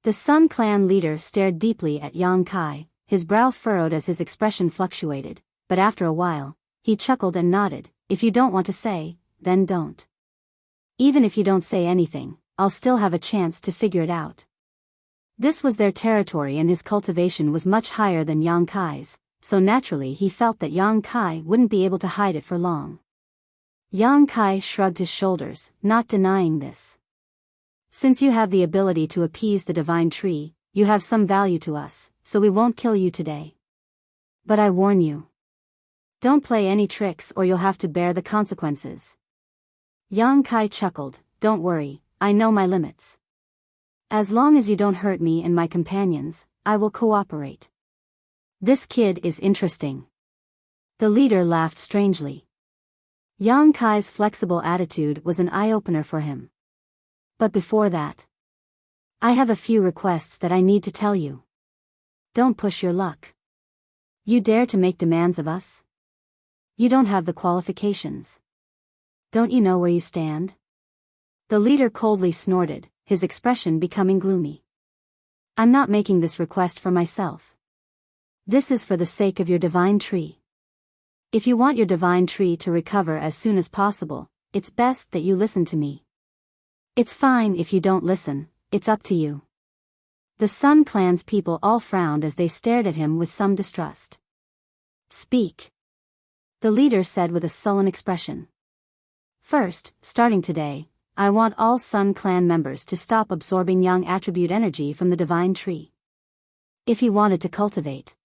The Sun Clan leader stared deeply at Yang Kai, his brow furrowed as his expression fluctuated, but after a while, he chuckled and nodded. If you don't want to say, then don't. Even if you don't say anything, I'll still have a chance to figure it out. This was their territory and his cultivation was much higher than Yang Kai's, so naturally he felt that Yang Kai wouldn't be able to hide it for long. Yang Kai shrugged his shoulders, not denying this. Since you have the ability to appease the divine tree, you have some value to us, so we won't kill you today. But I warn you. Don't play any tricks or you'll have to bear the consequences. Yang Kai chuckled, don't worry, I know my limits. As long as you don't hurt me and my companions, I will cooperate. This kid is interesting. The leader laughed strangely. Yang Kai's flexible attitude was an eye-opener for him. But before that, I have a few requests that I need to tell you. Don't push your luck. You dare to make demands of us? You don't have the qualifications. Don't you know where you stand? The leader coldly snorted, his expression becoming gloomy. I'm not making this request for myself. This is for the sake of your divine tree. If you want your divine tree to recover as soon as possible, it's best that you listen to me. It's fine if you don't listen, it's up to you. The Sun Clan's people all frowned as they stared at him with some distrust. Speak. The leader said with a sullen expression. First, starting today, I want all Sun Clan members to stop absorbing Yang attribute energy from the divine tree. If you wanted to cultivate,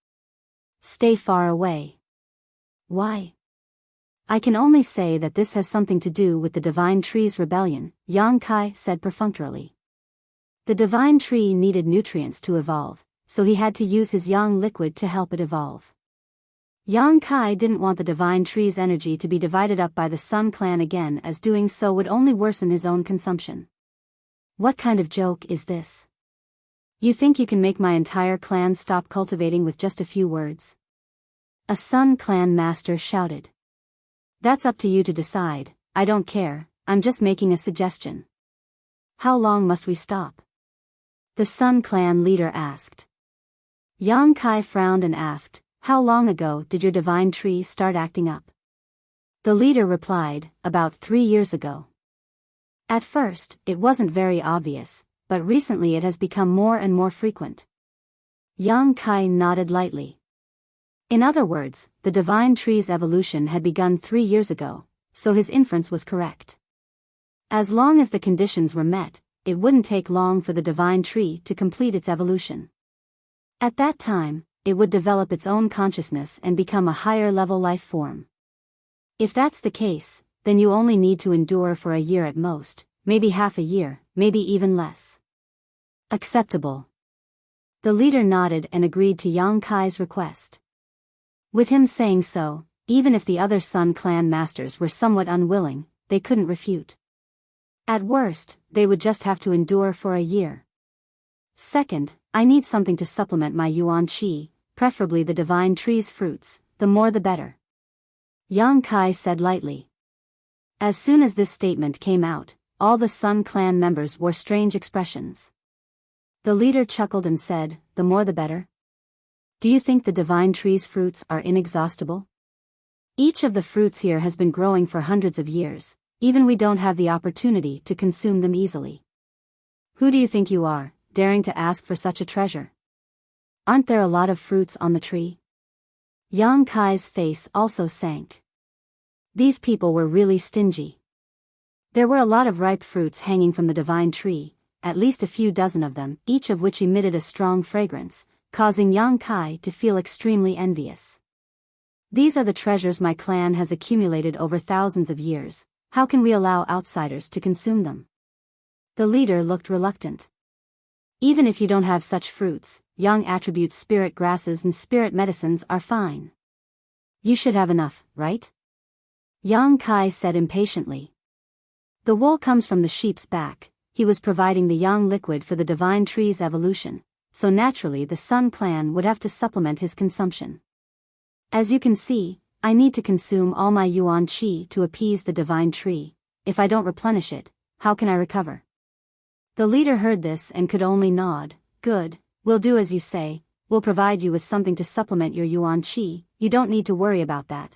stay far away. Why? I can only say that this has something to do with the divine tree's rebellion, Yang Kai said perfunctorily. The divine tree needed nutrients to evolve, so he had to use his Yang liquid to help it evolve. Yang Kai didn't want the divine tree's energy to be divided up by the Sun Clan again, as doing so would only worsen his own consumption. What kind of joke is this? You think you can make my entire clan stop cultivating with just a few words? A Sun Clan master shouted. That's up to you to decide, I don't care, I'm just making a suggestion. How long must we stop? The Sun Clan leader asked. Yang Kai frowned and asked, how long ago did your divine tree start acting up? The leader replied, about 3 years ago. At first, it wasn't very obvious, but recently it has become more and more frequent. Yang Kai nodded lightly. In other words, the divine tree's evolution had begun 3 years ago, so his inference was correct. As long as the conditions were met, it wouldn't take long for the divine tree to complete its evolution. At that time, it would develop its own consciousness and become a higher-level life form. If that's the case, then you only need to endure for a year at most, maybe half a year, maybe even less. Acceptable. The leader nodded and agreed to Yang Kai's request. With him saying so, even if the other Sun Clan masters were somewhat unwilling, they couldn't refute. At worst, they would just have to endure for a year. Second, I need something to supplement my Yuan Qi, preferably the divine tree's fruits, the more the better. Yang Kai said lightly. As soon as this statement came out, all the Sun Clan members wore strange expressions. The leader chuckled and said, the more the better? Do you think the divine tree's fruits are inexhaustible? Each of the fruits here has been growing for hundreds of years, even we don't have the opportunity to consume them easily. Who do you think you are, daring to ask for such a treasure? Aren't there a lot of fruits on the tree? Yang Kai's face also sank. These people were really stingy. There were a lot of ripe fruits hanging from the divine tree, at least a few dozen of them, each of which emitted a strong fragrance, causing Yang Kai to feel extremely envious. These are the treasures my clan has accumulated over thousands of years, how can we allow outsiders to consume them? The leader looked reluctant. Even if you don't have such fruits, Yang attribute spirit grasses and spirit medicines are fine. You should have enough, right? Yang Kai said impatiently. The wool comes from the sheep's back, he was providing the Yang liquid for the divine tree's evolution, so naturally the Sun Clan would have to supplement his consumption. As you can see, I need to consume all my Yuan Qi to appease the divine tree. If I don't replenish it, how can I recover? The leader heard this and could only nod. Good, we'll do as you say, we'll provide you with something to supplement your Yuan Qi, you don't need to worry about that.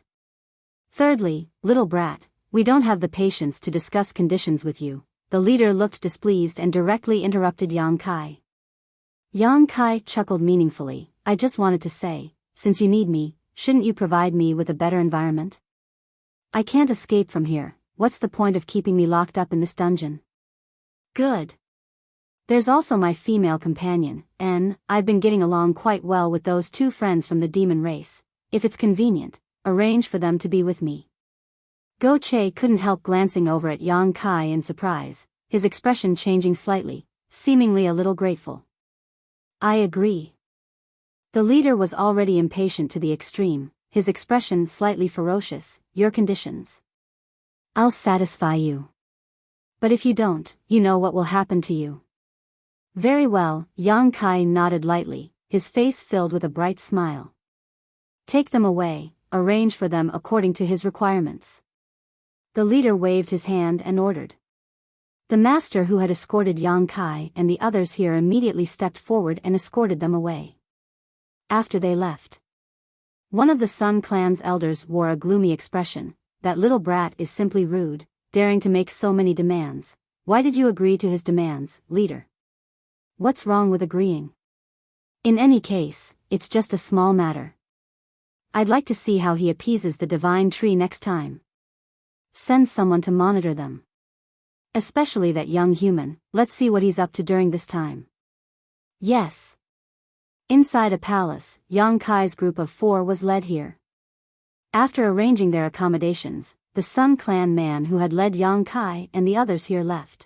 Thirdly, little brat, we don't have the patience to discuss conditions with you, the leader looked displeased and directly interrupted Yang Kai. Yang Kai chuckled meaningfully. I just wanted to say, since you need me, shouldn't you provide me with a better environment? I can't escape from here, what's the point of keeping me locked up in this dungeon? Good. There's also my female companion, and I've been getting along quite well with those two friends from the demon race. If it's convenient, arrange for them to be with me. Go Che couldn't help glancing over at Yang Kai in surprise, his expression changing slightly, seemingly a little grateful. I agree. The leader was already impatient to the extreme, his expression slightly ferocious. Your conditions. I'll satisfy you. But if you don't, you know what will happen to you. Very well, Yang Kai nodded lightly, his face filled with a bright smile. Take them away, arrange for them according to his requirements. The leader waved his hand and ordered. The master who had escorted Yang Kai and the others here immediately stepped forward and escorted them away. After they left, one of the Sun Clan's elders wore a gloomy expression. That little brat is simply rude, daring to make so many demands. Why did you agree to his demands, leader? What's wrong with agreeing? In any case, it's just a small matter. I'd like to see how he appeases the divine tree next time. Send someone to monitor them. Especially that young human, let's see what he's up to during this time. Yes. Inside a palace, Yang Kai's group of 4 was led here. After arranging their accommodations, the Sun Clan man who had led Yang Kai and the others here left.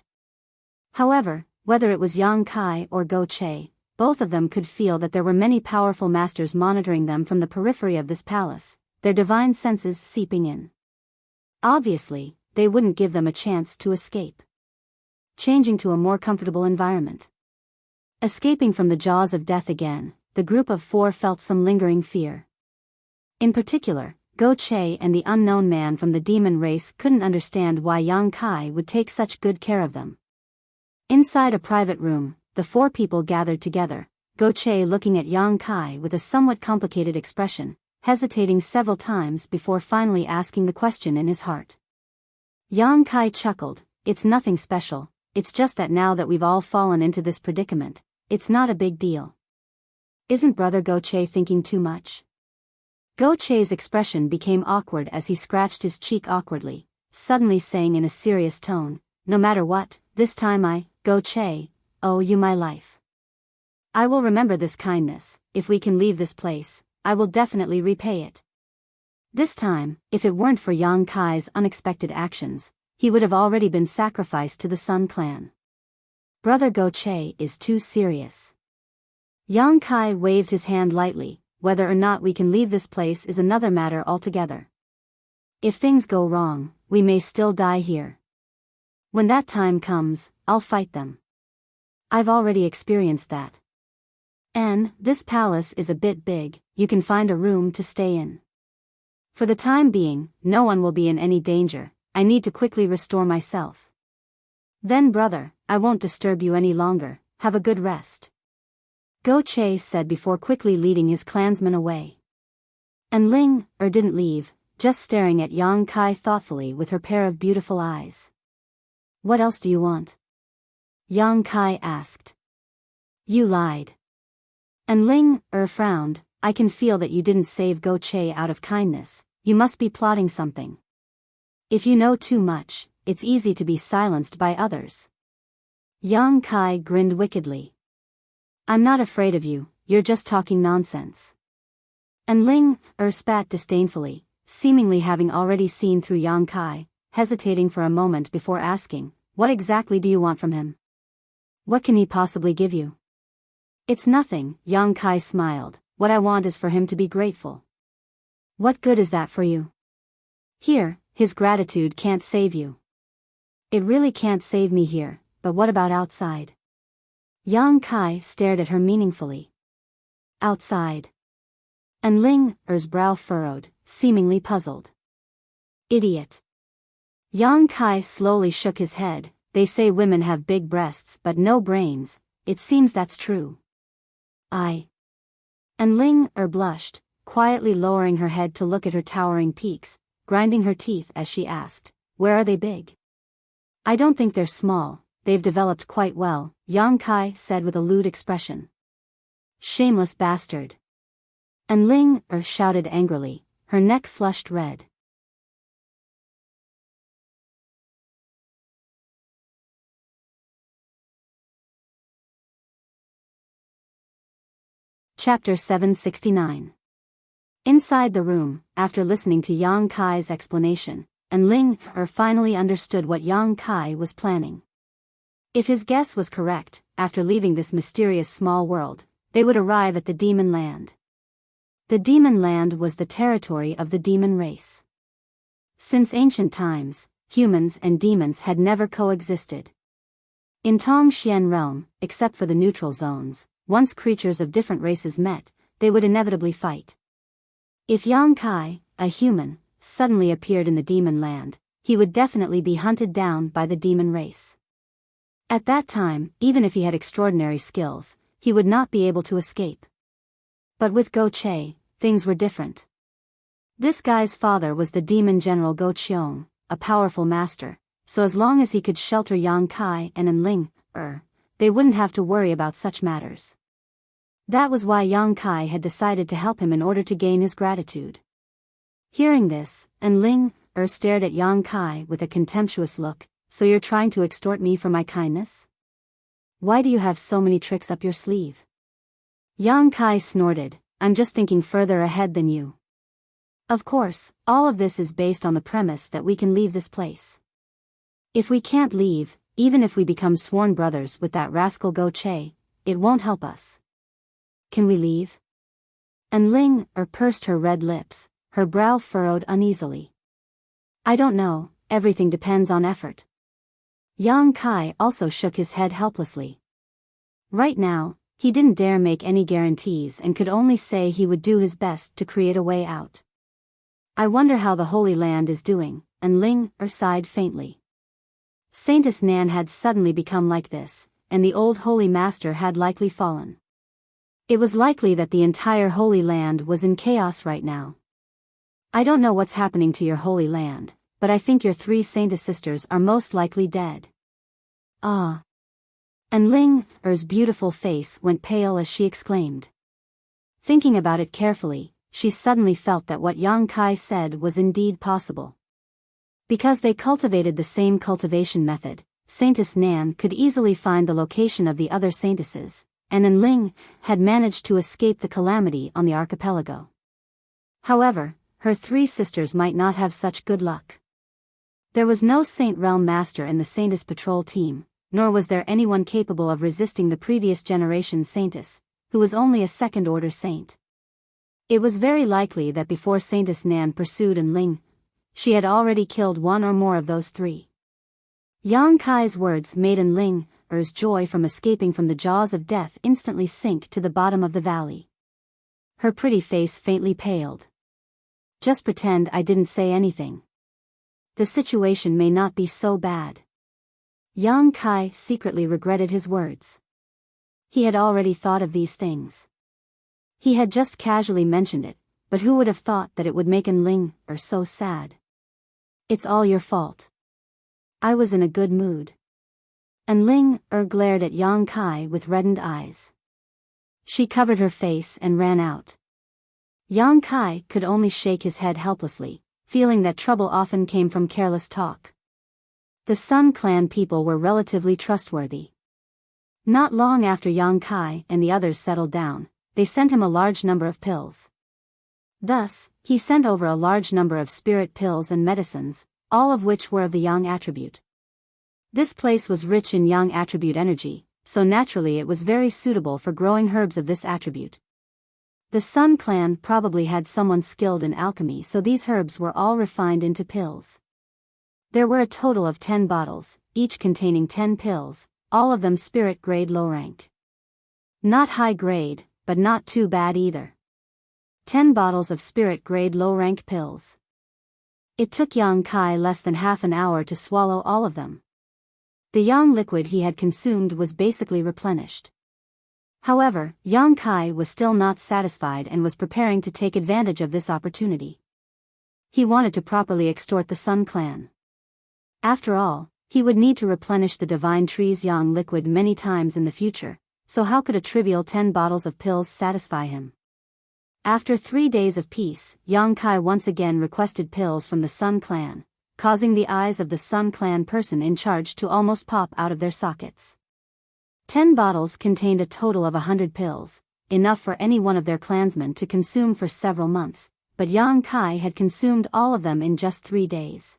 However, whether it was Yang Kai or Go Che, both of them could feel that there were many powerful masters monitoring them from the periphery of this palace, their divine senses seeping in. Obviously, they wouldn't give them a chance to escape. Changing to a more comfortable environment. Escaping from the jaws of death again, the group of 4 felt some lingering fear. In particular, Go Che and the unknown man from the demon race couldn't understand why Yang Kai would take such good care of them. Inside a private room, the 4 people gathered together, Go Che looking at Yang Kai with a somewhat complicated expression, hesitating several times before finally asking the question in his heart. Yang Kai chuckled, it's nothing special, it's just that now that we've all fallen into this predicament, it's not a big deal. Isn't Brother Go Che thinking too much? Go Che's expression became awkward as he scratched his cheek awkwardly, suddenly saying in a serious tone, no matter what, this time I, Go Che, owe you my life. I will remember this kindness. If we can leave this place, I will definitely repay it. This time, if it weren't for Yang Kai's unexpected actions, he would have already been sacrificed to the Sun Clan. Brother Go Che is too serious. Yang Kai waved his hand lightly. Whether or not we can leave this place is another matter altogether. If things go wrong, we may still die here. When that time comes, I'll fight them. I've already experienced that. And this palace is a bit big, you can find a room to stay in. For the time being, no one will be in any danger, I need to quickly restore myself. Then brother, I won't disturb you any longer, have a good rest. Go Che said before quickly leading his clansmen away. And Ling didn't leave, just staring at Yang Kai thoughtfully with her pair of beautiful eyes. What else do you want? Yang Kai asked. You lied. And Ling frowned, I can feel that you didn't save Go Che out of kindness, you must be plotting something. If you know too much, it's easy to be silenced by others. Yang Kai grinned wickedly. I'm not afraid of you, you're just talking nonsense. And Ling spat disdainfully, seemingly having already seen through Yang Kai, hesitating for a moment before asking, what exactly do you want from him? What can he possibly give you? It's nothing, Yang Kai smiled, what I want is for him to be grateful. What good is that for you? Here, his gratitude can't save you. It really can't save me here, but what about outside? Yang Kai stared at her meaningfully. Outside. And Ling's brow furrowed, seemingly puzzled. Idiot. Yang Kai slowly shook his head, they say women have big breasts but no brains, it seems that's true. And Ling blushed, quietly lowering her head to look at her towering peaks, grinding her teeth as she asked, where are they big? I don't think they're small, they've developed quite well, Yang Kai said with a lewd expression. Shameless bastard. And Ling shouted angrily, her neck flushed red. Chapter 769. Inside the room, after listening to Yang Kai's explanation, and Ling finally understood what Yang Kai was planning. If his guess was correct, after leaving this mysterious small world, they would arrive at the demon land. The demon land was the territory of the demon race. Since ancient times, humans and demons had never coexisted. In Tongxian realm, except for the neutral zones, once creatures of different races met, they would inevitably fight. If Yang Kai, a human, suddenly appeared in the demon land, he would definitely be hunted down by the demon race. At that time, even if he had extraordinary skills, he would not be able to escape. But with Go Che, things were different. This guy's father was the demon general Go Chiong, a powerful master, so as long as he could shelter Yang Kai and Enling, they wouldn't have to worry about such matters. That was why Yang Kai had decided to help him in order to gain his gratitude. Hearing this, Enling stared at Yang Kai with a contemptuous look. So you're trying to extort me for my kindness? Why do you have so many tricks up your sleeve? Yang Kai snorted, I'm just thinking further ahead than you. Of course, all of this is based on the premise that we can leave this place. If we can't leave, even if we become sworn brothers with that rascal Go Che, it won't help us. Can we leave? And Ling pursed her red lips, her brow furrowed uneasily. I don't know, everything depends on effort. Yang Kai also shook his head helplessly. Right now, he didn't dare make any guarantees and could only say he would do his best to create a way out. I wonder how the Holy Land is doing, and Ling sighed faintly. Saintess Nan had suddenly become like this, and the old Holy Master had likely fallen. It was likely that the entire Holy Land was in chaos right now. I don't know what's happening to your Holy Land, but I think your 3 Saintess sisters are most likely dead. Ah. And Ling beautiful face went pale as she exclaimed. Thinking about it carefully, she suddenly felt that what Yang Kai said was indeed possible. Because they cultivated the same cultivation method, Saintess Nan could easily find the location of the other saintesses, and Enling had managed to escape the calamity on the archipelago. However, her 3 sisters might not have such good luck. There was no Saint Realm Master in the Saintess Patrol team, nor was there anyone capable of resisting the previous generation Saintess, who was only a second-order saint. It was very likely that before Saintess Nan pursued Enling, she had already killed one or more of those 3. Yang Kai's words made Enling's joy from escaping from the jaws of death instantly sink to the bottom of the valley. Her pretty face faintly paled. Just pretend I didn't say anything. The situation may not be so bad. Yang Kai secretly regretted his words. He had already thought of these things. He had just casually mentioned it, but who would have thought that it would make Enling so sad? It's all your fault. I was in a good mood. Enling glared at Yang Kai with reddened eyes. She covered her face and ran out. Yang Kai could only shake his head helplessly, feeling that trouble often came from careless talk. The Sun Clan people were relatively trustworthy. Not long after Yang Kai and the others settled down, they sent him a large number of pills. Thus, he sent over a large number of spirit pills and medicines, all of which were of the Yang attribute. This place was rich in Yang attribute energy, so naturally it was very suitable for growing herbs of this attribute. The Sun Clan probably had someone skilled in alchemy, so these herbs were all refined into pills. There were a total of 10 bottles, each containing 10 pills, all of them spirit grade low rank. Not high grade, but not too bad either. 10 bottles of spirit grade low rank pills. It took Yang Kai less than half an hour to swallow all of them. The Yang liquid he had consumed was basically replenished. However, Yang Kai was still not satisfied and was preparing to take advantage of this opportunity. He wanted to properly extort the Sun Clan. After all, He would need to replenish the divine tree's yang liquid many times in the future, so how could a trivial 10 bottles of pills satisfy him? After 3 days of peace, Yang Kai once again requested pills from the Sun Clan, causing the eyes of the Sun Clan person in charge to almost pop out of their sockets. 10 bottles contained a total of 100 pills, enough for any one of their clansmen to consume for several months, but Yang Kai had consumed all of them in just 3 days.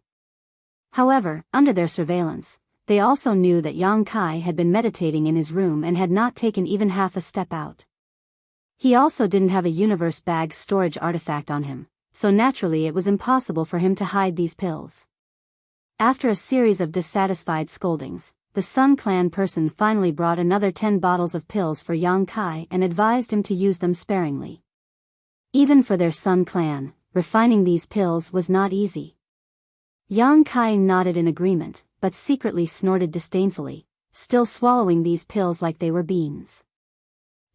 However, under their surveillance, they also knew that Yang Kai had been meditating in his room and had not taken even half a step out. He also didn't have a universe bag storage artifact on him, so naturally it was impossible for him to hide these pills. After a series of dissatisfied scoldings, the Sun Clan person finally brought another 10 bottles of pills for Yang Kai and advised him to use them sparingly. Even for their Sun Clan, refining these pills was not easy. Yang Kai nodded in agreement, but secretly snorted disdainfully, still swallowing these pills like they were beans.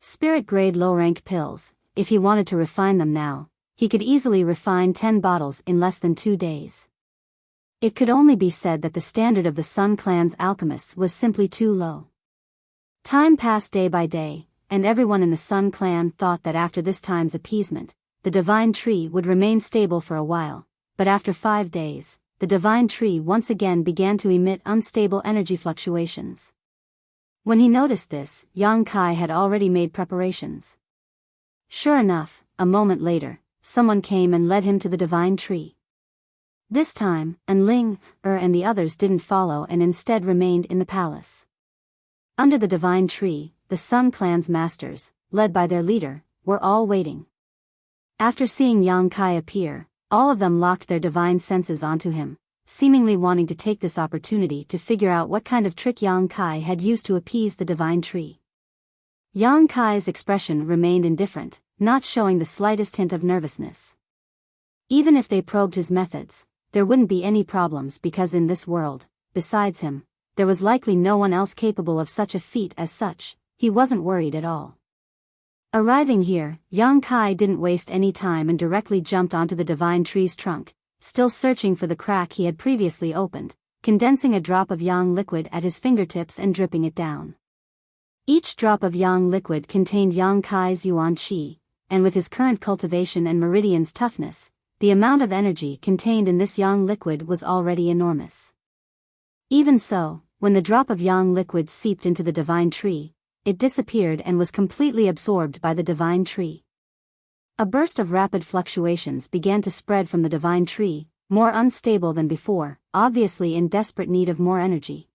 Spirit-grade low-rank pills, if he wanted to refine them now, he could easily refine 10 bottles in less than 2 days. It could only be said that the standard of the Sun Clan's alchemists was simply too low. Time passed day by day, and everyone in the Sun Clan thought that after this time's appeasement, the divine tree would remain stable for a while, but after 5 days, the divine tree once again began to emit unstable energy fluctuations. When he noticed this, Yang Kai had already made preparations. Sure enough, a moment later, someone came and led him to the divine tree. This time, Ling, and the others didn't follow and instead remained in the palace. Under the divine tree, the Sun Clan's masters, led by their leader, were all waiting. After seeing Yang Kai appear, all of them locked their divine senses onto him, seemingly wanting to take this opportunity to figure out what kind of trick Yang Kai had used to appease the divine tree. Yang Kai's expression remained indifferent, not showing the slightest hint of nervousness. Even if they probed his methods, there wouldn't be any problems because in this world, besides him, there was likely no one else capable of such a feat as such. He wasn't worried at all. Arriving here, Yang Kai didn't waste any time and directly jumped onto the divine tree's trunk, still searching for the crack he had previously opened, condensing a drop of yang liquid at his fingertips and dripping it down. Each drop of yang liquid contained Yang Kai's yuan qi, and with his current cultivation and meridian's toughness, the amount of energy contained in this yang liquid was already enormous. Even so, when the drop of yang liquid seeped into the divine tree, it disappeared and was completely absorbed by the divine tree. A burst of rapid fluctuations began to spread from the divine tree, more unstable than before, obviously in desperate need of more energy.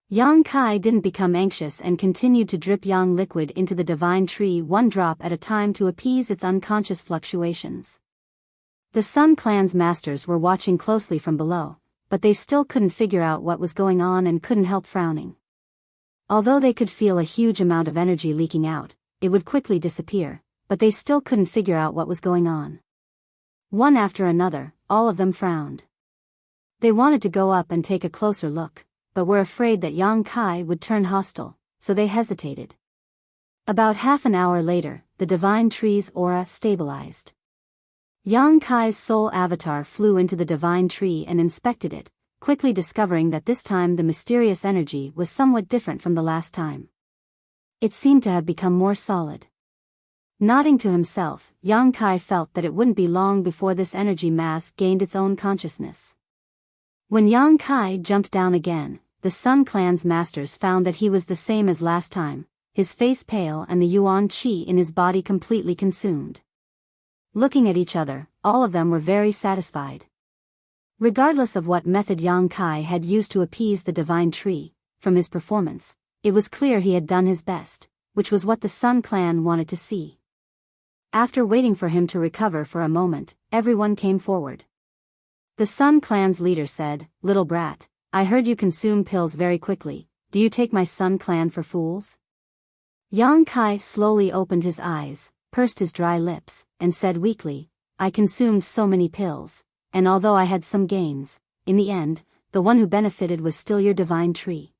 Yang Kai didn't become anxious and continued to drip yang liquid into the divine tree 1 drop at a time to appease its unconscious fluctuations. The Sun Clan's masters were watching closely from below, but they still couldn't figure out what was going on and couldn't help frowning. Although they could feel a huge amount of energy leaking out, it would quickly disappear, but they still couldn't figure out what was going on. One after another, all of them frowned. They wanted to go up and take a closer look, but were afraid that Yang Kai would turn hostile, so they hesitated. About half an hour later, the divine tree's aura stabilized. Yang Kai's soul avatar flew into the divine tree and inspected it, quickly discovering that this time the mysterious energy was somewhat different from the last time. It seemed to have become more solid. Nodding to himself, Yang Kai felt that it wouldn't be long before this energy mass gained its own consciousness. When Yang Kai jumped down again, the Sun Clan's masters found that he was the same as last time, his face pale and the yuan qi in his body completely consumed. Looking at each other, all of them were very satisfied. Regardless of what method Yang Kai had used to appease the divine tree, from his performance, it was clear he had done his best, which was what the Sun Clan wanted to see. After waiting for him to recover for a moment, everyone came forward. The Sun Clan's leader said, "Little brat, I heard you consume pills very quickly. Do you take my Sun Clan for fools?" Yang Kai slowly opened his eyes, pursed his dry lips, and said weakly, "I consumed so many pills, and although I had some gains, in the end, the one who benefited was still your divine tree.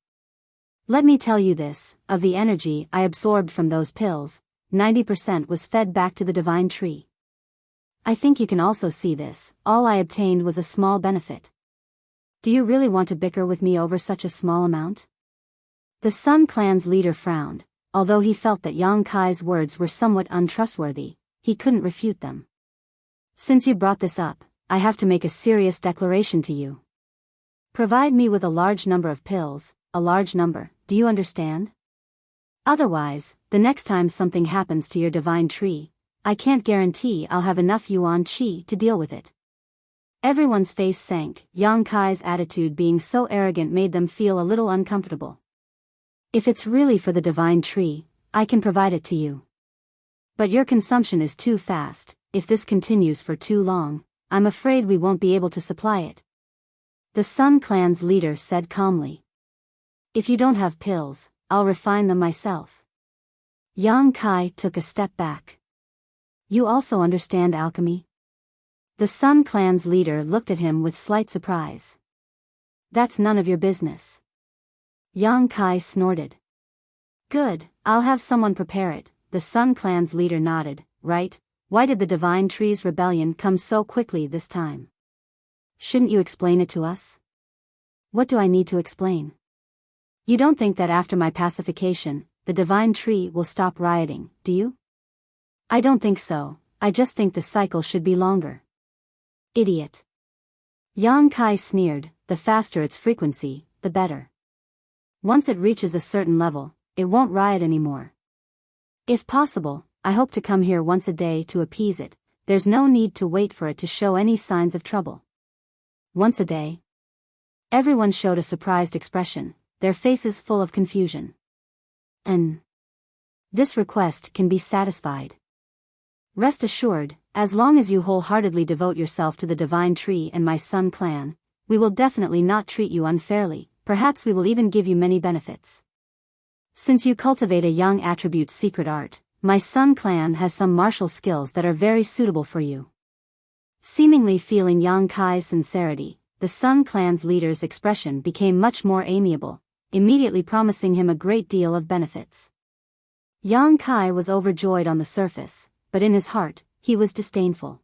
Let me tell you this, of the energy I absorbed from those pills, 90% was fed back to the divine tree. I think you can also see this, all I obtained was a small benefit." Do you really want to bicker with me over such a small amount? The Sun Clan's leader frowned. Although he felt that Yang Kai's words were somewhat untrustworthy, he couldn't refute them. Since you brought this up, I have to make a serious declaration to you. Provide me with a large number of pills, a large number, do you understand? Otherwise, the next time something happens to your divine tree, I can't guarantee I'll have enough yuan qi to deal with it. Everyone's face sank. Yang Kai's attitude being so arrogant made them feel a little uncomfortable. If it's really for the divine tree, I can provide it to you. But your consumption is too fast. If this continues for too long, I'm afraid we won't be able to supply it. The Sun Clan's leader said calmly. If you don't have pills, I'll refine them myself. Yang Kai took a step back. You also understand alchemy? The Sun Clan's leader looked at him with slight surprise. That's none of your business. Yang Kai snorted. Good, I'll have someone prepare it. The Sun Clan's leader nodded. Right, why did the Divine Tree's rebellion come so quickly this time? Shouldn't you explain it to us? What do I need to explain? You don't think that after my pacification, the Divine Tree will stop rioting, do you? I don't think so, I just think the cycle should be longer. Idiot. Yang Kai sneered, the faster its frequency, the better. Once it reaches a certain level, it won't riot anymore. If possible, I hope to come here once a day to appease it. There's no need to wait for it to show any signs of trouble. Once a day? Everyone showed a surprised expression, their faces full of confusion. This request can be satisfied. Rest assured, as long as you wholeheartedly devote yourself to the Divine Tree and my Sun Clan, we will definitely not treat you unfairly. Perhaps we will even give you many benefits. Since you cultivate a young attribute's secret art, my Sun Clan has some martial skills that are very suitable for you. Seemingly feeling Yang Kai's sincerity, the Sun Clan's leader's expression became much more amiable, immediately promising him a great deal of benefits. Yang Kai was overjoyed on the surface, but in his heart, he was disdainful.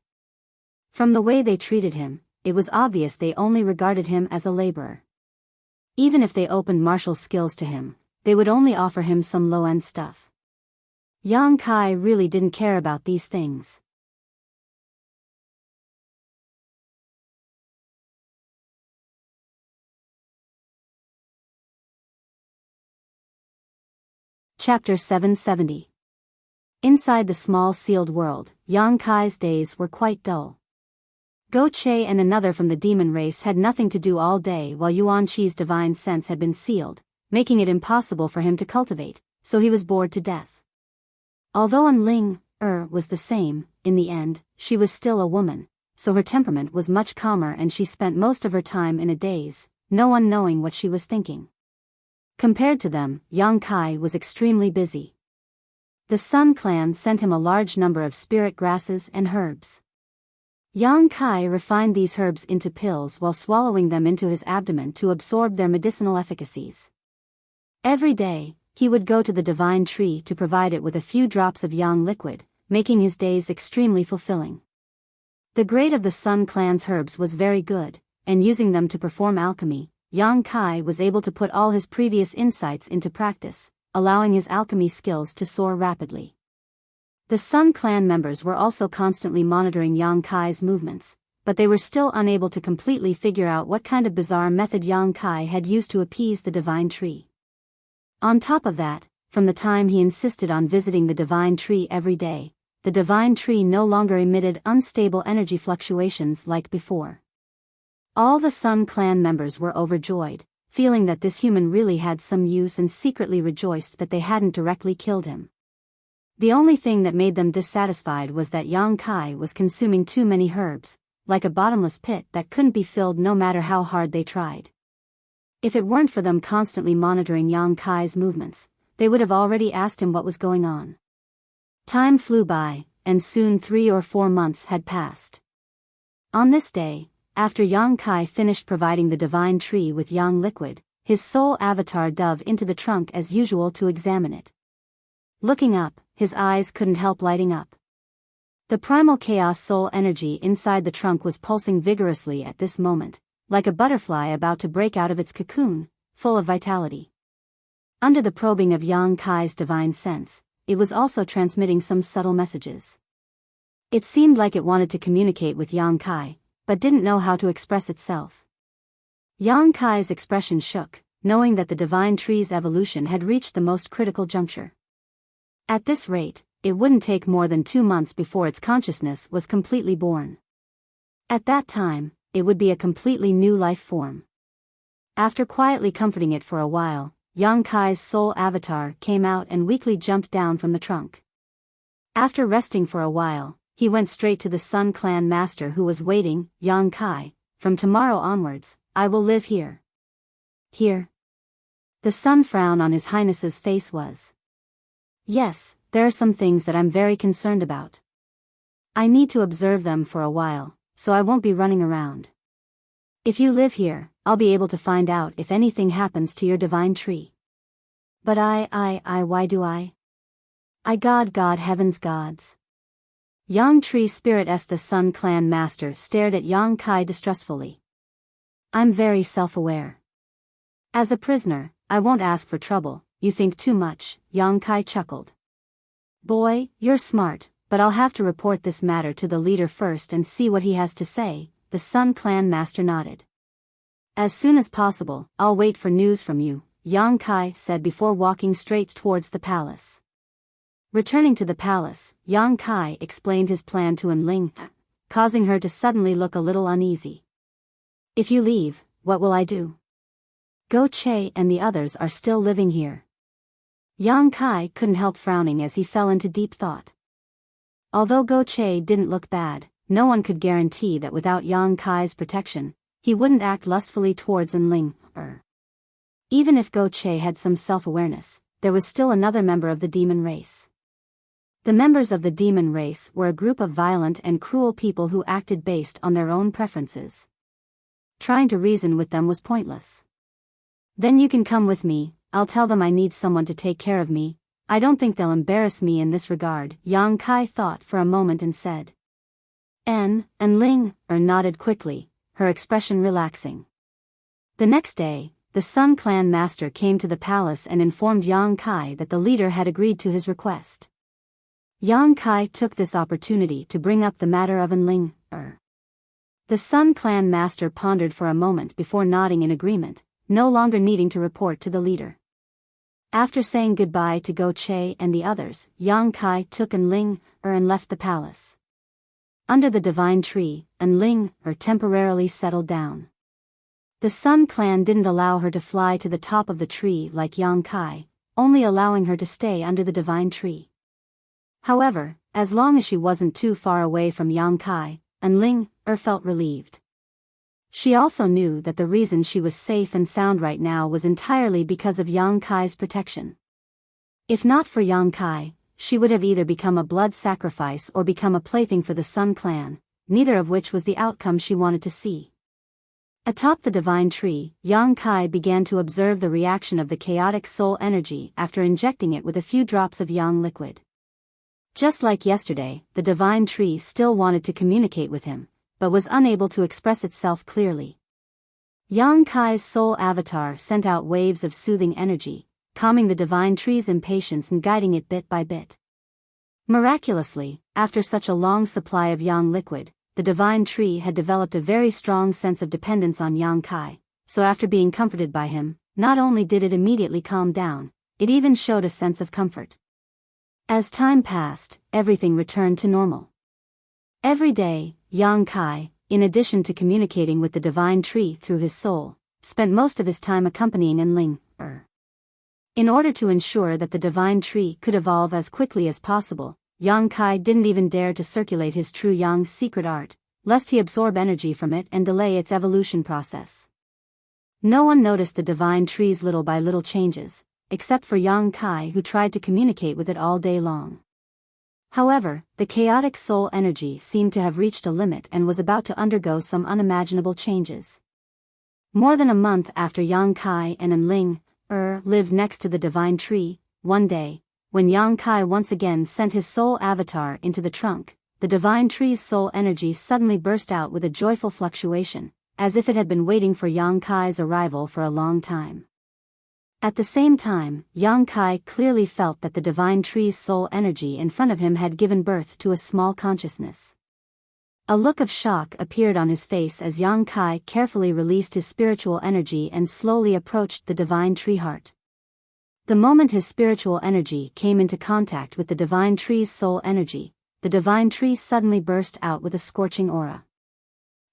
From the way they treated him, it was obvious they only regarded him as a laborer. Even if they opened martial skills to him, they would only offer him some low-end stuff. Yang Kai really didn't care about these things. Chapter 770. Inside the small sealed world, Yang Kai's days were quite dull. Go Che and another from the demon race had nothing to do all day while Yuan Qi's divine sense had been sealed, making it impossible for him to cultivate, so he was bored to death. Although Ling was the same, in the end, she was still a woman, so her temperament was much calmer and she spent most of her time in a daze, no one knowing what she was thinking. Compared to them, Yang Kai was extremely busy. The Sun Clan sent him a large number of spirit grasses and herbs. Yang Kai refined these herbs into pills while swallowing them into his abdomen to absorb their medicinal efficacies. Every day, he would go to the Divine Tree to provide it with a few drops of yang liquid, making his days extremely fulfilling. The grade of the Sun Clan's herbs was very good, and using them to perform alchemy, Yang Kai was able to put all his previous insights into practice, allowing his alchemy skills to soar rapidly. The Sun Clan members were also constantly monitoring Yang Kai's movements, but they were still unable to completely figure out what kind of bizarre method Yang Kai had used to appease the Divine Tree. On top of that, from the time he insisted on visiting the Divine Tree every day, the Divine Tree no longer emitted unstable energy fluctuations like before. All the Sun Clan members were overjoyed, feeling that this human really had some use and secretly rejoiced that they hadn't directly killed him. The only thing that made them dissatisfied was that Yang Kai was consuming too many herbs, like a bottomless pit that couldn't be filled no matter how hard they tried. If it weren't for them constantly monitoring Yang Kai's movements, they would have already asked him what was going on. Time flew by, and soon 3 or 4 months had passed. On this day, after Yang Kai finished providing the Divine Tree with yang liquid, his soul avatar dove into the trunk as usual to examine it. Looking up, his eyes couldn't help lighting up. The primal chaos soul energy inside the trunk was pulsing vigorously at this moment, like a butterfly about to break out of its cocoon, full of vitality. Under the probing of Yang Kai's divine sense, it was also transmitting some subtle messages. It seemed like it wanted to communicate with Yang Kai, but didn't know how to express itself. Yang Kai's expression shook, knowing that the divine tree's evolution had reached the most critical juncture. At this rate, it wouldn't take more than 2 months before its consciousness was completely born. At that time, it would be a completely new life form. After quietly comforting it for a while, Yang Kai's soul avatar came out and weakly jumped down from the trunk. After resting for a while, he went straight to the Sun Clan master who was waiting. Yang Kai, from tomorrow onwards, I will live here. Here? The sun frown on His Highness's face was. Yes, there are some things that I'm very concerned about. I need to observe them for a while, so I won't be running around. If you live here, I'll be able to find out if anything happens to your divine tree. But why do I? God heavens gods. Yang Tree Spirit S. The Sun Clan Master stared at Yang Kai distrustfully. I'm very self-aware. As a prisoner, I won't ask for trouble. You think too much, Yang Kai chuckled. Boy, you're smart, but I'll have to report this matter to the leader first and see what he has to say. The Sun Clan Master nodded. As soon as possible, I'll wait for news from you, Yang Kai said before walking straight towards the palace. Returning to the palace, Yang Kai explained his plan to Enling, causing her to suddenly look a little uneasy. If you leave, what will I do? Go Che and the others are still living here. Yang Kai couldn't help frowning as he fell into deep thought. Although Go Che didn't look bad, no one could guarantee that without Yang Kai's protection, he wouldn't act lustfully towards Enling. Even if Go Che had some self-awareness, there was still another member of the demon race. The members of the demon race were a group of violent and cruel people who acted based on their own preferences. Trying to reason with them was pointless. Then you can come with me, I'll tell them I need someone to take care of me. I don't think they'll embarrass me in this regard. Yang Kai thought for a moment and said. Enling nodded quickly, her expression relaxing. The next day, the Sun Clan master came to the palace and informed Yang Kai that the leader had agreed to his request. Yang Kai took this opportunity to bring up the matter of Enling. The Sun Clan master pondered for a moment before nodding in agreement, no longer needing to report to the leader. After saying goodbye to Go Che and the others, Yang Kai took Enling and left the palace. Under the divine tree, Enling temporarily settled down. The Sun Clan didn't allow her to fly to the top of the tree like Yang Kai, only allowing her to stay under the divine tree. However, as long as she wasn't too far away from Yang Kai, Enling felt relieved. She also knew that the reason she was safe and sound right now was entirely because of Yang Kai's protection. If not for Yang Kai, she would have either become a blood sacrifice or become a plaything for the Sun Clan, neither of which was the outcome she wanted to see. Atop the divine tree, Yang Kai began to observe the reaction of the chaotic soul energy after injecting it with a few drops of yang liquid. Just like yesterday, the divine tree still wanted to communicate with him, but was unable to express itself clearly. Yang Kai's soul avatar sent out waves of soothing energy, calming the divine tree's impatience and guiding it bit by bit. Miraculously, after such a long supply of yang liquid, the divine tree had developed a very strong sense of dependence on Yang Kai, so after being comforted by him, not only did it immediately calm down, it even showed a sense of comfort. As time passed, everything returned to normal. Every day, Yang Kai, in addition to communicating with the divine tree through his soul, spent most of his time accompanying Enling. In order to ensure that the divine tree could evolve as quickly as possible, Yang Kai didn't even dare to circulate his true Yang's secret art, lest he absorb energy from it and delay its evolution process. No one noticed the divine tree's little by little changes, except for Yang Kai, who tried to communicate with it all day long. However, the chaotic soul energy seemed to have reached a limit and was about to undergo some unimaginable changes. More than a month after Yang Kai and Enling lived next to the divine tree, one day, when Yang Kai once again sent his soul avatar into the trunk, the divine tree's soul energy suddenly burst out with a joyful fluctuation, as if it had been waiting for Yang Kai's arrival for a long time. At the same time, Yang Kai clearly felt that the divine tree's soul energy in front of him had given birth to a small consciousness. A look of shock appeared on his face as Yang Kai carefully released his spiritual energy and slowly approached the divine tree heart. The moment his spiritual energy came into contact with the divine tree's soul energy, the divine tree suddenly burst out with a scorching aura.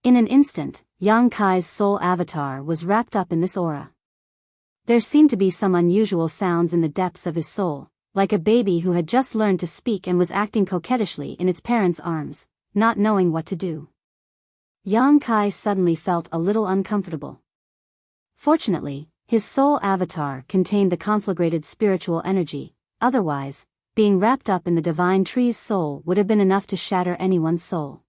In an instant, Yang Kai's soul avatar was wrapped up in this aura. There seemed to be some unusual sounds in the depths of his soul, like a baby who had just learned to speak and was acting coquettishly in its parents' arms, not knowing what to do. Yang Kai suddenly felt a little uncomfortable. Fortunately, his soul avatar contained the conflagrated spiritual energy, otherwise, being wrapped up in the divine tree's soul would have been enough to shatter anyone's soul.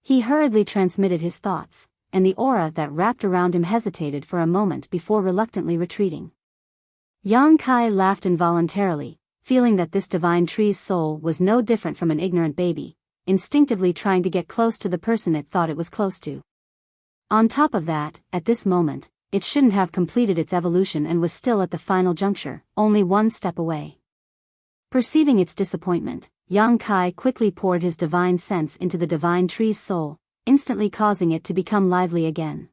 He hurriedly transmitted his thoughts, and the aura that wrapped around him hesitated for a moment before reluctantly retreating. Yang Kai laughed involuntarily, feeling that this divine tree's soul was no different from an ignorant baby, instinctively trying to get close to the person it thought it was close to. On top of that, at this moment, it shouldn't have completed its evolution and was still at the final juncture, only one step away. Perceiving its disappointment, Yang Kai quickly poured his divine sense into the divine tree's soul, instantly causing it to become lively again.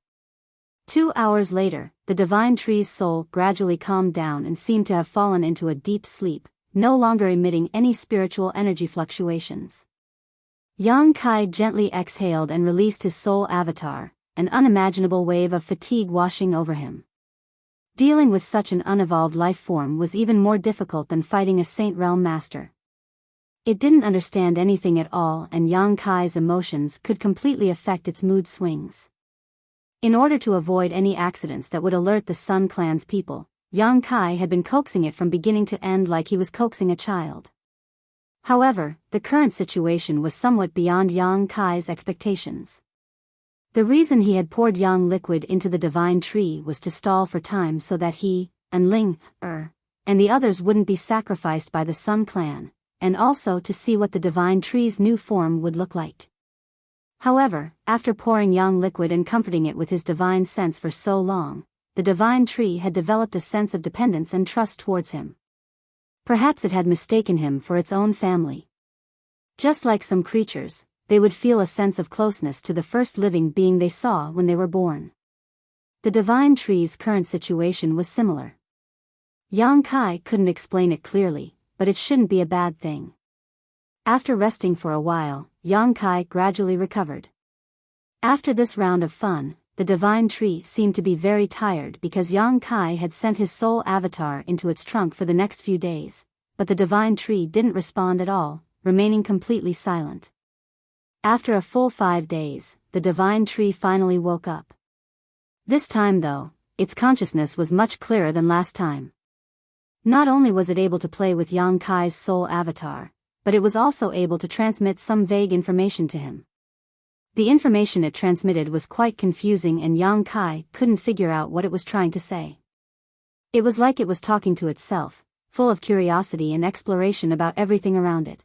2 hours later, the divine tree's soul gradually calmed down and seemed to have fallen into a deep sleep, no longer emitting any spiritual energy fluctuations. Yang Kai gently exhaled and released his soul avatar, an unimaginable wave of fatigue washing over him. Dealing with such an unevolved life form was even more difficult than fighting a Saint Realm master. It didn't understand anything at all, and Yang Kai's emotions could completely affect its mood swings. In order to avoid any accidents that would alert the Sun Clan's people, Yang Kai had been coaxing it from beginning to end like he was coaxing a child. However, the current situation was somewhat beyond Yang Kai's expectations. The reason he had poured Yang liquid into the divine tree was to stall for time so that he, and Ling, and the others wouldn't be sacrificed by the Sun Clan, and also to see what the divine tree's new form would look like. However, after pouring Yang liquid and comforting it with his divine sense for so long, the divine tree had developed a sense of dependence and trust towards him. Perhaps it had mistaken him for its own family. Just like some creatures, they would feel a sense of closeness to the first living being they saw when they were born. The divine tree's current situation was similar. Yang Kai couldn't explain it clearly, but it shouldn't be a bad thing. After resting for a while, Yang Kai gradually recovered. After this round of fun, the divine tree seemed to be very tired because Yang Kai had sent his soul avatar into its trunk for the next few days, but the divine tree didn't respond at all, remaining completely silent. After a full 5 days, the divine tree finally woke up. This time though, its consciousness was much clearer than last time. Not only was it able to play with Yang Kai's soul avatar, but it was also able to transmit some vague information to him. The information it transmitted was quite confusing and Yang Kai couldn't figure out what it was trying to say. It was like it was talking to itself, full of curiosity and exploration about everything around it.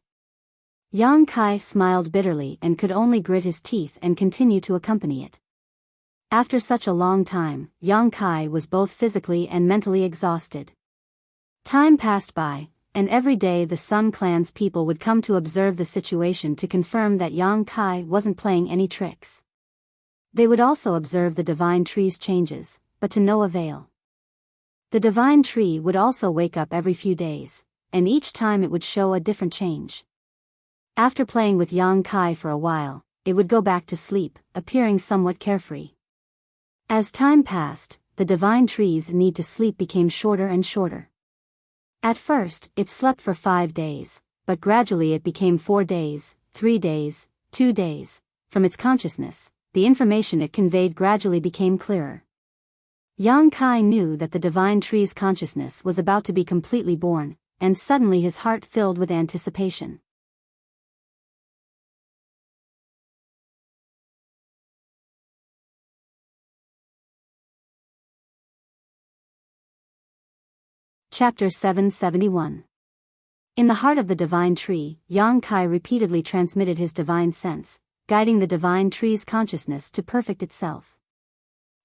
Yang Kai smiled bitterly and could only grit his teeth and continue to accompany it. After such a long time, Yang Kai was both physically and mentally exhausted. Time passed by, and every day the Sun Clan's people would come to observe the situation to confirm that Yang Kai wasn't playing any tricks. They would also observe the divine tree's changes, but to no avail. The divine tree would also wake up every few days, and each time it would show a different change. After playing with Yang Kai for a while, it would go back to sleep, appearing somewhat carefree. As time passed, the divine tree's need to sleep became shorter and shorter. At first, it slept for 5 days, but gradually it became 4 days, 3 days, 2 days. From its consciousness, the information it conveyed gradually became clearer. Yang Kai knew that the divine tree's consciousness was about to be completely born, and suddenly his heart filled with anticipation. Chapter 771. In the heart of the divine tree, Yang Kai repeatedly transmitted his divine sense, guiding the divine tree's consciousness to perfect itself.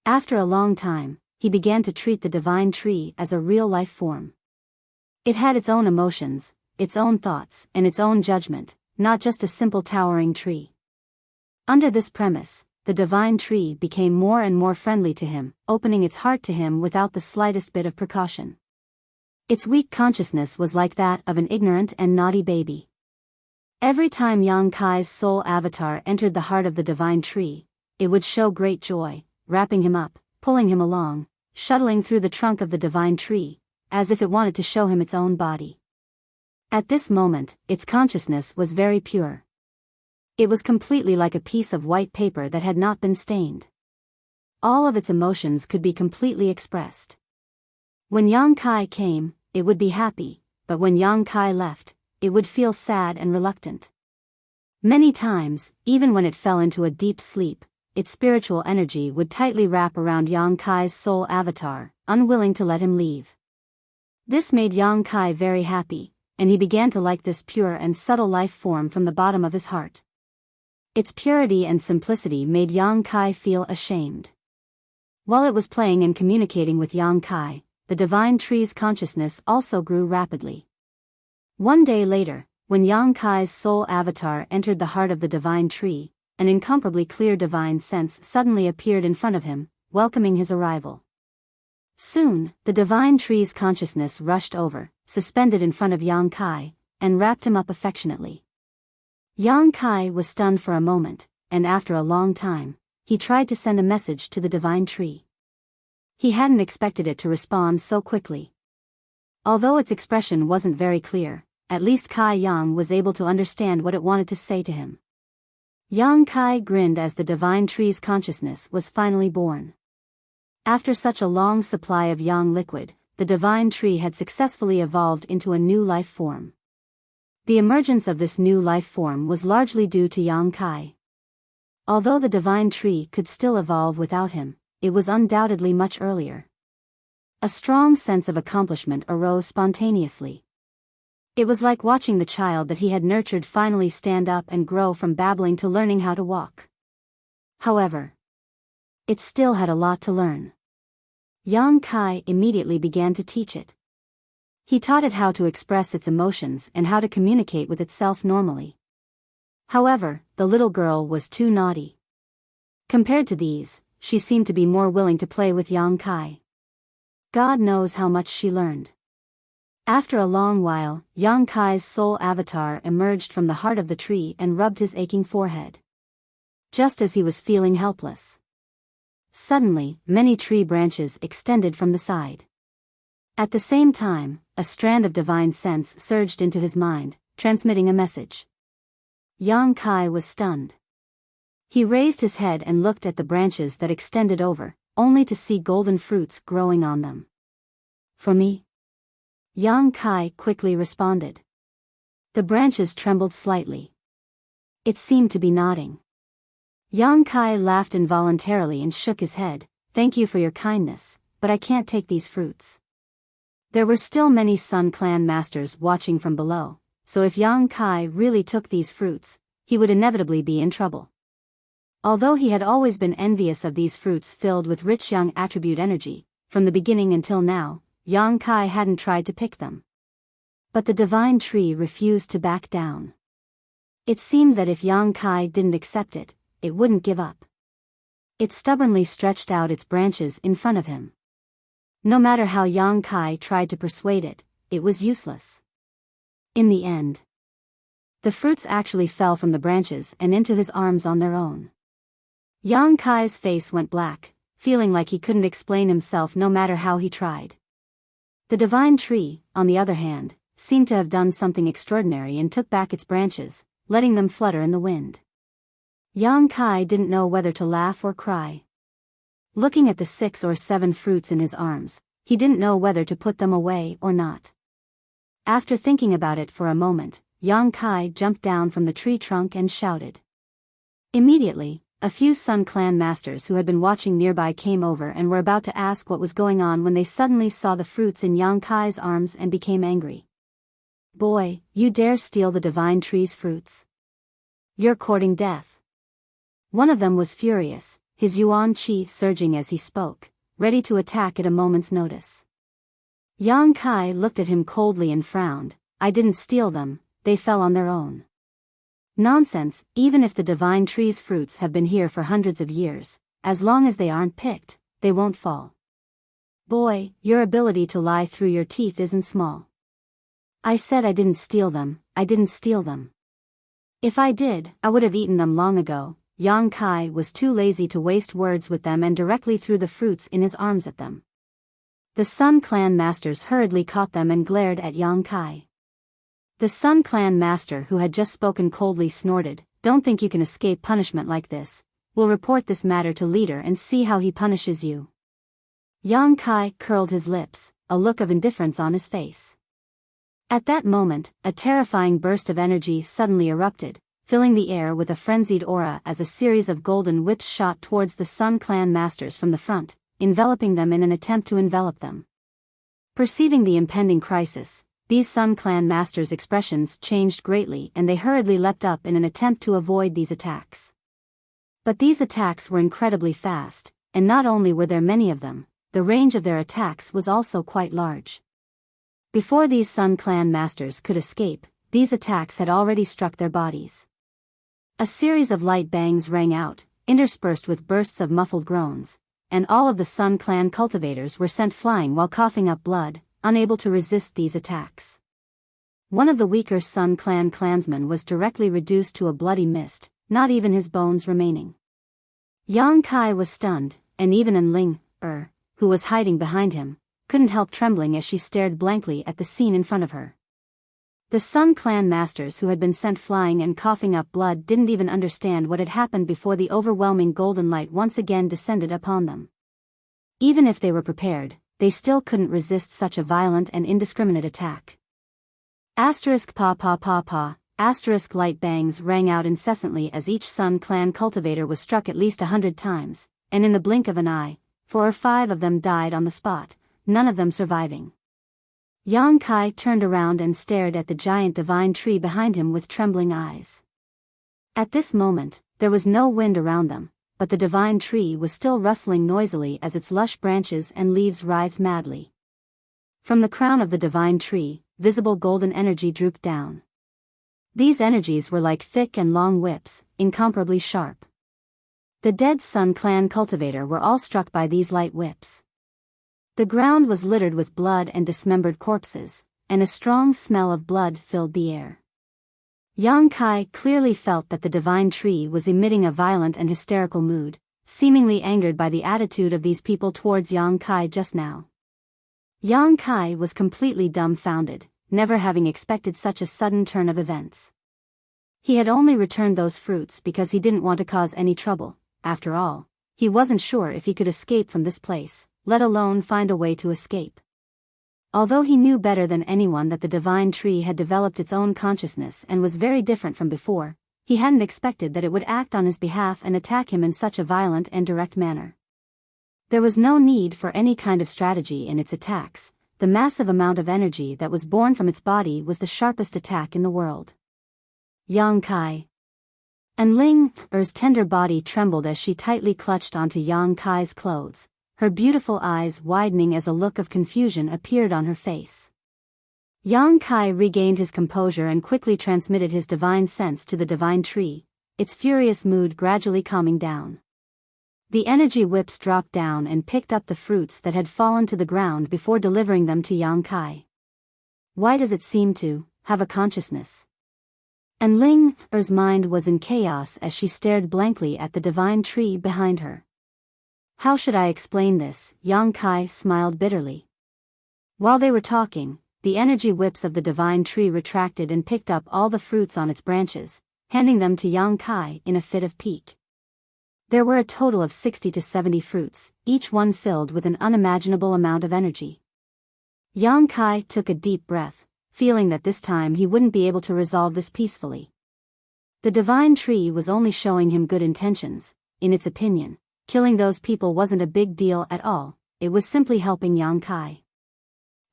After a long time, he began to treat the divine tree as a real life form. It had its own emotions, its own thoughts, and its own judgment, not just a simple towering tree. Under this premise, the divine tree became more and more friendly to him, opening its heart to him without the slightest bit of precaution. Its weak consciousness was like that of an ignorant and naughty baby. Every time Yang Kai's soul avatar entered the heart of the divine tree, it would show great joy, wrapping him up, pulling him along, shuttling through the trunk of the divine tree, as if it wanted to show him its own body. At this moment, its consciousness was very pure. It was completely like a piece of white paper that had not been stained. All of its emotions could be completely expressed. When Yang Kai came, it would be happy, but when Yang Kai left, it would feel sad and reluctant. Many times, even when it fell into a deep sleep, its spiritual energy would tightly wrap around Yang Kai's soul avatar, unwilling to let him leave. This made Yang Kai very happy, and he began to like this pure and subtle life form from the bottom of his heart. Its purity and simplicity made Yang Kai feel ashamed. While it was playing and communicating with Yang Kai, the divine tree's consciousness also grew rapidly. One day later, when Yang Kai's soul avatar entered the heart of the divine tree, an incomparably clear divine sense suddenly appeared in front of him, welcoming his arrival. Soon, the divine tree's consciousness rushed over, suspended in front of Yang Kai, and wrapped him up affectionately. Yang Kai was stunned for a moment, and after a long time, he tried to send a message to the divine tree. He hadn't expected it to respond so quickly. Although its expression wasn't very clear, at least Kai Yang was able to understand what it wanted to say to him. Yang Kai grinned as the divine tree's consciousness was finally born. After such a long supply of yang liquid, the divine tree had successfully evolved into a new life form. The emergence of this new life form was largely due to Yang Kai. Although the divine tree could still evolve without him, it was undoubtedly much earlier. A strong sense of accomplishment arose spontaneously. It was like watching the child that he had nurtured finally stand up and grow from babbling to learning how to walk. However, it still had a lot to learn. Yang Kai immediately began to teach it. He taught it how to express its emotions and how to communicate with itself normally. However, the little girl was too naughty. Compared to these, she seemed to be more willing to play with Yang Kai. God knows how much she learned. After a long while, Yang Kai's soul avatar emerged from the heart of the tree and rubbed his aching forehead. Just as he was feeling helpless. Suddenly, many tree branches extended from the side. At the same time, a strand of divine sense surged into his mind, transmitting a message. Yang Kai was stunned. He raised his head and looked at the branches that extended over, only to see golden fruits growing on them. For me? Yang Kai quickly responded. The branches trembled slightly. It seemed to be nodding. Yang Kai laughed involuntarily and shook his head. Thank you for your kindness, but I can't take these fruits. There were still many Sun Clan masters watching from below, so if Yang Kai really took these fruits, he would inevitably be in trouble. Although he had always been envious of these fruits filled with rich young attribute energy, from the beginning until now, Yang Kai hadn't tried to pick them. But the divine tree refused to back down. It seemed that if Yang Kai didn't accept it, it wouldn't give up. It stubbornly stretched out its branches in front of him. No matter how Yang Kai tried to persuade it, it was useless. In the end, the fruits actually fell from the branches and into his arms on their own. Yang Kai's face went black, feeling like he couldn't explain himself no matter how he tried. The divine tree, on the other hand, seemed to have done something extraordinary and took back its branches, letting them flutter in the wind. Yang Kai didn't know whether to laugh or cry. Looking at the 6 or 7 fruits in his arms, he didn't know whether to put them away or not. After thinking about it for a moment, Yang Kai jumped down from the tree trunk and shouted. Immediately, a few Sun Clan masters who had been watching nearby came over and were about to ask what was going on when they suddenly saw the fruits in Yang Kai's arms and became angry. Boy, you dare steal the divine tree's fruits? You're courting death. One of them was furious, his yuan qi surging as he spoke, ready to attack at a moment's notice. Yang Kai looked at him coldly and frowned. I didn't steal them, they fell on their own. Nonsense, even if the divine tree's fruits have been here for hundreds of years, as long as they aren't picked, they won't fall. Boy, your ability to lie through your teeth isn't small. I said I didn't steal them, I didn't steal them. If I did, I would have eaten them long ago. Yang Kai was too lazy to waste words with them and directly threw the fruits in his arms at them. The Sun Clan masters hurriedly caught them and glared at Yang Kai. The Sun Clan master who had just spoken coldly snorted, "Don't think you can escape punishment like this. We'll report this matter to leader and see how he punishes you." Yang Kai curled his lips, a look of indifference on his face. At that moment, a terrifying burst of energy suddenly erupted, filling the air with a frenzied aura as a series of golden whips shot towards the Sun Clan masters from the front, enveloping them in an attempt to envelop them. Perceiving the impending crisis, these Sun Clan masters' expressions changed greatly and they hurriedly leapt up in an attempt to avoid these attacks. But these attacks were incredibly fast, and not only were there many of them, the range of their attacks was also quite large. Before these Sun Clan masters could escape, these attacks had already struck their bodies. A series of light bangs rang out, interspersed with bursts of muffled groans, and all of the Sun Clan cultivators were sent flying while coughing up blood, unable to resist these attacks. One of the weaker Sun Clan clansmen was directly reduced to a bloody mist, not even his bones remaining. Yang Kai was stunned, and even Enling, who was hiding behind him, couldn't help trembling as she stared blankly at the scene in front of her. The Sun Clan masters who had been sent flying and coughing up blood didn't even understand what had happened before the overwhelming golden light once again descended upon them. Even if they were prepared, they still couldn't resist such a violent and indiscriminate attack. Asterisk pa pa pa pa, asterisk light bangs rang out incessantly as each Sun Clan cultivator was struck at least 100 times, and in the blink of an eye, 4 or 5 of them died on the spot, none of them surviving. Yang Kai turned around and stared at the giant divine tree behind him with trembling eyes. At this moment, there was no wind around them, but the divine tree was still rustling noisily as its lush branches and leaves writhed madly. From the crown of the divine tree, visible golden energy drooped down. These energies were like thick and long whips, incomparably sharp. The dead Sun Clan cultivator were all struck by these light whips. The ground was littered with blood and dismembered corpses, and a strong smell of blood filled the air. Yang Kai clearly felt that the divine tree was emitting a violent and hysterical mood, seemingly angered by the attitude of these people towards Yang Kai just now. Yang Kai was completely dumbfounded, never having expected such a sudden turn of events. He had only returned those fruits because he didn't want to cause any trouble. After all, he wasn't sure if he could escape from this place, let alone find a way to escape. Although he knew better than anyone that the divine tree had developed its own consciousness and was very different from before, he hadn't expected that it would act on his behalf and attack him in such a violent and direct manner. There was no need for any kind of strategy in its attacks. The massive amount of energy that was born from its body was the sharpest attack in the world. Yang Kai. And Ling Er's tender body trembled as she tightly clutched onto Yang Kai's clothes, her beautiful eyes widening as a look of confusion appeared on her face. Yang Kai regained his composure and quickly transmitted his divine sense to the divine tree, its furious mood gradually calming down. The energy whips dropped down and picked up the fruits that had fallen to the ground before delivering them to Yang Kai. Why does it seem to have a consciousness? And Ling Er's mind was in chaos as she stared blankly at the divine tree behind her. How should I explain this? Yang Kai smiled bitterly. While they were talking, the energy whips of the divine tree retracted and picked up all the fruits on its branches, handing them to Yang Kai in a fit of pique. There were a total of 60 to 70 fruits, each one filled with an unimaginable amount of energy. Yang Kai took a deep breath, feeling that this time he wouldn't be able to resolve this peacefully. The divine tree was only showing him good intentions. In its opinion, killing those people wasn't a big deal at all, it was simply helping Yang Kai.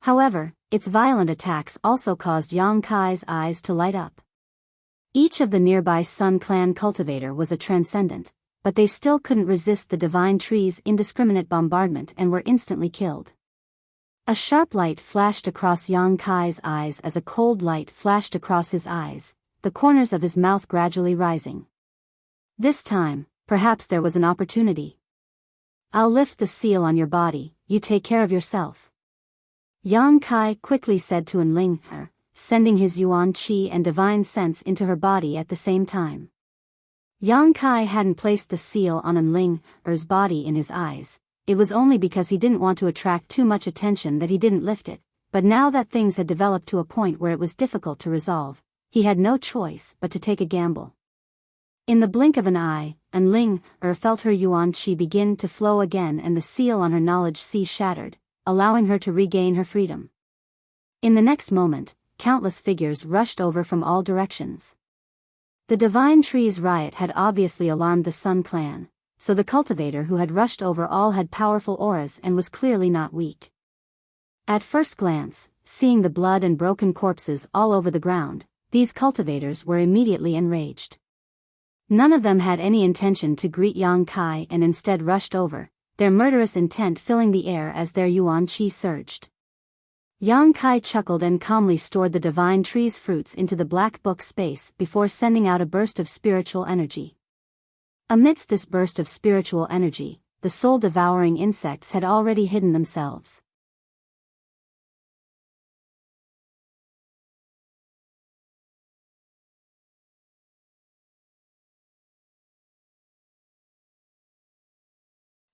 However, its violent attacks also caused Yang Kai's eyes to light up. Each of the nearby Sun Clan cultivator was a transcendent, but they still couldn't resist the divine tree's indiscriminate bombardment and were instantly killed. A sharp light flashed across Yang Kai's eyes as a cold light flashed across his eyes, the corners of his mouth gradually rising. This time, perhaps there was an opportunity. I'll lift the seal on your body, you take care of yourself. Yang Kai quickly said to Enling her, sending his yuan qi and divine sense into her body at the same time. Yang Kai hadn't placed the seal on Enling her's body in his eyes. It was only because he didn't want to attract too much attention that he didn't lift it, but now that things had developed to a point where it was difficult to resolve, he had no choice but to take a gamble. In the blink of an eye, Enling felt her yuan qi begin to flow again and the seal on her knowledge sea shattered, allowing her to regain her freedom. In the next moment, countless figures rushed over from all directions. The divine tree's riot had obviously alarmed the Sun Clan, so the cultivator who had rushed over all had powerful auras and was clearly not weak. At first glance, seeing the blood and broken corpses all over the ground, these cultivators were immediately enraged. None of them had any intention to greet Yang Kai and instead rushed over, their murderous intent filling the air as their yuan qi surged. Yang Kai chuckled and calmly stored the divine tree's fruits into the black book space before sending out a burst of spiritual energy. Amidst this burst of spiritual energy, the soul-devouring insects had already hidden themselves.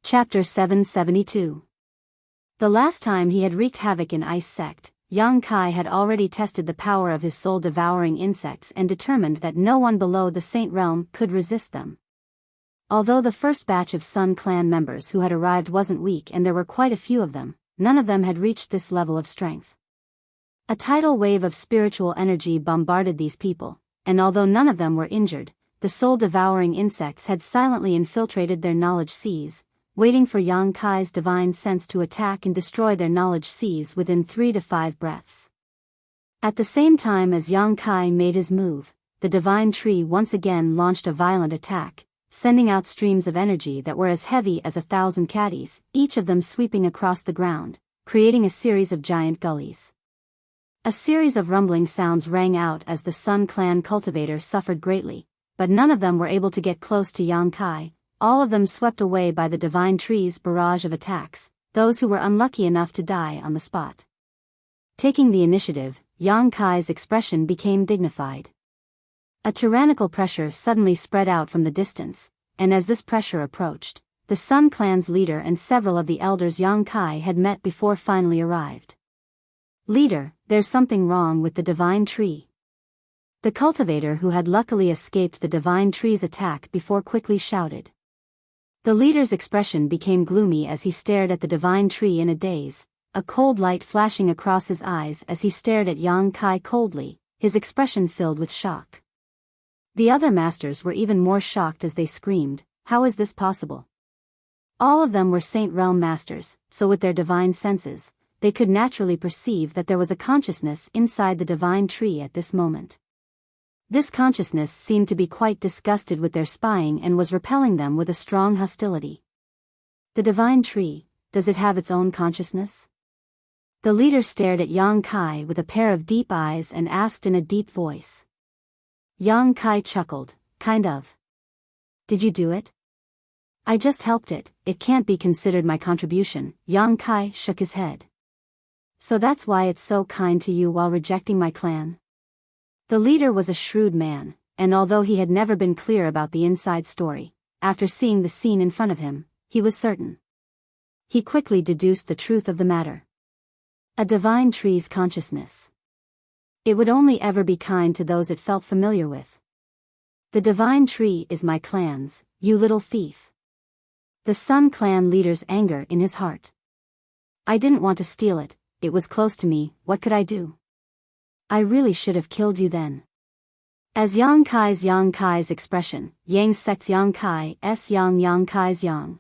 Chapter 772. The last time he had wreaked havoc in Ice Sect, Yang Kai had already tested the power of his soul-devouring insects and determined that no one below the Saint Realm could resist them. Although the first batch of Sun Clan members who had arrived wasn't weak and there were quite a few of them, none of them had reached this level of strength. A tidal wave of spiritual energy bombarded these people, and although none of them were injured, the soul-devouring insects had silently infiltrated their knowledge seas, waiting for Yang Kai's divine sense to attack and destroy their knowledge seas within 3 to 5 breaths. At the same time as Yang Kai made his move, the divine tree once again launched a violent attack, sending out streams of energy that were as heavy as 1,000 caddies, each of them sweeping across the ground, creating a series of giant gullies. A series of rumbling sounds rang out as the Sun Clan cultivator suffered greatly, but none of them were able to get close to Yang Kai, all of them swept away by the divine tree's barrage of attacks, those who were unlucky enough to die on the spot. Taking the initiative, Yang Kai's expression became dignified. A tyrannical pressure suddenly spread out from the distance, and as this pressure approached, the Sun Clan's leader and several of the elders Yang Kai had met before finally arrived. "Leader, there's something wrong with the divine tree." The cultivator who had luckily escaped the divine tree's attack before quickly shouted. The leader's expression became gloomy as he stared at the divine tree in a daze, a cold light flashing across his eyes as he stared at Yang Kai coldly, his expression filled with shock. The other masters were even more shocked as they screamed, "How is this possible?" All of them were Saint Realm masters, so with their divine senses, they could naturally perceive that there was a consciousness inside the divine tree at this moment. This consciousness seemed to be quite disgusted with their spying and was repelling them with a strong hostility. The divine tree, does it have its own consciousness? The leader stared at Yang Kai with a pair of deep eyes and asked in a deep voice. Yang Kai chuckled, "Kind of. Did you do it?" "I just helped it, it can't be considered my contribution." Yang Kai shook his head. "So that's why it's so kind to you while rejecting my clan?" The leader was a shrewd man, and although he had never been clear about the inside story, after seeing the scene in front of him, he was certain. He quickly deduced the truth of the matter. A divine tree's consciousness. It would only ever be kind to those it felt familiar with. "The divine tree is my clan's, you little thief." The Sun Clan leader's anger in his heart. "I didn't want to steal it, it was close to me, what could I do? I really should have killed you then." As Yang Kai's expression, Yang Sec's Yang Kai's Yang Kai's Yang.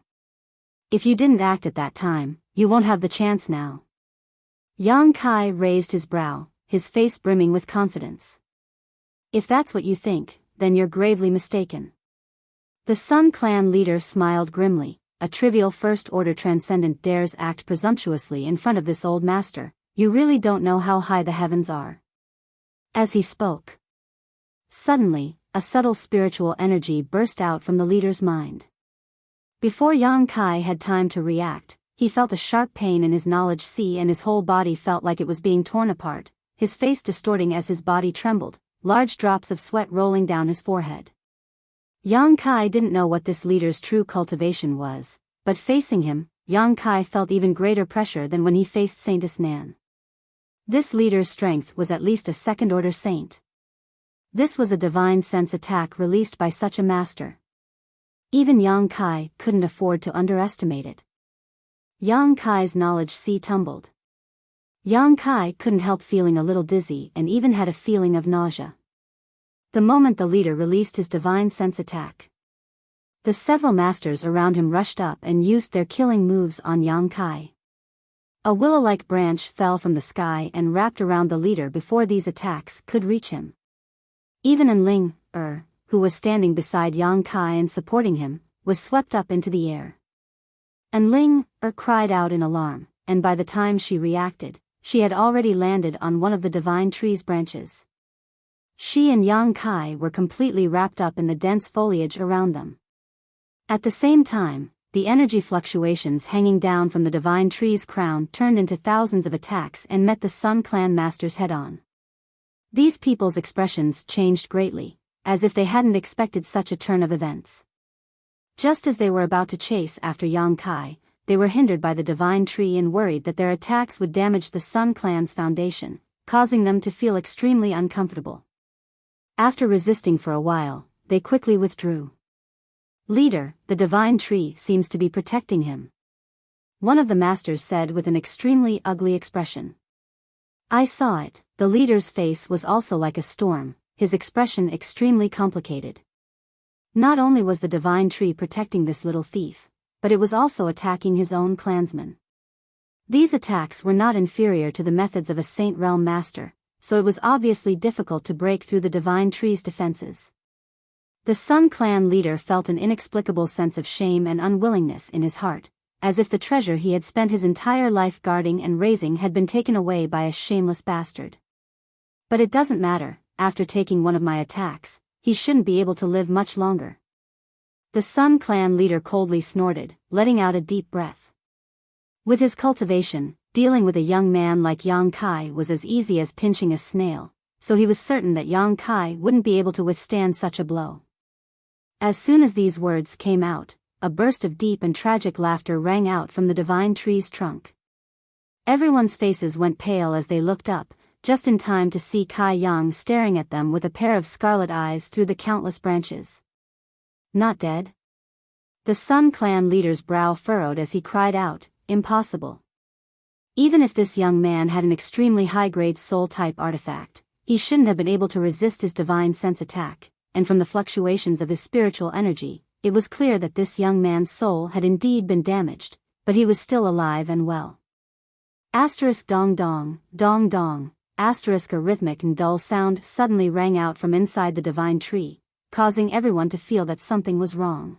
"If you didn't act at that time, you won't have the chance now." Yang Kai raised his brow, his face brimming with confidence. "If that's what you think, then you're gravely mistaken. The Sun Clan leader smiled grimly. A trivial first-order transcendent dares act presumptuously in front of this old master. You really don't know how high the heavens are. As he spoke, suddenly, a subtle spiritual energy burst out from the leader's mind. Before Yang Kai had time to react, he felt a sharp pain in his knowledge sea and his whole body felt like it was being torn apart, his face distorting as his body trembled, large drops of sweat rolling down his forehead. Yang Kai didn't know what this leader's true cultivation was, but facing him, Yang Kai felt even greater pressure than when he faced Saintess Nan. This leader's strength was at least a second-order saint. This was a divine sense attack released by such a master. Even Yang Kai couldn't afford to underestimate it. Yang Kai's knowledge sea tumbled. Yang Kai couldn't help feeling a little dizzy and even had a feeling of nausea. The moment the leader released his divine sense attack, the several masters around him rushed up and used their killing moves on Yang Kai. A willow-like branch fell from the sky and wrapped around the leader before these attacks could reach him. Even Enling, who was standing beside Yang Kai and supporting him, was swept up into the air. Enling, cried out in alarm, and by the time she reacted, she had already landed on one of the divine tree's branches. She and Yang Kai were completely wrapped up in the dense foliage around them. At the same time, the energy fluctuations hanging down from the divine tree's crown turned into thousands of attacks and met the Sun Clan masters head-on. These people's expressions changed greatly, as if they hadn't expected such a turn of events. Just as they were about to chase after Yang Kai, they were hindered by the divine tree and worried that their attacks would damage the Sun Clan's foundation, causing them to feel extremely uncomfortable. After resisting for a while, they quickly withdrew. Leader, the divine tree seems to be protecting him. One of the masters said with an extremely ugly expression. I saw it. The leader's face was also like a storm, his expression extremely complicated. Not only was the divine tree protecting this little thief, but it was also attacking his own clansmen. These attacks were not inferior to the methods of a Saint Realm master, so it was obviously difficult to break through the divine tree's defenses. The Sun Clan leader felt an inexplicable sense of shame and unwillingness in his heart, as if the treasure he had spent his entire life guarding and raising had been taken away by a shameless bastard. But it doesn't matter, after taking one of my attacks, he shouldn't be able to live much longer. The Sun Clan leader coldly snorted, letting out a deep breath. With his cultivation, dealing with a young man like Yang Kai was as easy as pinching a snail, so he was certain that Yang Kai wouldn't be able to withstand such a blow. As soon as these words came out, a burst of deep and tragic laughter rang out from the divine tree's trunk. Everyone's faces went pale as they looked up, just in time to see Kai Yang staring at them with a pair of scarlet eyes through the countless branches. Not dead? The Sun Clan leader's brow furrowed as he cried out, impossible. Even if this young man had an extremely high-grade soul-type artifact, he shouldn't have been able to resist his divine sense attack, and from the fluctuations of his spiritual energy, it was clear that this young man's soul had indeed been damaged, but he was still alive and well. Asterisk dong dong, dong dong, asterisk a rhythmic and dull sound suddenly rang out from inside the divine tree, causing everyone to feel that something was wrong.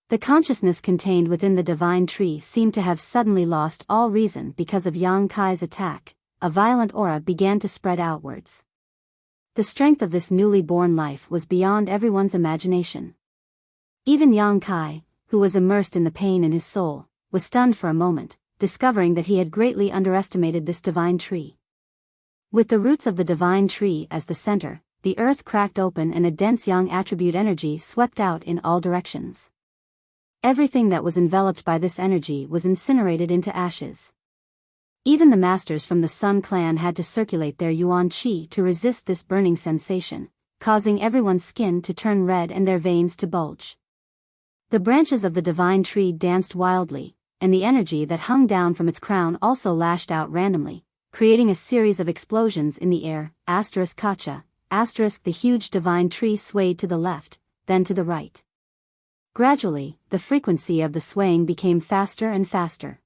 The consciousness contained within the divine tree seemed to have suddenly lost all reason because of Yang Kai's attack. A violent aura began to spread outwards. The strength of this newly born life was beyond everyone's imagination. Even Yang Kai, who was immersed in the pain in his soul, was stunned for a moment, discovering that he had greatly underestimated this divine tree. With the roots of the divine tree as the center, the earth cracked open and a dense yang attribute energy swept out in all directions. Everything that was enveloped by this energy was incinerated into ashes. Even the masters from the Sun Clan had to circulate their yuan qi to resist this burning sensation, causing everyone's skin to turn red and their veins to bulge. The branches of the divine tree danced wildly, and the energy that hung down from its crown also lashed out randomly, creating a series of explosions in the air. Asterisk kacha, asterisk the huge divine tree swayed to the left, then to the right. Gradually, the frequency of the swaying became faster and faster.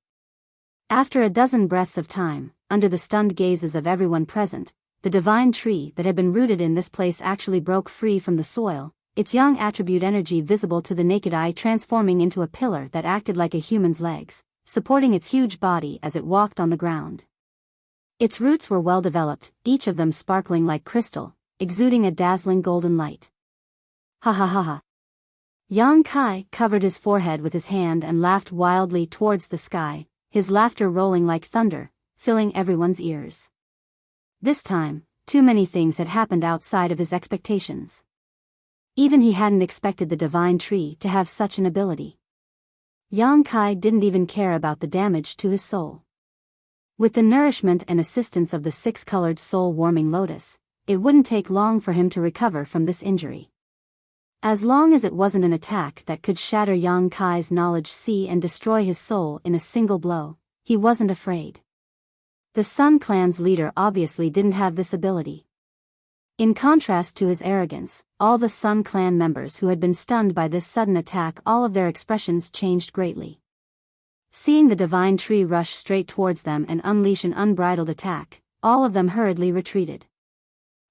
After a dozen breaths of time, under the stunned gazes of everyone present, the divine tree that had been rooted in this place actually broke free from the soil. its yang attribute energy visible to the naked eye transforming into a pillar that acted like a human's legs, supporting its huge body as it walked on the ground. Its roots were well developed, each of them sparkling like crystal, exuding a dazzling golden light. Ha ha ha ha. Yang Kai covered his forehead with his hand and laughed wildly towards the sky, his laughter rolling like thunder, filling everyone's ears. This time, too many things had happened outside of his expectations. Even he hadn't expected the divine tree to have such an ability. Yang Kai didn't even care about the damage to his soul. With the nourishment and assistance of the six-colored soul-warming lotus, it wouldn't take long for him to recover from this injury. As long as it wasn't an attack that could shatter Yang Kai's knowledge sea and destroy his soul in a single blow, he wasn't afraid. The Sun Clan's leader obviously didn't have this ability. In contrast to his arrogance, all the Sun Clan members who had been stunned by this sudden attack, all of their expressions changed greatly. Seeing the divine tree rush straight towards them and unleash an unbridled attack, all of them hurriedly retreated.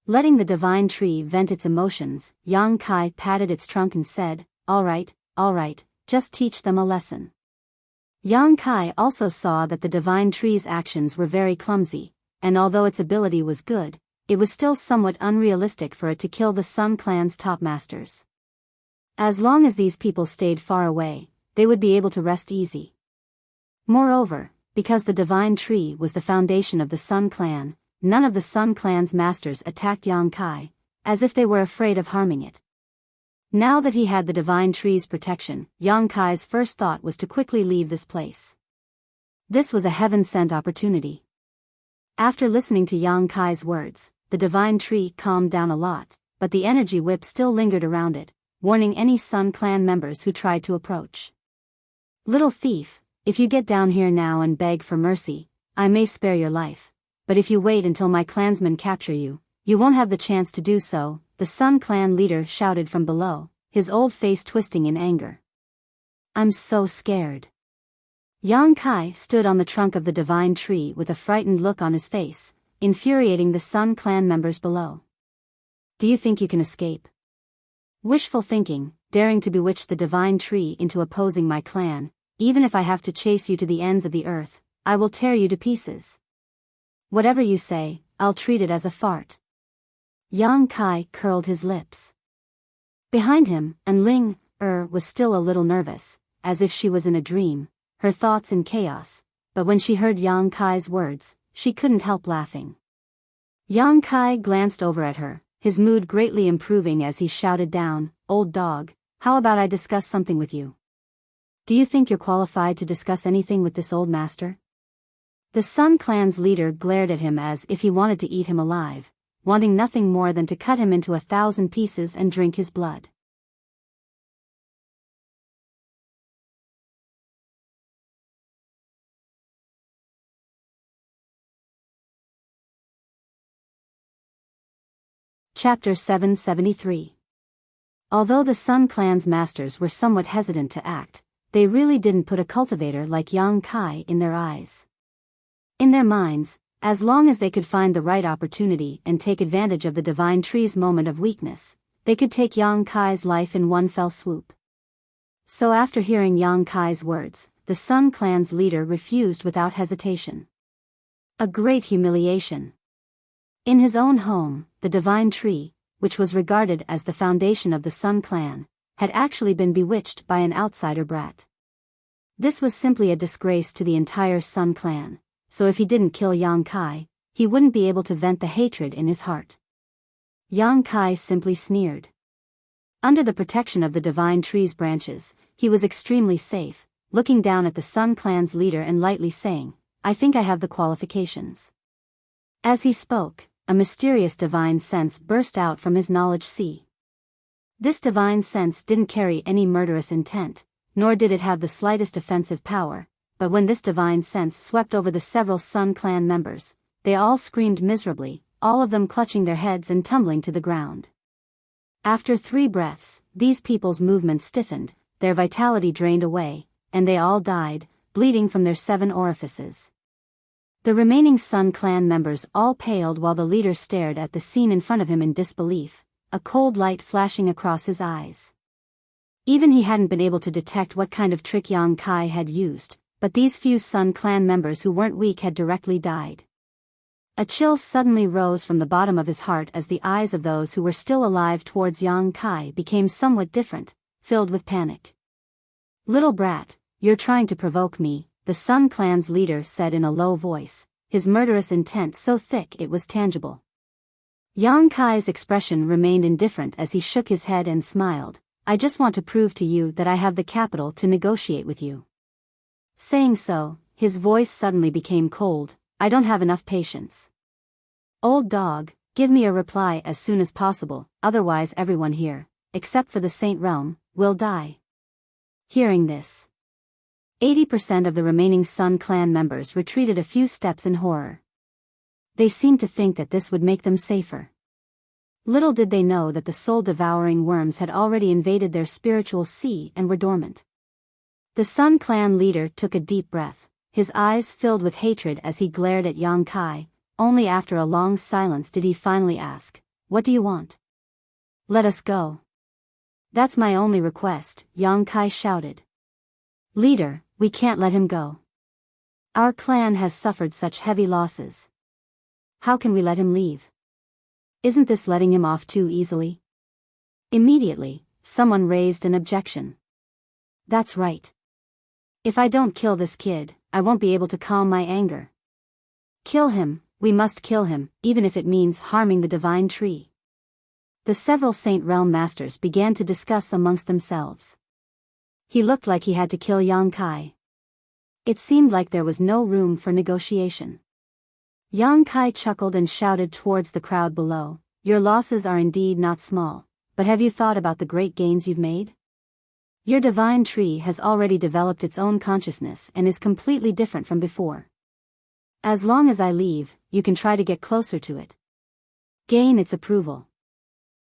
Letting the divine tree vent its emotions, Yang Kai patted its trunk and said, all right, just teach them a lesson." Yang Kai also saw that the divine tree's actions were very clumsy, and although its ability was good, it was still somewhat unrealistic for it to kill the Sun Clan's top masters. As long as these people stayed far away, they would be able to rest easy. Moreover, because the divine tree was the foundation of the Sun Clan, none of the Sun Clan's masters attacked Yang Kai, as if they were afraid of harming it. Now that he had the divine tree's protection, Yang Kai's first thought was to quickly leave this place. This was a heaven-sent opportunity. After listening to Yang Kai's words, the divine tree calmed down a lot, but the energy whip still lingered around it, warning any Sun Clan members who tried to approach. "Little thief, if you get down here now and beg for mercy, I may spare your life. But if you wait until my clansmen capture you, you won't have the chance to do so," the Sun Clan leader shouted from below, his old face twisting in anger. "I'm so scared." Yang Kai stood on the trunk of the divine tree with a frightened look on his face, infuriating the Sun Clan members below. "Do you think you can escape?" "Wishful thinking, daring to bewitch the divine tree into opposing my clan. Even if I have to chase you to the ends of the earth, I will tear you to pieces. Whatever you say, I'll treat it as a fart." Yang Kai curled his lips. Behind him, Ling was still a little nervous, as if she was in a dream, her thoughts in chaos, but when she heard Yang Kai's words, she couldn't help laughing. Yang Kai glanced over at her, his mood greatly improving as he shouted down, "Old dog, how about I discuss something with you? Do you think you're qualified to discuss anything with this old master?" The Sun Clan's leader glared at him as if he wanted to eat him alive, wanting nothing more than to cut him into 1,000 pieces and drink his blood. Chapter 773. Although the Sun Clan's masters were somewhat hesitant to act, they really didn't put a cultivator like Yang Kai in their eyes. In their minds, as long as they could find the right opportunity and take advantage of the divine tree's moment of weakness, they could take Yang Kai's life in one fell swoop. So after hearing Yang Kai's words, the Sun Clan's leader refused without hesitation. A great humiliation. In his own home, the divine tree, which was regarded as the foundation of the Sun Clan, had actually been bewitched by an outsider brat. This was simply a disgrace to the entire Sun Clan, so if he didn't kill Yang Kai, he wouldn't be able to vent the hatred in his heart. Yang Kai simply sneered. Under the protection of the divine tree's branches, he was extremely safe, looking down at the Sun Clan's leader and lightly saying, "I think I have the qualifications." As he spoke, a mysterious divine sense burst out from his knowledge sea. This divine sense didn't carry any murderous intent, nor did it have the slightest offensive power, but when this divine sense swept over the several Sun Clan members, they all screamed miserably, all of them clutching their heads and tumbling to the ground. After 3 breaths, these people's movements stiffened, their vitality drained away, and they all died, bleeding from their 7 orifices. The remaining Sun Clan members all paled while the leader stared at the scene in front of him in disbelief, a cold light flashing across his eyes. Even he hadn't been able to detect what kind of trick Yang Kai had used, but these few Sun Clan members who weren't weak had directly died. A chill suddenly rose from the bottom of his heart as the eyes of those who were still alive towards Yang Kai became somewhat different, filled with panic. "Little brat, you're trying to provoke me," the Sun Clan's leader said in a low voice, his murderous intent so thick it was tangible. Yang Kai's expression remained indifferent as he shook his head and smiled. "I just want to prove to you that I have the capital to negotiate with you." Saying so, his voice suddenly became cold. "I don't have enough patience. Old dog, give me a reply as soon as possible, otherwise everyone here, except for the Saint Realm, will die." Hearing this, 80% of the remaining Sun Clan members retreated a few steps in horror. They seemed to think that this would make them safer. Little did they know that the soul-devouring worms had already invaded their spiritual sea and were dormant. The Sun Clan leader took a deep breath, his eyes filled with hatred as he glared at Yang Kai. Only after a long silence did he finally ask, "What do you want?" "Let us go. That's my only request," Yang Kai shouted. "Leader, we can't let him go. Our clan has suffered such heavy losses. How can we let him leave? Isn't this letting him off too easily?" Immediately, someone raised an objection. "That's right. If I don't kill this kid, I won't be able to calm my anger. Kill him, we must kill him, even if it means harming the divine tree." The several Saint Realm masters began to discuss amongst themselves. He looked like he had to kill Yang Kai. It seemed like there was no room for negotiation. Yang Kai chuckled and shouted towards the crowd below, "Your losses are indeed not small, but have you thought about the great gains you've made? Your divine tree has already developed its own consciousness and is completely different from before. As long as I leave, you can try to get closer to it. Gain its approval.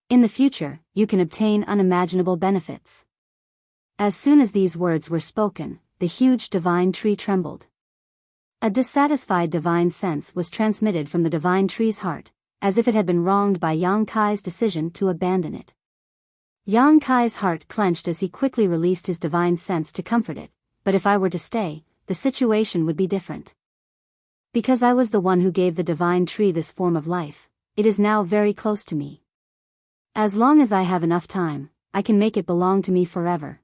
In the future, you can obtain unimaginable benefits." As soon as these words were spoken, the huge divine tree trembled. A dissatisfied divine sense was transmitted from the divine tree's heart, as if it had been wronged by Yang Kai's decision to abandon it. Yang Kai's heart clenched as he quickly released his divine sense to comfort it, "But if I were to stay, the situation would be different. Because I was the one who gave the divine tree this form of life, it is now very close to me. As long as I have enough time, I can make it belong to me forever.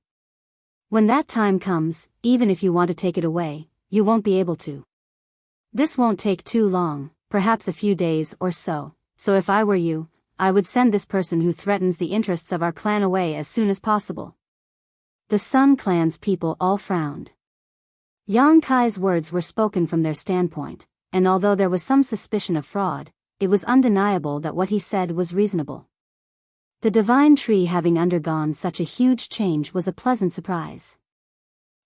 When that time comes, even if you want to take it away, you won't be able to. This won't take too long, perhaps a few days or so if I were you, I would send this person who threatens the interests of our clan away as soon as possible." The Sun Clan's people all frowned. Yang Kai's words were spoken from their standpoint, and although there was some suspicion of fraud, it was undeniable that what he said was reasonable. The divine tree having undergone such a huge change was a pleasant surprise.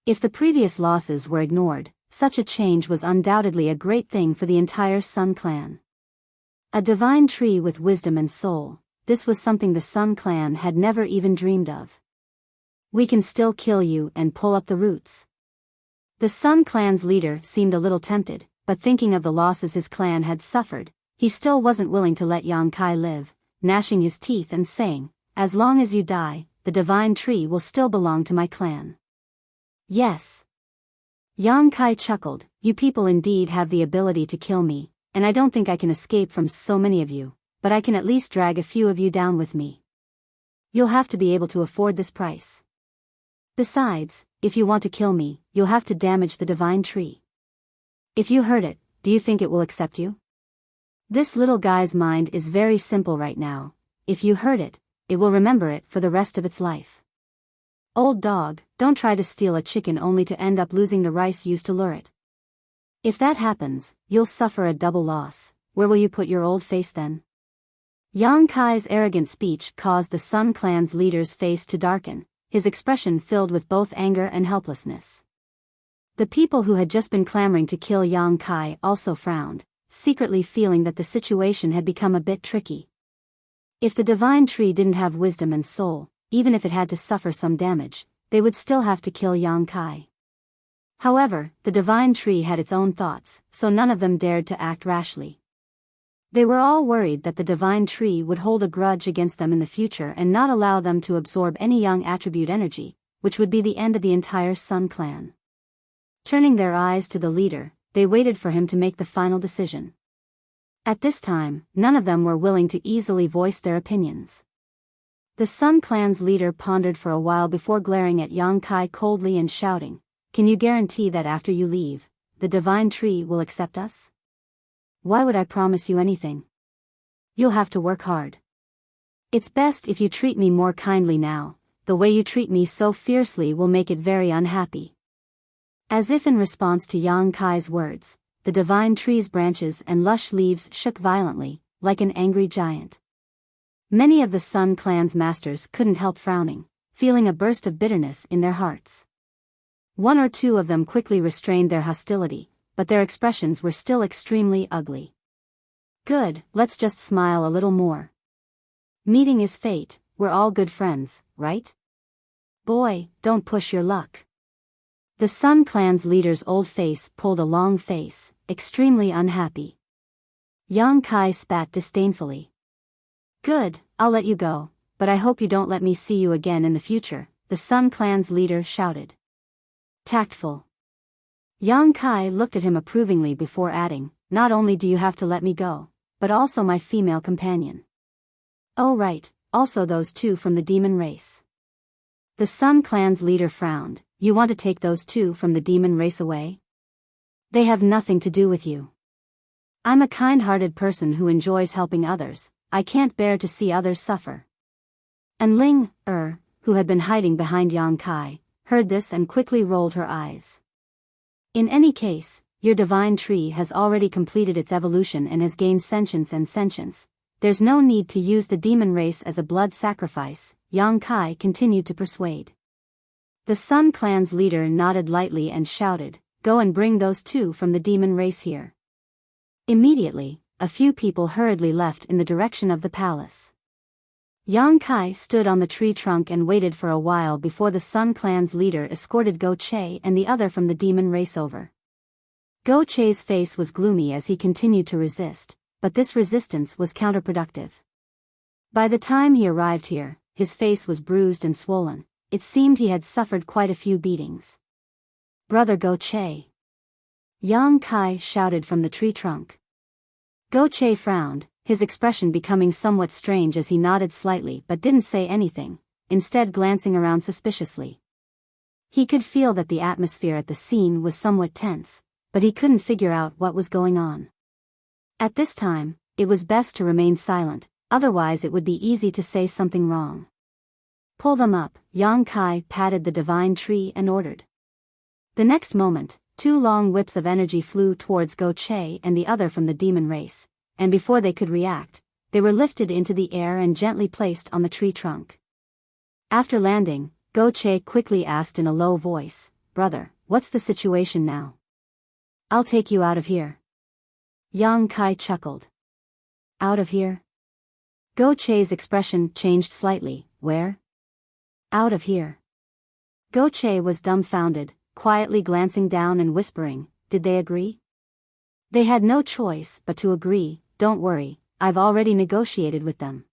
If the previous losses were ignored, such a change was undoubtedly a great thing for the entire Sun Clan. A divine tree with wisdom and soul, this was something the Sun Clan had never even dreamed of. "We can still kill you and pull up the roots." The Sun Clan's leader seemed a little tempted, but thinking of the losses his clan had suffered, he still wasn't willing to let Yang Kai live, gnashing his teeth and saying, "As long as you die, the divine tree will still belong to my clan." "Yes." Yang Kai chuckled, "You people indeed have the ability to kill me, and I don't think I can escape from so many of you, but I can at least drag a few of you down with me. You'll have to be able to afford this price. Besides, if you want to kill me, you'll have to damage the divine tree. If you hurt it, do you think it will accept you? This little guy's mind is very simple right now. If you hurt it, it will remember it for the rest of its life. Old dog, don't try to steal a chicken only to end up losing the rice used to lure it. If that happens, you'll suffer a double loss. Where will you put your old face then?" Yang Kai's arrogant speech caused the Sun Clan's leader's face to darken, his expression filled with both anger and helplessness. The people who had just been clamoring to kill Yang Kai also frowned, secretly feeling that the situation had become a bit tricky. If the divine tree didn't have wisdom and soul, even if it had to suffer some damage, they would still have to kill Yang Kai. However, the divine tree had its own thoughts, so none of them dared to act rashly. They were all worried that the divine tree would hold a grudge against them in the future and not allow them to absorb any young attribute energy, which would be the end of the entire Sun clan. Turning their eyes to the leader, they waited for him to make the final decision. At this time, none of them were willing to easily voice their opinions. The Sun clan's leader pondered for a while before glaring at Yang Kai coldly and shouting, "Can you guarantee that after you leave, the divine tree will accept us?" "Why would I promise you anything? You'll have to work hard. It's best if you treat me more kindly now. The way you treat me so fiercely will make it very unhappy." As if in response to Yang Kai's words, the divine tree's branches and lush leaves shook violently, like an angry giant. Many of the Sun clan's masters couldn't help frowning, feeling a burst of bitterness in their hearts. One or two of them quickly restrained their hostility, but their expressions were still extremely ugly. "Good, let's just smile a little more. Meeting is fate, we're all good friends, right? Boy, don't push your luck." The Sun clan's leader's old face pulled a long face, extremely unhappy. Yang Kai spat disdainfully. "Good, I'll let you go, but I hope you don't let me see you again in the future," the Sun clan's leader shouted. Tactful. Yang Kai looked at him approvingly before adding, "Not only do you have to let me go, but also my female companion. Oh right, also those two from the demon race." The Sun clan's leader frowned. "You want to take those two from the demon race away? They have nothing to do with you. I'm a kind-hearted person who enjoys helping others. I can't bear to see others suffer." And Ling, who had been hiding behind Yang Kai, heard this and quickly rolled her eyes. "In any case, your divine tree has already completed its evolution and has gained sentience. There's no need to use the demon race as a blood sacrifice," Yang Kai continued to persuade. The Sun clan's leader nodded lightly and shouted, "Go and bring those two from the demon race here." Immediately, a few people hurriedly left in the direction of the palace. Yang Kai stood on the tree trunk and waited for a while before the Sun clan's leader escorted Go Che and the other from the demon race over. Go Che's face was gloomy as he continued to resist, but this resistance was counterproductive. By the time he arrived here, his face was bruised and swollen. It seemed he had suffered quite a few beatings. "Brother Go Che!" Yang Kai shouted from the tree trunk. Go Che frowned, his expression becoming somewhat strange as he nodded slightly but didn't say anything, instead glancing around suspiciously. He could feel that the atmosphere at the scene was somewhat tense, but he couldn't figure out what was going on. At this time, it was best to remain silent, otherwise it would be easy to say something wrong. "Pull them up," Yang Kai patted the divine tree and ordered. The next moment, two long whips of energy flew towards Go Che and the other from the demon race, and before they could react, they were lifted into the air and gently placed on the tree trunk. After landing, Go Che quickly asked in a low voice, "Brother, what's the situation now?" "I'll take you out of here." Yang Kai chuckled. "Out of here?" Go Che's expression changed slightly. "Where?" "Out of here." Go Che was dumbfounded, quietly glancing down and whispering, "Did they agree?" They had no choice but to agree. "Don't worry, I've already negotiated with them."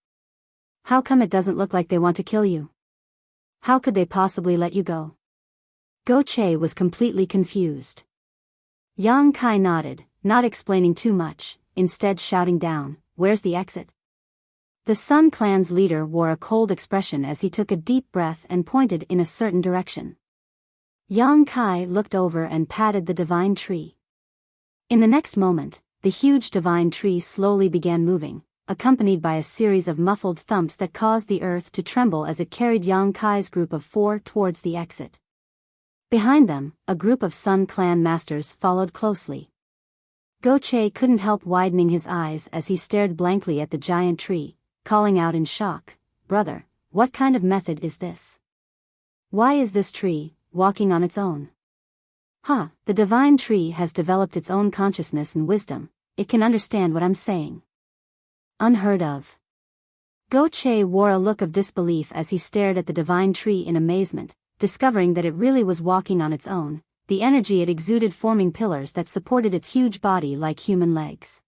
"How come it doesn't look like they want to kill you? How could they possibly let you go?" Go Che was completely confused. Yang Kai nodded, not explaining too much, instead shouting down, "Where's the exit?" The Sun clan's leader wore a cold expression as he took a deep breath and pointed in a certain direction. Yang Kai looked over and patted the divine tree. In the next moment, the huge divine tree slowly began moving, accompanied by a series of muffled thumps that caused the earth to tremble as it carried Yang Kai's group of 4 towards the exit. Behind them, a group of Sun clan masters followed closely. Go Che couldn't help widening his eyes as he stared blankly at the giant tree, calling out in shock, "Brother, what kind of method is this? Why is this tree walking on its own?" The divine tree has developed its own consciousness and wisdom. It can understand what I'm saying." "Unheard of." Go Che wore a look of disbelief as he stared at the divine tree in amazement, discovering that it really was walking on its own, the energy it exuded forming pillars that supported its huge body like human legs.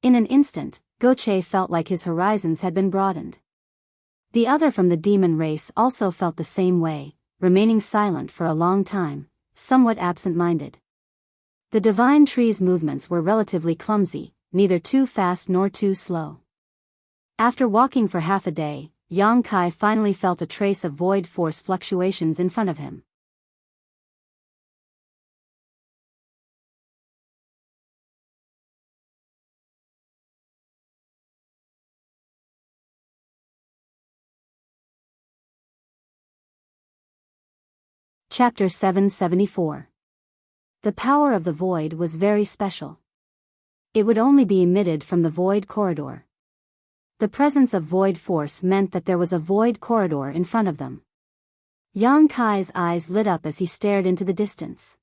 In an instant, Goche felt like his horizons had been broadened. The other from the demon race also felt the same way, remaining silent for a long time, somewhat absent-minded. The divine tree's movements were relatively clumsy, neither too fast nor too slow. After walking for half a day, Yang Kai finally felt a trace of void force fluctuations in front of him. Chapter 774. The power of the void was very special. It would only be emitted from the void corridor. The presence of void force meant that there was a void corridor in front of them. Yang Kai's eyes lit up as he stared into the distance.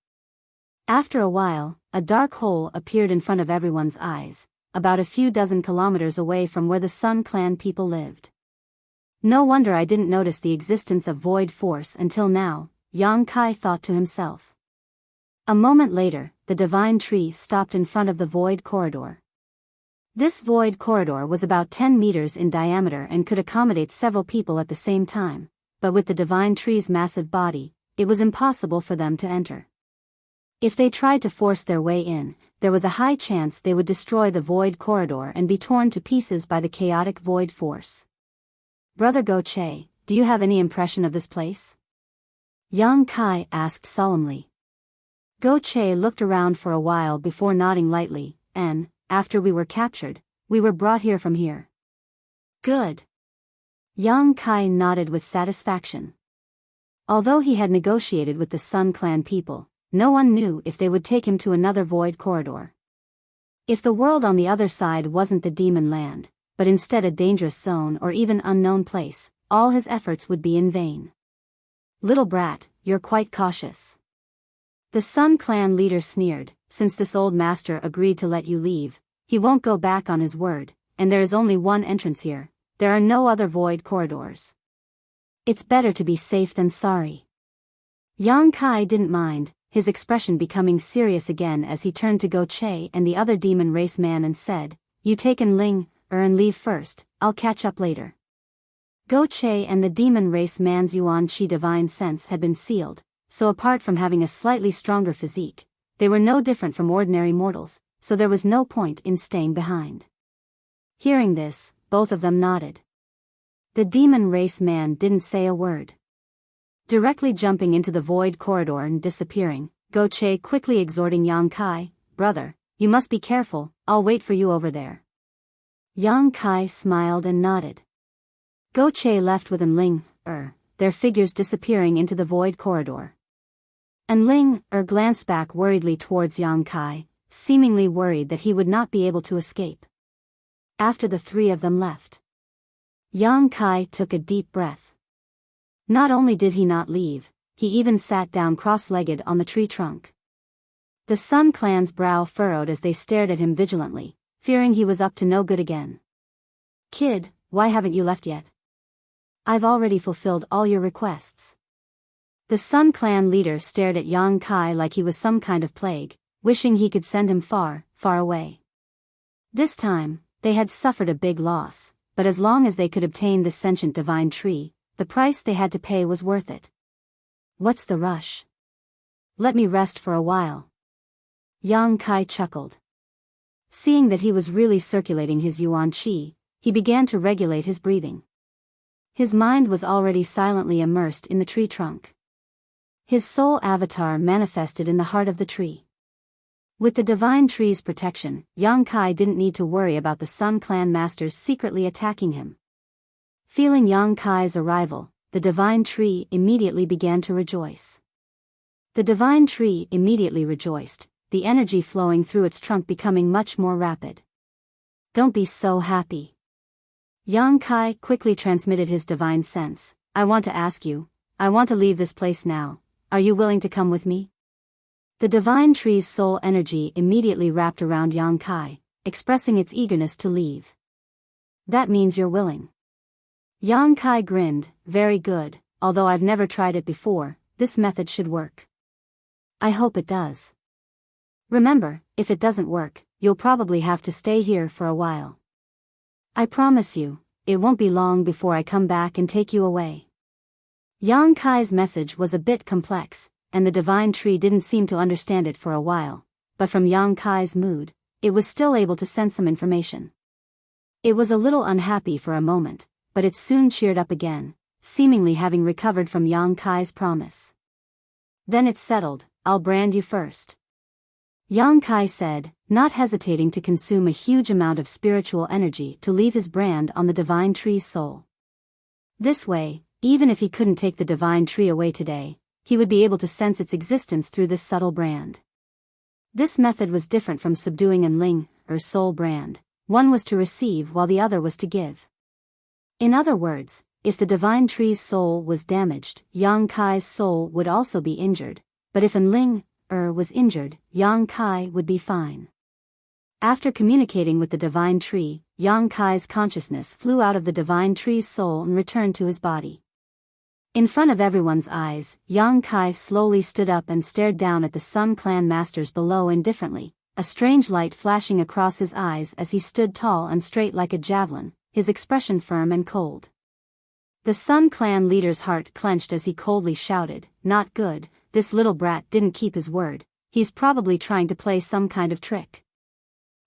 After a while, a dark hole appeared in front of everyone's eyes, about a few dozen kilometers away from where the Sun Clan people lived. No wonder I didn't notice the existence of void force until now, Yang Kai thought to himself. A moment later, the divine tree stopped in front of the void corridor. This void corridor was about 10 meters in diameter and could accommodate several people at the same time, but with the divine tree's massive body, it was impossible for them to enter. If they tried to force their way in, there was a high chance they would destroy the void corridor and be torn to pieces by the chaotic void force. Brother Goche, do you have any impression of this place? Yang Kai asked solemnly. Goche looked around for a while before nodding lightly, and, after we were captured, we were brought here from here. Good. Yang Kai nodded with satisfaction. Although he had negotiated with the Sun Clan people, no one knew if they would take him to another void corridor. If the world on the other side wasn't the demon land, but instead a dangerous zone or even unknown place, all his efforts would be in vain. Little brat, you're quite cautious. The Sun Clan leader sneered, since this old master agreed to let you leave, he won't go back on his word, and there is only one entrance here, there are no other void corridors. It's better to be safe than sorry. Yang Kai didn't mind, his expression becoming serious again as he turned to Goche and the other demon race man and said, you take and leave first, I'll catch up later. Goche and the demon race man's Yuan Qi divine sense had been sealed, so apart from having a slightly stronger physique, they were no different from ordinary mortals, so there was no point in staying behind. Hearing this, both of them nodded. The demon race man didn't say a word. Directly jumping into the void corridor and disappearing, Goche quickly exhorting Yang Kai, brother, you must be careful, I'll wait for you over there. Yang Kai smiled and nodded. Goche left with their figures disappearing into the void corridor. Glanced back worriedly towards Yang Kai, seemingly worried that he would not be able to escape. After the three of them left, Yang Kai took a deep breath. Not only did he not leave, he even sat down cross-legged on the tree trunk. The Sun Clan's brow furrowed as they stared at him vigilantly, fearing he was up to no good again. Kid, why haven't you left yet? I've already fulfilled all your requests. The Sun Clan leader stared at Yang Kai like he was some kind of plague, wishing he could send him far, far away. This time, they had suffered a big loss, but as long as they could obtain this sentient divine tree, the price they had to pay was worth it. What's the rush? Let me rest for a while. Yang Kai chuckled. Seeing that he was really circulating his Yuan Qi, he began to regulate his breathing. His mind was already silently immersed in the tree trunk. His soul avatar manifested in the heart of the tree. With the divine tree's protection, Yang Kai didn't need to worry about the Sun Clan masters secretly attacking him. Feeling Yang Kai's arrival, the divine tree immediately began to rejoice. The divine tree immediately rejoiced, the energy flowing through its trunk becoming much more rapid. Don't be so happy. Yang Kai quickly transmitted his divine sense. I want to ask you, I want to leave this place now, are you willing to come with me? The divine tree's soul energy immediately wrapped around Yang Kai, expressing its eagerness to leave. That means you're willing. Yang Kai grinned, very good, although I've never tried it before, this method should work. I hope it does. Remember, if it doesn't work, you'll probably have to stay here for a while. I promise you, it won't be long before I come back and take you away. Yang Kai's message was a bit complex, and the divine tree didn't seem to understand it for a while, but from Yang Kai's mood, it was still able to sense some information. It was a little unhappy for a moment, but it soon cheered up again, seemingly having recovered from Yang Kai's promise. Then it settled, I'll brand you first. Yang Kai said, not hesitating to consume a huge amount of spiritual energy to leave his brand on the divine tree's soul. This way, even if he couldn't take the divine tree away today, he would be able to sense its existence through this subtle brand. This method was different from subduing an ling, or soul brand. One was to receive while the other was to give. In other words, if the divine tree's soul was damaged, Yang Kai's soul would also be injured, but if an ling, was injured, Yang Kai would be fine. After communicating with the divine tree, Yang Kai's consciousness flew out of the divine tree's soul and returned to his body. In front of everyone's eyes, Yang Kai slowly stood up and stared down at the Sun Clan masters below indifferently, a strange light flashing across his eyes as he stood tall and straight like a javelin, his expression firm and cold. The Sun Clan leader's heart clenched as he coldly shouted, "Not good, this little brat didn't keep his word, he's probably trying to play some kind of trick."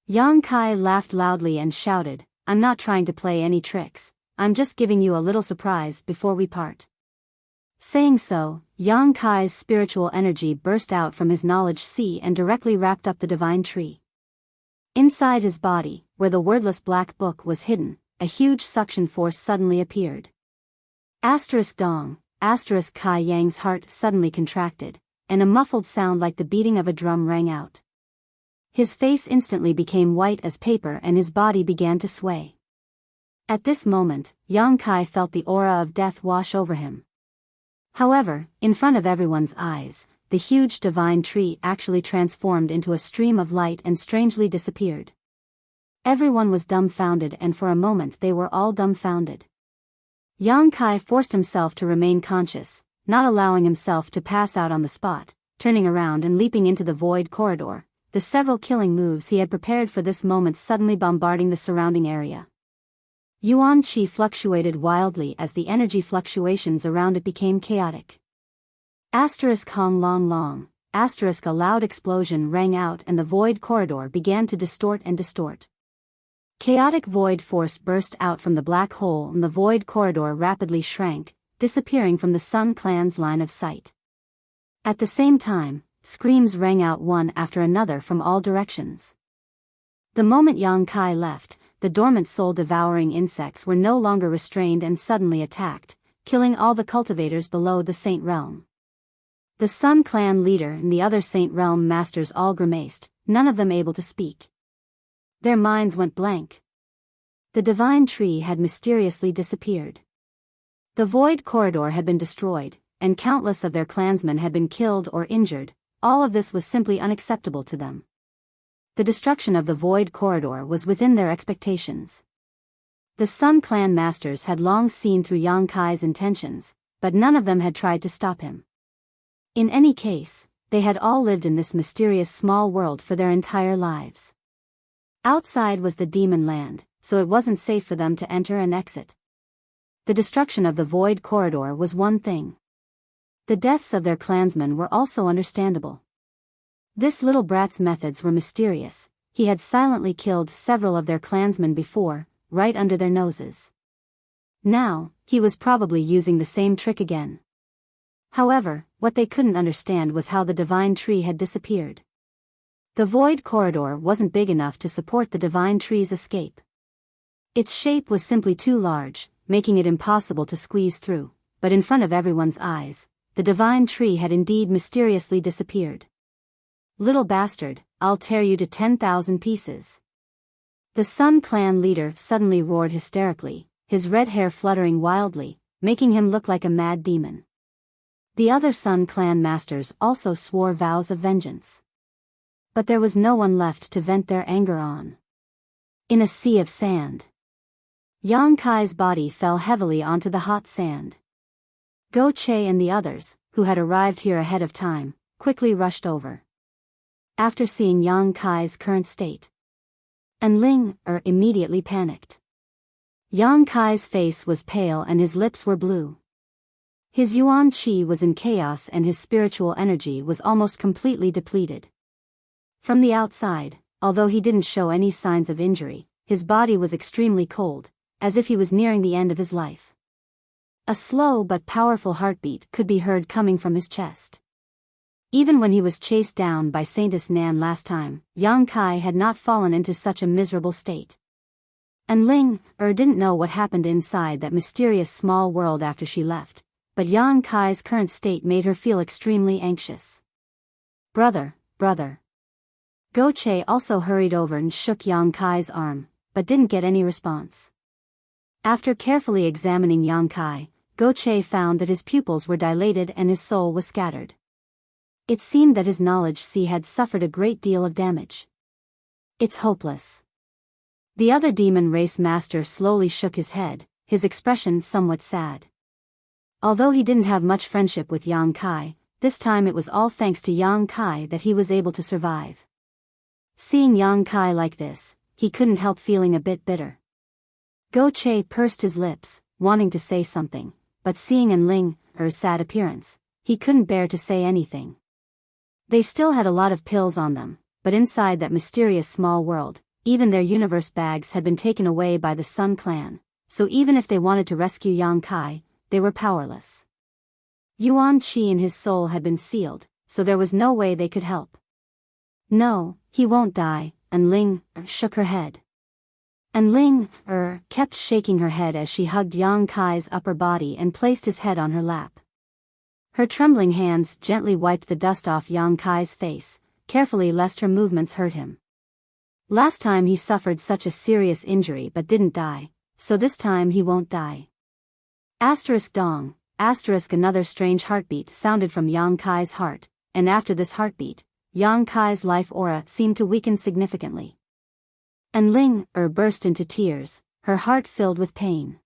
Yang Kai laughed loudly and shouted, "I'm not trying to play any tricks, I'm just giving you a little surprise before we part." Saying so, Yang Kai's spiritual energy burst out from his knowledge sea and directly wrapped up the divine tree. Inside his body, where the wordless black book was hidden, a huge suction force suddenly appeared. Dong, Kai Yang's heart suddenly contracted, and a muffled sound like the beating of a drum rang out. His face instantly became white as paper and his body began to sway. At this moment, Yang Kai felt the aura of death wash over him. However, in front of everyone's eyes, the huge divine tree actually transformed into a stream of light and strangely disappeared. Everyone was dumbfounded, and for a moment they were all dumbfounded. Yang Kai forced himself to remain conscious, not allowing himself to pass out on the spot, turning around and leaping into the void corridor, the several killing moves he had prepared for this moment suddenly bombarding the surrounding area. Yuan Qi fluctuated wildly as the energy fluctuations around it became chaotic. Hong Long Long, a loud explosion rang out and the void corridor began to distort and distort. Chaotic void force burst out from the black hole and the void corridor rapidly shrank, disappearing from the Sun Clan's line of sight. At the same time, screams rang out one after another from all directions. The moment Yang Kai left, the dormant soul-devouring insects were no longer restrained and suddenly attacked, killing all the cultivators below the Saint Realm. The Sun Clan leader and the other Saint Realm masters all grimaced, none of them able to speak. Their minds went blank. The divine tree had mysteriously disappeared. The void corridor had been destroyed, and countless of their clansmen had been killed or injured. All of this was simply unacceptable to them. The destruction of the void corridor was within their expectations. The Sun Clan masters had long seen through Yang Kai's intentions, but none of them had tried to stop him. In any case, they had all lived in this mysterious small world for their entire lives. Outside was the demon land, so it wasn't safe for them to enter and exit. The destruction of the void corridor was one thing. The deaths of their clansmen were also understandable. This little brat's methods were mysterious. He had silently killed several of their clansmen before, right under their noses. Now, he was probably using the same trick again. However, what they couldn't understand was how the divine tree had disappeared. The void corridor wasn't big enough to support the divine tree's escape. Its shape was simply too large, making it impossible to squeeze through, but in front of everyone's eyes, the divine tree had indeed mysteriously disappeared. "Little bastard, I'll tear you to 10,000 pieces." The Sun Clan leader suddenly roared hysterically, his red hair fluttering wildly, making him look like a mad demon. The other Sun Clan masters also swore vows of vengeance. But there was no one left to vent their anger on. In a sea of sand, Yang Kai's body fell heavily onto the hot sand. Go Che and the others, who had arrived here ahead of time, quickly rushed over. After seeing Yang Kai's current state, and Ling immediately panicked. Yang Kai's face was pale and his lips were blue. His yuan qi was in chaos and his spiritual energy was almost completely depleted. From the outside, although he didn't show any signs of injury, his body was extremely cold, as if he was nearing the end of his life. A slow but powerful heartbeat could be heard coming from his chest. Even when he was chased down by Saintess Nan last time, Yang Kai had not fallen into such a miserable state. And Ling didn't know what happened inside that mysterious small world after she left, but Yang Kai's current state made her feel extremely anxious. Brother. Go Che also hurried over and shook Yang Kai's arm, but didn't get any response. After carefully examining Yang Kai, Go Che found that his pupils were dilated and his soul was scattered. It seemed that his knowledge sea had suffered a great deal of damage. It's hopeless. The other demon race master slowly shook his head, his expression somewhat sad. Although he didn't have much friendship with Yang Kai, this time it was all thanks to Yang Kai that he was able to survive. Seeing Yang Kai like this, he couldn't help feeling a bit bitter. Go Che pursed his lips, wanting to say something, but seeing Ling's sad appearance, he couldn't bear to say anything. They still had a lot of pills on them, but inside that mysterious small world, even their universe bags had been taken away by the Sun Clan, so even if they wanted to rescue Yang Kai, they were powerless. Yuan Qi in his soul had been sealed, so there was no way they could help. No, he won't die, and Ling shook her head. And Ling kept shaking her head as she hugged Yang Kai's upper body and placed his head on her lap. Her trembling hands gently wiped the dust off Yang Kai's face, carefully lest her movements hurt him. Last time he suffered such a serious injury but didn't die, so this time he won't die. Dong, another strange heartbeat sounded from Yang Kai's heart, and after this heartbeat, Yang Kai's life aura seemed to weaken significantly. And Ling burst into tears, her heart filled with pain.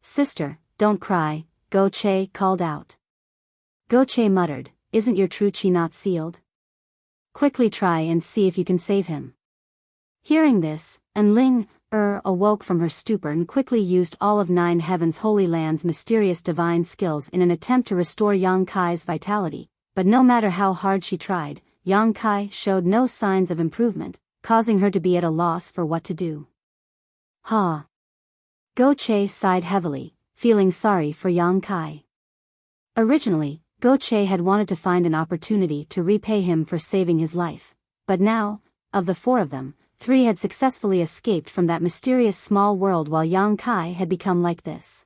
Sister, don't cry, Go Che called out. Go Che muttered, isn't your true chi not sealed? Quickly try and see if you can save him. Hearing this, and Ling awoke from her stupor and quickly used all of Nine Heaven's Holy Land's mysterious divine skills in an attempt to restore Yang Kai's vitality, but no matter how hard she tried, Yang Kai showed no signs of improvement, causing her to be at a loss for what to do. Go Che sighed heavily, feeling sorry for Yang Kai. Originally, Go Che had wanted to find an opportunity to repay him for saving his life, but now, of the four of them, 3 had successfully escaped from that mysterious small world while Yang Kai had become like this.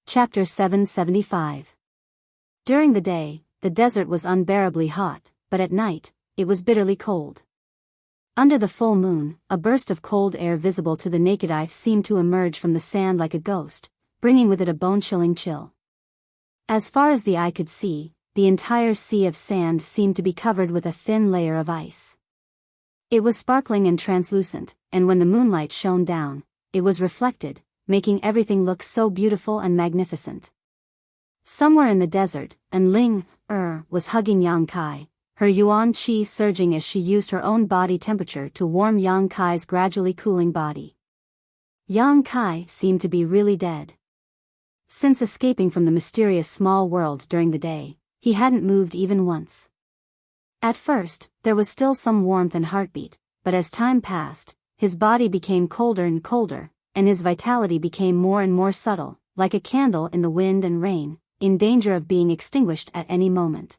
Chapter 775. During the day, the desert was unbearably hot, but at night, it was bitterly cold. Under the full moon, a burst of cold air visible to the naked eye seemed to emerge from the sand like a ghost, bringing with it a bone-chilling chill. As far as the eye could see, the entire sea of sand seemed to be covered with a thin layer of ice. It was sparkling and translucent, and when the moonlight shone down, it was reflected, making everything look so beautiful and magnificent. Somewhere in the desert, and Ling was hugging Yang Kai, her yuan qi surging as she used her own body temperature to warm Yang Kai's gradually cooling body. Yang Kai seemed to be really dead. Since escaping from the mysterious small world during the day, he hadn't moved even once. At first, there was still some warmth and heartbeat, but as time passed, his body became colder and colder, and his vitality became more and more subtle, like a candle in the wind and rain, in danger of being extinguished at any moment.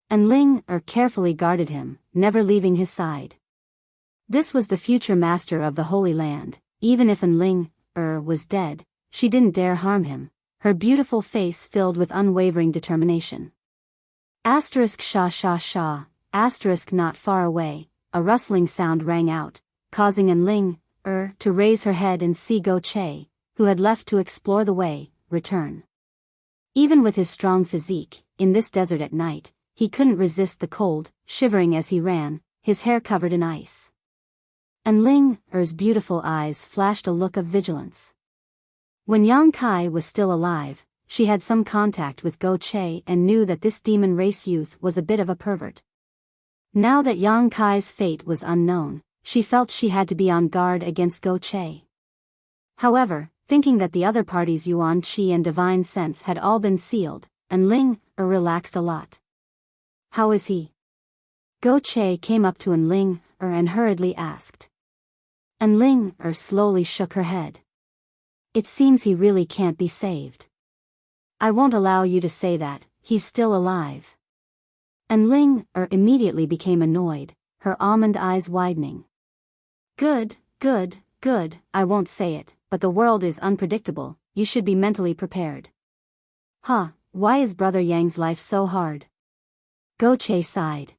And Ling carefully guarded him, never leaving his side. This was the future master of the Holy Land. Even if Ling was dead, she didn't dare harm him, her beautiful face filled with unwavering determination. Sha, not far away, a rustling sound rang out, causing Ling to raise her head and see Go Che, who had left to explore the way, return. Even with his strong physique, in this desert at night, he couldn't resist the cold, shivering as he ran, his hair covered in ice. And Ling's beautiful eyes flashed a look of vigilance. When Yang Kai was still alive, she had some contact with Go Che and knew that this demon race youth was a bit of a pervert. Now that Yang Kai's fate was unknown, she felt she had to be on guard against Go Che. However, thinking that the other party's Yuan Qi and divine sense had all been sealed, and Ling relaxed a lot. How is he? Go Che came up to Ling and hurriedly asked. Ling slowly shook her head. It seems he really can't be saved. I won't allow you to say that, he's still alive. Ling immediately became annoyed, her almond eyes widening. Good, I won't say it, but the world is unpredictable, you should be mentally prepared. Why is Brother Yang's life so hard? Go Che sighed.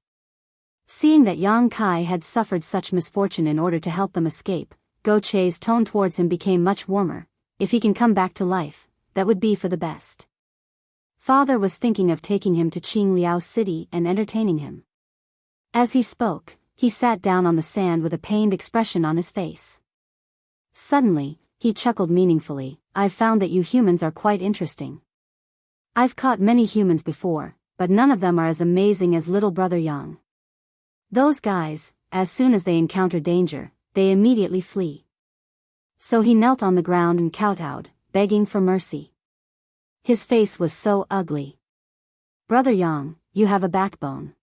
Seeing that Yang Kai had suffered such misfortune in order to help them escape, Go Che's tone towards him became much warmer. If he can come back to life, that would be for the best. Father was thinking of taking him to Qingliao City and entertaining him. As he spoke, he sat down on the sand with a pained expression on his face. Suddenly, he chuckled meaningfully. I've found that you humans are quite interesting. I've caught many humans before, but none of them are as amazing as little brother Yang. Those guys, as soon as they encounter danger, they immediately flee. So he knelt on the ground and kowtowed, begging for mercy. His face was so ugly. Brother Yang, you have a backbone.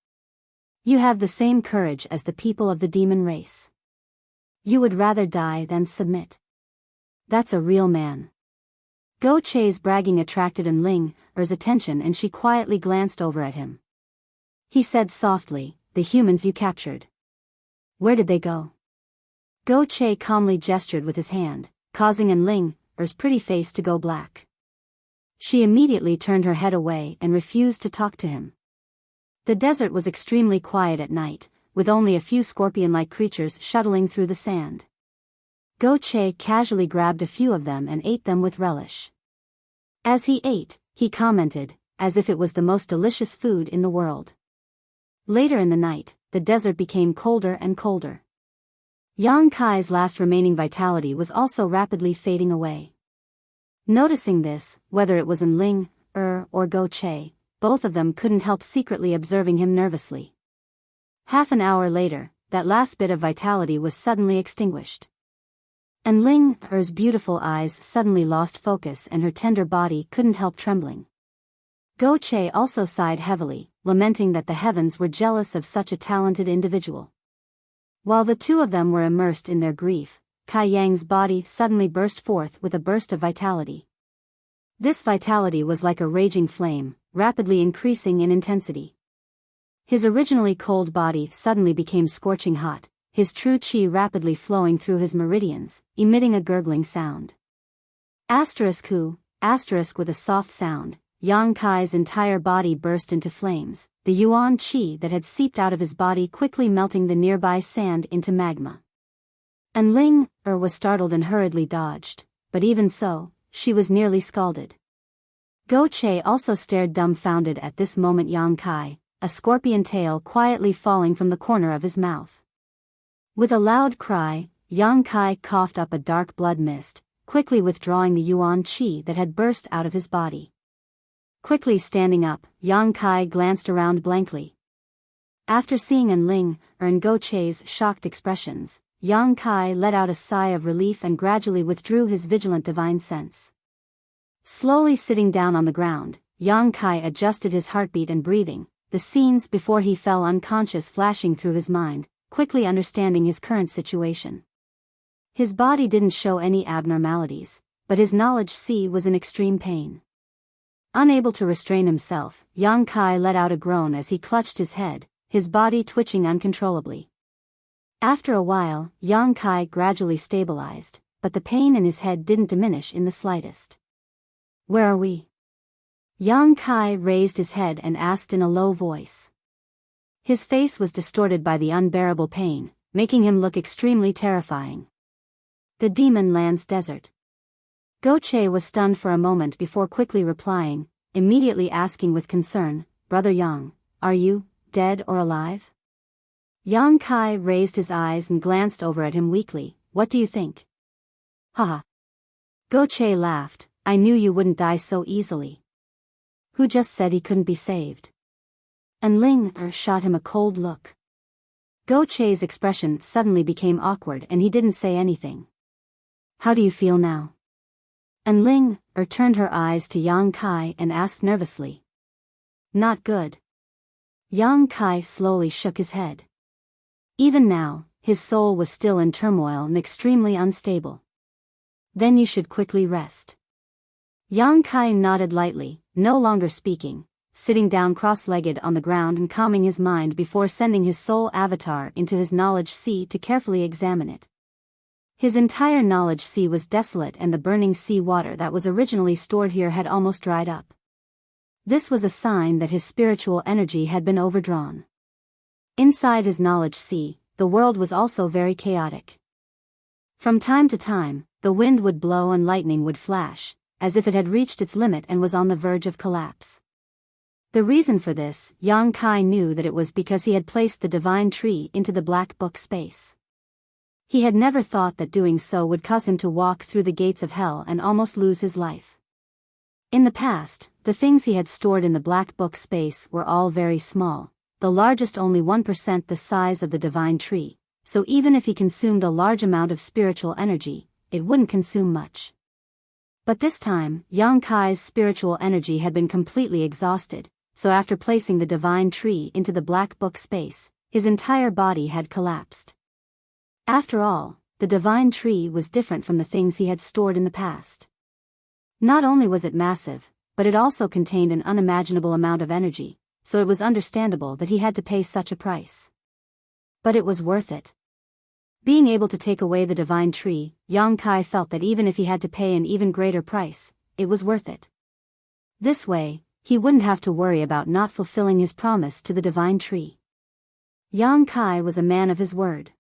You have the same courage as the people of the demon race. You would rather die than submit. That's a real man. Go Che's bragging attracted Ling's attention and she quietly glanced over at him. He said softly, the humans you captured. Where did they go? Go Che calmly gestured with his hand, causing Ling's pretty face to go black. She immediately turned her head away and refused to talk to him. The desert was extremely quiet at night, with only a few scorpion-like creatures shuttling through the sand. Go Che casually grabbed a few of them and ate them with relish. As he ate, he commented, as if it was the most delicious food in the world. Later in the night, the desert became colder and colder. Yang Kai's last remaining vitality was also rapidly fading away. Noticing this, whether it was in Ling or Go Che, both of them couldn't help secretly observing him nervously. Half an hour later, that last bit of vitality was suddenly extinguished. And Ling's beautiful eyes suddenly lost focus and her tender body couldn't help trembling. Go Che also sighed heavily, lamenting that the heavens were jealous of such a talented individual. While the two of them were immersed in their grief, Kai Yang's body suddenly burst forth with a burst of vitality. This vitality was like a raging flame, rapidly increasing in intensity. His originally cold body suddenly became scorching hot, his true qi rapidly flowing through his meridians, emitting a gurgling sound. Asterisk with a soft sound, Yang Kai's entire body burst into flames, the yuan qi that had seeped out of his body quickly melting the nearby sand into magma. And Ling was startled and hurriedly dodged, but even so, she was nearly scalded. Go Che also stared dumbfounded at this moment. Yang Kai, a scorpion tail quietly falling from the corner of his mouth. With a loud cry, Yang Kai coughed up a dark blood mist, quickly withdrawing the yuan qi that had burst out of his body. Quickly standing up, Yang Kai glanced around blankly. After seeing Ling and Go Che's shocked expressions, Yang Kai let out a sigh of relief and gradually withdrew his vigilant divine sense. Slowly sitting down on the ground, Yang Kai adjusted his heartbeat and breathing, the scenes before he fell unconscious flashing through his mind, quickly understanding his current situation. His body didn't show any abnormalities, but his knowledge was in extreme pain. Unable to restrain himself, Yang Kai let out a groan as he clutched his head, his body twitching uncontrollably. After a while, Yang Kai gradually stabilized, but the pain in his head didn't diminish in the slightest. Where are we? Yang Kai raised his head and asked in a low voice. His face was distorted by the unbearable pain, making him look extremely terrifying. The Demon Land's desert. Go Che was stunned for a moment before quickly replying, immediately asking with concern, Brother Yang, are you dead or alive? Yang Kai raised his eyes and glanced over at him weakly. What do you think? Haha. Che laughed. I knew you wouldn't die so easily. Who just said he couldn't be saved? And Ling shot him a cold look. Che's expression suddenly became awkward and he didn't say anything. How do you feel now? And Ling turned her eyes to Yang Kai and asked nervously. Not good. Yang Kai slowly shook his head. Even now, his soul was still in turmoil and extremely unstable. Then you should quickly rest. Yang Kai nodded lightly, no longer speaking, sitting down cross-legged on the ground and calming his mind before sending his soul avatar into his knowledge sea to carefully examine it. His entire knowledge sea was desolate and the burning sea water that was originally stored here had almost dried up. This was a sign that his spiritual energy had been overdrawn. Inside his knowledge sea, the world was also very chaotic. From time to time, the wind would blow and lightning would flash, as if it had reached its limit and was on the verge of collapse. The reason for this, Yang Kai knew that it was because he had placed the divine tree into the black book space. He had never thought that doing so would cause him to walk through the gates of hell and almost lose his life. In the past, the things he had stored in the black book space were all very small, the largest only 1% the size of the divine tree, so even if he consumed a large amount of spiritual energy, it wouldn't consume much. But this time, Yang Kai's spiritual energy had been completely exhausted, so after placing the divine tree into the black book space, his entire body had collapsed. After all, the divine tree was different from the things he had stored in the past. Not only was it massive, but it also contained an unimaginable amount of energy, so it was understandable that he had to pay such a price. But it was worth it. Being able to take away the divine tree, Yang Kai felt that even if he had to pay an even greater price, it was worth it. This way, he wouldn't have to worry about not fulfilling his promise to the divine tree. Yang Kai was a man of his word.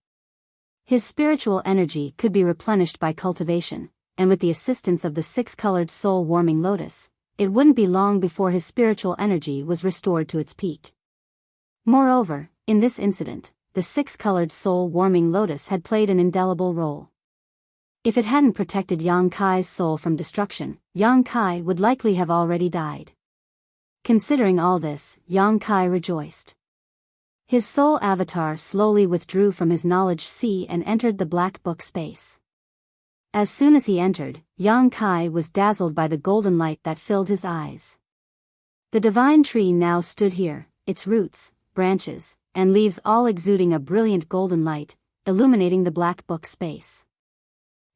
His spiritual energy could be replenished by cultivation, and with the assistance of the six-colored soul-warming lotus, it wouldn't be long before his spiritual energy was restored to its peak. Moreover, in this incident, the six-colored soul-warming lotus had played an indelible role. If it hadn't protected Yang Kai's soul from destruction, Yang Kai would likely have already died. Considering all this, Yang Kai rejoiced. His soul avatar slowly withdrew from his knowledge sea and entered the black book space. As soon as he entered, Yang Kai was dazzled by the golden light that filled his eyes. The divine tree now stood here, its roots, branches, and leaves all exuding a brilliant golden light, illuminating the black book space.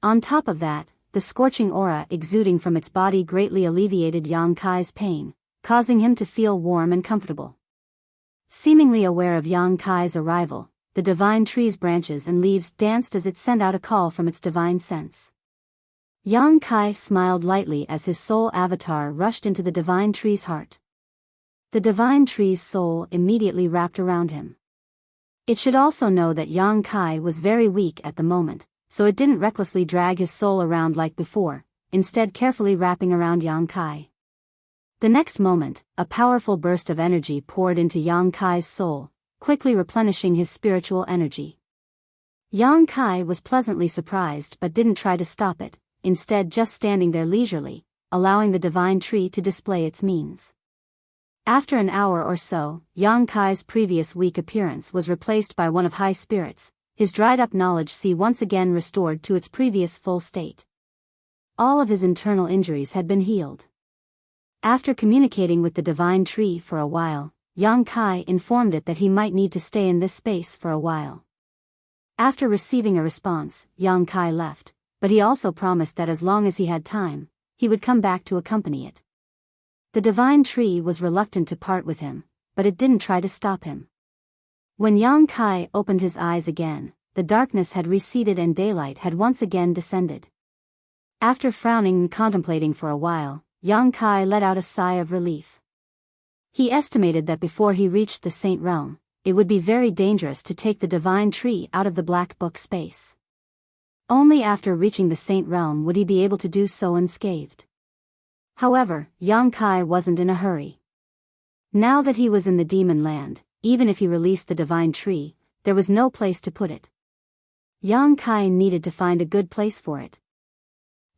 On top of that, the scorching aura exuding from its body greatly alleviated Yang Kai's pain, causing him to feel warm and comfortable. Seemingly aware of Yang Kai's arrival, the divine tree's branches and leaves danced as it sent out a call from its divine sense. Yang Kai smiled lightly as his soul avatar rushed into the divine tree's heart. The divine tree's soul immediately wrapped around him. It should also know that Yang Kai was very weak at the moment, so it didn't recklessly drag his soul around like before, instead carefully wrapping around Yang Kai. The next moment, a powerful burst of energy poured into Yang Kai's soul, quickly replenishing his spiritual energy. Yang Kai was pleasantly surprised but didn't try to stop it, instead just standing there leisurely, allowing the divine tree to display its means. After an hour or so, Yang Kai's previous weak appearance was replaced by one of high spirits, his dried-up knowledge sea once again restored to its previous full state. All of his internal injuries had been healed. After communicating with the divine tree for a while, Yang Kai informed it that he might need to stay in this space for a while. After receiving a response, Yang Kai left, but he also promised that as long as he had time, he would come back to accompany it. The divine tree was reluctant to part with him, but it didn't try to stop him. When Yang Kai opened his eyes again, the darkness had receded and daylight had once again descended. After frowning and contemplating for a while, Yang Kai let out a sigh of relief. He estimated that before he reached the Saint Realm, it would be very dangerous to take the divine tree out of the black book space. Only after reaching the Saint Realm would he be able to do so unscathed. However, Yang Kai wasn't in a hurry. Now that he was in the demon land, even if he released the divine tree, there was no place to put it. Yang Kai needed to find a good place for it.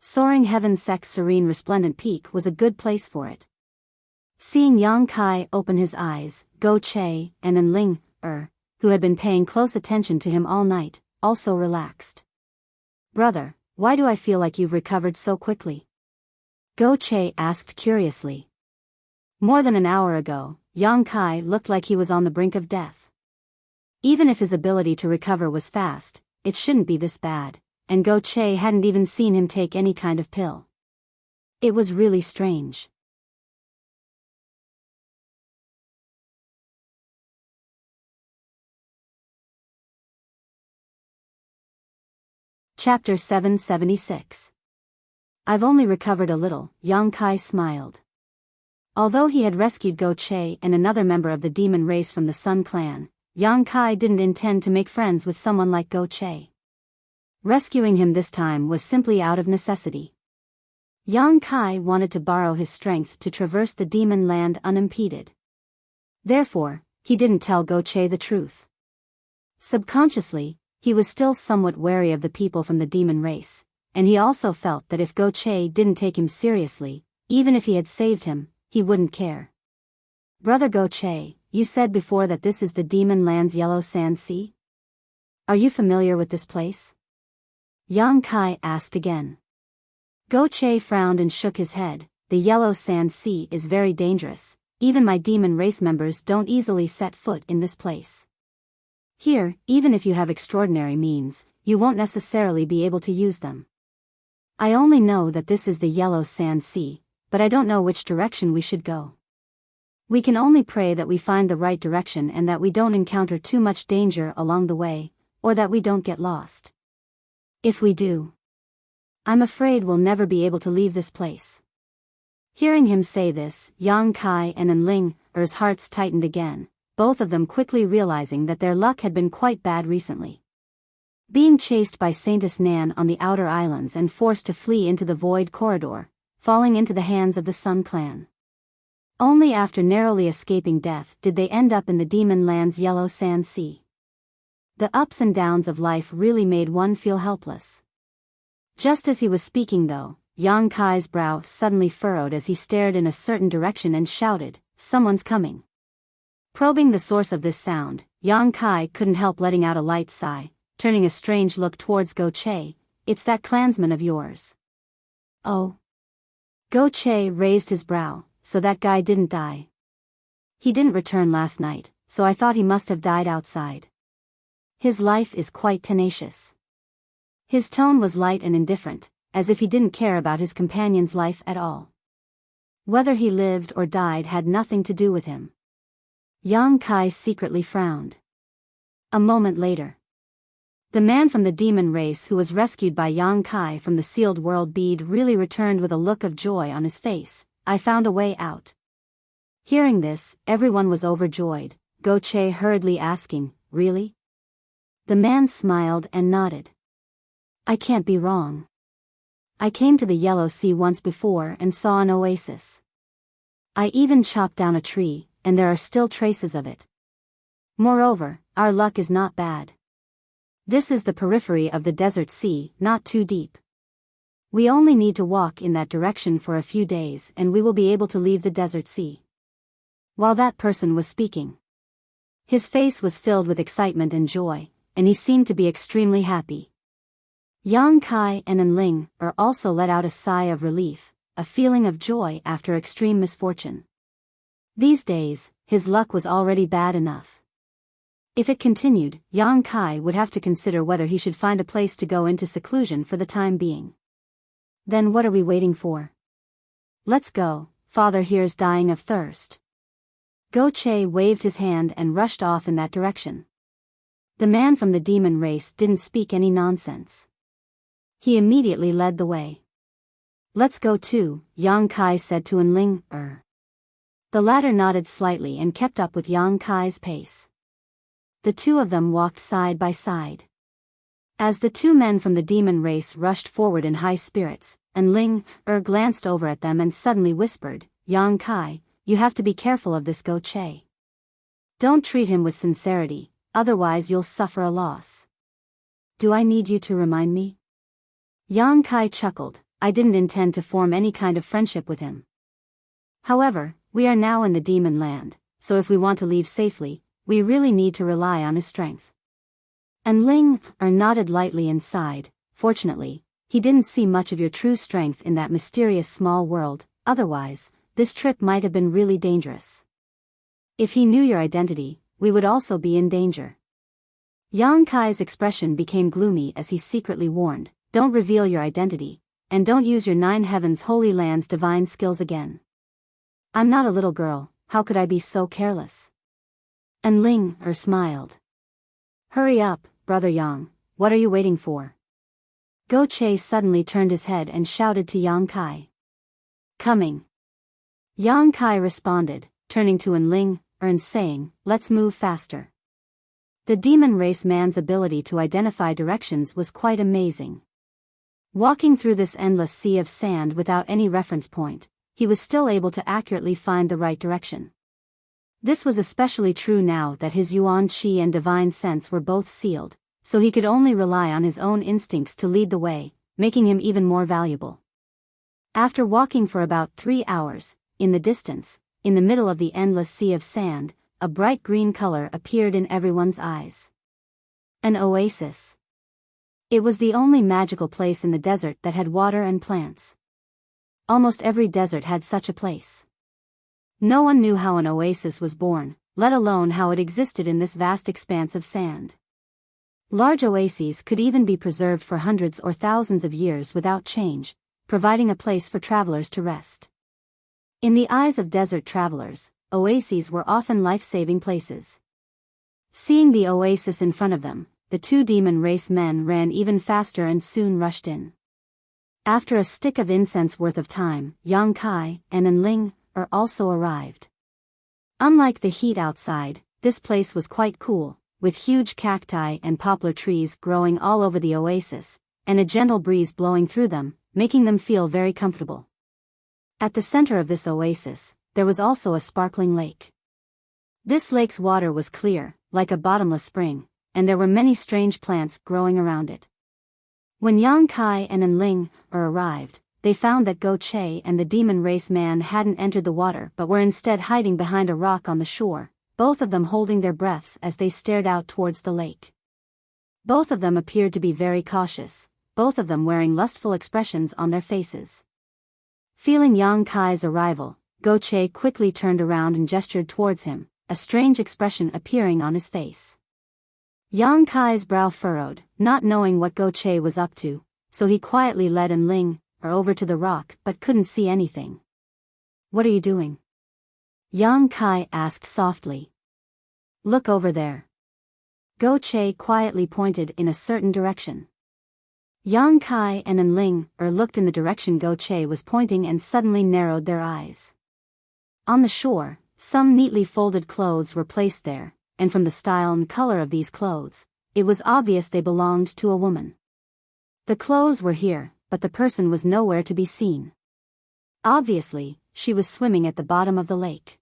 Soaring heaven-sec's serene resplendent peak was a good place for it. Seeing Yang Kai open his eyes, Go Che and Enling, who had been paying close attention to him all night, also relaxed. "Brother, why do I feel like you've recovered so quickly?" Go Che asked curiously. More than an hour ago, Yang Kai looked like he was on the brink of death. Even if his ability to recover was fast, it shouldn't be this bad, and Go Che hadn't even seen him take any kind of pill. It was really strange. Chapter 776. I've only recovered a little, Yang Kai smiled. Although he had rescued Go Che and another member of the demon race from the Sun Clan, Yang Kai didn't intend to make friends with someone like Go Che. Rescuing him this time was simply out of necessity. Yang Kai wanted to borrow his strength to traverse the demon land unimpeded. Therefore, he didn't tell Go Che the truth. Subconsciously, he was still somewhat wary of the people from the demon race, and he also felt that if Go Che didn't take him seriously, even if he had saved him, he wouldn't care. "Brother Go Che, you said before that this is the demon land's yellow sand sea? Are you familiar with this place?" Yang Kai asked again. Go Che frowned and shook his head. "The yellow sand sea is very dangerous. Even my demon race members don't easily set foot in this place. Here, even if you have extraordinary means, you won't necessarily be able to use them. I only know that this is the yellow sand sea, but I don't know which direction we should go. We can only pray that we find the right direction and that we don't encounter too much danger along the way, or that we don't get lost. If we do, I'm afraid we'll never be able to leave this place." Hearing him say this, Yang Kai and Enling's hearts tightened again, both of them quickly realizing that their luck had been quite bad recently. Being chased by Saintess Nan on the outer islands and forced to flee into the void corridor, falling into the hands of the Sun Clan. Only after narrowly escaping death did they end up in the demon land's yellow sand sea. The ups and downs of life really made one feel helpless. Just as he was speaking though, Yang Kai's brow suddenly furrowed as he stared in a certain direction and shouted, "Someone's coming." Probing the source of this sound, Yang Kai couldn't help letting out a light sigh, turning a strange look towards Go Che. "It's that clansman of yours." "Oh." Go Che raised his brow. "So that guy didn't die. He didn't return last night, so I thought he must have died outside. His life is quite tenacious." His tone was light and indifferent, as if he didn't care about his companion's life at all. Whether he lived or died had nothing to do with him. Yang Kai secretly frowned. A moment later, the man from the demon race who was rescued by Yang Kai from the sealed world bead really returned with a look of joy on his face. "I found a way out." Hearing this, everyone was overjoyed, Go Che hurriedly asking, "Really?" The man smiled and nodded. "I can't be wrong. I came to the Yellow Sea once before and saw an oasis. I even chopped down a tree, and there are still traces of it. Moreover, our luck is not bad. This is the periphery of the desert sea, not too deep. We only need to walk in that direction for a few days and we will be able to leave the desert sea." While that person was speaking, his face was filled with excitement and joy, and he seemed to be extremely happy. Yang Kai and Enling also let out a sigh of relief, a feeling of joy after extreme misfortune. These days, his luck was already bad enough. If it continued, Yang Kai would have to consider whether he should find a place to go into seclusion for the time being. "Then what are we waiting for? Let's go, father here's dying of thirst." Go Che waved his hand and rushed off in that direction. The man from the demon race didn't speak any nonsense. He immediately led the way. "Let's go too," Yang Kai said to Enling. The latter nodded slightly and kept up with Yang Kai's pace. The two of them walked side by side. As the two men from the demon race rushed forward in high spirits, Enling glanced over at them and suddenly whispered, "Yang Kai, you have to be careful of this Go Che. Don't treat him with sincerity, otherwise you'll suffer a loss." "Do I need you to remind me?" Yang Kai chuckled, I didn't intend to form any kind of friendship with him. However, we are now in the demon land, so if we want to leave safely, we really need to rely on his strength. And Ling nodded lightly and sighed. Fortunately, he didn't see much of your true strength in that mysterious small world, otherwise, this trip might have been really dangerous. If he knew your identity, we would also be in danger. Yang Kai's expression became gloomy as he secretly warned, don't reveal your identity, and don't use your 9 heavens holy land's divine skills again. I'm not a little girl, how could I be so careless? And Ling smiled. Hurry up, Brother Yang, what are you waiting for? Go Che suddenly turned his head and shouted to Yang Kai. Coming. Yang Kai responded, turning to Ling and saying, let's move faster. The demon race man's ability to identify directions was quite amazing. Walking through this endless sea of sand without any reference point, he was still able to accurately find the right direction. This was especially true now that his Yuan Qi and divine sense were both sealed, so he could only rely on his own instincts to lead the way, making him even more valuable. After walking for about 3 hours, in the distance, in the middle of the endless sea of sand, a bright green color appeared in everyone's eyes. An oasis. It was the only magical place in the desert that had water and plants. Almost every desert had such a place. No one knew how an oasis was born, let alone how it existed in this vast expanse of sand. Large oases could even be preserved for hundreds or thousands of years without change, providing a place for travelers to rest. In the eyes of desert travelers, oases were often life-saving places. Seeing the oasis in front of them, the 2 demon race men ran even faster and soon rushed in. After a stick of incense worth of time, Yang Kai and Ling also arrived. Unlike the heat outside, this place was quite cool, with huge cacti and poplar trees growing all over the oasis, and a gentle breeze blowing through them, making them feel very comfortable. At the center of this oasis, there was also a sparkling lake. This lake's water was clear, like a bottomless spring, and there were many strange plants growing around it. When Yang Kai and Ling arrived, they found that Go Che and the demon race man hadn't entered the water but were instead hiding behind a rock on the shore, both of them holding their breaths as they stared out towards the lake. Both of them appeared to be very cautious, both of them wearing lustful expressions on their faces. Feeling Yang Kai's arrival, Go Che quickly turned around and gestured towards him, a strange expression appearing on his face. Yang Kai's brow furrowed, not knowing what Go Che was up to, so he quietly led Ling over to the rock but couldn't see anything. What are you doing? Yang Kai asked softly. Look over there. Go Che quietly pointed in a certain direction. Yang Kai and Ling looked in the direction Go Che was pointing and suddenly narrowed their eyes. On the shore, some neatly folded clothes were placed there, and from the style and color of these clothes, it was obvious they belonged to a woman. The clothes were here, but the person was nowhere to be seen. Obviously, she was swimming at the bottom of the lake.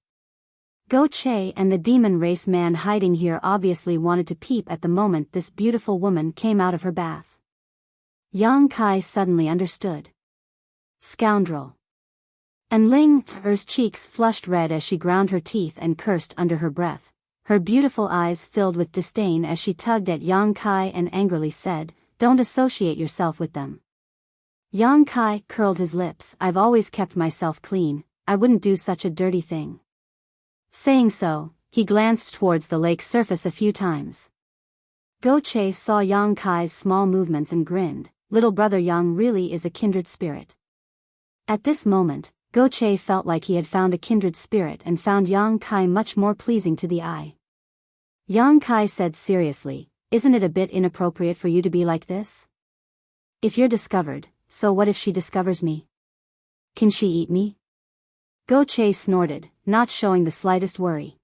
Go Che and the demon race man hiding here obviously wanted to peep at the moment this beautiful woman came out of her bath. Yang Kai suddenly understood. Scoundrel. And Ling's cheeks flushed red as she ground her teeth and cursed under her breath. Her beautiful eyes filled with disdain as she tugged at Yang Kai and angrily said, "Don't associate yourself with them." Yang Kai curled his lips. "I've always kept myself clean, I wouldn't do such a dirty thing." Saying so, he glanced towards the lake's surface a few times. Go Che saw Yang Kai's small movements and grinned. Little brother Yang really is a kindred spirit. At this moment, Go Che felt like he had found a kindred spirit and found Yang Kai much more pleasing to the eye. Yang Kai said seriously, "Isn't it a bit inappropriate for you to be like this? If you're discovered, so what if she discovers me? Can she eat me?" Go Che snorted, not showing the slightest worry.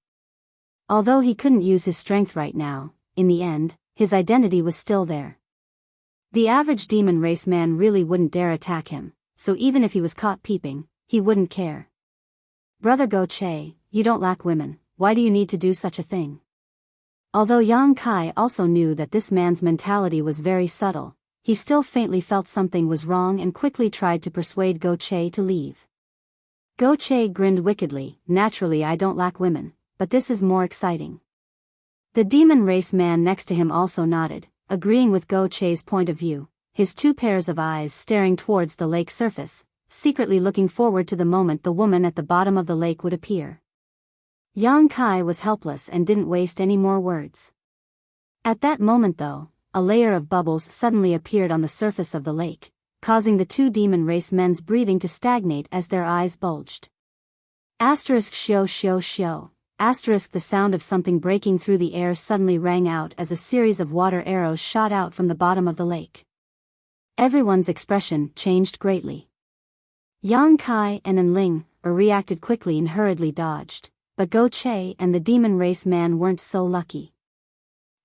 Although he couldn't use his strength right now, in the end, his identity was still there. The average demon race man really wouldn't dare attack him, so even if he was caught peeping, he wouldn't care. "Brother Go Che, you don't lack women, why do you need to do such a thing?" Although Yang Kai also knew that this man's mentality was very subtle, he still faintly felt something was wrong and quickly tried to persuade Go Che to leave. Go Che grinned wickedly. Naturally, I don't lack women, but this is more exciting. The demon race man next to him also nodded, agreeing with Go Che's point of view, his two pairs of eyes staring towards the lake surface, secretly looking forward to the moment the woman at the bottom of the lake would appear. Yang Kai was helpless and didn't waste any more words. At that moment though, a layer of bubbles suddenly appeared on the surface of the lake, causing the two demon race men's breathing to stagnate as their eyes bulged. Asterisk shio shio shio. Asterisk the sound of something breaking through the air suddenly rang out as a series of water arrows shot out from the bottom of the lake. Everyone's expression changed greatly. Yang Kai and Enling reacted quickly and hurriedly dodged, but Go Che and the demon race man weren't so lucky.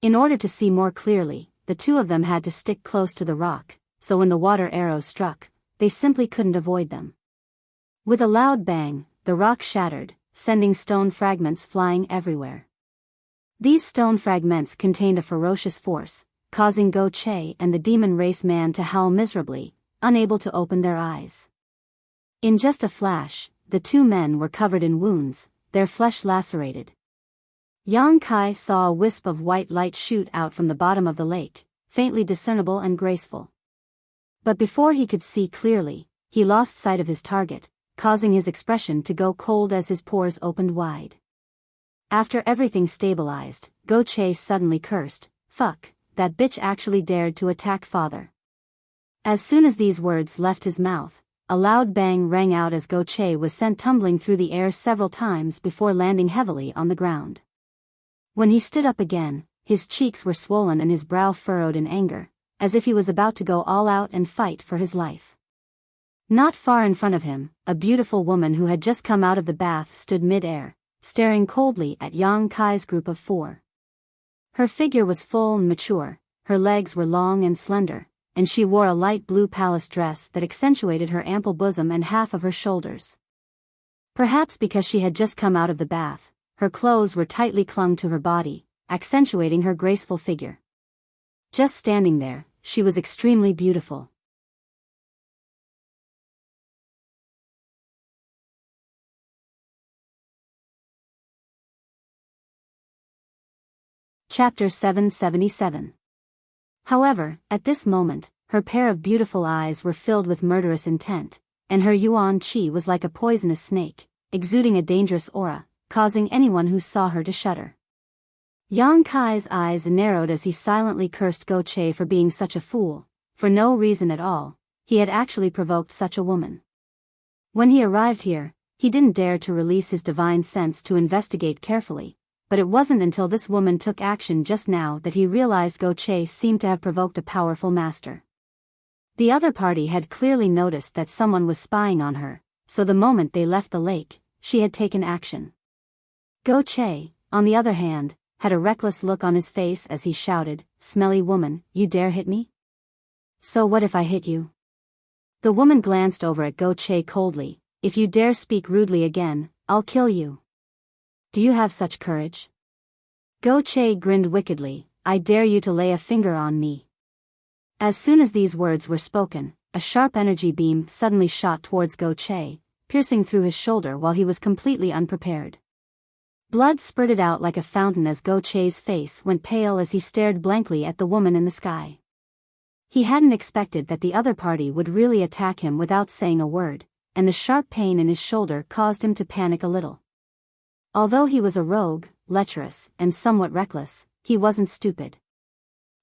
In order to see more clearly, the two of them had to stick close to the rock, so when the water arrows struck, they simply couldn't avoid them. With a loud bang, the rock shattered, sending stone fragments flying everywhere. These stone fragments contained a ferocious force, causing Go Che and the demon race man to howl miserably, unable to open their eyes. In just a flash, the two men were covered in wounds, their flesh lacerated. Yang Kai saw a wisp of white light shoot out from the bottom of the lake, faintly discernible and graceful. But before he could see clearly, he lost sight of his target, causing his expression to go cold as his pores opened wide. After everything stabilized, Go Che suddenly cursed, "Fuck, that bitch actually dared to attack father." As soon as these words left his mouth, a loud bang rang out as Go Che was sent tumbling through the air several times before landing heavily on the ground. When he stood up again, his cheeks were swollen and his brow furrowed in anger, as if he was about to go all out and fight for his life. Not far in front of him, a beautiful woman who had just come out of the bath stood mid-air, staring coldly at Yang Kai's group of four. Her figure was full and mature, her legs were long and slender, and she wore a light blue palace dress that accentuated her ample bosom and half of her shoulders. Perhaps because she had just come out of the bath, her clothes were tightly clung to her body, accentuating her graceful figure. Just standing there, she was extremely beautiful. Chapter 777. However, at this moment, her pair of beautiful eyes were filled with murderous intent, and her yuan qi was like a poisonous snake, exuding a dangerous aura, causing anyone who saw her to shudder. Yang Kai's eyes narrowed as he silently cursed Go Che for being such a fool. For no reason at all, he had actually provoked such a woman. When he arrived here, he didn't dare to release his divine sense to investigate carefully, but it wasn't until this woman took action just now that he realized Go Che seemed to have provoked a powerful master. The other party had clearly noticed that someone was spying on her, so the moment they left the lake, she had taken action. Go Che, on the other hand, had a reckless look on his face as he shouted, "Smelly woman, you dare hit me? So what if I hit you?" The woman glanced over at Go Che coldly. "If you dare speak rudely again, I'll kill you. Do you have such courage?" Go Che grinned wickedly. "I dare you to lay a finger on me." As soon as these words were spoken, a sharp energy beam suddenly shot towards Go Che, piercing through his shoulder while he was completely unprepared. Blood spurted out like a fountain as Go Che's face went pale as he stared blankly at the woman in the sky. He hadn't expected that the other party would really attack him without saying a word, and the sharp pain in his shoulder caused him to panic a little. Although he was a rogue, lecherous, and somewhat reckless, he wasn't stupid.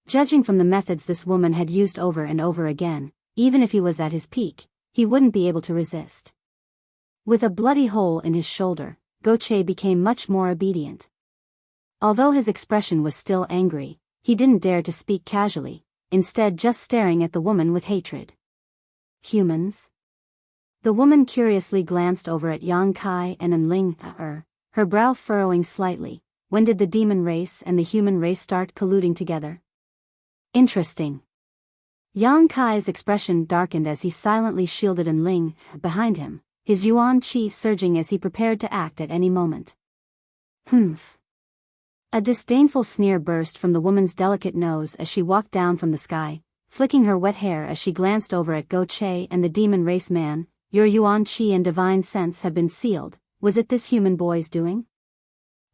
Judging from the methods this woman had used over and over again, even if he was at his peak, he wouldn't be able to resist. With a bloody hole in his shoulder, Go Che became much more obedient. Although his expression was still angry, he didn't dare to speak casually, instead just staring at the woman with hatred. "Humans?" The woman curiously glanced over at Yang Kai and Enling, her brow furrowing slightly. "When did the demon race and the human race start colluding together?" "Interesting." Yang Kai's expression darkened as he silently shielded Enling behind him, his yuan qi surging as he prepared to act at any moment. "Humph." A disdainful sneer burst from the woman's delicate nose as she walked down from the sky, flicking her wet hair as she glanced over at Go Che and the demon race man. Your Yuan Qi and divine sense have been sealed. Was it this human boy's doing?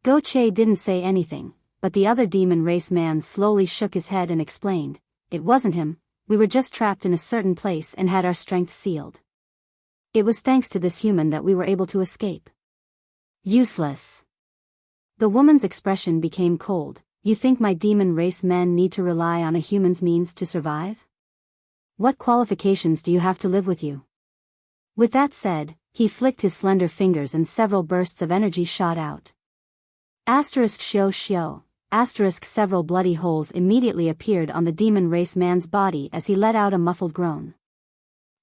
Go Che didn't say anything, but the other demon race man slowly shook his head and explained, it wasn't him, we were just trapped in a certain place and had our strength sealed. It was thanks to this human that we were able to escape. Useless. The woman's expression became cold. You think my demon race men need to rely on a human's means to survive? What qualifications do you have to live with you? With that said, he flicked his slender fingers and several bursts of energy shot out. Asterisk shio shio, asterisk several bloody holes immediately appeared on the demon race man's body as he let out a muffled groan.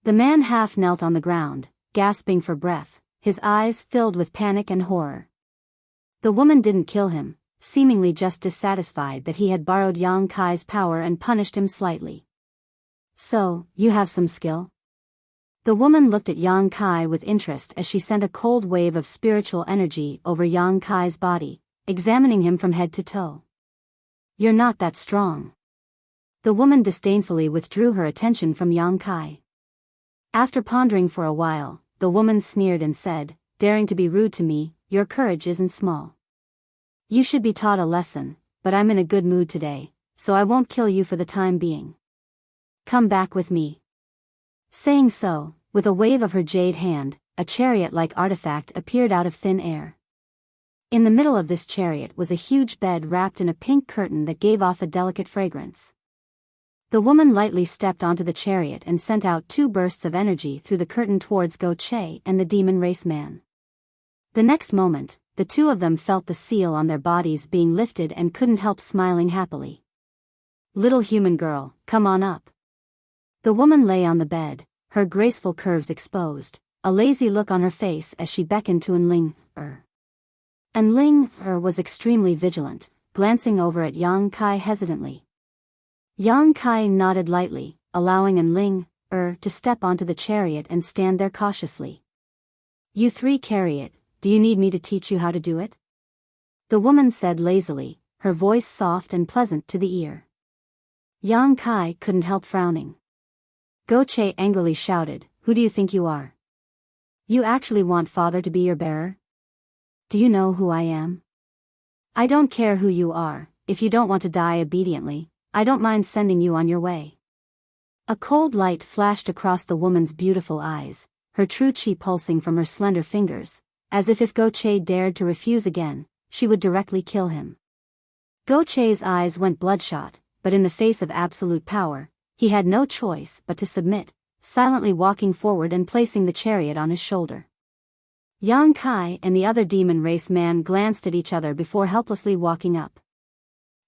The man half knelt on the ground, gasping for breath, his eyes filled with panic and horror. The woman didn't kill him, seemingly just dissatisfied that he had borrowed Yang Kai's power and punished him slightly. So, you have some skill? The woman looked at Yang Kai with interest as she sent a cold wave of spiritual energy over Yang Kai's body, examining him from head to toe. You're not that strong. The woman disdainfully withdrew her attention from Yang Kai. After pondering for a while, the woman sneered and said, daring to be rude to me, your courage isn't small. You should be taught a lesson, but I'm in a good mood today, so I won't kill you for the time being. Come back with me. Saying so, with a wave of her jade hand, a chariot-like artifact appeared out of thin air. In the middle of this chariot was a huge bed wrapped in a pink curtain that gave off a delicate fragrance. The woman lightly stepped onto the chariot and sent out 2 bursts of energy through the curtain towards Go Che and the demon race man. The next moment, the two of them felt the seal on their bodies being lifted and couldn't help smiling happily. Little human girl, come on up. The woman lay on the bed, her graceful curves exposed, a lazy look on her face as she beckoned to Enling. Enling was extremely vigilant, glancing over at Yang Kai hesitantly. Yang Kai nodded lightly, allowing Enling to step onto the chariot and stand there cautiously. You 3 carry it. Do you need me to teach you how to do it? The woman said lazily, her voice soft and pleasant to the ear. Yang Kai couldn't help frowning. Go Che angrily shouted, who do you think you are? You actually want father to be your bearer? Do you know who I am? I don't care who you are, if you don't want to die obediently, I don't mind sending you on your way. A cold light flashed across the woman's beautiful eyes, her true chi pulsing from her slender fingers, as if Go Che dared to refuse again, she would directly kill him. Go Che's eyes went bloodshot, but in the face of absolute power, he had no choice but to submit, silently walking forward and placing the chariot on his shoulder. Yang Kai and the other demon race man glanced at each other before helplessly walking up.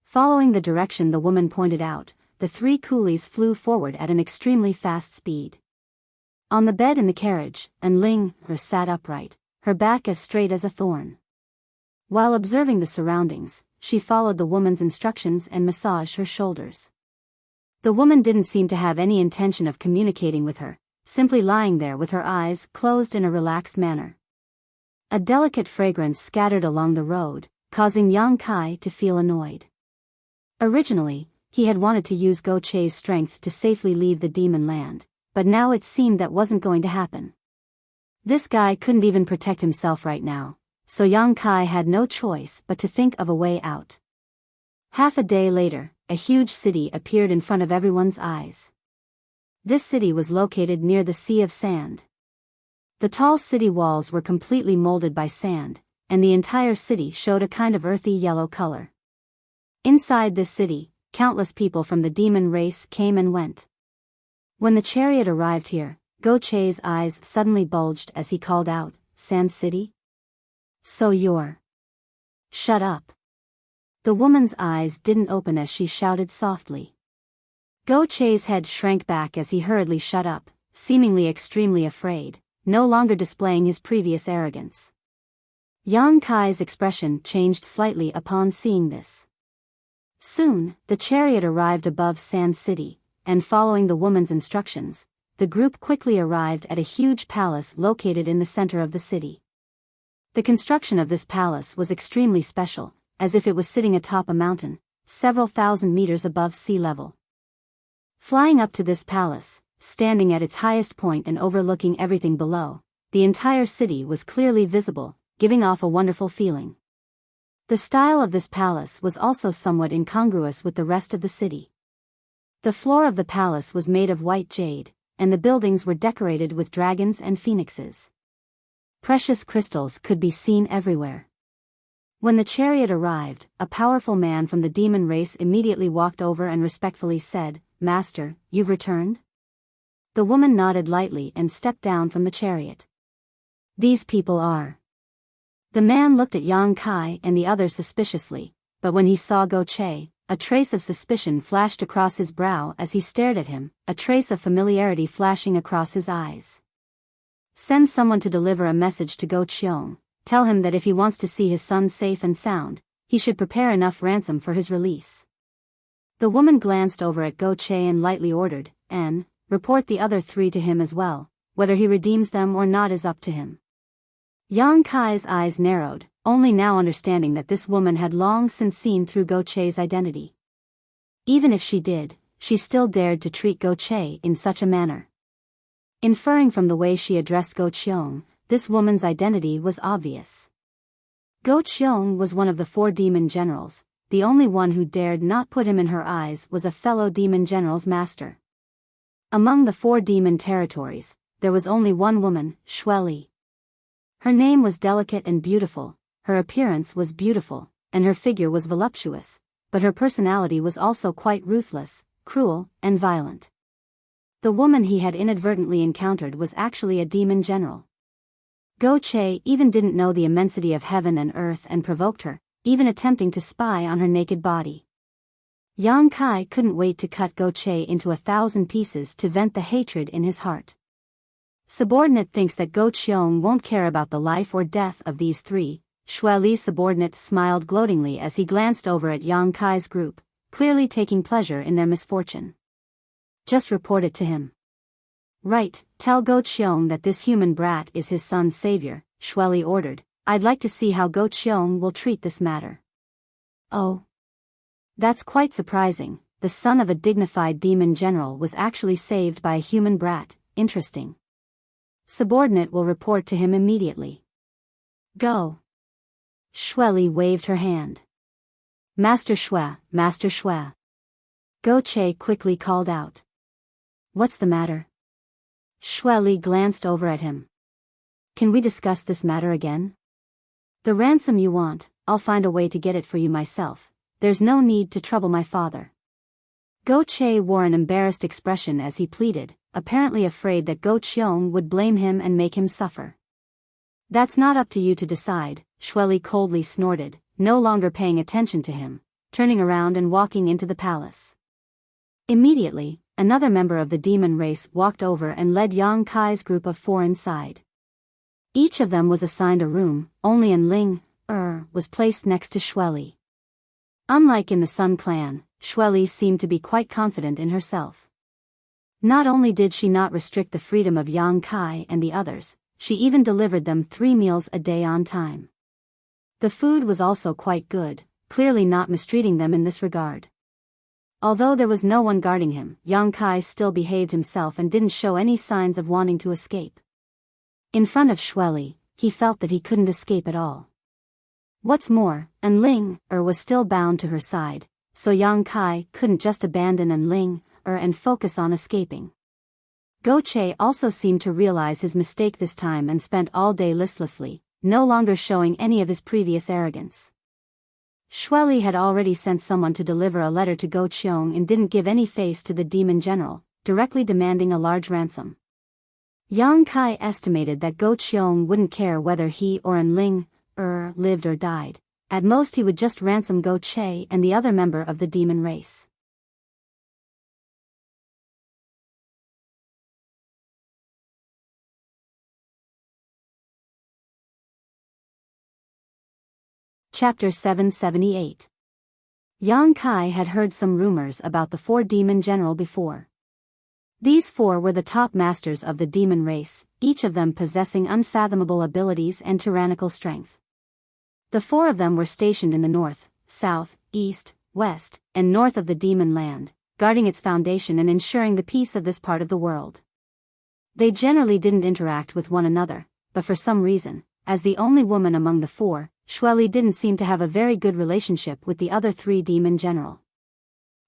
Following the direction the woman pointed out, the 3 coolies flew forward at an extremely fast speed. On the bed in the carriage, Enling sat upright, her back as straight as a thorn. While observing the surroundings, she followed the woman's instructions and massaged her shoulders. The woman didn't seem to have any intention of communicating with her, simply lying there with her eyes closed in a relaxed manner. A delicate fragrance scattered along the road, causing Yang Kai to feel annoyed. Originally, he had wanted to use Go Che's strength to safely leave the demon land, but now it seemed that wasn't going to happen. This guy couldn't even protect himself right now, so Yang Kai had no choice but to think of a way out. Half a day later, a huge city appeared in front of everyone's eyes. This city was located near the Sea of Sand. The tall city walls were completely molded by sand, and the entire city showed a kind of earthy yellow color. Inside this city, countless people from the demon race came and went. When the chariot arrived here, Go Che's eyes suddenly bulged as he called out, Sand City? So you're... Shut up. The woman's eyes didn't open as she shouted softly. Go Che's head shrank back as he hurriedly shut up, seemingly extremely afraid, no longer displaying his previous arrogance. Yang Kai's expression changed slightly upon seeing this. Soon, the chariot arrived above Sand City, and following the woman's instructions, the group quickly arrived at a huge palace located in the center of the city. The construction of this palace was extremely special, as if it was sitting atop a mountain, several thousand meters above sea level. Flying up to this palace, standing at its highest point and overlooking everything below, the entire city was clearly visible, giving off a wonderful feeling. The style of this palace was also somewhat incongruous with the rest of the city. The floor of the palace was made of white jade, and the buildings were decorated with dragons and phoenixes. Precious crystals could be seen everywhere. When the chariot arrived, a powerful man from the demon race immediately walked over and respectfully said, "Master, you've returned?" The woman nodded lightly and stepped down from the chariot. "These people are..." The man looked at Yang Kai and the others suspiciously, but when he saw Go Che, a trace of suspicion flashed across his brow as he stared at him, a trace of familiarity flashing across his eyes. "Send someone to deliver a message to Go Cheong. Tell him that if he wants to see his son safe and sound, he should prepare enough ransom for his release." The woman glanced over at Go Che and lightly ordered, "And report the other three to him as well. Whether he redeems them or not is up to him." Yang Kai's eyes narrowed, only now understanding that this woman had long since seen through Go Che's identity. Even if she did, she still dared to treat Go Che in such a manner. Inferring from the way she addressed Go Cheong, this woman's identity was obvious. Go Cheong was one of the 4 demon generals. The only one who dared not put him in her eyes was a fellow demon general's master. Among the 4 demon territories, there was only one woman, Xue Li. Her name was delicate and beautiful, her appearance was beautiful, and her figure was voluptuous, but her personality was also quite ruthless, cruel, and violent. The woman he had inadvertently encountered was actually a demon general. Go Che even didn't know the immensity of heaven and earth and provoked her, even attempting to spy on her naked body. Yang Kai couldn't wait to cut Go Che into 1,000 pieces to vent the hatred in his heart. Subordinate thinks that Go Cheong won't care about the life or death of these 3. Xue Li's subordinate smiled gloatingly as he glanced over at Yang Kai's group, clearly taking pleasure in their misfortune. "Just report it to him." "Right, tell Go Cheong that this human brat is his son's savior," Xue Li ordered. "I'd like to see how Go Cheong will treat this matter." "Oh. That's quite surprising. The son of a dignified demon general was actually saved by a human brat. Interesting. Subordinate will report to him immediately." "Go." Xue Li waved her hand. Master Xue, Master Xue." Go Che quickly called out. "What's the matter?" Xue Li glanced over at him. "Can we discuss this matter again? The ransom you want, I'll find a way to get it for you myself. There's no need to trouble my father." Go Che wore an embarrassed expression as he pleaded, apparently afraid that Go Cheong would blame him and make him suffer. "That's not up to you to decide," Xue Li coldly snorted, no longer paying attention to him, turning around and walking into the palace. Immediately, another member of the demon race walked over and led Yang Kai's group of 4 inside. Each of them was assigned a room, only Enling was placed next to Xue Li. Unlike in the Sun Clan, Xue Li seemed to be quite confident in herself. Not only did she not restrict the freedom of Yang Kai and the others, she even delivered them 3 meals a day on time. The food was also quite good, clearly not mistreating them in this regard. Although there was no one guarding him, Yang Kai still behaved himself and didn't show any signs of wanting to escape. In front of Xue Li, he felt that he couldn't escape at all. What's more, Enling was still bound to her side, so Yang Kai couldn't just abandon Enling and focus on escaping. Go Che also seemed to realize his mistake this time and spent all day listlessly, no longer showing any of his previous arrogance. Xue Li had already sent someone to deliver a letter to Go Cheong and didn't give any face to the demon general, directly demanding a large ransom. Yang Kai estimated that Go Cheong wouldn't care whether he or Enling lived or died. At most he would just ransom Go Che and the other member of the demon race. Chapter 778. Yang Kai had heard some rumors about the 4 demon general before. These 4 were the top masters of the demon race, each of them possessing unfathomable abilities and tyrannical strength. The 4 of them were stationed in the north, south, east, west, and north of the demon land, guarding its foundation and ensuring the peace of this part of the world. They generally didn't interact with one another, but for some reason, as the only woman among the four, Xueli didn't seem to have a very good relationship with the other three demon general.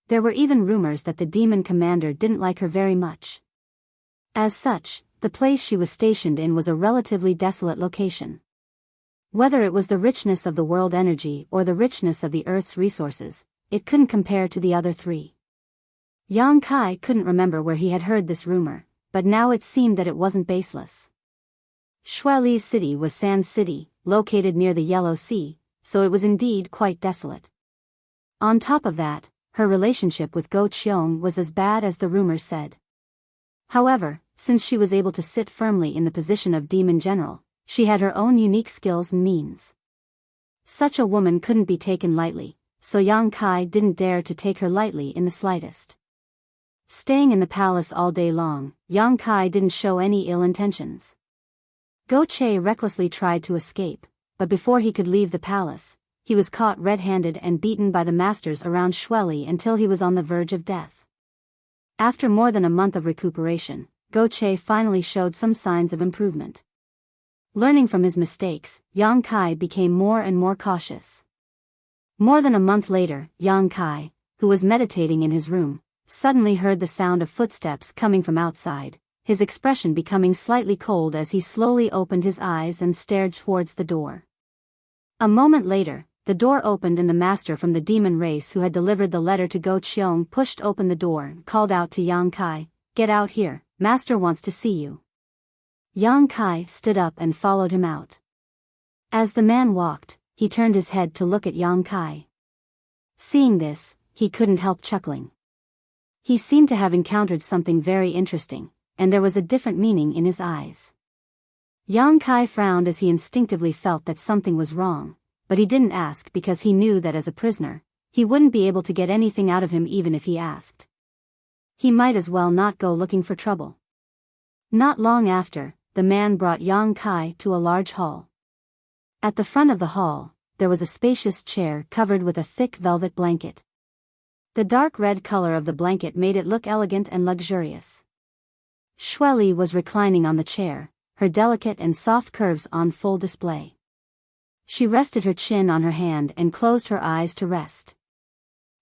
There were even rumors that the demon commander didn't like her very much. As such, the place she was stationed in was a relatively desolate location. Whether it was the richness of the world energy or the richness of the Earth's resources, it couldn't compare to the other three. Yang Kai couldn't remember where he had heard this rumor, but now it seemed that it wasn't baseless. Xueli's city was Sand City, located near the Yellow Sea, so it was indeed quite desolate. On top of that, her relationship with Go Qiong was as bad as the rumors said. However, since she was able to sit firmly in the position of Demon General, she had her own unique skills and means. Such a woman couldn't be taken lightly, so Yang Kai didn't dare to take her lightly in the slightest. Staying in the palace all day long, Yang Kai didn't show any ill intentions. Go Che recklessly tried to escape, but before he could leave the palace, he was caught red-handed and beaten by the masters around Xueli until he was on the verge of death. After more than a month of recuperation, Go Che finally showed some signs of improvement. Learning from his mistakes, Yang Kai became more and more cautious. More than a month later, Yang Kai, who was meditating in his room, suddenly heard the sound of footsteps coming from outside, his expression becoming slightly cold as he slowly opened his eyes and stared towards the door. A moment later, the door opened and the master from the demon race who had delivered the letter to Go Qiong pushed open the door and called out to Yang Kai, "Get out here, master wants to see you." Yang Kai stood up and followed him out. As the man walked, he turned his head to look at Yang Kai. Seeing this, he couldn't help chuckling. He seemed to have encountered something very interesting, and there was a different meaning in his eyes. Yang Kai frowned as he instinctively felt that something was wrong, but he didn't ask because he knew that as a prisoner, he wouldn't be able to get anything out of him even if he asked. He might as well not go looking for trouble. Not long after, the man brought Yang Kai to a large hall. At the front of the hall, there was a spacious chair covered with a thick velvet blanket. The dark red color of the blanket made it look elegant and luxurious. Xueli was reclining on the chair, her delicate and soft curves on full display. She rested her chin on her hand and closed her eyes to rest.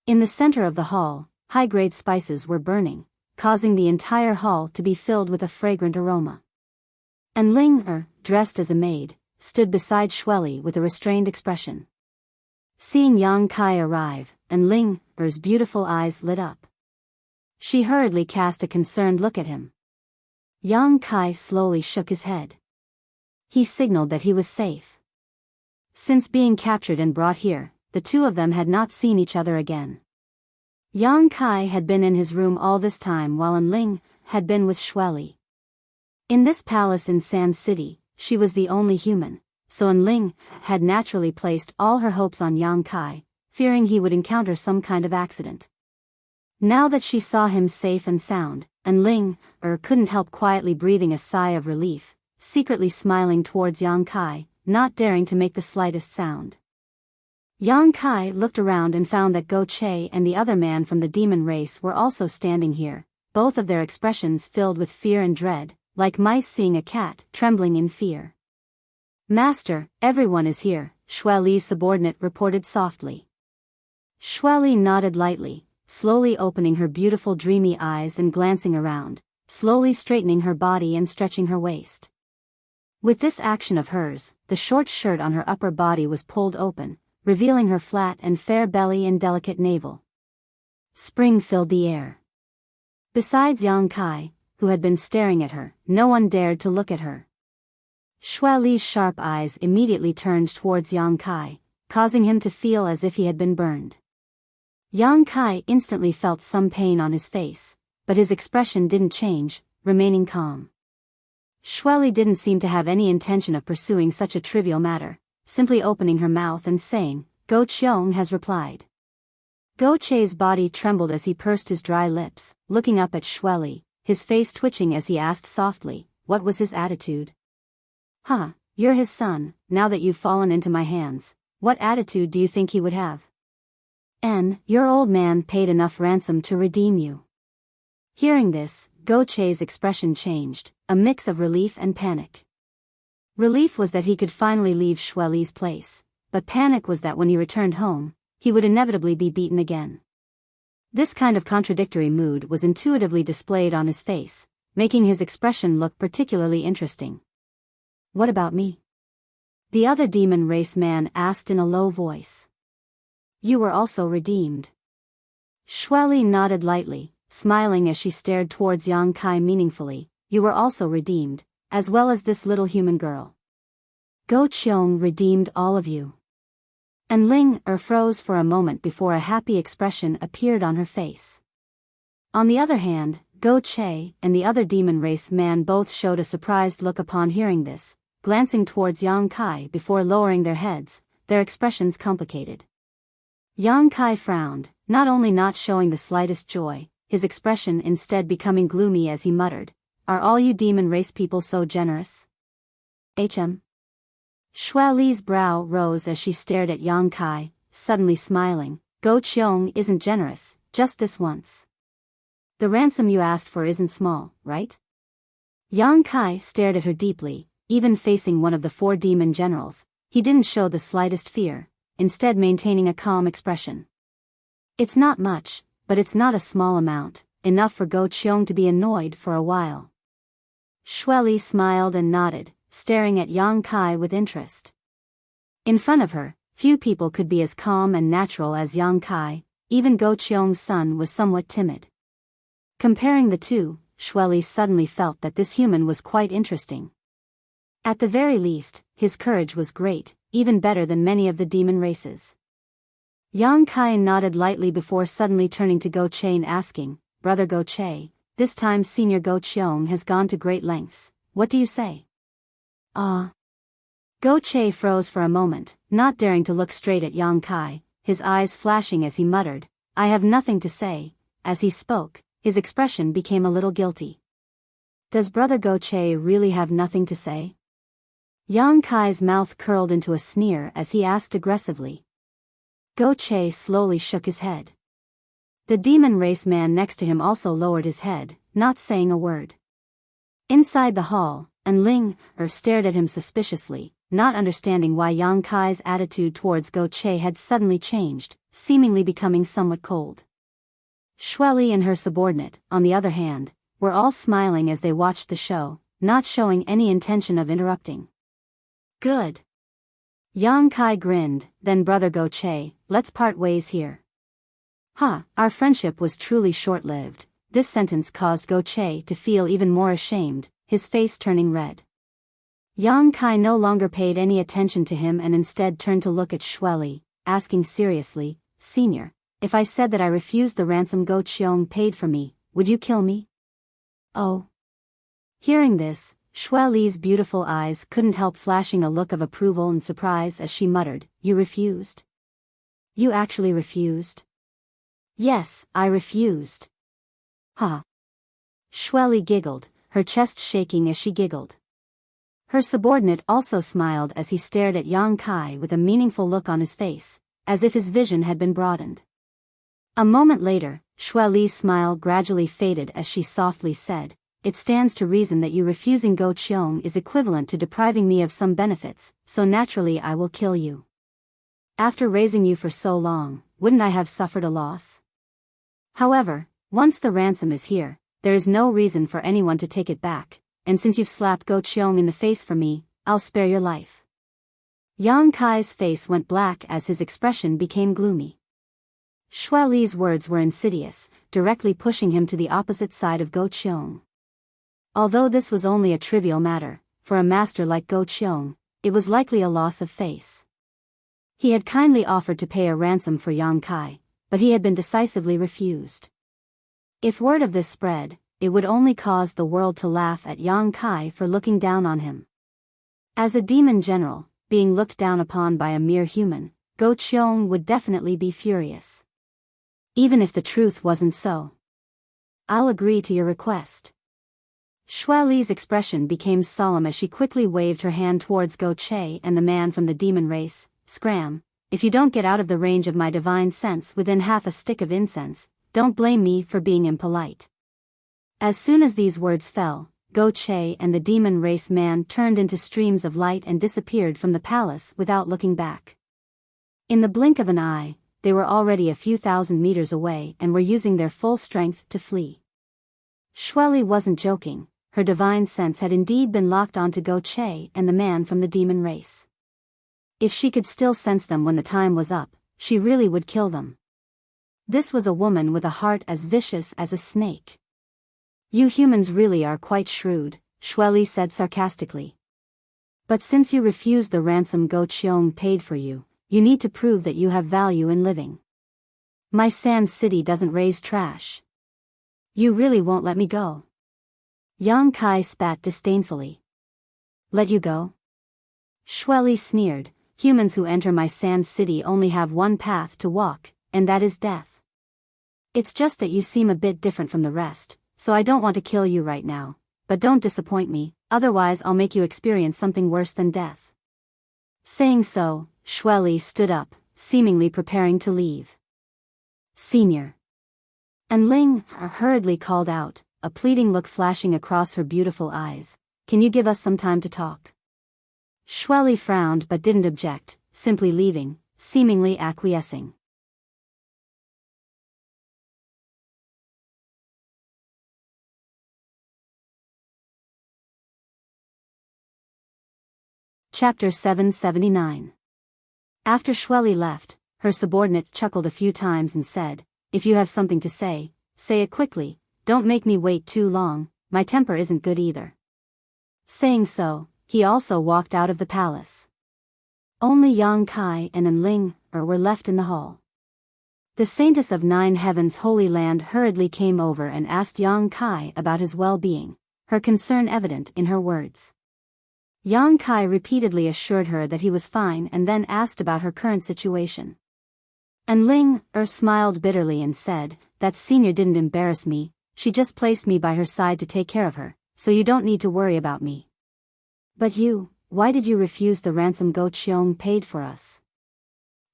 In the center of the hall, high-grade spices were burning, causing the entire hall to be filled with a fragrant aroma. And Ling dressed as a maid, stood beside Xueli with a restrained expression. Seeing Yang Kai arrive, and Ling-er's beautiful eyes lit up. She hurriedly cast a concerned look at him. Yang Kai slowly shook his head. He signaled that he was safe. Since being captured and brought here, the two of them had not seen each other again. Yang Kai had been in his room all this time while Ling had been with Xueli. In this palace in Sand City, she was the only human, so Ling had naturally placed all her hopes on Yang Kai, fearing he would encounter some kind of accident. Now that she saw him safe and sound, Ling couldn't help quietly breathing a sigh of relief, secretly smiling towards Yang Kai, not daring to make the slightest sound. Yang Kai looked around and found that Go Che and the other man from the demon race were also standing here, both of their expressions filled with fear and dread, like mice seeing a cat trembling in fear. "Master, everyone is here," Xueli's subordinate reported softly. Xueli nodded lightly, slowly opening her beautiful dreamy eyes and glancing around, slowly straightening her body and stretching her waist. With this action of hers, the short shirt on her upper body was pulled open, revealing her flat and fair belly and delicate navel. Spring filled the air. Besides Yang Kai, who had been staring at her, no one dared to look at her. Xueli's sharp eyes immediately turned towards Yang Kai, causing him to feel as if he had been burned. Yang Kai instantly felt some pain on his face, but his expression didn't change, remaining calm. Xueli didn't seem to have any intention of pursuing such a trivial matter, simply opening her mouth and saying, "Go Qiong has replied." Go Che's body trembled as he pursed his dry lips, looking up at Xueli, his face twitching as he asked softly, what was his attitude? "Huh, you're his son, now that you've fallen into my hands, what attitude do you think he would have?" Your old man paid enough ransom to redeem you." Hearing this, Go Che's expression changed, a mix of relief and panic. Relief was that he could finally leave Shueli's place, but panic was that when he returned home, he would inevitably be beaten again. This kind of contradictory mood was intuitively displayed on his face, making his expression look particularly interesting. "What about me?" the other demon race man asked in a low voice. "You were also redeemed." Shueli nodded lightly, smiling as she stared towards Yang Kai meaningfully. "You were also redeemed, as well as this little human girl." "Go Qiong redeemed all of you." And Ling froze for a moment before a happy expression appeared on her face. On the other hand, Go Che and the other demon race man both showed a surprised look upon hearing this, glancing towards Yang Kai before lowering their heads, their expressions complicated. Yang Kai frowned, not only not showing the slightest joy, his expression instead becoming gloomy as he muttered, "Are all you demon race people so generous?" Shueli's brow rose as she stared at Yang Kai, suddenly smiling. "Go Qiong isn't generous, just this once. The ransom you asked for isn't small, right?" Yang Kai stared at her deeply, even facing one of the 4 demon generals. He didn't show the slightest fear, instead maintaining a calm expression. "It's not much, but it's not a small amount, enough for Go Qiong to be annoyed for a while." Shueli smiled and nodded, staring at Yang Kai with interest. In front of her, few people could be as calm and natural as Yang Kai. Even Go Qiong's son was somewhat timid. Comparing the two, Shueli suddenly felt that this human was quite interesting. At the very least, his courage was great, even better than many of the demon races. Yang Kai nodded lightly before suddenly turning to Go Che and asking, "Brother Go Che, this time Senior Go Qiong has gone to great lengths. What do you say?" Go Che froze for a moment, not daring to look straight at Yang Kai, his eyes flashing as he muttered, "I have nothing to say." As he spoke, his expression became a little guilty. Does Brother Go Che really have nothing to say? Yang Kai's mouth curled into a sneer as he asked aggressively. Go Che slowly shook his head. The demon race man next to him also lowered his head, not saying a word. Inside the hall, Ling stared at him suspiciously, not understanding why Yang Kai's attitude towards Go Che had suddenly changed, seemingly becoming somewhat cold. Shueli and her subordinate, on the other hand, were all smiling as they watched the show, not showing any intention of interrupting. Good. Yang Kai grinned, then Brother Go Che, let's part ways here. Our friendship was truly short-lived. This sentence caused Go Che to feel even more ashamed, his face turning red. Yang Kai no longer paid any attention to him and instead turned to look at Shueli, asking seriously, Senior, if I said that I refused the ransom Go Qiong paid for me, would you kill me? Oh. Hearing this, Shueli's beautiful eyes couldn't help flashing a look of approval and surprise as she muttered, You refused? You actually refused? Yes, I refused. Shueli giggled, her chest shaking as she giggled. Her subordinate also smiled as he stared at Yang Kai with a meaningful look on his face, as if his vision had been broadened. A moment later, Shueli's smile gradually faded as she softly said, It stands to reason that you refusing Go Qiong is equivalent to depriving me of some benefits, so naturally I will kill you. After raising you for so long, wouldn't I have suffered a loss? However, once the ransom is here, there is no reason for anyone to take it back, and since you've slapped Go Qiong in the face for me, I'll spare your life. Yang Kai's face went black as his expression became gloomy. Shueli's words were insidious, directly pushing him to the opposite side of Go Qiong. Although this was only a trivial matter, for a master like Go Qiong, it was likely a loss of face. He had kindly offered to pay a ransom for Yang Kai, but he had been decisively refused. If word of this spread, it would only cause the world to laugh at Yang Kai for looking down on him. As a demon general, being looked down upon by a mere human, Go Qiong would definitely be furious. Even if the truth wasn't so. I'll agree to your request. Shueli's expression became solemn as she quickly waved her hand towards Go Che and the man from the demon race, Scram, if you don't get out of the range of my divine sense within half a stick of incense, don't blame me for being impolite." As soon as these words fell, Go Che and the demon race man turned into streams of light and disappeared from the palace without looking back. In the blink of an eye, they were already a few thousand meters away and were using their full strength to flee. Shueli wasn't joking. Her divine sense had indeed been locked onto Go Che and the man from the demon race. If she could still sense them when the time was up, she really would kill them. This was a woman with a heart as vicious as a snake. "You humans really are quite shrewd," Shueli said sarcastically. "But since you refused the ransom Go Cheong paid for you, you need to prove that you have value in living. My sand city doesn't raise trash. You really won't let me go?" Yang Kai spat disdainfully. "Let you go?" Shueli sneered. "Humans who enter my sand city only have one path to walk, and that is death. It's just that you seem a bit different from the rest, so I don't want to kill you right now, but don't disappoint me, otherwise I'll make you experience something worse than death." Saying so, Shueli stood up, seemingly preparing to leave. "Senior." And Ling hurriedly called out, a pleading look flashing across her beautiful eyes, "Can you give us some time to talk?" Shueli frowned but didn't object, simply leaving, seemingly acquiescing. Chapter 779. After Shueli left, her subordinate chuckled a few times and said, "If you have something to say, say it quickly, don't make me wait too long, my temper isn't good either." Saying so, he also walked out of the palace. Only Yang Kai and Enling were left in the hall. The saintess of Nine Heavens Holy Land hurriedly came over and asked Yang Kai about his well-being, her concern evident in her words. Yang Kai repeatedly assured her that he was fine and then asked about her current situation. And Ling smiled bitterly and said, "That senior didn't embarrass me, she just placed me by her side to take care of her, so you don't need to worry about me." "But you, why did you refuse the ransom Go Cheong paid for us?"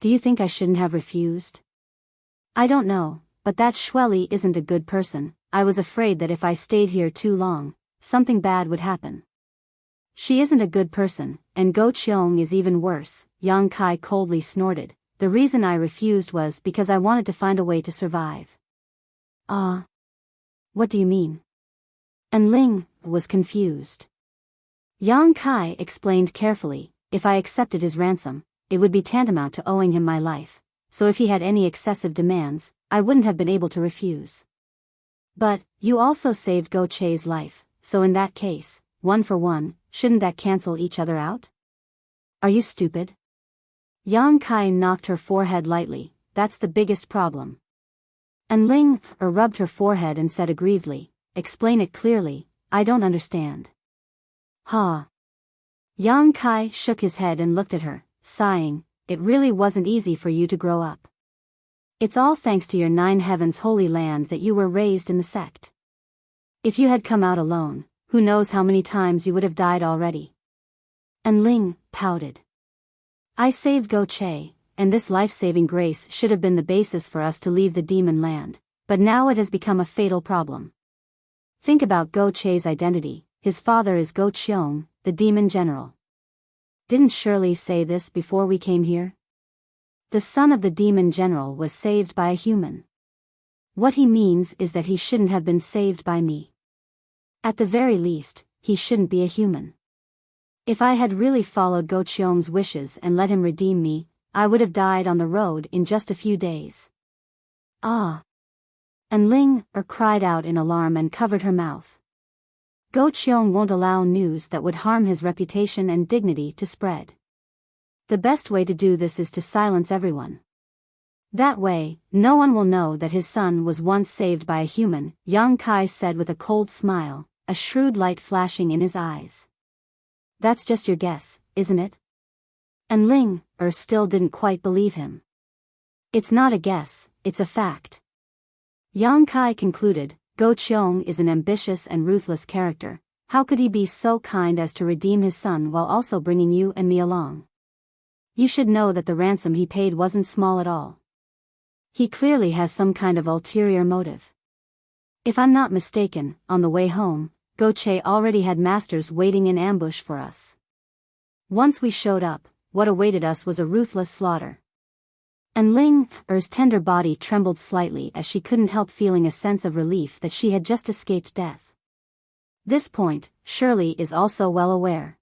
"Do you think I shouldn't have refused?" "I don't know, but that Shueli isn't a good person. I was afraid that if I stayed here too long, something bad would happen." "She isn't a good person, and Go Cheong is even worse," Yang Kai coldly snorted. "The reason I refused was because I wanted to find a way to survive." "Ah. What do you mean?" And Ling was confused. Yang Kai explained carefully, "If I accepted his ransom, it would be tantamount to owing him my life, so if he had any excessive demands, I wouldn't have been able to refuse. But, you also saved Go Che's life, so in that case, one for one, shouldn't that cancel each other out?" "Are you stupid?" Yang Kai knocked her forehead lightly. "That's the biggest problem." And Ling rubbed her forehead and said aggrievedly, "Explain it clearly, I don't understand." "Ha." Yang Kai shook his head and looked at her, sighing, "It really wasn't easy for you to grow up. It's all thanks to your Nine Heavens Holy Land that you were raised in the sect. If you had come out alone, who knows how many times you would have died already." And Ling pouted. "I saved Go Che, and this life-saving grace should have been the basis for us to leave the demon land, but now it has become a fatal problem. Think about Go Che's identity. His father is Go Cheong, the demon general. Didn't Shirley say this before we came here? The son of the demon general was saved by a human. What he means is that he shouldn't have been saved by me. At the very least, he shouldn't be a human. If I had really followed Go Cheong's wishes and let him redeem me, I would have died on the road in just a few days." "Ah." And Ling cried out in alarm and covered her mouth. "Go Cheong won't allow news that would harm his reputation and dignity to spread. The best way to do this is to silence everyone. That way, no one will know that his son was once saved by a human," Yang Kai said with a cold smile, a shrewd light flashing in his eyes. "That's just your guess, isn't it?" And Ling still didn't quite believe him. "It's not a guess, it's a fact." Yang Kai concluded, "Go Cheong is an ambitious and ruthless character. How could he be so kind as to redeem his son while also bringing you and me along? You should know that the ransom he paid wasn't small at all. He clearly has some kind of ulterior motive. If I'm not mistaken, on the way home, Goche already had masters waiting in ambush for us. Once we showed up, what awaited us was a ruthless slaughter. And Ling-er's tender body trembled slightly as she couldn't help feeling a sense of relief that she had just escaped death. This point, Shirley is also well aware.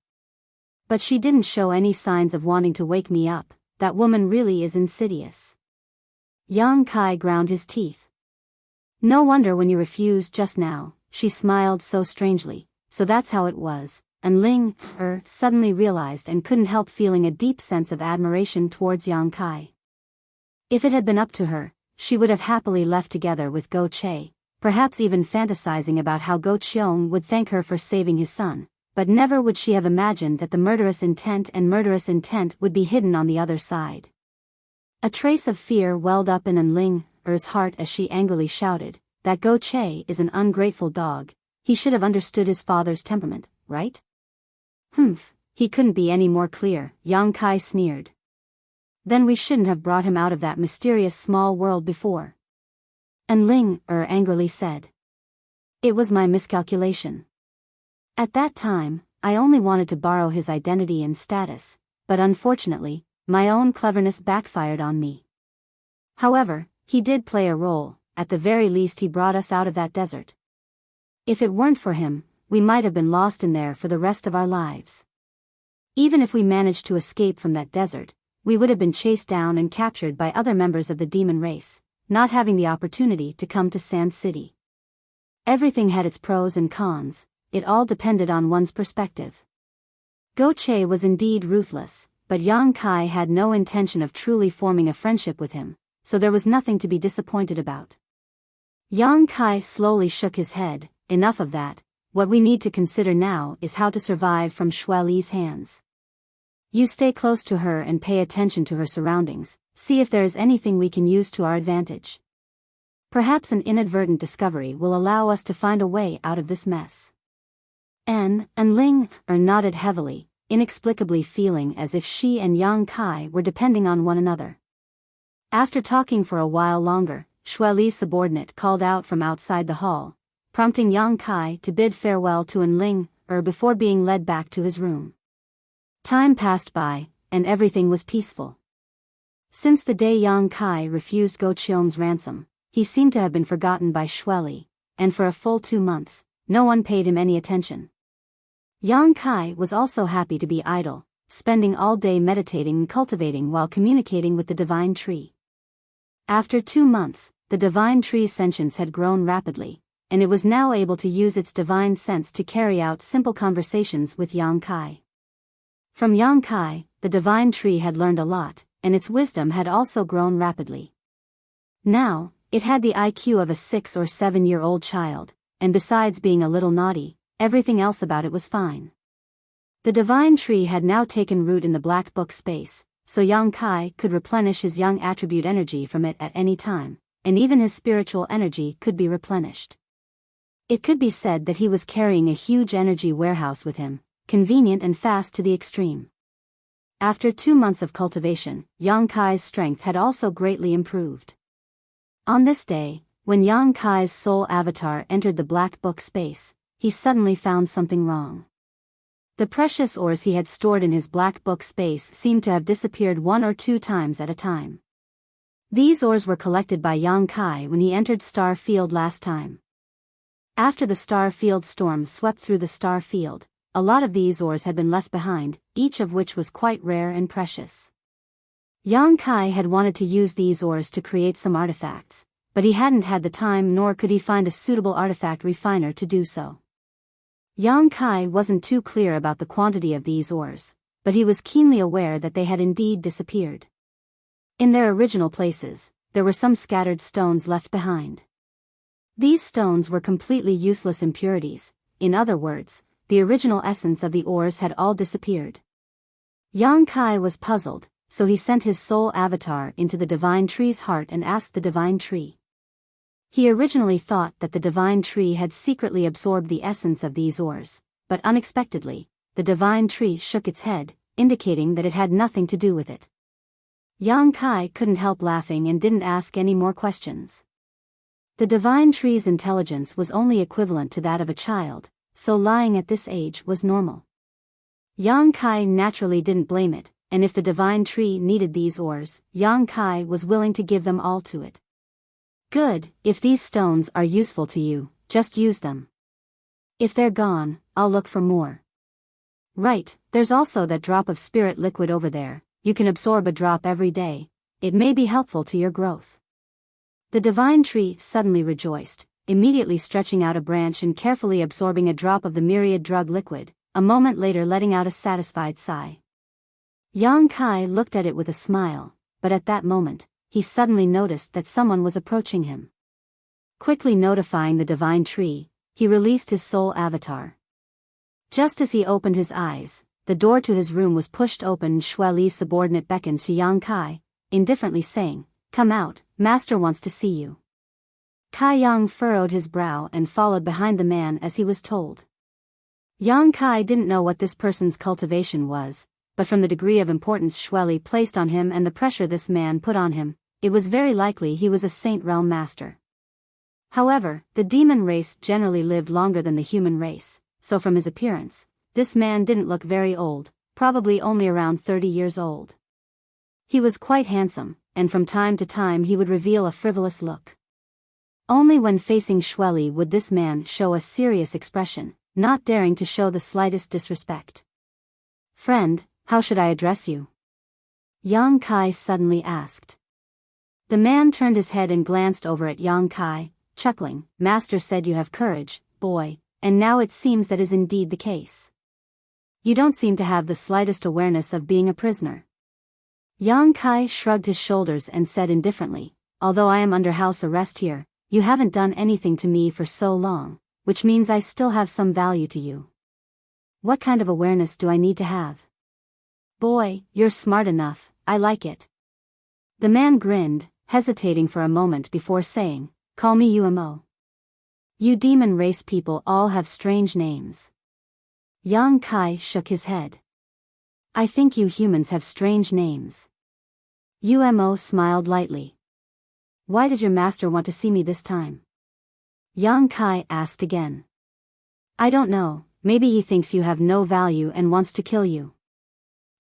But she didn't show any signs of wanting to wake me up. That woman really is insidious. Yang Kai ground his teeth. No wonder when you refused just now, she smiled so strangely. So that's how it was. And Ling-er suddenly realized and couldn't help feeling a deep sense of admiration towards Yang Kai. If it had been up to her, she would have happily left together with Go Che, perhaps even fantasizing about how Go Cheong would thank her for saving his son, but never would she have imagined that the murderous intent would be hidden on the other side. A trace of fear welled up in Ling-er's heart as she angrily shouted, "That Go Che is an ungrateful dog. He should have understood his father's temperament, right?" "Humph, he couldn't be any more clear," Yang Kai sneered. "Then we shouldn't have brought him out of that mysterious small world before." And Ling-er angrily said, "It was my miscalculation. At that time, I only wanted to borrow his identity and status, but unfortunately, my own cleverness backfired on me. However, he did play a role. At the very least he brought us out of that desert. If it weren't for him, we might have been lost in there for the rest of our lives. Even if we managed to escape from that desert, we would have been chased down and captured by other members of the demon race, not having the opportunity to come to Sand City. Everything had its pros and cons, it all depended on one's perspective. Go Che was indeed ruthless, but Yang Kai had no intention of truly forming a friendship with him, so there was nothing to be disappointed about. Yang Kai slowly shook his head. Enough of that. What we need to consider now is how to survive from Xue Li's hands. You stay close to her and pay attention to her surroundings, see if there is anything we can use to our advantage. Perhaps an inadvertent discovery will allow us to find a way out of this mess." And Ling-er nodded heavily, inexplicably feeling as if she and Yang Kai were depending on one another. After talking for a while longer, Xue Li's subordinate called out from outside the hall, prompting Yang Kai to bid farewell to Ling-er before being led back to his room. Time passed by, and everything was peaceful. Since the day Yang Kai refused Go Cheong's ransom, he seemed to have been forgotten by Xue Li, and for a full 2 months, no one paid him any attention. Yang Kai was also happy to be idle, spending all day meditating and cultivating while communicating with the divine tree. After 2 months, the divine tree's sentience had grown rapidly, and it was now able to use its divine sense to carry out simple conversations with Yang Kai. From Yang Kai, the divine tree had learned a lot, and its wisdom had also grown rapidly. Now, it had the IQ of a 6 or 7-year-old child, and besides being a little naughty, everything else about it was fine. The divine tree had now taken root in the black book space, so Yang Kai could replenish his young attribute energy from it at any time, and even his spiritual energy could be replenished. It could be said that he was carrying a huge energy warehouse with him, convenient and fast to the extreme. After 2 months of cultivation, Yang Kai's strength had also greatly improved. On this day, when Yang Kai's soul avatar entered the black book space, he suddenly found something wrong. The precious ores he had stored in his black book space seemed to have disappeared 1 or 2 times at a time. These ores were collected by Yang Kai when he entered Star Field last time. After the Star Field storm swept through the Star Field, a lot of these ores had been left behind, each of which was quite rare and precious. Yang Kai had wanted to use these ores to create some artifacts, but he hadn't had the time nor could he find a suitable artifact refiner to do so. Yang Kai wasn't too clear about the quantity of these ores, but he was keenly aware that they had indeed disappeared. In their original places, there were some scattered stones left behind. These stones were completely useless impurities, in other words, the original essence of the ores had all disappeared. Yang Kai was puzzled, so he sent his soul avatar into the divine tree's heart and asked the divine tree. He originally thought that the divine tree had secretly absorbed the essence of these ores, but unexpectedly, the divine tree shook its head, indicating that it had nothing to do with it. Yang Kai couldn't help laughing and didn't ask any more questions. The divine tree's intelligence was only equivalent to that of a child, so lying at this age was normal. Yang Kai naturally didn't blame it, and if the divine tree needed these ores, Yang Kai was willing to give them all to it. Good, if these stones are useful to you, just use them. If they're gone, I'll look for more. Right, there's also that drop of spirit liquid over there, you can absorb a drop every day, it may be helpful to your growth. The divine tree suddenly rejoiced, immediately stretching out a branch and carefully absorbing a drop of the myriad drug liquid, a moment later letting out a satisfied sigh. Yang Kai looked at it with a smile, but at that moment, he suddenly noticed that someone was approaching him. Quickly notifying the divine tree, he released his soul avatar. Just as he opened his eyes, the door to his room was pushed open and Shui Li's subordinate beckoned to Yang Kai, indifferently saying, "Come out, master wants to see you." Kai Yang furrowed his brow and followed behind the man as he was told. Yang Kai didn't know what this person's cultivation was, but from the degree of importance Shui Li placed on him and the pressure this man put on him, it was very likely he was a Saint Realm master. However, the demon race generally lived longer than the human race, so from his appearance, this man didn't look very old, probably only around 30 years old. He was quite handsome, and from time to time he would reveal a frivolous look. Only when facing Shui Li would this man show a serious expression, not daring to show the slightest disrespect. "Friend, how should I address you?" Yang Kai suddenly asked. The man turned his head and glanced over at Yang Kai, chuckling. "Master said you have courage, boy, and now it seems that is indeed the case. You don't seem to have the slightest awareness of being a prisoner." Yang Kai shrugged his shoulders and said indifferently, "Although I am under house arrest here, you haven't done anything to me for so long, which means I still have some value to you. What kind of awareness do I need to have?" "Boy, you're smart enough, I like it." The man grinned, hesitating for a moment before saying, "Call me Umo. You demon race people all have strange names." Yang Kai shook his head. "I think you humans have strange names." Umo smiled lightly. "Why does your master want to see me this time?" Yang Kai asked again. "I don't know, maybe he thinks you have no value and wants to kill you."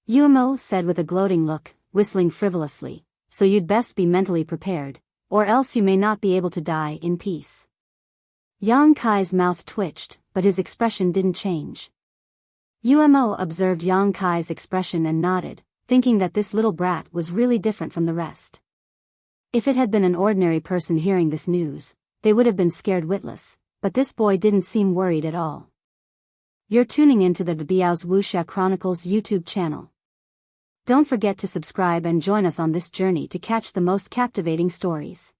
Umo said with a gloating look, whistling frivolously, "So you'd best be mentally prepared, or else you may not be able to die in peace." Yang Kai's mouth twitched, but his expression didn't change. Umo observed Yang Kai's expression and nodded, thinking that this little brat was really different from the rest. If it had been an ordinary person hearing this news, they would have been scared witless, but this boy didn't seem worried at all. You're tuning into the Biyao's Wuxia Chronicles YouTube channel. Don't forget to subscribe and join us on this journey to catch the most captivating stories.